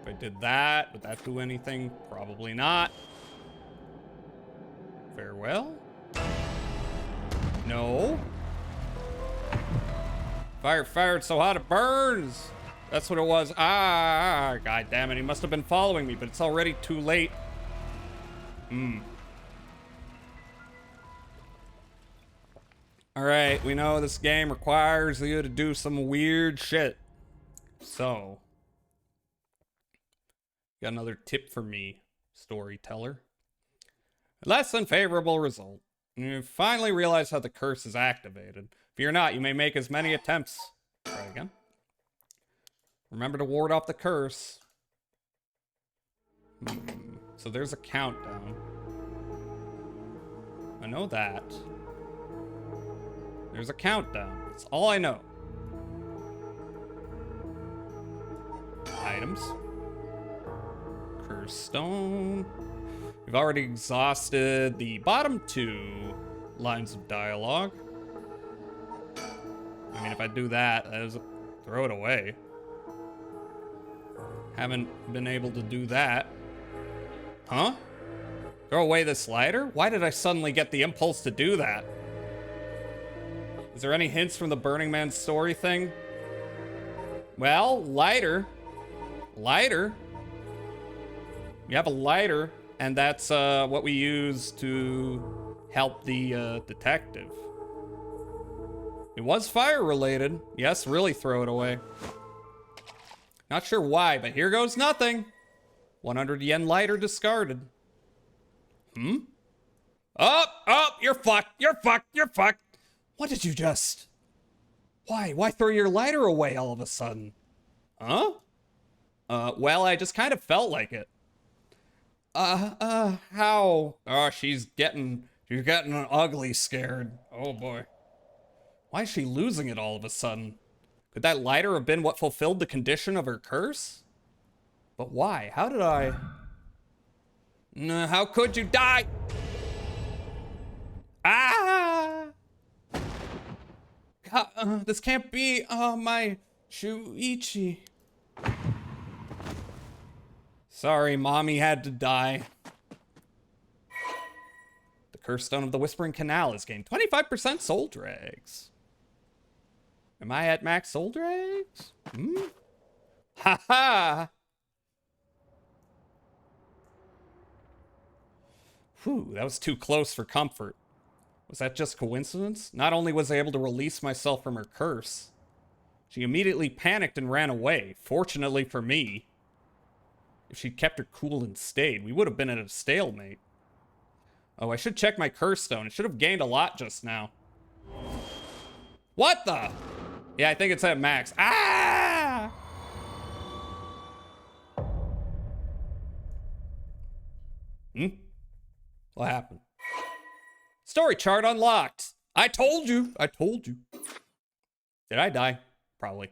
if I did that, would that do anything? Probably not. Farewell? No. Fire, it's so hot it burns. That's what it was. God damn it. He must have been following me, but it's already too late. Alright, we know this game requires you to do some weird shit. So, got another tip for me, storyteller. Less than favorable result. You finally realize how the curse is activated. Fear not, you may make as many attempts. Try again. Remember to ward off the curse. So there's a countdown. I know that. There's a countdown. That's all I know. Items. Curse stone. We've already exhausted the bottom 2 lines of dialogue. I mean, if I do that, throw it away. Haven't been able to do that. Huh? Throw away this lighter? Why did I suddenly get the impulse to do that? Is there any hints from the Burning Man story thing? Well, lighter. Lighter. You have a lighter, and that's what we use to help the detective. It was fire related. Yes, really throw it away. Not sure why, but here goes nothing. 100 yen lighter discarded. Up, you're fucked, you're fucked, you're fucked. What did you just? Why throw your lighter away all of a sudden? Huh? Well, I just kind of felt like it. How? Oh, she's getting ugly scared. Oh boy. Why is she losing it all of a sudden? Could that lighter have been what fulfilled the condition of her curse? But why? How did I? How could you die? Ah! God, this can't be. Oh, my Shuichi. Sorry, Mommy had to die. The Curse Stone of the Whispering Canal has gained 25% soul drags. Am I at max soul drags? Ha-ha! Whew, that was too close for comfort. Was that just coincidence? Not only was I able to release myself from her curse, she immediately panicked and ran away. Fortunately for me. If she'd kept her cool and stayed, we would have been at a stalemate. Oh, I should check my curse stone. It should have gained a lot just now. What the? Yeah, I think it's at max. Ah! What happened? Story chart unlocked. I told you. I told you. Did I die? Probably.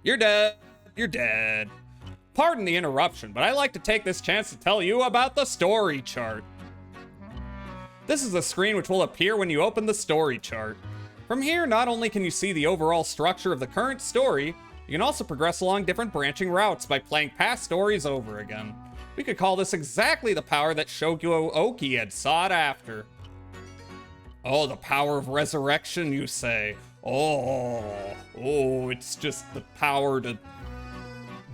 You're dead. You're dead. Pardon the interruption, but I like to take this chance to tell you about the story chart. This is the screen which will appear when you open the story chart. From here, not only can you see the overall structure of the current story, you can also progress along different branching routes by playing past stories over again. We could call this exactly the power that Shogo Oki had sought after. Oh, the power of resurrection, you say? Oh, it's just the power to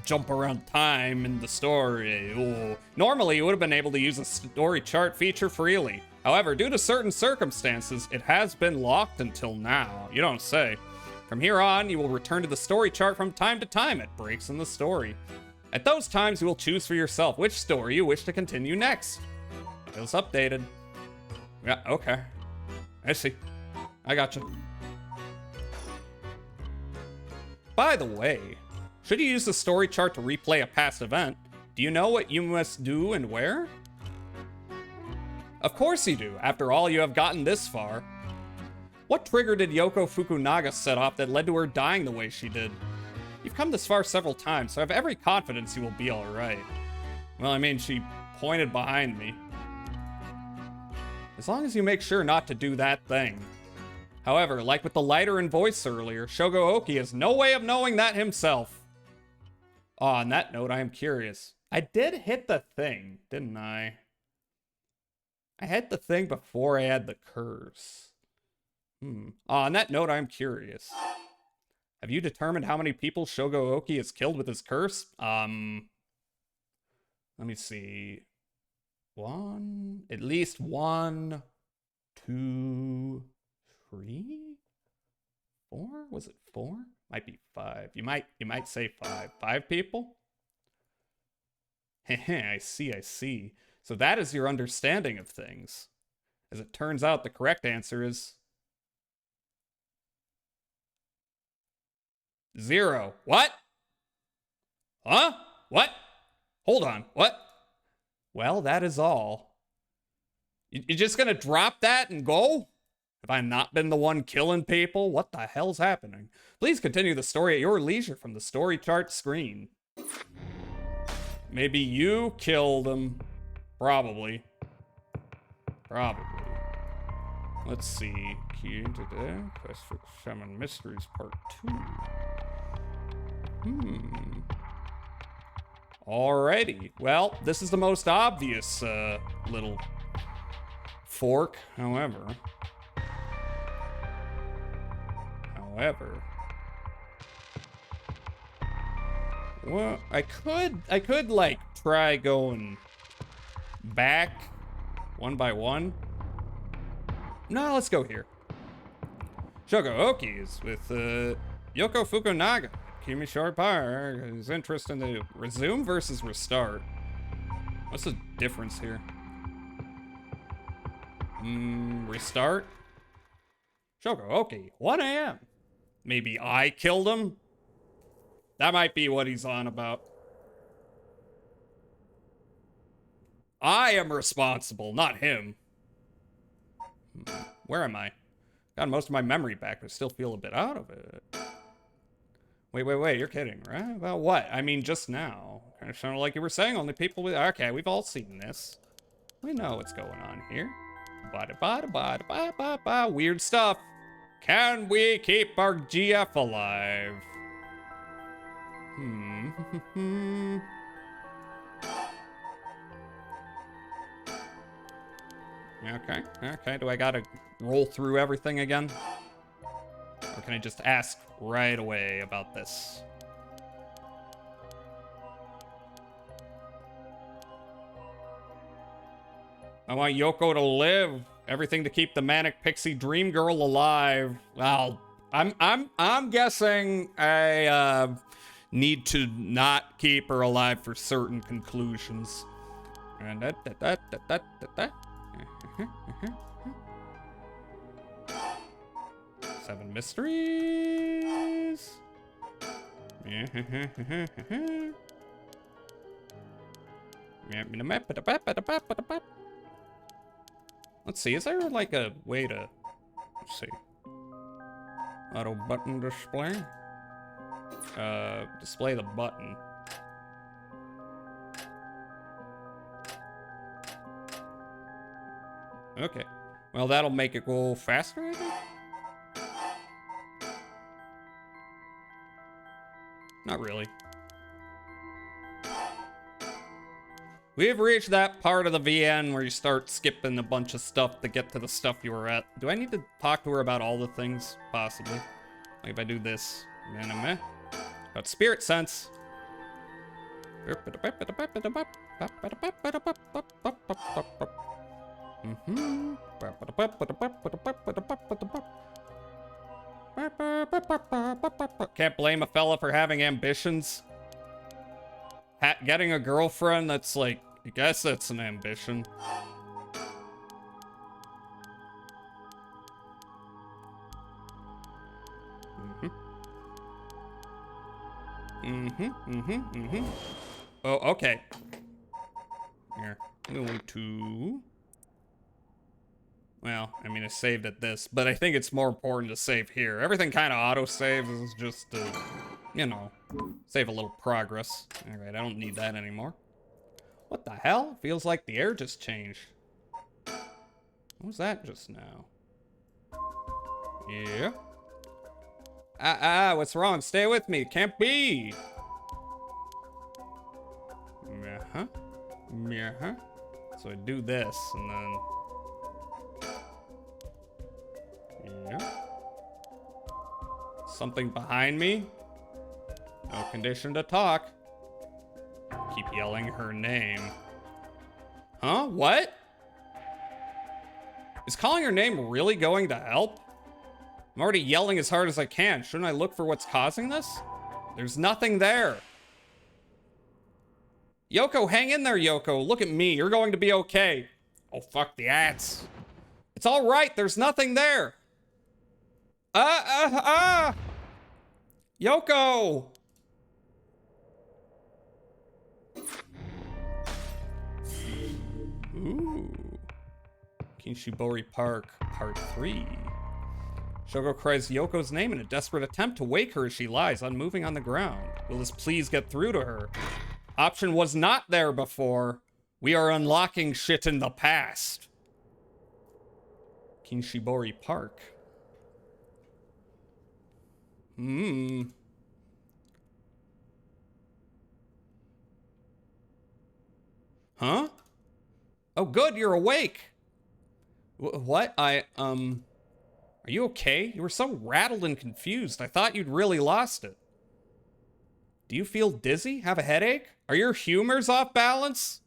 jump around time in the story. Oh. Normally, you would have been able to use a story chart feature freely. However, due to certain circumstances, it has been locked until now. You don't say. From here on, you will return to the story chart from time to time at breaks in the story. At those times, you will choose for yourself which story you wish to continue next. Feels updated. Yeah, okay. I see. I gotcha. By the way, should you use the story chart to replay a past event, do you know what you must do and where? Of course you do. After all, you have gotten this far. What trigger did Yoko Fukunaga set off that led to her dying the way she did? You've come this far several times, so I have every confidence you will be alright. Well, I mean, she pointed behind me. As long as you make sure not to do that thing. However, like with the lighter and voice earlier, Shogo Oki has no way of knowing that himself. Oh, on that note, I am curious. I did hit the thing, didn't I? I hit the thing before I had the curse. Oh, on that note, I am curious. Have you determined how many people Shogo Oki has killed with his curse? Let me see. At least 1, 2, 3, 4? Was it 4? Might be 5. You might say 5. 5 people? Heh, I see. So that is your understanding of things. As it turns out, the correct answer is 0. What? Huh? What? Hold on. What? Well, that is all. You're just gonna drop that and go? Have I not been the one killing people? What the hell's happening? Please continue the story at your leisure from the story chart screen. Maybe you killed him. Probably. Let's see. Key into the Quest for 7 Mysteries Part 2. Alrighty. Well, this is the most obvious little fork. However. Well, I could like try going back one by one. No, let's go here. Shogooki is with Yoko Fukunaga. Kimishore Park is interested in the resume versus restart. What's the difference here? Restart? Shogooki, 1 a.m. Maybe I killed him? That might be what he's on about. I am responsible, not him. Where am I? Got most of my memory back, but still feel a bit out of it. Wait, you're kidding, right? About what? I mean, just now. Kind of sounded like you were saying only people with... Okay, we've all seen this. We know what's going on here. Ba-da-ba-da-ba-da-ba-ba-ba. Weird stuff. Can we keep our GF alive? Okay. Do I gotta roll through everything again? Or can I just ask right away about this? I want Yoko to live. Everything to keep the manic pixie dream girl alive. Well, I'm guessing I need to not keep her alive for certain conclusions. And 7 mysteries. Let's see, is there like a way to, let's see. Auto button display? Display the button. Okay. Well, that'll make it go faster, I think? Not really. We have reached that part of the VN where you start skipping a bunch of stuff to get to the stuff you were at. Do I need to talk to her about all the things? Possibly. Like if I do this. About spirit sense. Can't blame a fella for having ambitions. Getting a girlfriend, that's like, I guess that's an ambition. Oh, okay. Here, I'm going to... Well, I mean, I saved at this, but I think it's more important to save here. Everything kind of auto-saves is just to, you know, save a little progress. Alright, I don't need that anymore. What the hell? Feels like the air just changed. What was that just now? Yeah. What's wrong? Stay with me. Can't be. So I do this, and then... Yeah. Something behind me? No condition to talk. Keep yelling her name. Huh? What? Is calling her name really going to help? I'm already yelling as hard as I can. Shouldn't I look for what's causing this? There's nothing there. Yoko, hang in there, Yoko. Look at me. You're going to be okay. Oh, fuck the ads. It's all right. There's nothing there. Yoko! Ooh. Kinshibori Park, Part 3. Shogo cries Yoko's name in a desperate attempt to wake her as she lies unmoving on the ground. Will this please get through to her? Option was not there before. We are unlocking shit in the past. Kinshibori Park. Huh? Oh, good, you're awake. What? Are you okay? You were so rattled and confused. I thought you'd really lost it. Do you feel dizzy? Have a headache? Are your humors off balance?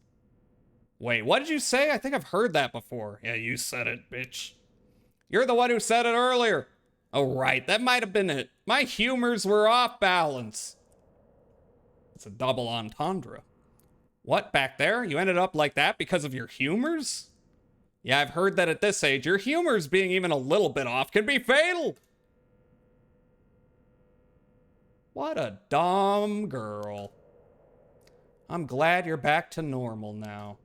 Wait, what did you say? I think I've heard that before. Yeah, you said it, bitch. You're the one who said it earlier. Oh, right, that might have been it. My humors were off balance. It's a double entendre. What, back there? You ended up like that because of your humors? Yeah, I've heard that at this age, your humors being even a little bit off can be fatal. What a dumb girl. I'm glad you're back to normal now.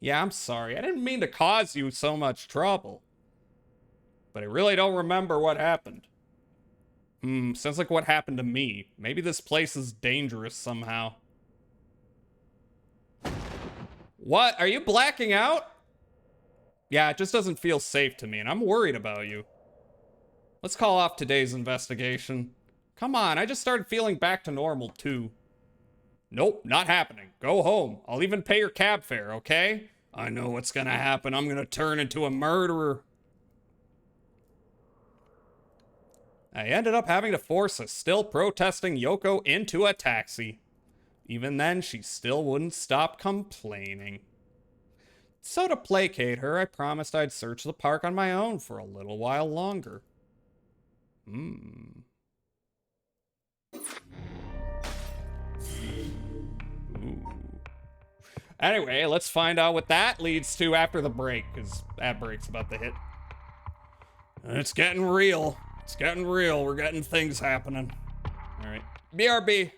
Yeah, I'm sorry. I didn't mean to cause you so much trouble. But I really don't remember what happened. Sounds like what happened to me. Maybe this place is dangerous somehow. What? Are you blacking out? Yeah, it just doesn't feel safe to me, and I'm worried about you. Let's call off today's investigation. Come on, I just started feeling back to normal, too. Nope, not happening. Go home. I'll even pay your cab fare, okay? I know what's gonna happen. I'm gonna turn into a murderer. I ended up having to force a still protesting Yoko into a taxi. Even then, she still wouldn't stop complaining. So to placate her, I promised I'd search the park on my own for a little while longer. Ooh. Anyway, let's find out what that leads to after the break, because that break's about to hit. It's getting real. It's getting real. We're getting things happening. All right. BRB.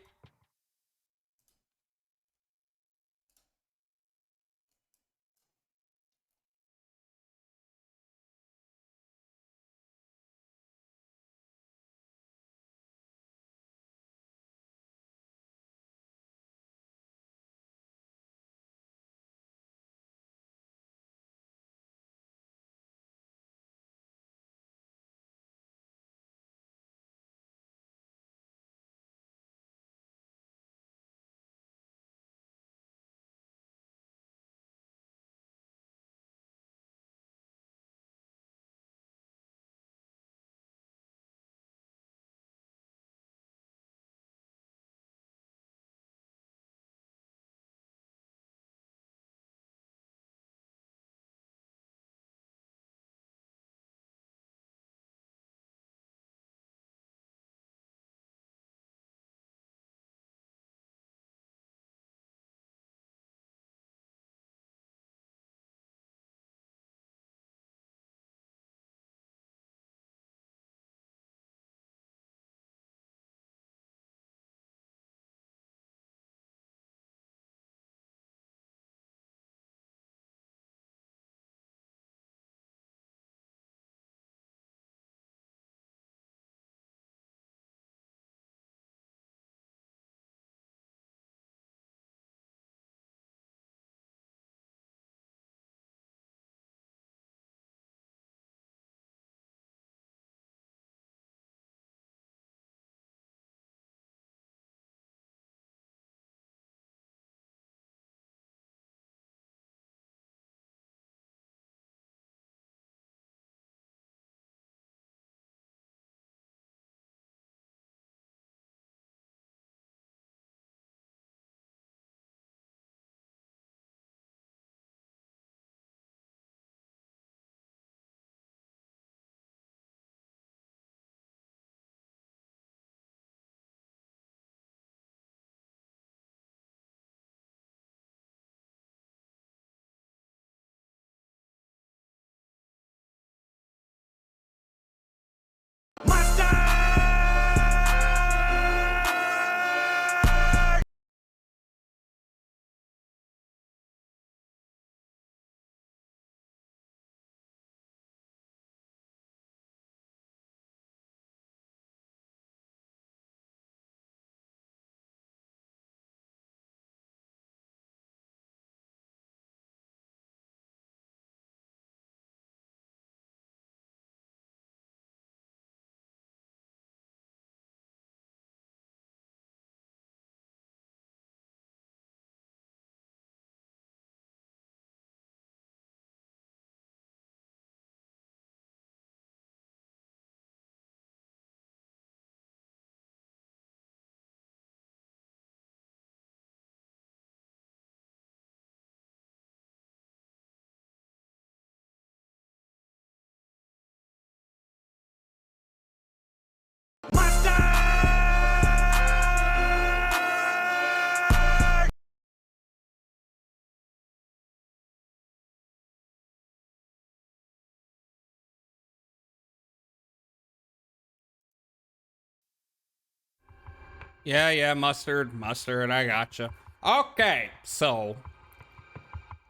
Yeah, mustard, I gotcha. Okay, so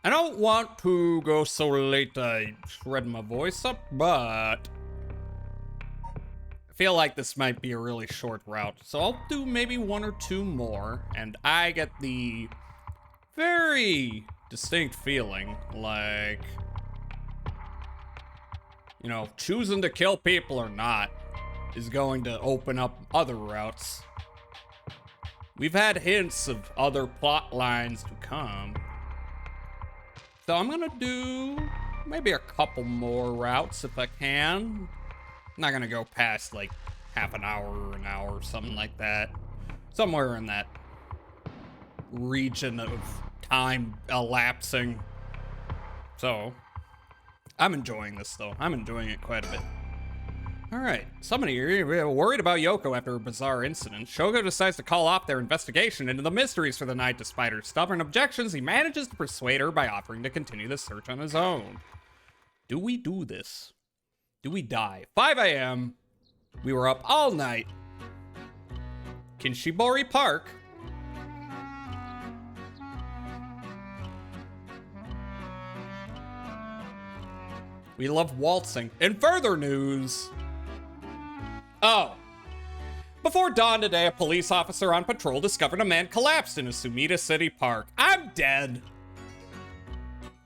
I don't want to go so late I shred my voice up, but I feel like this might be a really short route. So I'll do maybe 1 or 2 more, and I get the very distinct feeling like, you know, choosing to kill people or not is going to open up other routes. We've had hints of other plot lines to come. So I'm gonna do maybe a couple more routes if I can. I'm not gonna go past like half an hour or an hour or something like that. Somewhere in that region of time elapsing. So, I'm enjoying this though. I'm enjoying it quite a bit. Alright, somebody worried about Yoko after a bizarre incident. Shogo decides to call off their investigation into the mysteries for the night. Despite her stubborn objections, he manages to persuade her by offering to continue the search on his own. Do we do this? Do we die? 5 a.m. We were up all night. Kinshibori Park. We love waltzing. In further news... Oh. Before dawn today, a police officer on patrol discovered a man collapsed in a Sumida City park. I'm dead.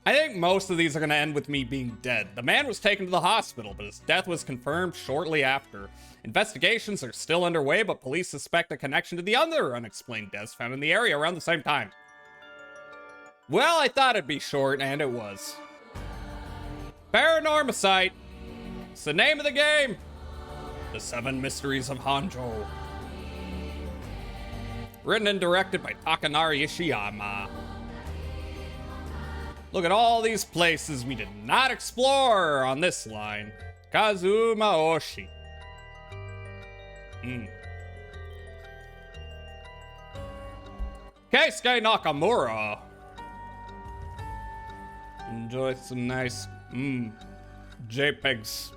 I think most of these are gonna end with me being dead. The man was taken to the hospital, but his death was confirmed shortly after. Investigations are still underway, but police suspect a connection to the other unexplained deaths found in the area around the same time. Well, I thought it'd be short, and it was. Paranormicite. It's the name of the game. The 7 Mysteries of Hanjo. Written and directed by Takanari Ishiyama. Look at all these places we did not explore on this line. Kazuma Oshi. Keisuke Nakamura. Enjoy some nice JPEGs.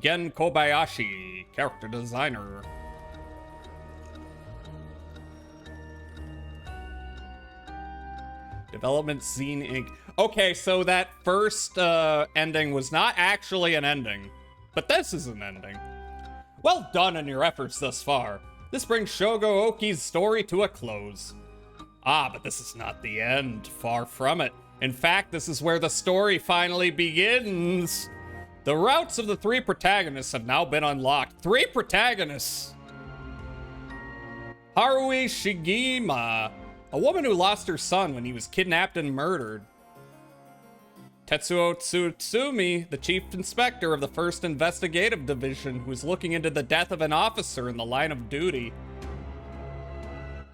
Gen Kobayashi, character designer. Development Scene Inc. Okay, so that first ending was not actually an ending, but this is an ending. Well done in your efforts thus far. This brings Shogo Oki's story to a close. Ah, but this is not the end. Far from it. In fact, this is where the story finally begins. The routes of the 3 protagonists have now been unlocked. 3 protagonists! Harui Shigima, a woman who lost her son when he was kidnapped and murdered. Tetsuo Tsutsumi, the chief inspector of the 1st Investigative Division, who is looking into the death of an officer in the line of duty.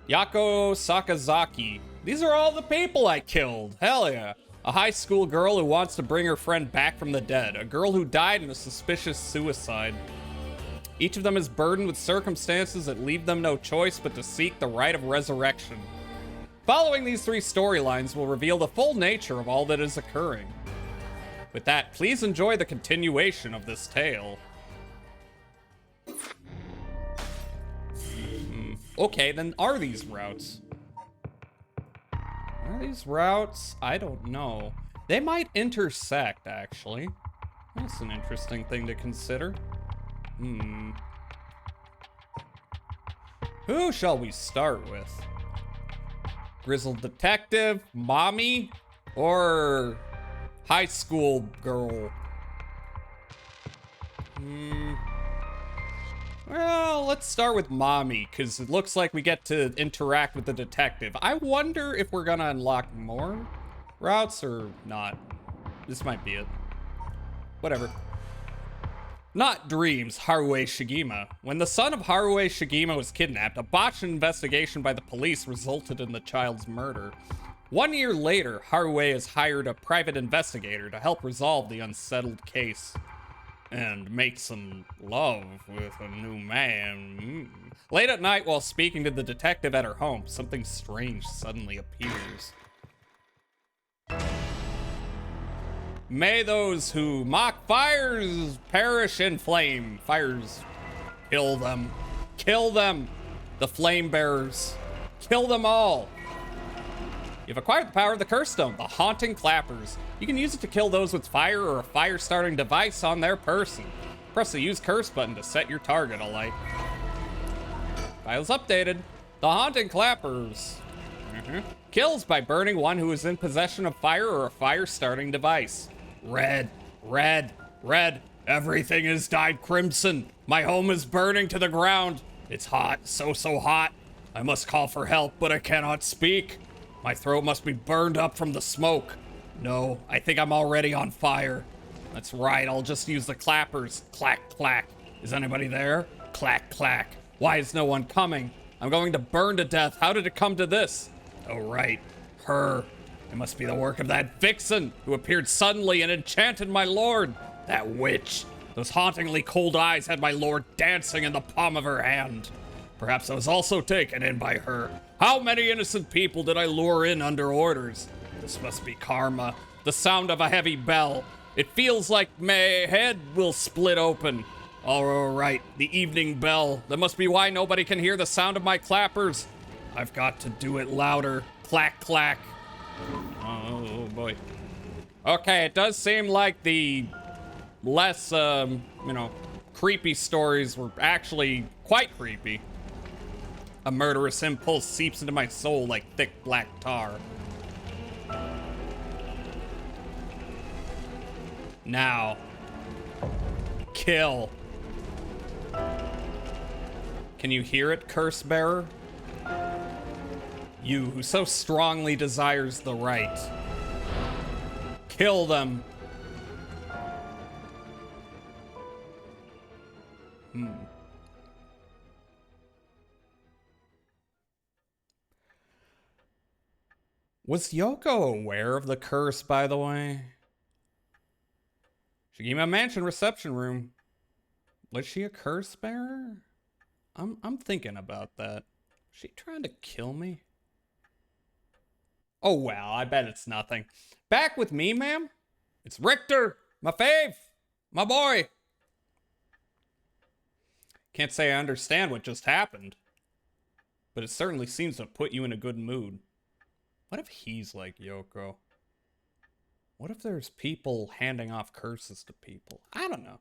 Yako Sakazaki. These are all the people I killed. Hell yeah. A high school girl who wants to bring her friend back from the dead. A girl who died in a suspicious suicide. Each of them is burdened with circumstances that leave them no choice but to seek the right of resurrection. Following these 3 storylines will reveal the full nature of all that is occurring. With that, please enjoy the continuation of this tale. Okay, then are these routes? Are these routes? I don't know. They might intersect, actually. That's an interesting thing to consider. Who shall we start with? Grizzled detective, mommy, or high school girl? Well, let's start with mommy, because it looks like we get to interact with the detective. I wonder if we're gonna unlock more routes or not. This might be it. Whatever. Not dreams, Harue Shigima. When the son of Harue Shigima was kidnapped, a botched investigation by the police resulted in the child's murder. 1 year later, Harue has hired a private investigator to help resolve the unsettled case. And make some love with a new man. Late at night, while speaking to the detective at her home, something strange suddenly appears. May those who mock fires perish in flame. Fires, kill them. Kill them. The flame bearers. Kill them all. You've acquired the power of the curse stone, the haunting clappers. You can use it to kill those with fire or a fire starting device on their person. Press the use curse button to set your target alight. Files updated. The haunting clappers. Kills by burning one who is in possession of fire or a fire starting device. Red, red, red. Everything is dyed crimson. My home is burning to the ground. It's hot, so hot. I must call for help, but I cannot speak. My throat must be burned up from the smoke. No, I think I'm already on fire. That's right, I'll just use the clappers. Clack, clack. Is anybody there? Clack, clack. Why is no one coming? I'm going to burn to death. How did it come to this? Oh, right. Her. It must be the work of that vixen who appeared suddenly and enchanted my lord. That witch. Those hauntingly cold eyes had my lord dancing in the palm of her hand. Perhaps I was also taken in by her. How many innocent people did I lure in under orders? This must be karma. The sound of a heavy bell. It feels like my head will split open. All right, the evening bell. That must be why nobody can hear the sound of my clappers. I've got to do it louder. Clack, clack. Oh, boy. Okay, it does seem like the less, creepy stories were actually quite creepy. A murderous impulse seeps into my soul like thick black tar. Now, kill. Can you hear it, curse bearer? You who so strongly desires the right. Kill them. Was Yoko aware of the curse, by the way? Shigima Mansion reception room. Was she a curse bearer? I'm thinking about that. Is she trying to kill me? Oh well, I bet it's nothing. Back with me, ma'am? It's Richter, my fave, my boy. Can't say I understand what just happened, but it certainly seems to put you in a good mood. What if he's like Yoko? What if there's people handing off curses to people? I don't know.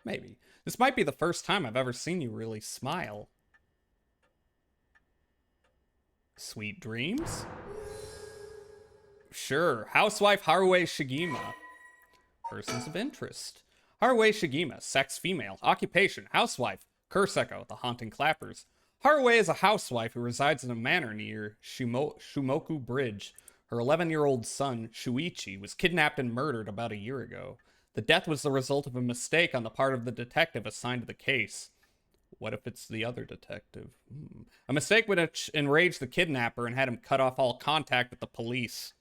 Maybe. This might be the first time I've ever seen you really smile. Sweet dreams? Sure. Housewife Haruo Shigima. Persons of interest. Haruo Shigima, sex female. Occupation, housewife. Curse echo, the haunting clappers. Haruo is a housewife who resides in a manor near Shumoku Bridge. Her 11-year-old son, Shuichi, was kidnapped and murdered about a year ago. The death was the result of a mistake on the part of the detective assigned to the case. What if it's the other detective? A mistake which enraged the kidnapper and had him cut off all contact with the police,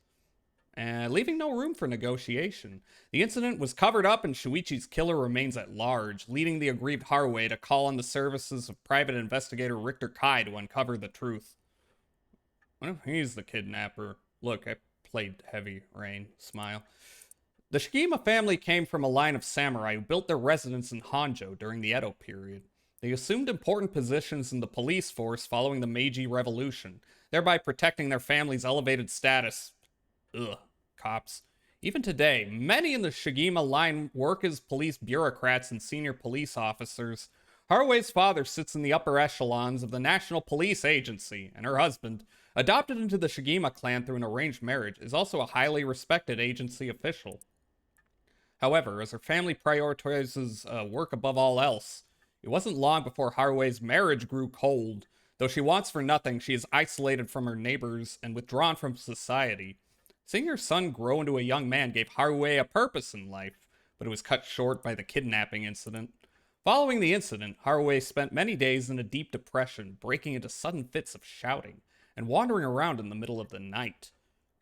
leaving no room for negotiation. The incident was covered up and Shuichi's killer remains at large, leading the aggrieved Haruo to call on the services of private investigator Richter Kai to uncover the truth. What if he's the kidnapper? Look, I played Heavy Rain. Smile. The Shigima family came from a line of samurai who built their residence in Honjo during the Edo period. They assumed important positions in the police force following the Meiji Revolution, thereby protecting their family's elevated status. Ugh, cops. Even today, many in the Shigima line work as police bureaucrats and senior police officers. Haruo's father sits in the upper echelons of the National Police Agency, and her husband, adopted into the Shigima clan through an arranged marriage, is also a highly respected agency official. However, as her family prioritizes work above all else, it wasn't long before Haruo's marriage grew cold. Though she wants for nothing, she is isolated from her neighbors and withdrawn from society. Seeing her son grow into a young man gave Haruo a purpose in life, but it was cut short by the kidnapping incident. Following the incident, Haruo spent many days in a deep depression, breaking into sudden fits of shouting and wandering around in the middle of the night.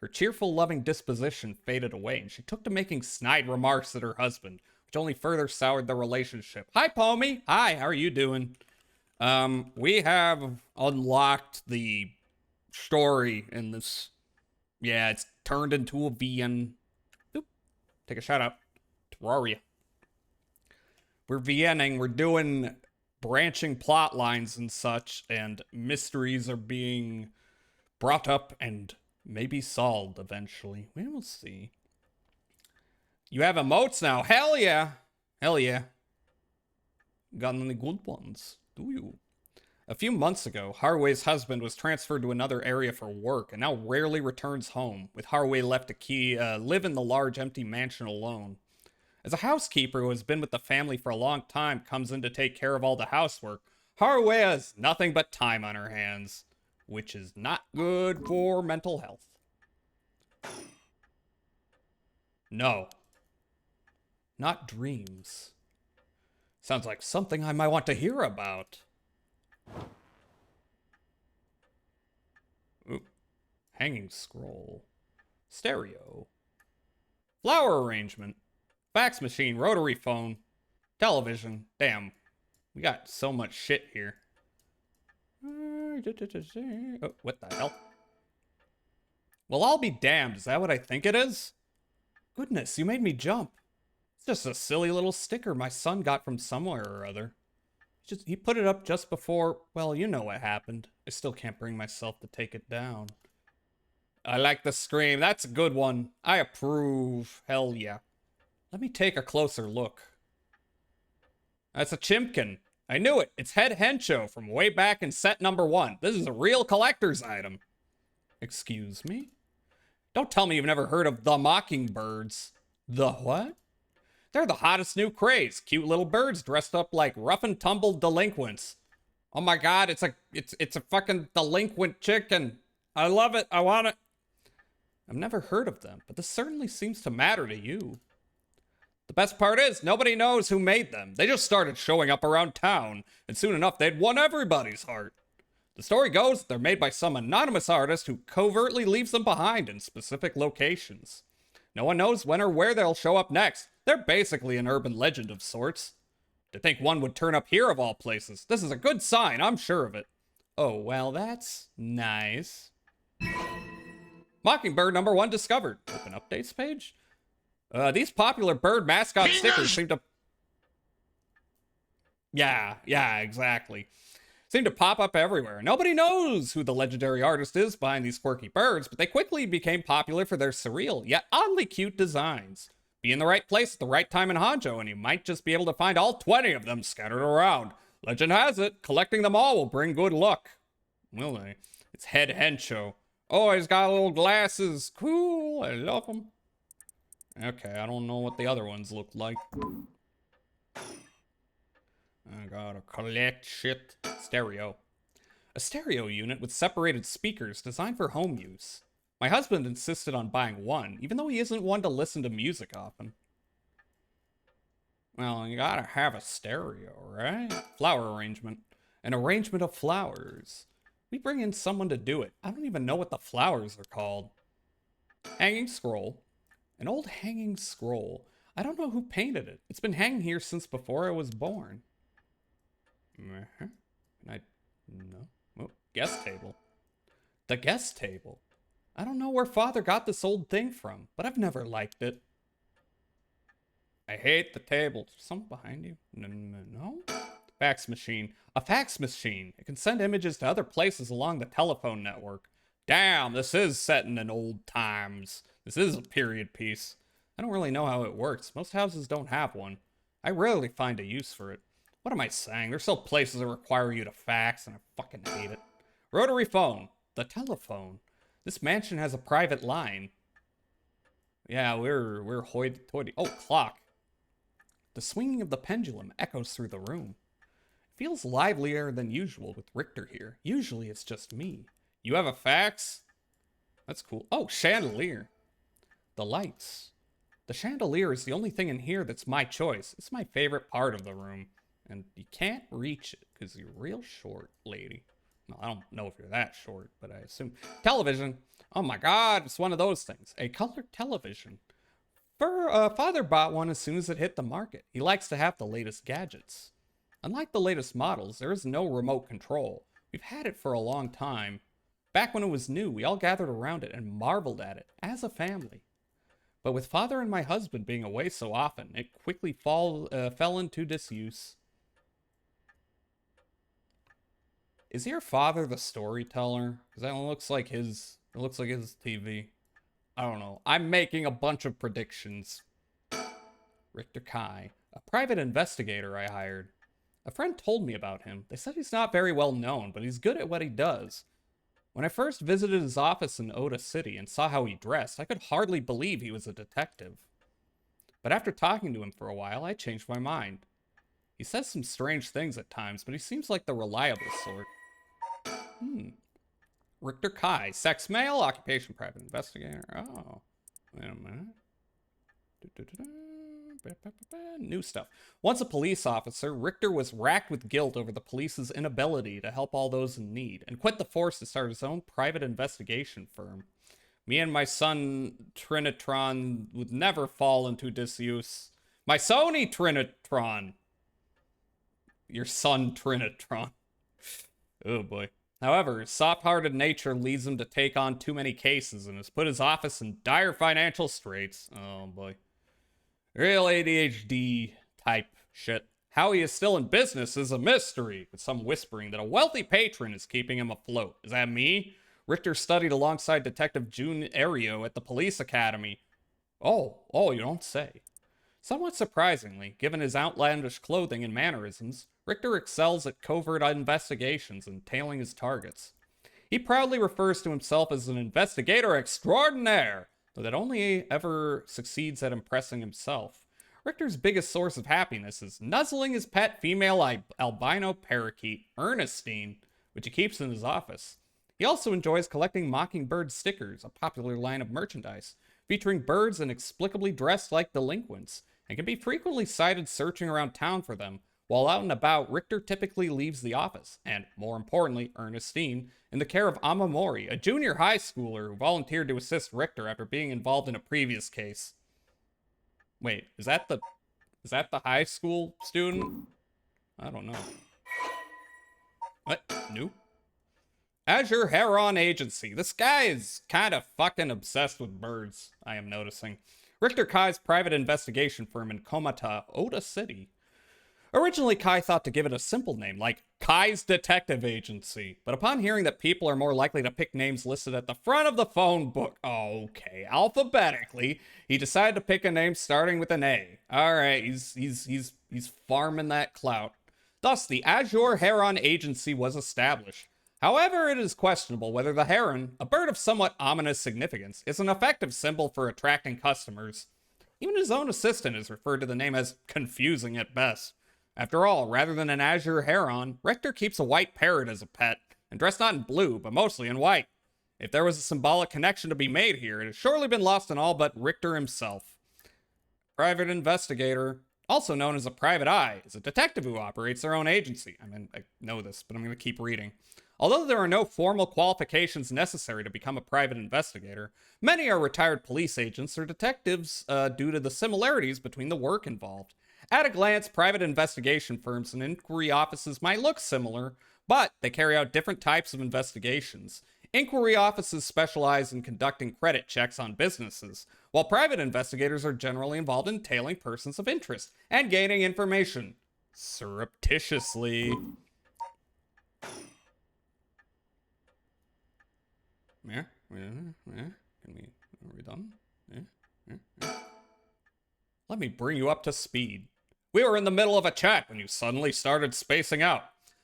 Her cheerful, loving disposition faded away, and she took to making snide remarks at her husband, which only further soured their relationship. Hi, Pomi! Hi, how are you doing? We have unlocked the story in this. Yeah, it's turned into a VN. Oop. Take a shout out. Terraria. We're VNing. We're doing branching plot lines and such, and mysteries are being brought up and maybe solved eventually. We will see. You have emotes now. Hell yeah. Hell yeah. Got any good ones? Do you? A few months ago, Harway's husband was transferred to another area for work and now rarely returns home, with Harway left to live in the large empty mansion alone. As a housekeeper who has been with the family for a long time comes in to take care of all the housework, Harway has nothing but time on her hands, which is not good for mental health. No. Not dreams. Sounds like something I might want to hear about. Ooh. Hanging scroll. Stereo. Flower arrangement. Fax machine. Rotary phone. Television. Damn. We got so much shit here. Oh, what the hell? Well, I'll be damned. Is that what I think it is? Goodness, you made me jump. It's just a silly little sticker my son got from somewhere or other. He put it up just before, well, you know what happened. I still can't bring myself to take it down. I like the scream. That's a good one. I approve. Hell yeah. Let me take a closer look. That's a Chimkin. I knew it. It's Head Hencho from way back in set number 1. This is a real collector's item. Excuse me? Don't tell me you've never heard of the Mockingbirds. The what? They're the hottest new craze. Cute little birds dressed up like rough and tumble delinquents. Oh my god, it's a fucking delinquent chicken. I love it. I want it. I've never heard of them, but this certainly seems to matter to you. The best part is, nobody knows who made them. They just started showing up around town, and soon enough they'd won everybody's heart. The story goes they're made by some anonymous artist who covertly leaves them behind in specific locations. No one knows when or where they'll show up next. They're basically an urban legend of sorts. To think one would turn up here of all places. This is a good sign, I'm sure of it. Oh, well, that's nice. Mockingbird number 1 discovered. Open updates page? These popular bird mascot stickers seem to... Yeah, exactly. Seem to pop up everywhere. Nobody knows who the legendary artist is behind these quirky birds, but they quickly became popular for their surreal, yet oddly cute designs. Be in the right place at the right time in Honjo, and you might just be able to find all 20 of them scattered around. Legend has it, collecting them all will bring good luck. Will they? It's Head Hencho. Oh, he's got little glasses. Cool, I love them. Okay, I don't know what the other ones look like. I gotta collect shit. Stereo. A stereo unit with separated speakers designed for home use. My husband insisted on buying one, even though he isn't one to listen to music often. Well, you gotta have a stereo, right? Flower arrangement. An arrangement of flowers. We bring in someone to do it. I don't even know what the flowers are called. Hanging scroll. An old hanging scroll. I don't know who painted it. It's been hanging here since before I was born. No. Oh, guest table. The guest table. I don't know where Father got this old thing from, but I've never liked it. I hate the table. Is there something behind you? No? Fax machine. A fax machine. It can send images to other places along the telephone network. Damn, this is set in old times. This is a period piece. I don't really know how it works. Most houses don't have one. I rarely find a use for it. What am I saying? There's still places that require you to fax, and I fucking hate it. Rotary phone. The telephone. This mansion has a private line. Yeah, we're hoity-toity. Oh, clock. The swinging of the pendulum echoes through the room. It feels livelier than usual with Richter here. Usually it's just me. You have a fax? That's cool. Oh, chandelier. The lights. The chandelier is the only thing in here that's my choice. It's my favorite part of the room. And you can't reach it because you're real short, lady. Well, I don't know if you're that short, but I assume. Television. Oh my god, it's one of those things. A color television. Father bought one as soon as it hit the market. He likes to have the latest gadgets. Unlike the latest models, there is no remote control. We've had it for a long time. Back when it was new, we all gathered around it and marveled at it, as a family. But with Father and my husband being away so often, it quickly fell into disuse. Is your father the storyteller? Because that looks like his. It looks like his TV. I don't know. I'm making a bunch of predictions. Richter Kai, a private investigator I hired. A friend told me about him. They said he's not very well known, but he's good at what he does. When I first visited his office in Oda City and saw how he dressed, I could hardly believe he was a detective. But after talking to him for a while, I changed my mind. He says some strange things at times, but he seems like the reliable sort. Richter Kai, sex male, occupation private investigator. Oh, wait a minute. New stuff. Once a police officer, Richter was racked with guilt over the police's inability to help all those in need, and quit the force to start his own private investigation firm. Me and my son Trinitron would never fall into disuse. My Sony Trinitron. Your son Trinitron. Oh boy. However, his soft-hearted nature leads him to take on too many cases and has put his office in dire financial straits. Oh boy. Real ADHD type shit. How he is still in business is a mystery, with some whispering that a wealthy patron is keeping him afloat. Is that me? Richter studied alongside Detective June Ario at the police academy. Oh, you don't say. Somewhat surprisingly, given his outlandish clothing and mannerisms, Richter excels at covert investigations and tailing his targets. He proudly refers to himself as an investigator extraordinaire, though that only ever succeeds at impressing himself. Richter's biggest source of happiness is nuzzling his pet female albino parakeet, Ernestine, which he keeps in his office. He also enjoys collecting mockingbird stickers, a popular line of merchandise, featuring birds inexplicably dressed like delinquents, and can be frequently sighted searching around town for them. While out and about, Richter typically leaves the office, and, more importantly, Ernestine, in the care of Amamori, a junior high schooler who volunteered to assist Richter after being involved in a previous case. Wait, is that the high school student? I don't know. What? Nope. Azure Heron Agency. This guy is kind of fucking obsessed with birds, I am noticing. Richter Kai's private investigation firm in Komata, Oda City. Originally, Kai thought to give it a simple name, like Kai's Detective Agency, but upon hearing that people are more likely to pick names listed at the front of the phone book, alphabetically, he decided to pick a name starting with an A. Alright, he's farming that clout. Thus, the Azure Heron Agency was established. However, it is questionable whether the heron, a bird of somewhat ominous significance, is an effective symbol for attracting customers. Even his own assistant has referred to the name as confusing at best. After all, rather than an azure heron, Richter keeps a white parrot as a pet, and dressed not in blue, but mostly in white. If there was a symbolic connection to be made here, it has surely been lost on all but Richter himself. Private investigator, also known as a private eye, is a detective who operates their own agency. I mean, I know this, but I'm going to keep reading. Although there are no formal qualifications necessary to become a private investigator, many are retired police agents or detectives due to the similarities between the work involved. At a glance, private investigation firms and inquiry offices might look similar, but they carry out different types of investigations. Inquiry offices specialize in conducting credit checks on businesses, while private investigators are generally involved in tailing persons of interest and gaining information surreptitiously. Yeah, are we done? Yeah. Let me bring you up to speed. We were in the middle of a chat when you suddenly started spacing out,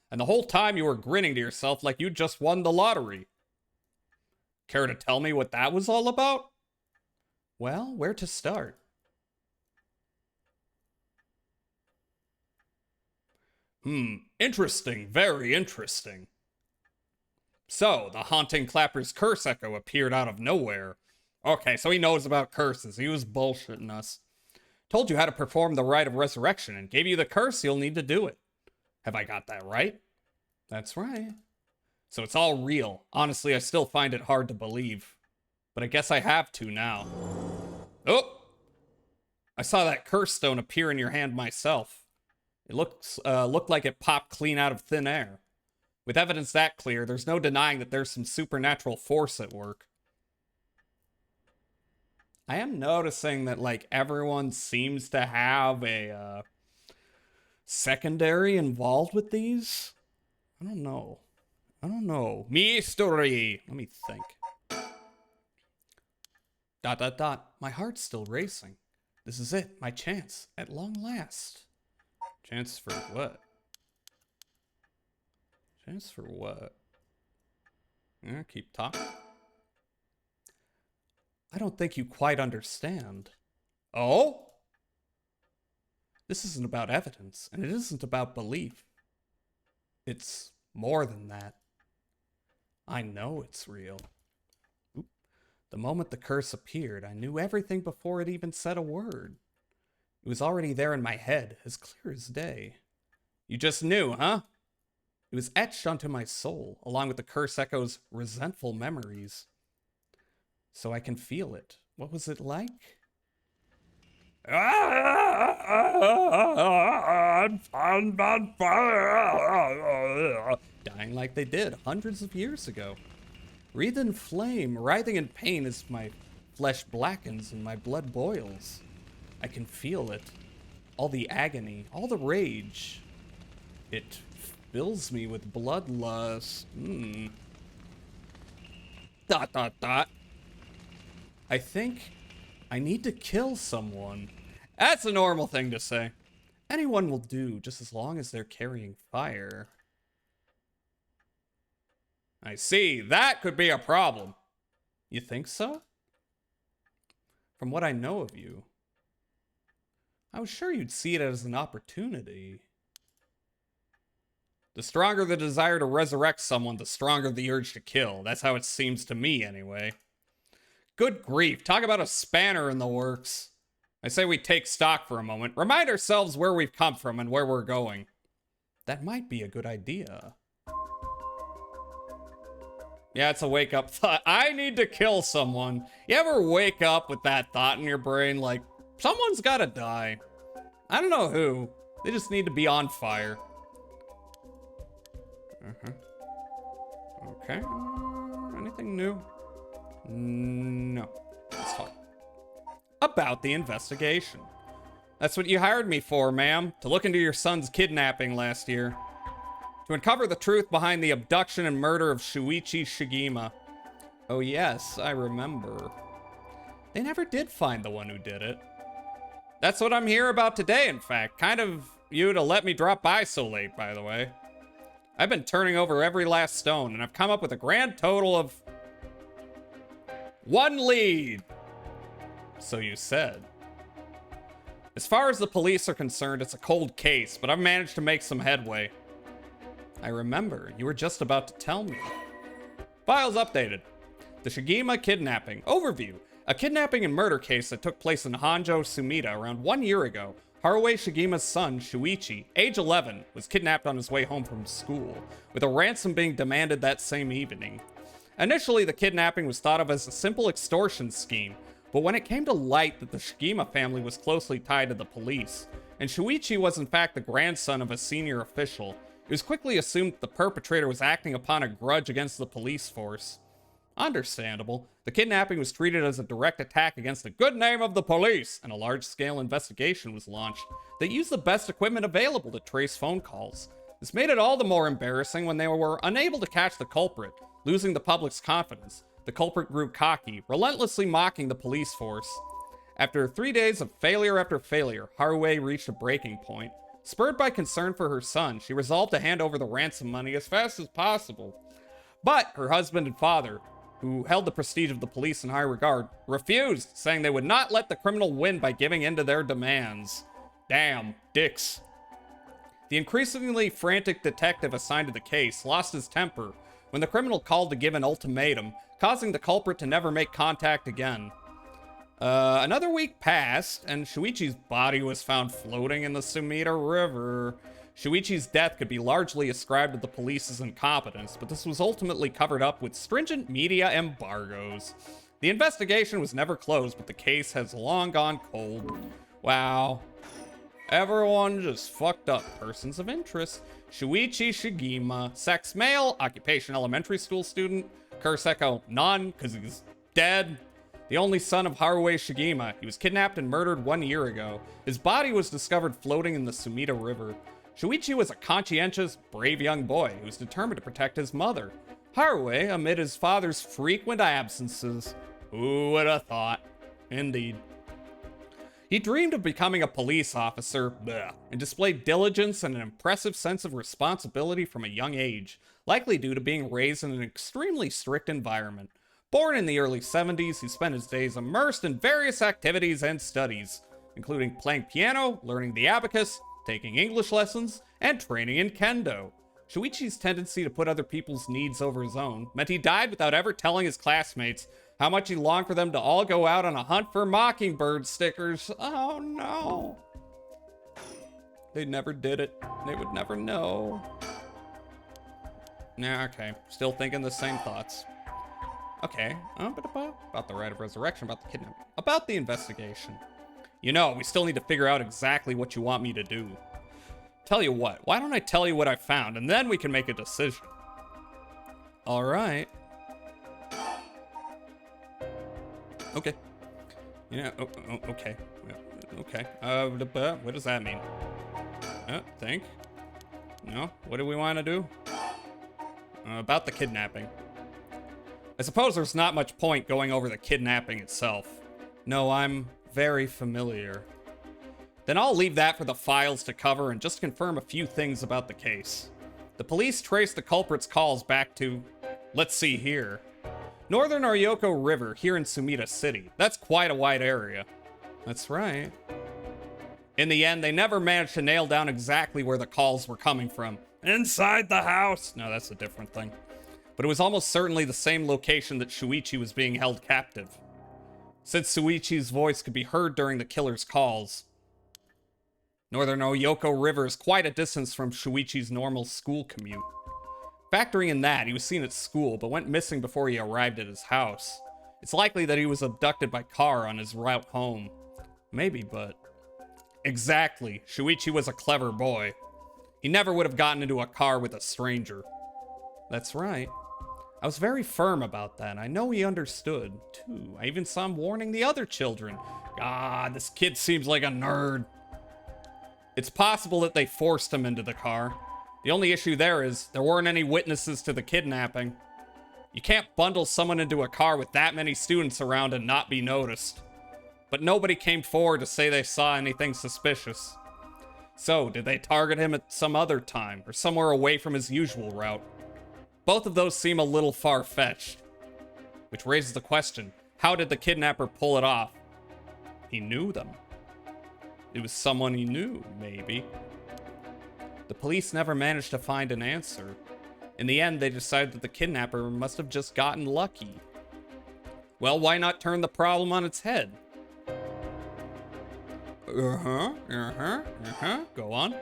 and the whole time you were grinning to yourself like you just won the lottery. Care to tell me what that was all about? Well, where to start? Interesting, very interesting. So, the haunting Clapper's curse echo appeared out of nowhere. Okay, so he knows about curses. He was bullshitting us. Told you how to perform the rite of resurrection and gave you the curse you'll need to do it. Have I got that right? That's right. So it's all real. Honestly, I still find it hard to believe. But I guess I have to now. Oh! I saw that curse stone appear in your hand myself. It looked like it popped clean out of thin air. With evidence that clear, there's no denying that there's some supernatural force at work. I am noticing that, like, everyone seems to have a, secondary involved with these. I don't know. I don't know. Mystery. Let me think. ... My heart's still racing. This is it. My chance. At long last. Chance for what? Chance for what? Yeah, keep talking. I don't think you quite understand. Oh? This isn't about evidence, and it isn't about belief. It's more than that. I know it's real. Oop. The moment the curse appeared, I knew everything before it even said a word. It was already there in my head, as clear as day. You just knew, huh? It was etched onto my soul, along with the curse echo's resentful memories. So I can feel it. What was it like? Dying like they did hundreds of years ago. Wreathed in flame, writhing in pain as my flesh blackens and my blood boils. I can feel it. All the agony, all the rage. It fills me with bloodlust. ... I think I need to kill someone. That's a normal thing to say. Anyone will do, just as long as they're carrying fire. I see. That could be a problem. You think so? From what I know of you, I was sure you'd see it as an opportunity. The stronger the desire to resurrect someone, the stronger the urge to kill. That's how it seems to me, anyway. Good grief, talk about a spanner in the works. I say we take stock for a moment, remind ourselves where we've come from and where we're going. That might be a good idea. Yeah, it's a wake-up thought. I need to kill someone. You ever wake up with that thought in your brain, like, someone's gotta die? I don't know who. They just need to be on fire. Okay. Anything new? No. Let's talk about the investigation. That's what you hired me for, ma'am. To look into your son's kidnapping last year. To uncover the truth behind the abduction and murder of Shuichi Shigema. Oh yes, I remember. They never did find the one who did it. That's what I'm here about today, in fact. Kind of you to let me drop by so late, by the way. I've been turning over every last stone, and I've come up with a grand total of 1 lead. So you said. As far as the police are concerned, it's a cold case, but I've managed to make some headway. I remember, you were just about to tell me. Files updated. The Shigema kidnapping. Overview. A kidnapping and murder case that took place in Hanjo, Sumida around 1 year ago. Haruo Shigema's son, Shuichi, age 11, was kidnapped on his way home from school, with a ransom being demanded that same evening. Initially, the kidnapping was thought of as a simple extortion scheme, but when it came to light that the Shigema family was closely tied to the police, and Shuichi was in fact the grandson of a senior official, it was quickly assumed that the perpetrator was acting upon a grudge against the police force. Understandable. The kidnapping was treated as a direct attack against the good name of the police, and a large-scale investigation was launched that used the best equipment available to trace phone calls. This made it all the more embarrassing when they were unable to catch the culprit, losing the public's confidence. The culprit grew cocky, relentlessly mocking the police force. After 3 days of failure after failure, Haruo reached a breaking point. Spurred by concern for her son, she resolved to hand over the ransom money as fast as possible. But her husband and father, who held the prestige of the police in high regard, refused, saying they would not let the criminal win by giving in to their demands. Damn, dicks. The increasingly frantic detective assigned to the case lost his temper when the criminal called to give an ultimatum, causing the culprit to never make contact again. Another week passed, and Shuichi's body was found floating in the Sumida River. Shuichi's death could be largely ascribed to the police's incompetence, but this was ultimately covered up with stringent media embargoes. The investigation was never closed, but the case has long gone cold. Wow. Everyone just fucked up. Persons of interest. Shuichi Shigema. Sex male. Occupation elementary school student. Curse echo none, because he's dead. The only son of Haruo Shigema. He was kidnapped and murdered 1 year ago. His body was discovered floating in the Sumida River. Shuichi was a conscientious, brave young boy who was determined to protect his mother, Haruhi, amid his father's frequent absences. Who would have thought? Indeed. He dreamed of becoming a police officer, and displayed diligence and an impressive sense of responsibility from a young age, likely due to being raised in an extremely strict environment. Born in the early 70s, he spent his days immersed in various activities and studies, including playing piano, learning the abacus, taking English lessons, and training in kendo. Shuichi's tendency to put other people's needs over his own meant he died without ever telling his classmates how much he longed for them to all go out on a hunt for mockingbird stickers. Oh no. They never did it. They would never know. Nah, okay. Still thinking the same thoughts. Okay. About the right of resurrection, about the kidnapping, about the investigation. You know, we still need to figure out exactly what you want me to do. Tell you what, why don't I tell you what I found, and then we can make a decision. All right. Okay. Yeah, okay. Okay. What does that mean? Think? No? What do we want to do? About the kidnapping. I suppose there's not much point going over the kidnapping itself. No, I'm very familiar. Then I'll leave that for the files to cover and just confirm a few things about the case. The police traced the culprit's calls back to, let's see here, Northern Oryoko River here in Sumida City. That's quite a wide area. That's right. In the end, they never managed to nail down exactly where the calls were coming from. Inside the house! No, that's a different thing. But it was almost certainly the same location that Shuichi was being held captive. Since Shuichi's voice could be heard during the killer's calls, Northern Oryoko River is quite a distance from Shuichi's normal school commute. Factoring in that, he was seen at school, but went missing before he arrived at his house. It's likely that he was abducted by car on his route home. Maybe, but... Exactly. Shuichi was a clever boy. He never would have gotten into a car with a stranger. That's right. I was very firm about that. I know he understood, too. I even saw him warning the other children. God, this kid seems like a nerd. It's possible that they forced him into the car. The only issue there is there weren't any witnesses to the kidnapping. You can't bundle someone into a car with that many students around and not be noticed. But nobody came forward to say they saw anything suspicious. So, did they target him at some other time, or somewhere away from his usual route? Both of those seem a little far-fetched. Which raises the question, how did the kidnapper pull it off? He knew them. It was someone he knew, maybe. The police never managed to find an answer. In the end, they decided that the kidnapper must have just gotten lucky. Well, why not turn the problem on its head? Go on.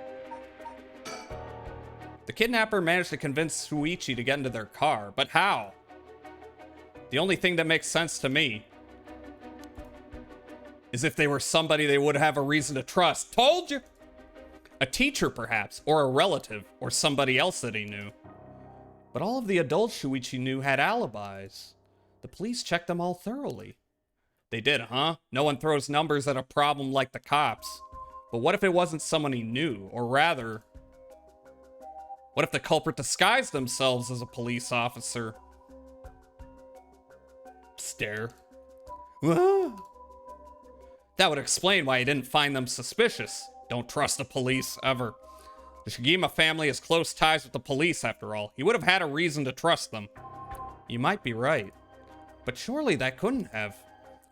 The kidnapper managed to convince Shuichi to get into their car, but how? The only thing that makes sense to me is if they were somebody they would have a reason to trust. Told you! A teacher, perhaps, or a relative, or somebody else that he knew. But all of the adults Shuichi knew had alibis. The police checked them all thoroughly. They did, huh? No one throws numbers at a problem like the cops. But what if it wasn't someone he knew? Or rather, what if the culprit disguised themselves as a police officer? Stare. That would explain why he didn't find them suspicious. Don't trust the police, ever. The Shigema family has close ties with the police, after all. He would have had a reason to trust them. You might be right. But surely that couldn't have.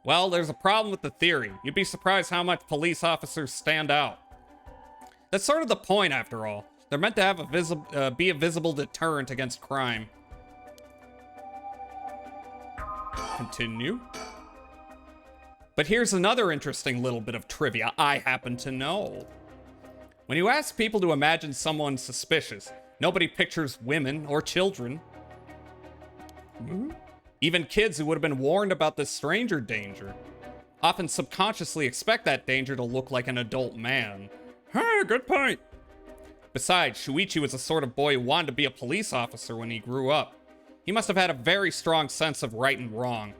Well, there's a problem with the theory. You'd be surprised how much police officers stand out. That's sort of the point, after all. They're meant to have be a visible deterrent against crime. Continue. But here's another interesting little bit of trivia I happen to know. When you ask people to imagine someone suspicious, nobody pictures women or children. Even kids who would have been warned about this stranger danger often subconsciously expect that danger to look like an adult man. Hey, good point. Besides, Shuichi was the sort of boy who wanted to be a police officer when he grew up. He must have had a very strong sense of right and wrong.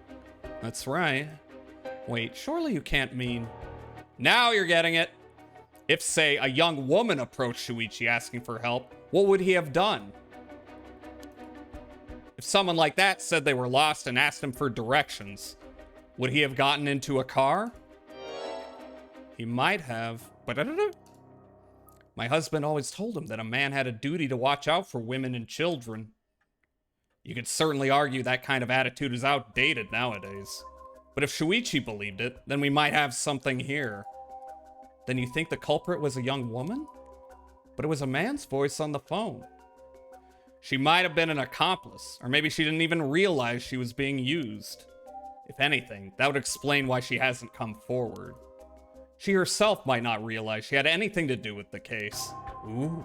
That's right. Wait, surely you can't mean... Now you're getting it. If, say, a young woman approached Shuichi asking for help, what would he have done? If someone like that said they were lost and asked him for directions, would he have gotten into a car? He might have. My husband always told him that a man had a duty to watch out for women and children. You could certainly argue that kind of attitude is outdated nowadays. But if Shuichi believed it, then we might have something here. Then you think the culprit was a young woman? But it was a man's voice on the phone. She might have been an accomplice, or maybe she didn't even realize she was being used. If anything, that would explain why she hasn't come forward. She herself might not realize she had anything to do with the case. Ooh.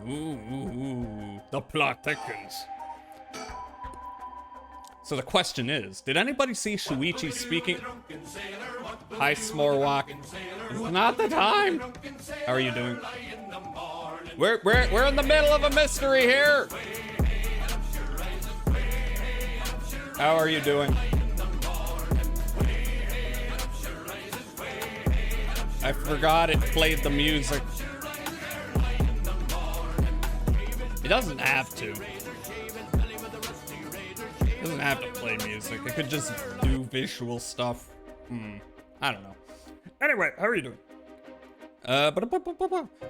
Ooh. The plot thickens. So the question is, did anybody see Shuichi speaking? Hi, Smorwalk. It's not the time. How are you doing? We're in the middle of a mystery here. How are you doing? I forgot it played the music. It doesn't have to. It doesn't have to play music. It could just do visual stuff. I don't know. Anyway, how are you doing?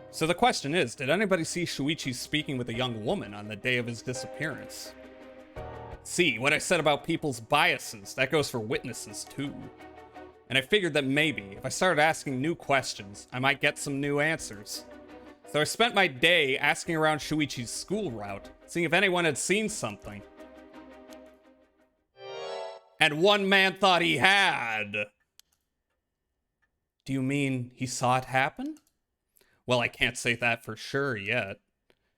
So the question is, did anybody see Shuichi speaking with a young woman on the day of his disappearance? See, what I said about people's biases, that goes for witnesses too. And I figured that maybe, if I started asking new questions, I might get some new answers. So I spent my day asking around Shuichi's school route, seeing if anyone had seen something. And one man thought he had. Do you mean he saw it happen? Well, I can't say that for sure yet.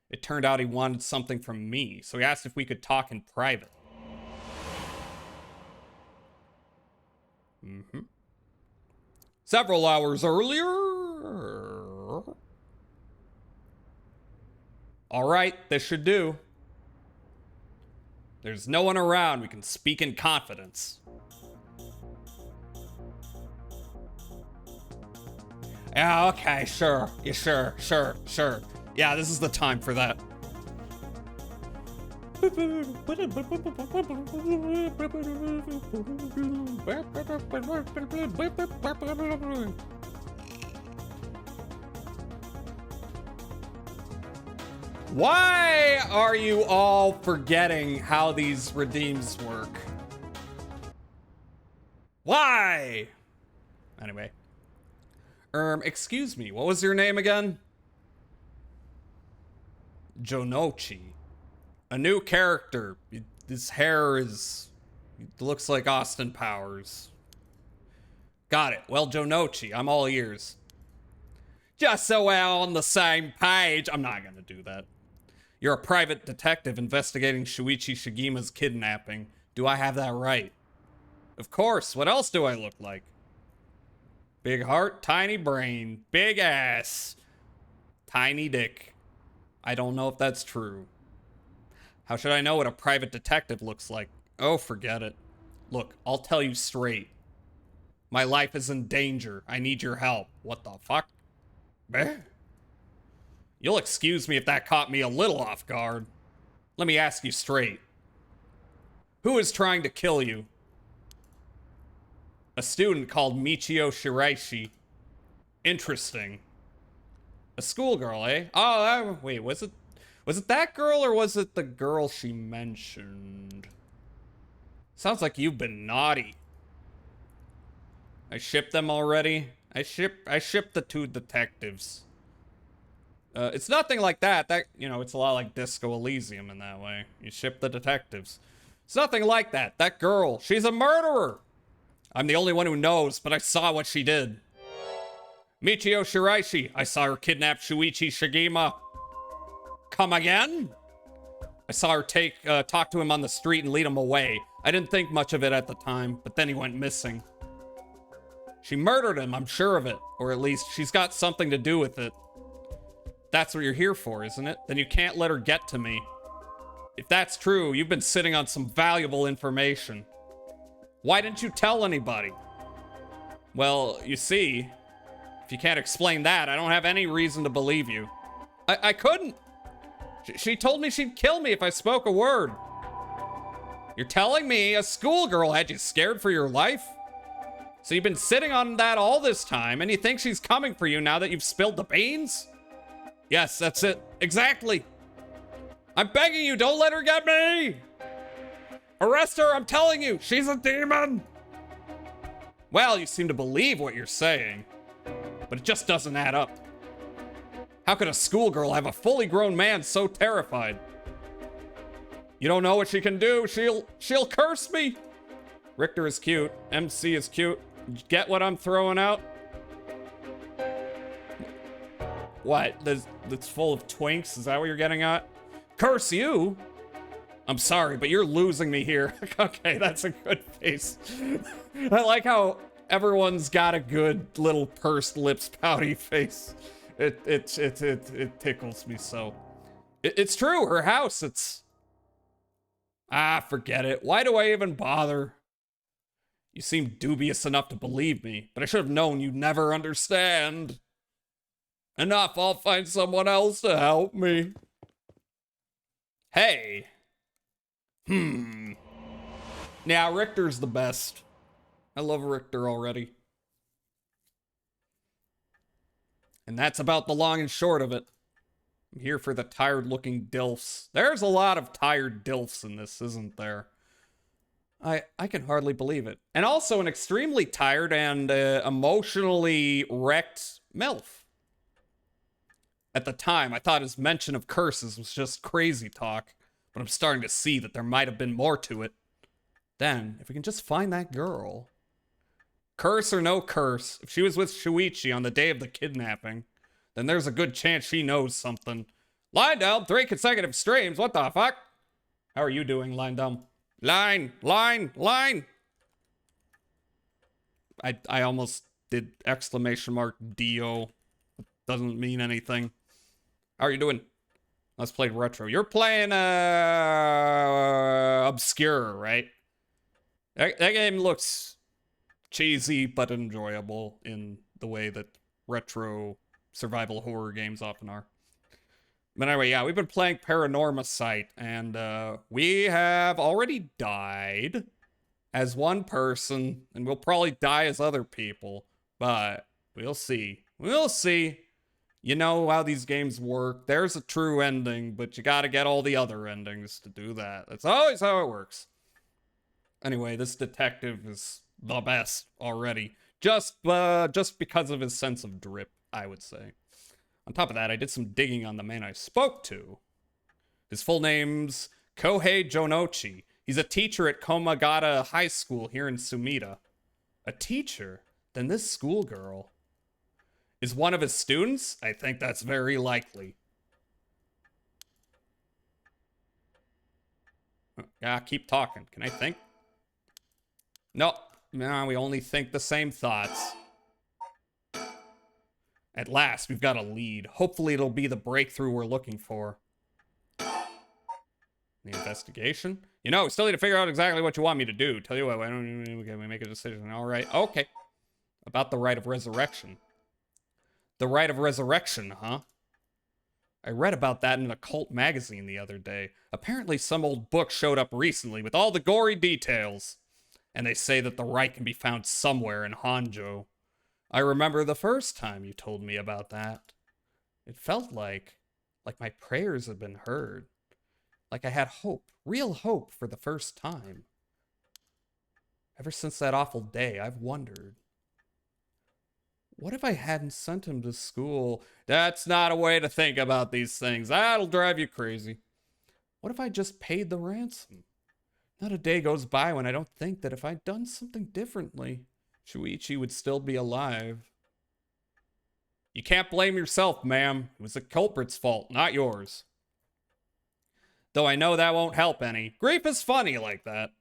It turned out he wanted something from me, so he asked if we could talk in private. Several hours earlier. All right, this should do. There's no one around. We can speak in confidence. Yeah, okay, sure. Yeah, sure. Yeah, this is the time for that. Why are you all forgetting how these redeems work? Why? Anyway. Excuse me, what was your name again? Jonochi. A new character. His hair is... looks like Austin Powers. Got it. Well, Jonochi, I'm all ears. Just so we're on the same page. I'm not gonna do that. You're a private detective investigating Shuichi Shigima's kidnapping. Do I have that right? Of course. What else do I look like? Big heart, tiny brain, big ass, tiny dick. I don't know if that's true. How should I know what a private detective looks like? Oh, forget it. Look, I'll tell you straight. My life is in danger. I need your help. What the fuck? Bleh. You'll excuse me if that caught me a little off guard. Let me ask you straight. Who is trying to kill you? A student called Michio Shiraishi. Interesting. A schoolgirl, eh? Oh, wait, was it that girl or was it the girl she mentioned? Sounds like you've been naughty. I shipped them already. I shipped the two detectives. It's nothing like that. That, you know, it's a lot like Disco Elysium in that way. You ship the detectives. It's nothing like that. That girl, she's a murderer. I'm the only one who knows, but I saw what she did. Michio Shiraishi, I saw her kidnap Shuichi Shigima. Come again? I saw her talk to him on the street and lead him away. I didn't think much of it at the time, but then he went missing. She murdered him, I'm sure of it. Or at least she's got something to do with it. That's what you're here for, isn't it? Then you can't let her get to me. If that's true, you've been sitting on some valuable information. Why didn't you tell anybody? Well, you see, If you can't explain that, I don't have any reason to believe you. I couldn't. She told me she'd kill me if I spoke a word. You're telling me a schoolgirl had you scared for your life? So you've been sitting on that all this time, and you think she's coming for you now that you've spilled the beans? Yes, that's it. Exactly. I'm begging you, don't let her get me! Arrest her, I'm telling you, she's a demon! Well, you seem to believe what you're saying, but it just doesn't add up. How could a schoolgirl have a fully grown man so terrified? You don't know what she can do. She'll curse me. Richter is cute. MC is cute. Get what I'm throwing out? What? That's full of twinks? Is that what you're getting at? Curse you? I'm sorry, but you're losing me here. Okay, that's a good face. I like how everyone's got a good little pursed lips, pouty face. It tickles me so. It's true, her house, it's... forget it. Why do I even bother? You seem dubious enough to believe me, but I should have known you'd never understand. Enough, I'll find someone else to help me. Hey. Yeah, Richter's the best. I love Richter already. And that's about the long and short of it. I'm here for the tired-looking DILFs. There's a lot of tired DILFs in this, isn't there? I can hardly believe it. And also an extremely tired and emotionally wrecked MILF. At the time, I thought his mention of curses was just crazy talk, but I'm starting to see that there might have been more to it. Then, if we can just find that girl... Curse or no curse, if she was with Shuichi on the day of the kidnapping, then there's a good chance she knows something. Line 3 consecutive streams, what the fuck? How are you doing, Line. I almost did exclamation mark D-O. Doesn't mean anything. How are you doing? Let's play retro. You're playing, Obscure, right? That game looks cheesy but enjoyable in the way that retro survival horror games often are. But anyway, yeah, we've been playing Paranorma Site, and we have already died as one person, and we'll probably die as other people, but we'll see. We'll see. You know how these games work. There's a true ending, but you gotta get all the other endings to do that. That's always how it works. Anyway, this detective is the best already. Just because of his sense of drip, I would say. On top of that, I did some digging on the man I spoke to. His full name's Kohei Jonochi. He's a teacher at Komagata High School here in Sumida. A teacher? Then this schoolgirl is one of his students? I think that's very likely. Yeah, keep talking. Can I think? No, we only think the same thoughts. At last, we've got a lead. Hopefully it'll be the breakthrough we're looking for. The investigation? You know, we still need to figure out exactly what you want me to do. Tell you what, why don't we make a decision? All right, okay. About the rite of resurrection. The rite of resurrection, huh? I read about that in an occult magazine the other day. Apparently some old book showed up recently with all the gory details. And they say that the rite can be found somewhere in Honjo. I remember the first time you told me about that. It felt like my prayers had been heard. Like I had hope, real hope for the first time. Ever since that awful day, I've wondered. What if I hadn't sent him to school? That's not a way to think about these things. That'll drive you crazy. What if I just paid the ransom? Not a day goes by when I don't think that if I'd done something differently, Shuichi would still be alive. You can't blame yourself, ma'am. It was the culprit's fault, not yours. Though I know that won't help any. Grief is funny like that.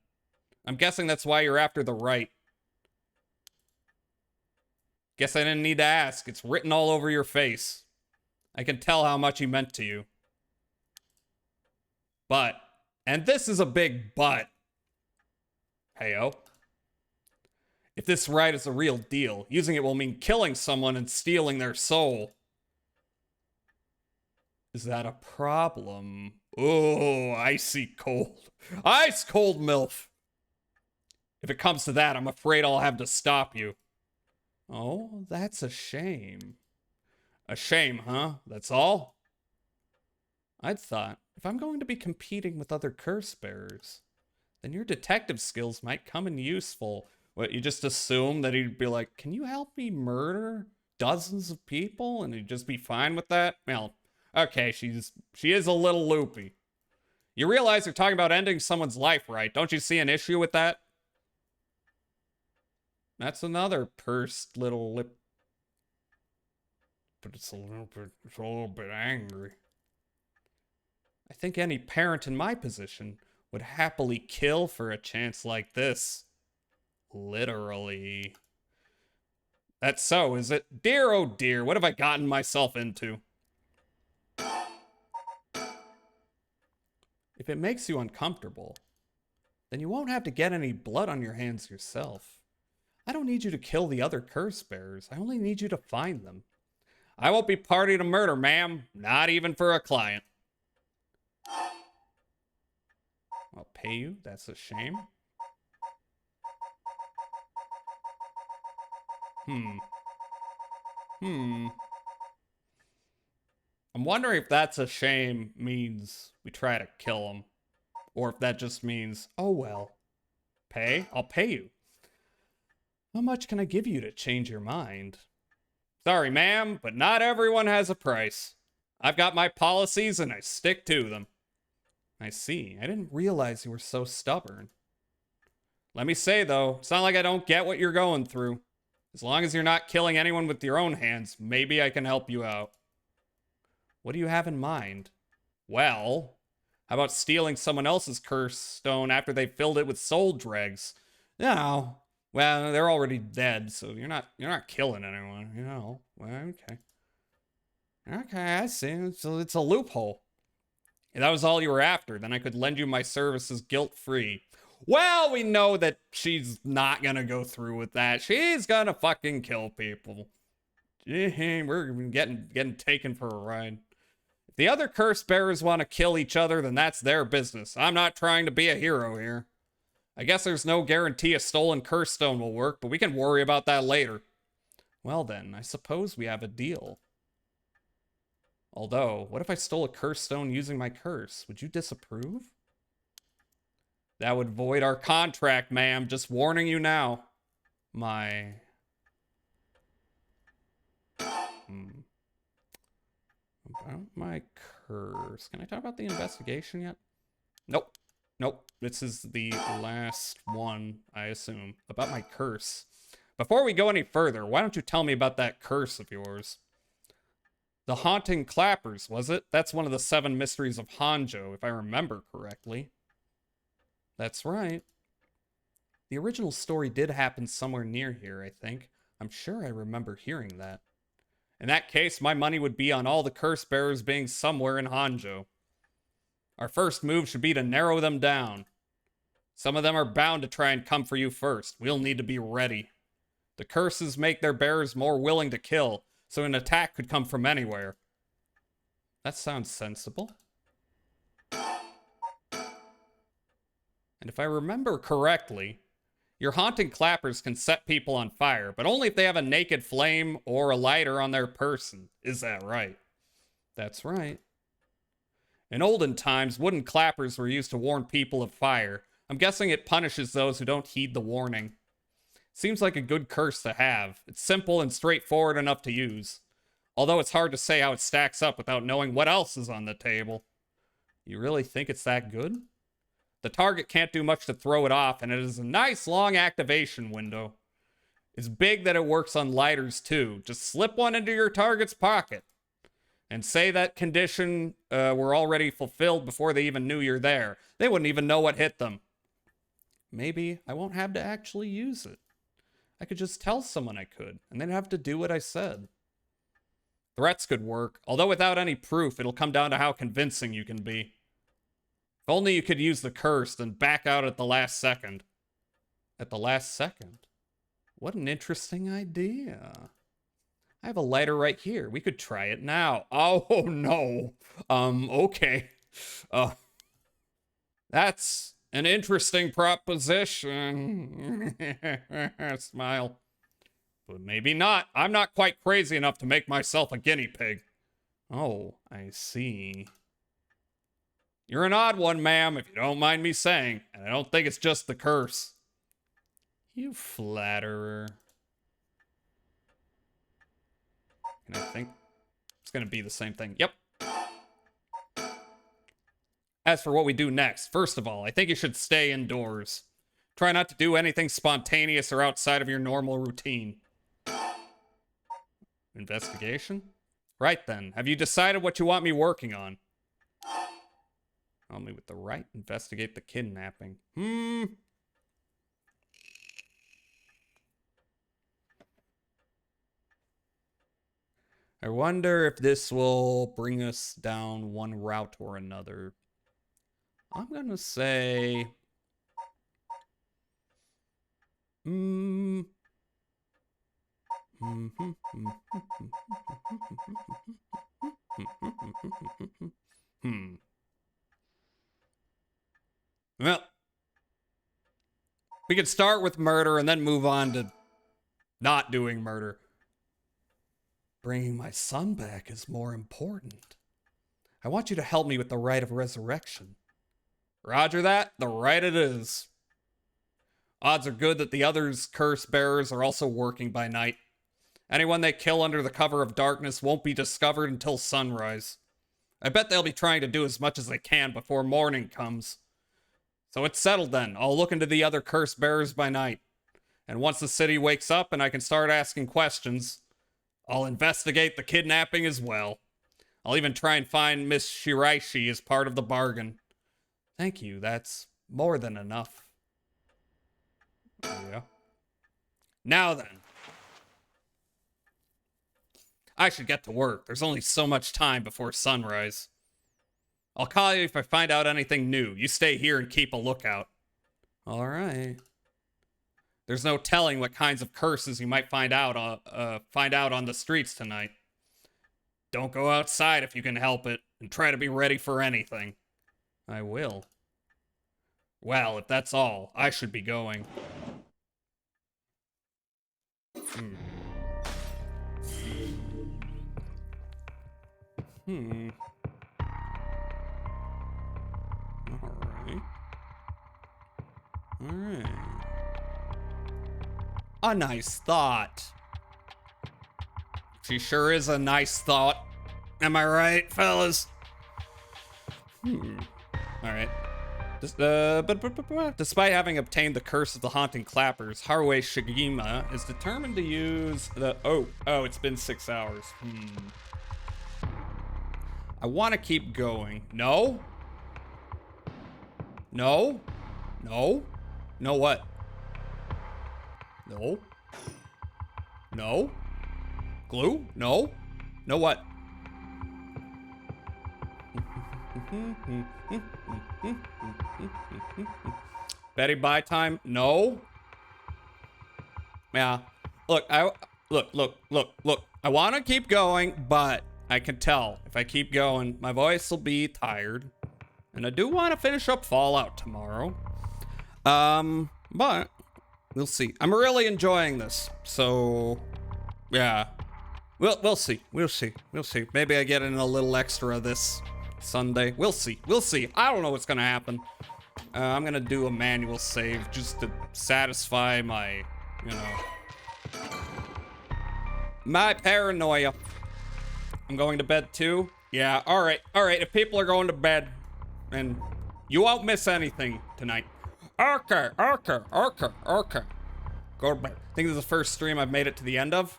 I'm guessing that's why you're after the right. Guess I didn't need to ask. It's written all over your face. I can tell how much he meant to you. But, and this is a big but, heyo. If this ride is a real deal, using it will mean killing someone and stealing their soul. Is that a problem? Oh, icy cold. Ice cold MILF. If it comes to that, I'm afraid I'll have to stop you. Oh, that's a shame. A shame, huh? That's all? I'd thought, if I'm going to be competing with other curse bearers, then your detective skills might come in useful. What, you just assume that he'd be like, can you help me murder dozens of people? And he'd just be fine with that? Well, okay, she is a little loopy. You realize you're talking about ending someone's life, right? Don't you see an issue with that? That's another pursed little lip. But it's a little bit angry. I think any parent in my position would happily kill for a chance like this. Literally. That's so, is it? Dear, oh dear, what have I gotten myself into? If it makes you uncomfortable, then you won't have to get any blood on your hands yourself. I don't need you to kill the other curse bearers. I only need you to find them. I won't be party to murder, ma'am. Not even for a client. I'll pay you. That's a shame. I'm wondering if that's a shame means we try to kill him. Or if that just means, oh well. Pay? I'll pay you. How much can I give you to change your mind? Sorry, ma'am, but not everyone has a price. I've got my policies and I stick to them. I see. I didn't realize you were so stubborn. Let me say, though, it's not like I don't get what you're going through. As long as you're not killing anyone with your own hands, maybe I can help you out. What do you have in mind? Well, how about stealing someone else's curse stone after they filled it with soul dregs? No. Well, they're already dead, so you're not killing anyone, you know. Well, okay. Okay, I see. So it's a loophole. If that was all you were after, then I could lend you my services guilt-free. Well, we know that she's not gonna go through with that. She's gonna fucking kill people. We're getting taken for a ride. If the other curse bearers want to kill each other, then that's their business. I'm not trying to be a hero here. I guess there's no guarantee a stolen curse stone will work, but we can worry about that later. Well then, I suppose we have a deal. Although, what if I stole a curse stone using my curse? Would you disapprove? That would void our contract, ma'am. Just warning you now. About my curse. Can I talk about the investigation yet? Nope. Nope. This is the last one, I assume. About my curse. Before we go any further, why don't you tell me about that curse of yours? The Haunting Clappers, was it? That's one of the 7 mysteries of Hanjo, if I remember correctly. That's right. The original story did happen somewhere near here, I think. I'm sure I remember hearing that. In that case, my money would be on all the curse bearers being somewhere in Hanjo. Our first move should be to narrow them down. Some of them are bound to try and come for you first. We'll need to be ready. The curses make their bearers more willing to kill, so an attack could come from anywhere. That sounds sensible. And if I remember correctly, your haunting clappers can set people on fire, but only if they have a naked flame or a lighter on their person. Is that right? That's right. In olden times, wooden clappers were used to warn people of fire. I'm guessing it punishes those who don't heed the warning. Seems like a good curse to have. It's simple and straightforward enough to use. Although it's hard to say how it stacks up without knowing what else is on the table. You really think it's that good? The target can't do much to throw it off, and it is a nice long activation window. It's big that it works on lighters too. Just slip one into your target's pocket. And say that condition were already fulfilled before they even knew you're there. They wouldn't even know what hit them. Maybe I won't have to actually use it. I could just tell someone I could, and they'd have to do what I said. Threats could work, although without any proof, it'll come down to how convincing you can be. If only you could use the curse, then back out at the last second. At the last second? What an interesting idea. I have a lighter right here. We could try it now. Oh, no. Okay. That's an interesting proposition. Smile. But maybe not. I'm not quite crazy enough to make myself a guinea pig. Oh, I see. You're an odd one, ma'am, if you don't mind me saying. And I don't think it's just the curse. You flatterer. And I think it's going to be the same thing. Yep. As for what we do next, first of all, I think you should stay indoors. Try not to do anything spontaneous or outside of your normal routine. Investigation? Right then. Have you decided what you want me working on? Only with the right. Investigate the kidnapping. I wonder if this will bring us down one route or another. I'm gonna say... Well, we could start with murder and then move on to not doing murder. Bringing my son back is more important. I want you to help me with the rite of resurrection. Roger that, the rite it is. Odds are good that the others' curse bearers are also working by night. Anyone they kill under the cover of darkness won't be discovered until sunrise. I bet they'll be trying to do as much as they can before morning comes. So it's settled then. I'll look into the other curse bearers by night. And once the city wakes up and I can start asking questions, I'll investigate the kidnapping as well. I'll even try and find Miss Shiraishi as part of the bargain. Thank you, that's more than enough. Yeah. Now then. I should get to work. There's only so much time before sunrise. I'll call you if I find out anything new. You stay here and keep a lookout. All right. There's no telling what kinds of curses you might find out on the streets tonight. Don't go outside if you can help it, and try to be ready for anything. I will. Well, if that's all, I should be going. Alright. A nice thought. She sure is a nice thought. Am I right, fellas? Alright. Despite having obtained the curse of the haunting clappers, Haruo Shigema is determined to use the... Oh, it's been 6 hours. I want to keep going. No? No? No? No what? No? No? Glue? No? No what? Betty buy time? No? Yeah. Look, look. I want to keep going, but I can tell if I keep going, my voice will be tired. And I do want to finish up Fallout tomorrow. But we'll see. I'm really enjoying this. So, yeah. We'll see. Maybe I get in a little extra this Sunday. We'll see. I don't know what's gonna happen. I'm gonna do a manual save just to satisfy my, my paranoia. I'm going to bed too. Yeah, all right. If people are going to bed, and you won't miss anything tonight. Okay. Go to bed. I think this is the first stream I've made it to the end of.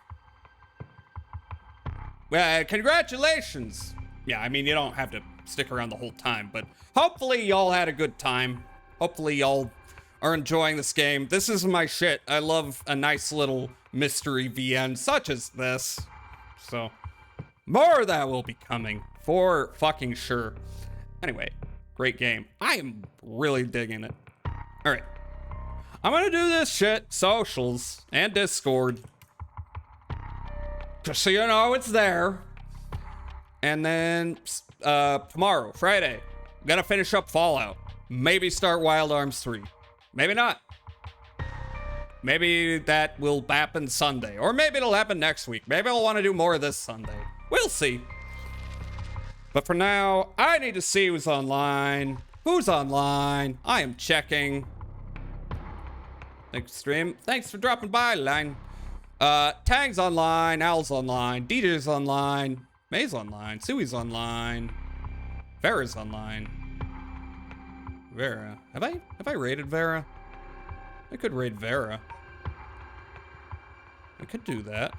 Well, congratulations. Yeah, I mean, you don't have to stick around the whole time, but hopefully y'all had a good time. Hopefully y'all are enjoying this game. This is my shit. I love a nice little mystery VN such as this. So, more of that will be coming for fucking sure. Anyway, great game. I am really digging it. All right. I'm gonna do this shit. Socials and Discord. Just so you know it's there. And then tomorrow, Friday, I'm gonna finish up Fallout. Maybe start Wild Arms 3. Maybe not. Maybe that will happen Sunday. Or maybe it'll happen next week. Maybe I'll want to do more of this Sunday. We'll see. But for now, I need to see who's online. Who's online? I am checking. Thanks, stream. Thanks for dropping by, Lang. Tang's online. Al's online. DJ's online. May's online. Sui's online. Vera's online. Vera. Have I raided Vera? I could raid Vera. I could do that.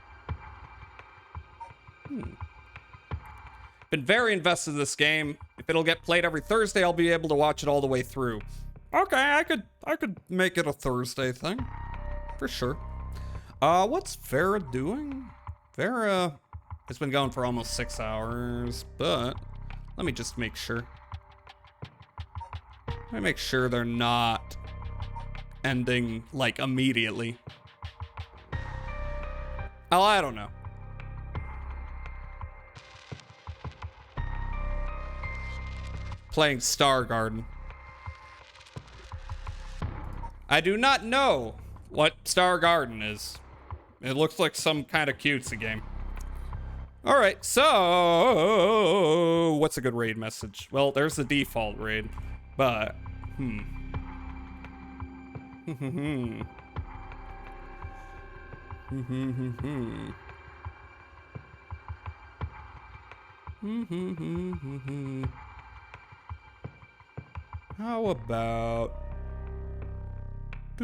Been very invested in this game. If it'll get played every Thursday, I'll be able to watch it all the way through. Okay, I could make it a Thursday thing. For sure. What's Vera doing? Vera has been going for almost 6 hours, but let me just make sure. Let me make sure they're not ending, like, immediately. Oh, I don't know. Playing Star Garden. I do not know what Star Garden is. It looks like some kind of cutesy game. All right, so what's a good raid message? Well, there's the default raid, but how about we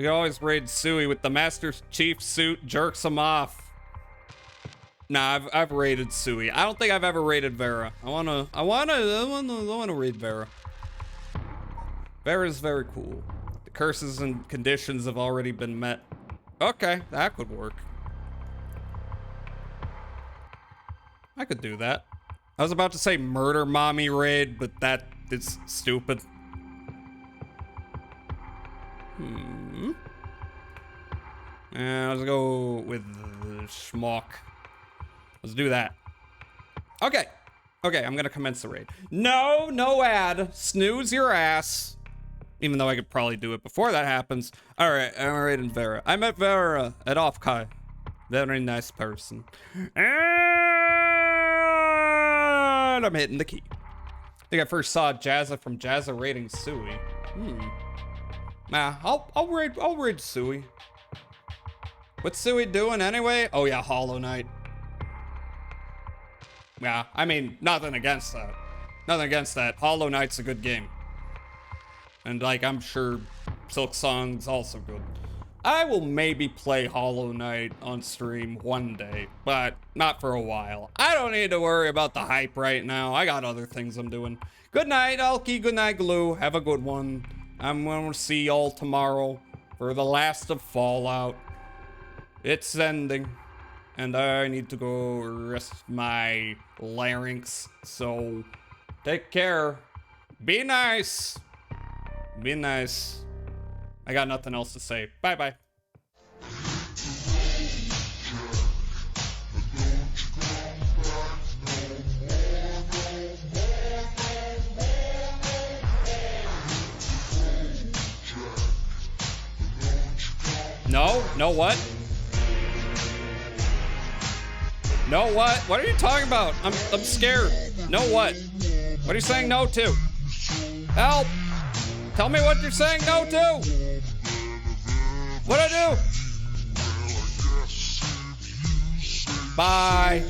can always raid Sui with the Master Chief suit, jerks him off. Nah, I've raided Sui. I don't think I've ever raided Vera. I wanna raid Vera. Vera's very cool. The curses and conditions have already been met. Okay, that could work. I could do that. I was about to say murder mommy raid, but that is stupid. Let's go with schmuck. Let's do that. Okay. Okay, I'm gonna commence the raid. No ad. Snooze your ass. Even though I could probably do it before that happens. All right, I'm raiding Vera. I met Vera at Offkai. Very nice person. And I'm hitting the key. I think I first saw Jazza from Jazza raiding Sui. Nah, I'll raid Sui. What's Sui doing anyway? Oh yeah, Hollow Knight. Yeah, I mean, nothing against that. Nothing against that. Hollow Knight's a good game. And like, I'm sure Silk Song's also good. I will maybe play Hollow Knight on stream one day, but not for a while. I don't need to worry about the hype right now. I got other things I'm doing. Good night, Alki. Good night, Glue. Have a good one. I'm gonna see y'all tomorrow for the last of Fallout. It's ending. And I need to go rest my larynx. So, take care. Be nice. Be nice. I got nothing else to say. Bye-bye. No? No what? No what? What are you talking about? I'm scared. No what? What are you saying no to? Help! Tell me what you're saying no to! What'd I do? Bye.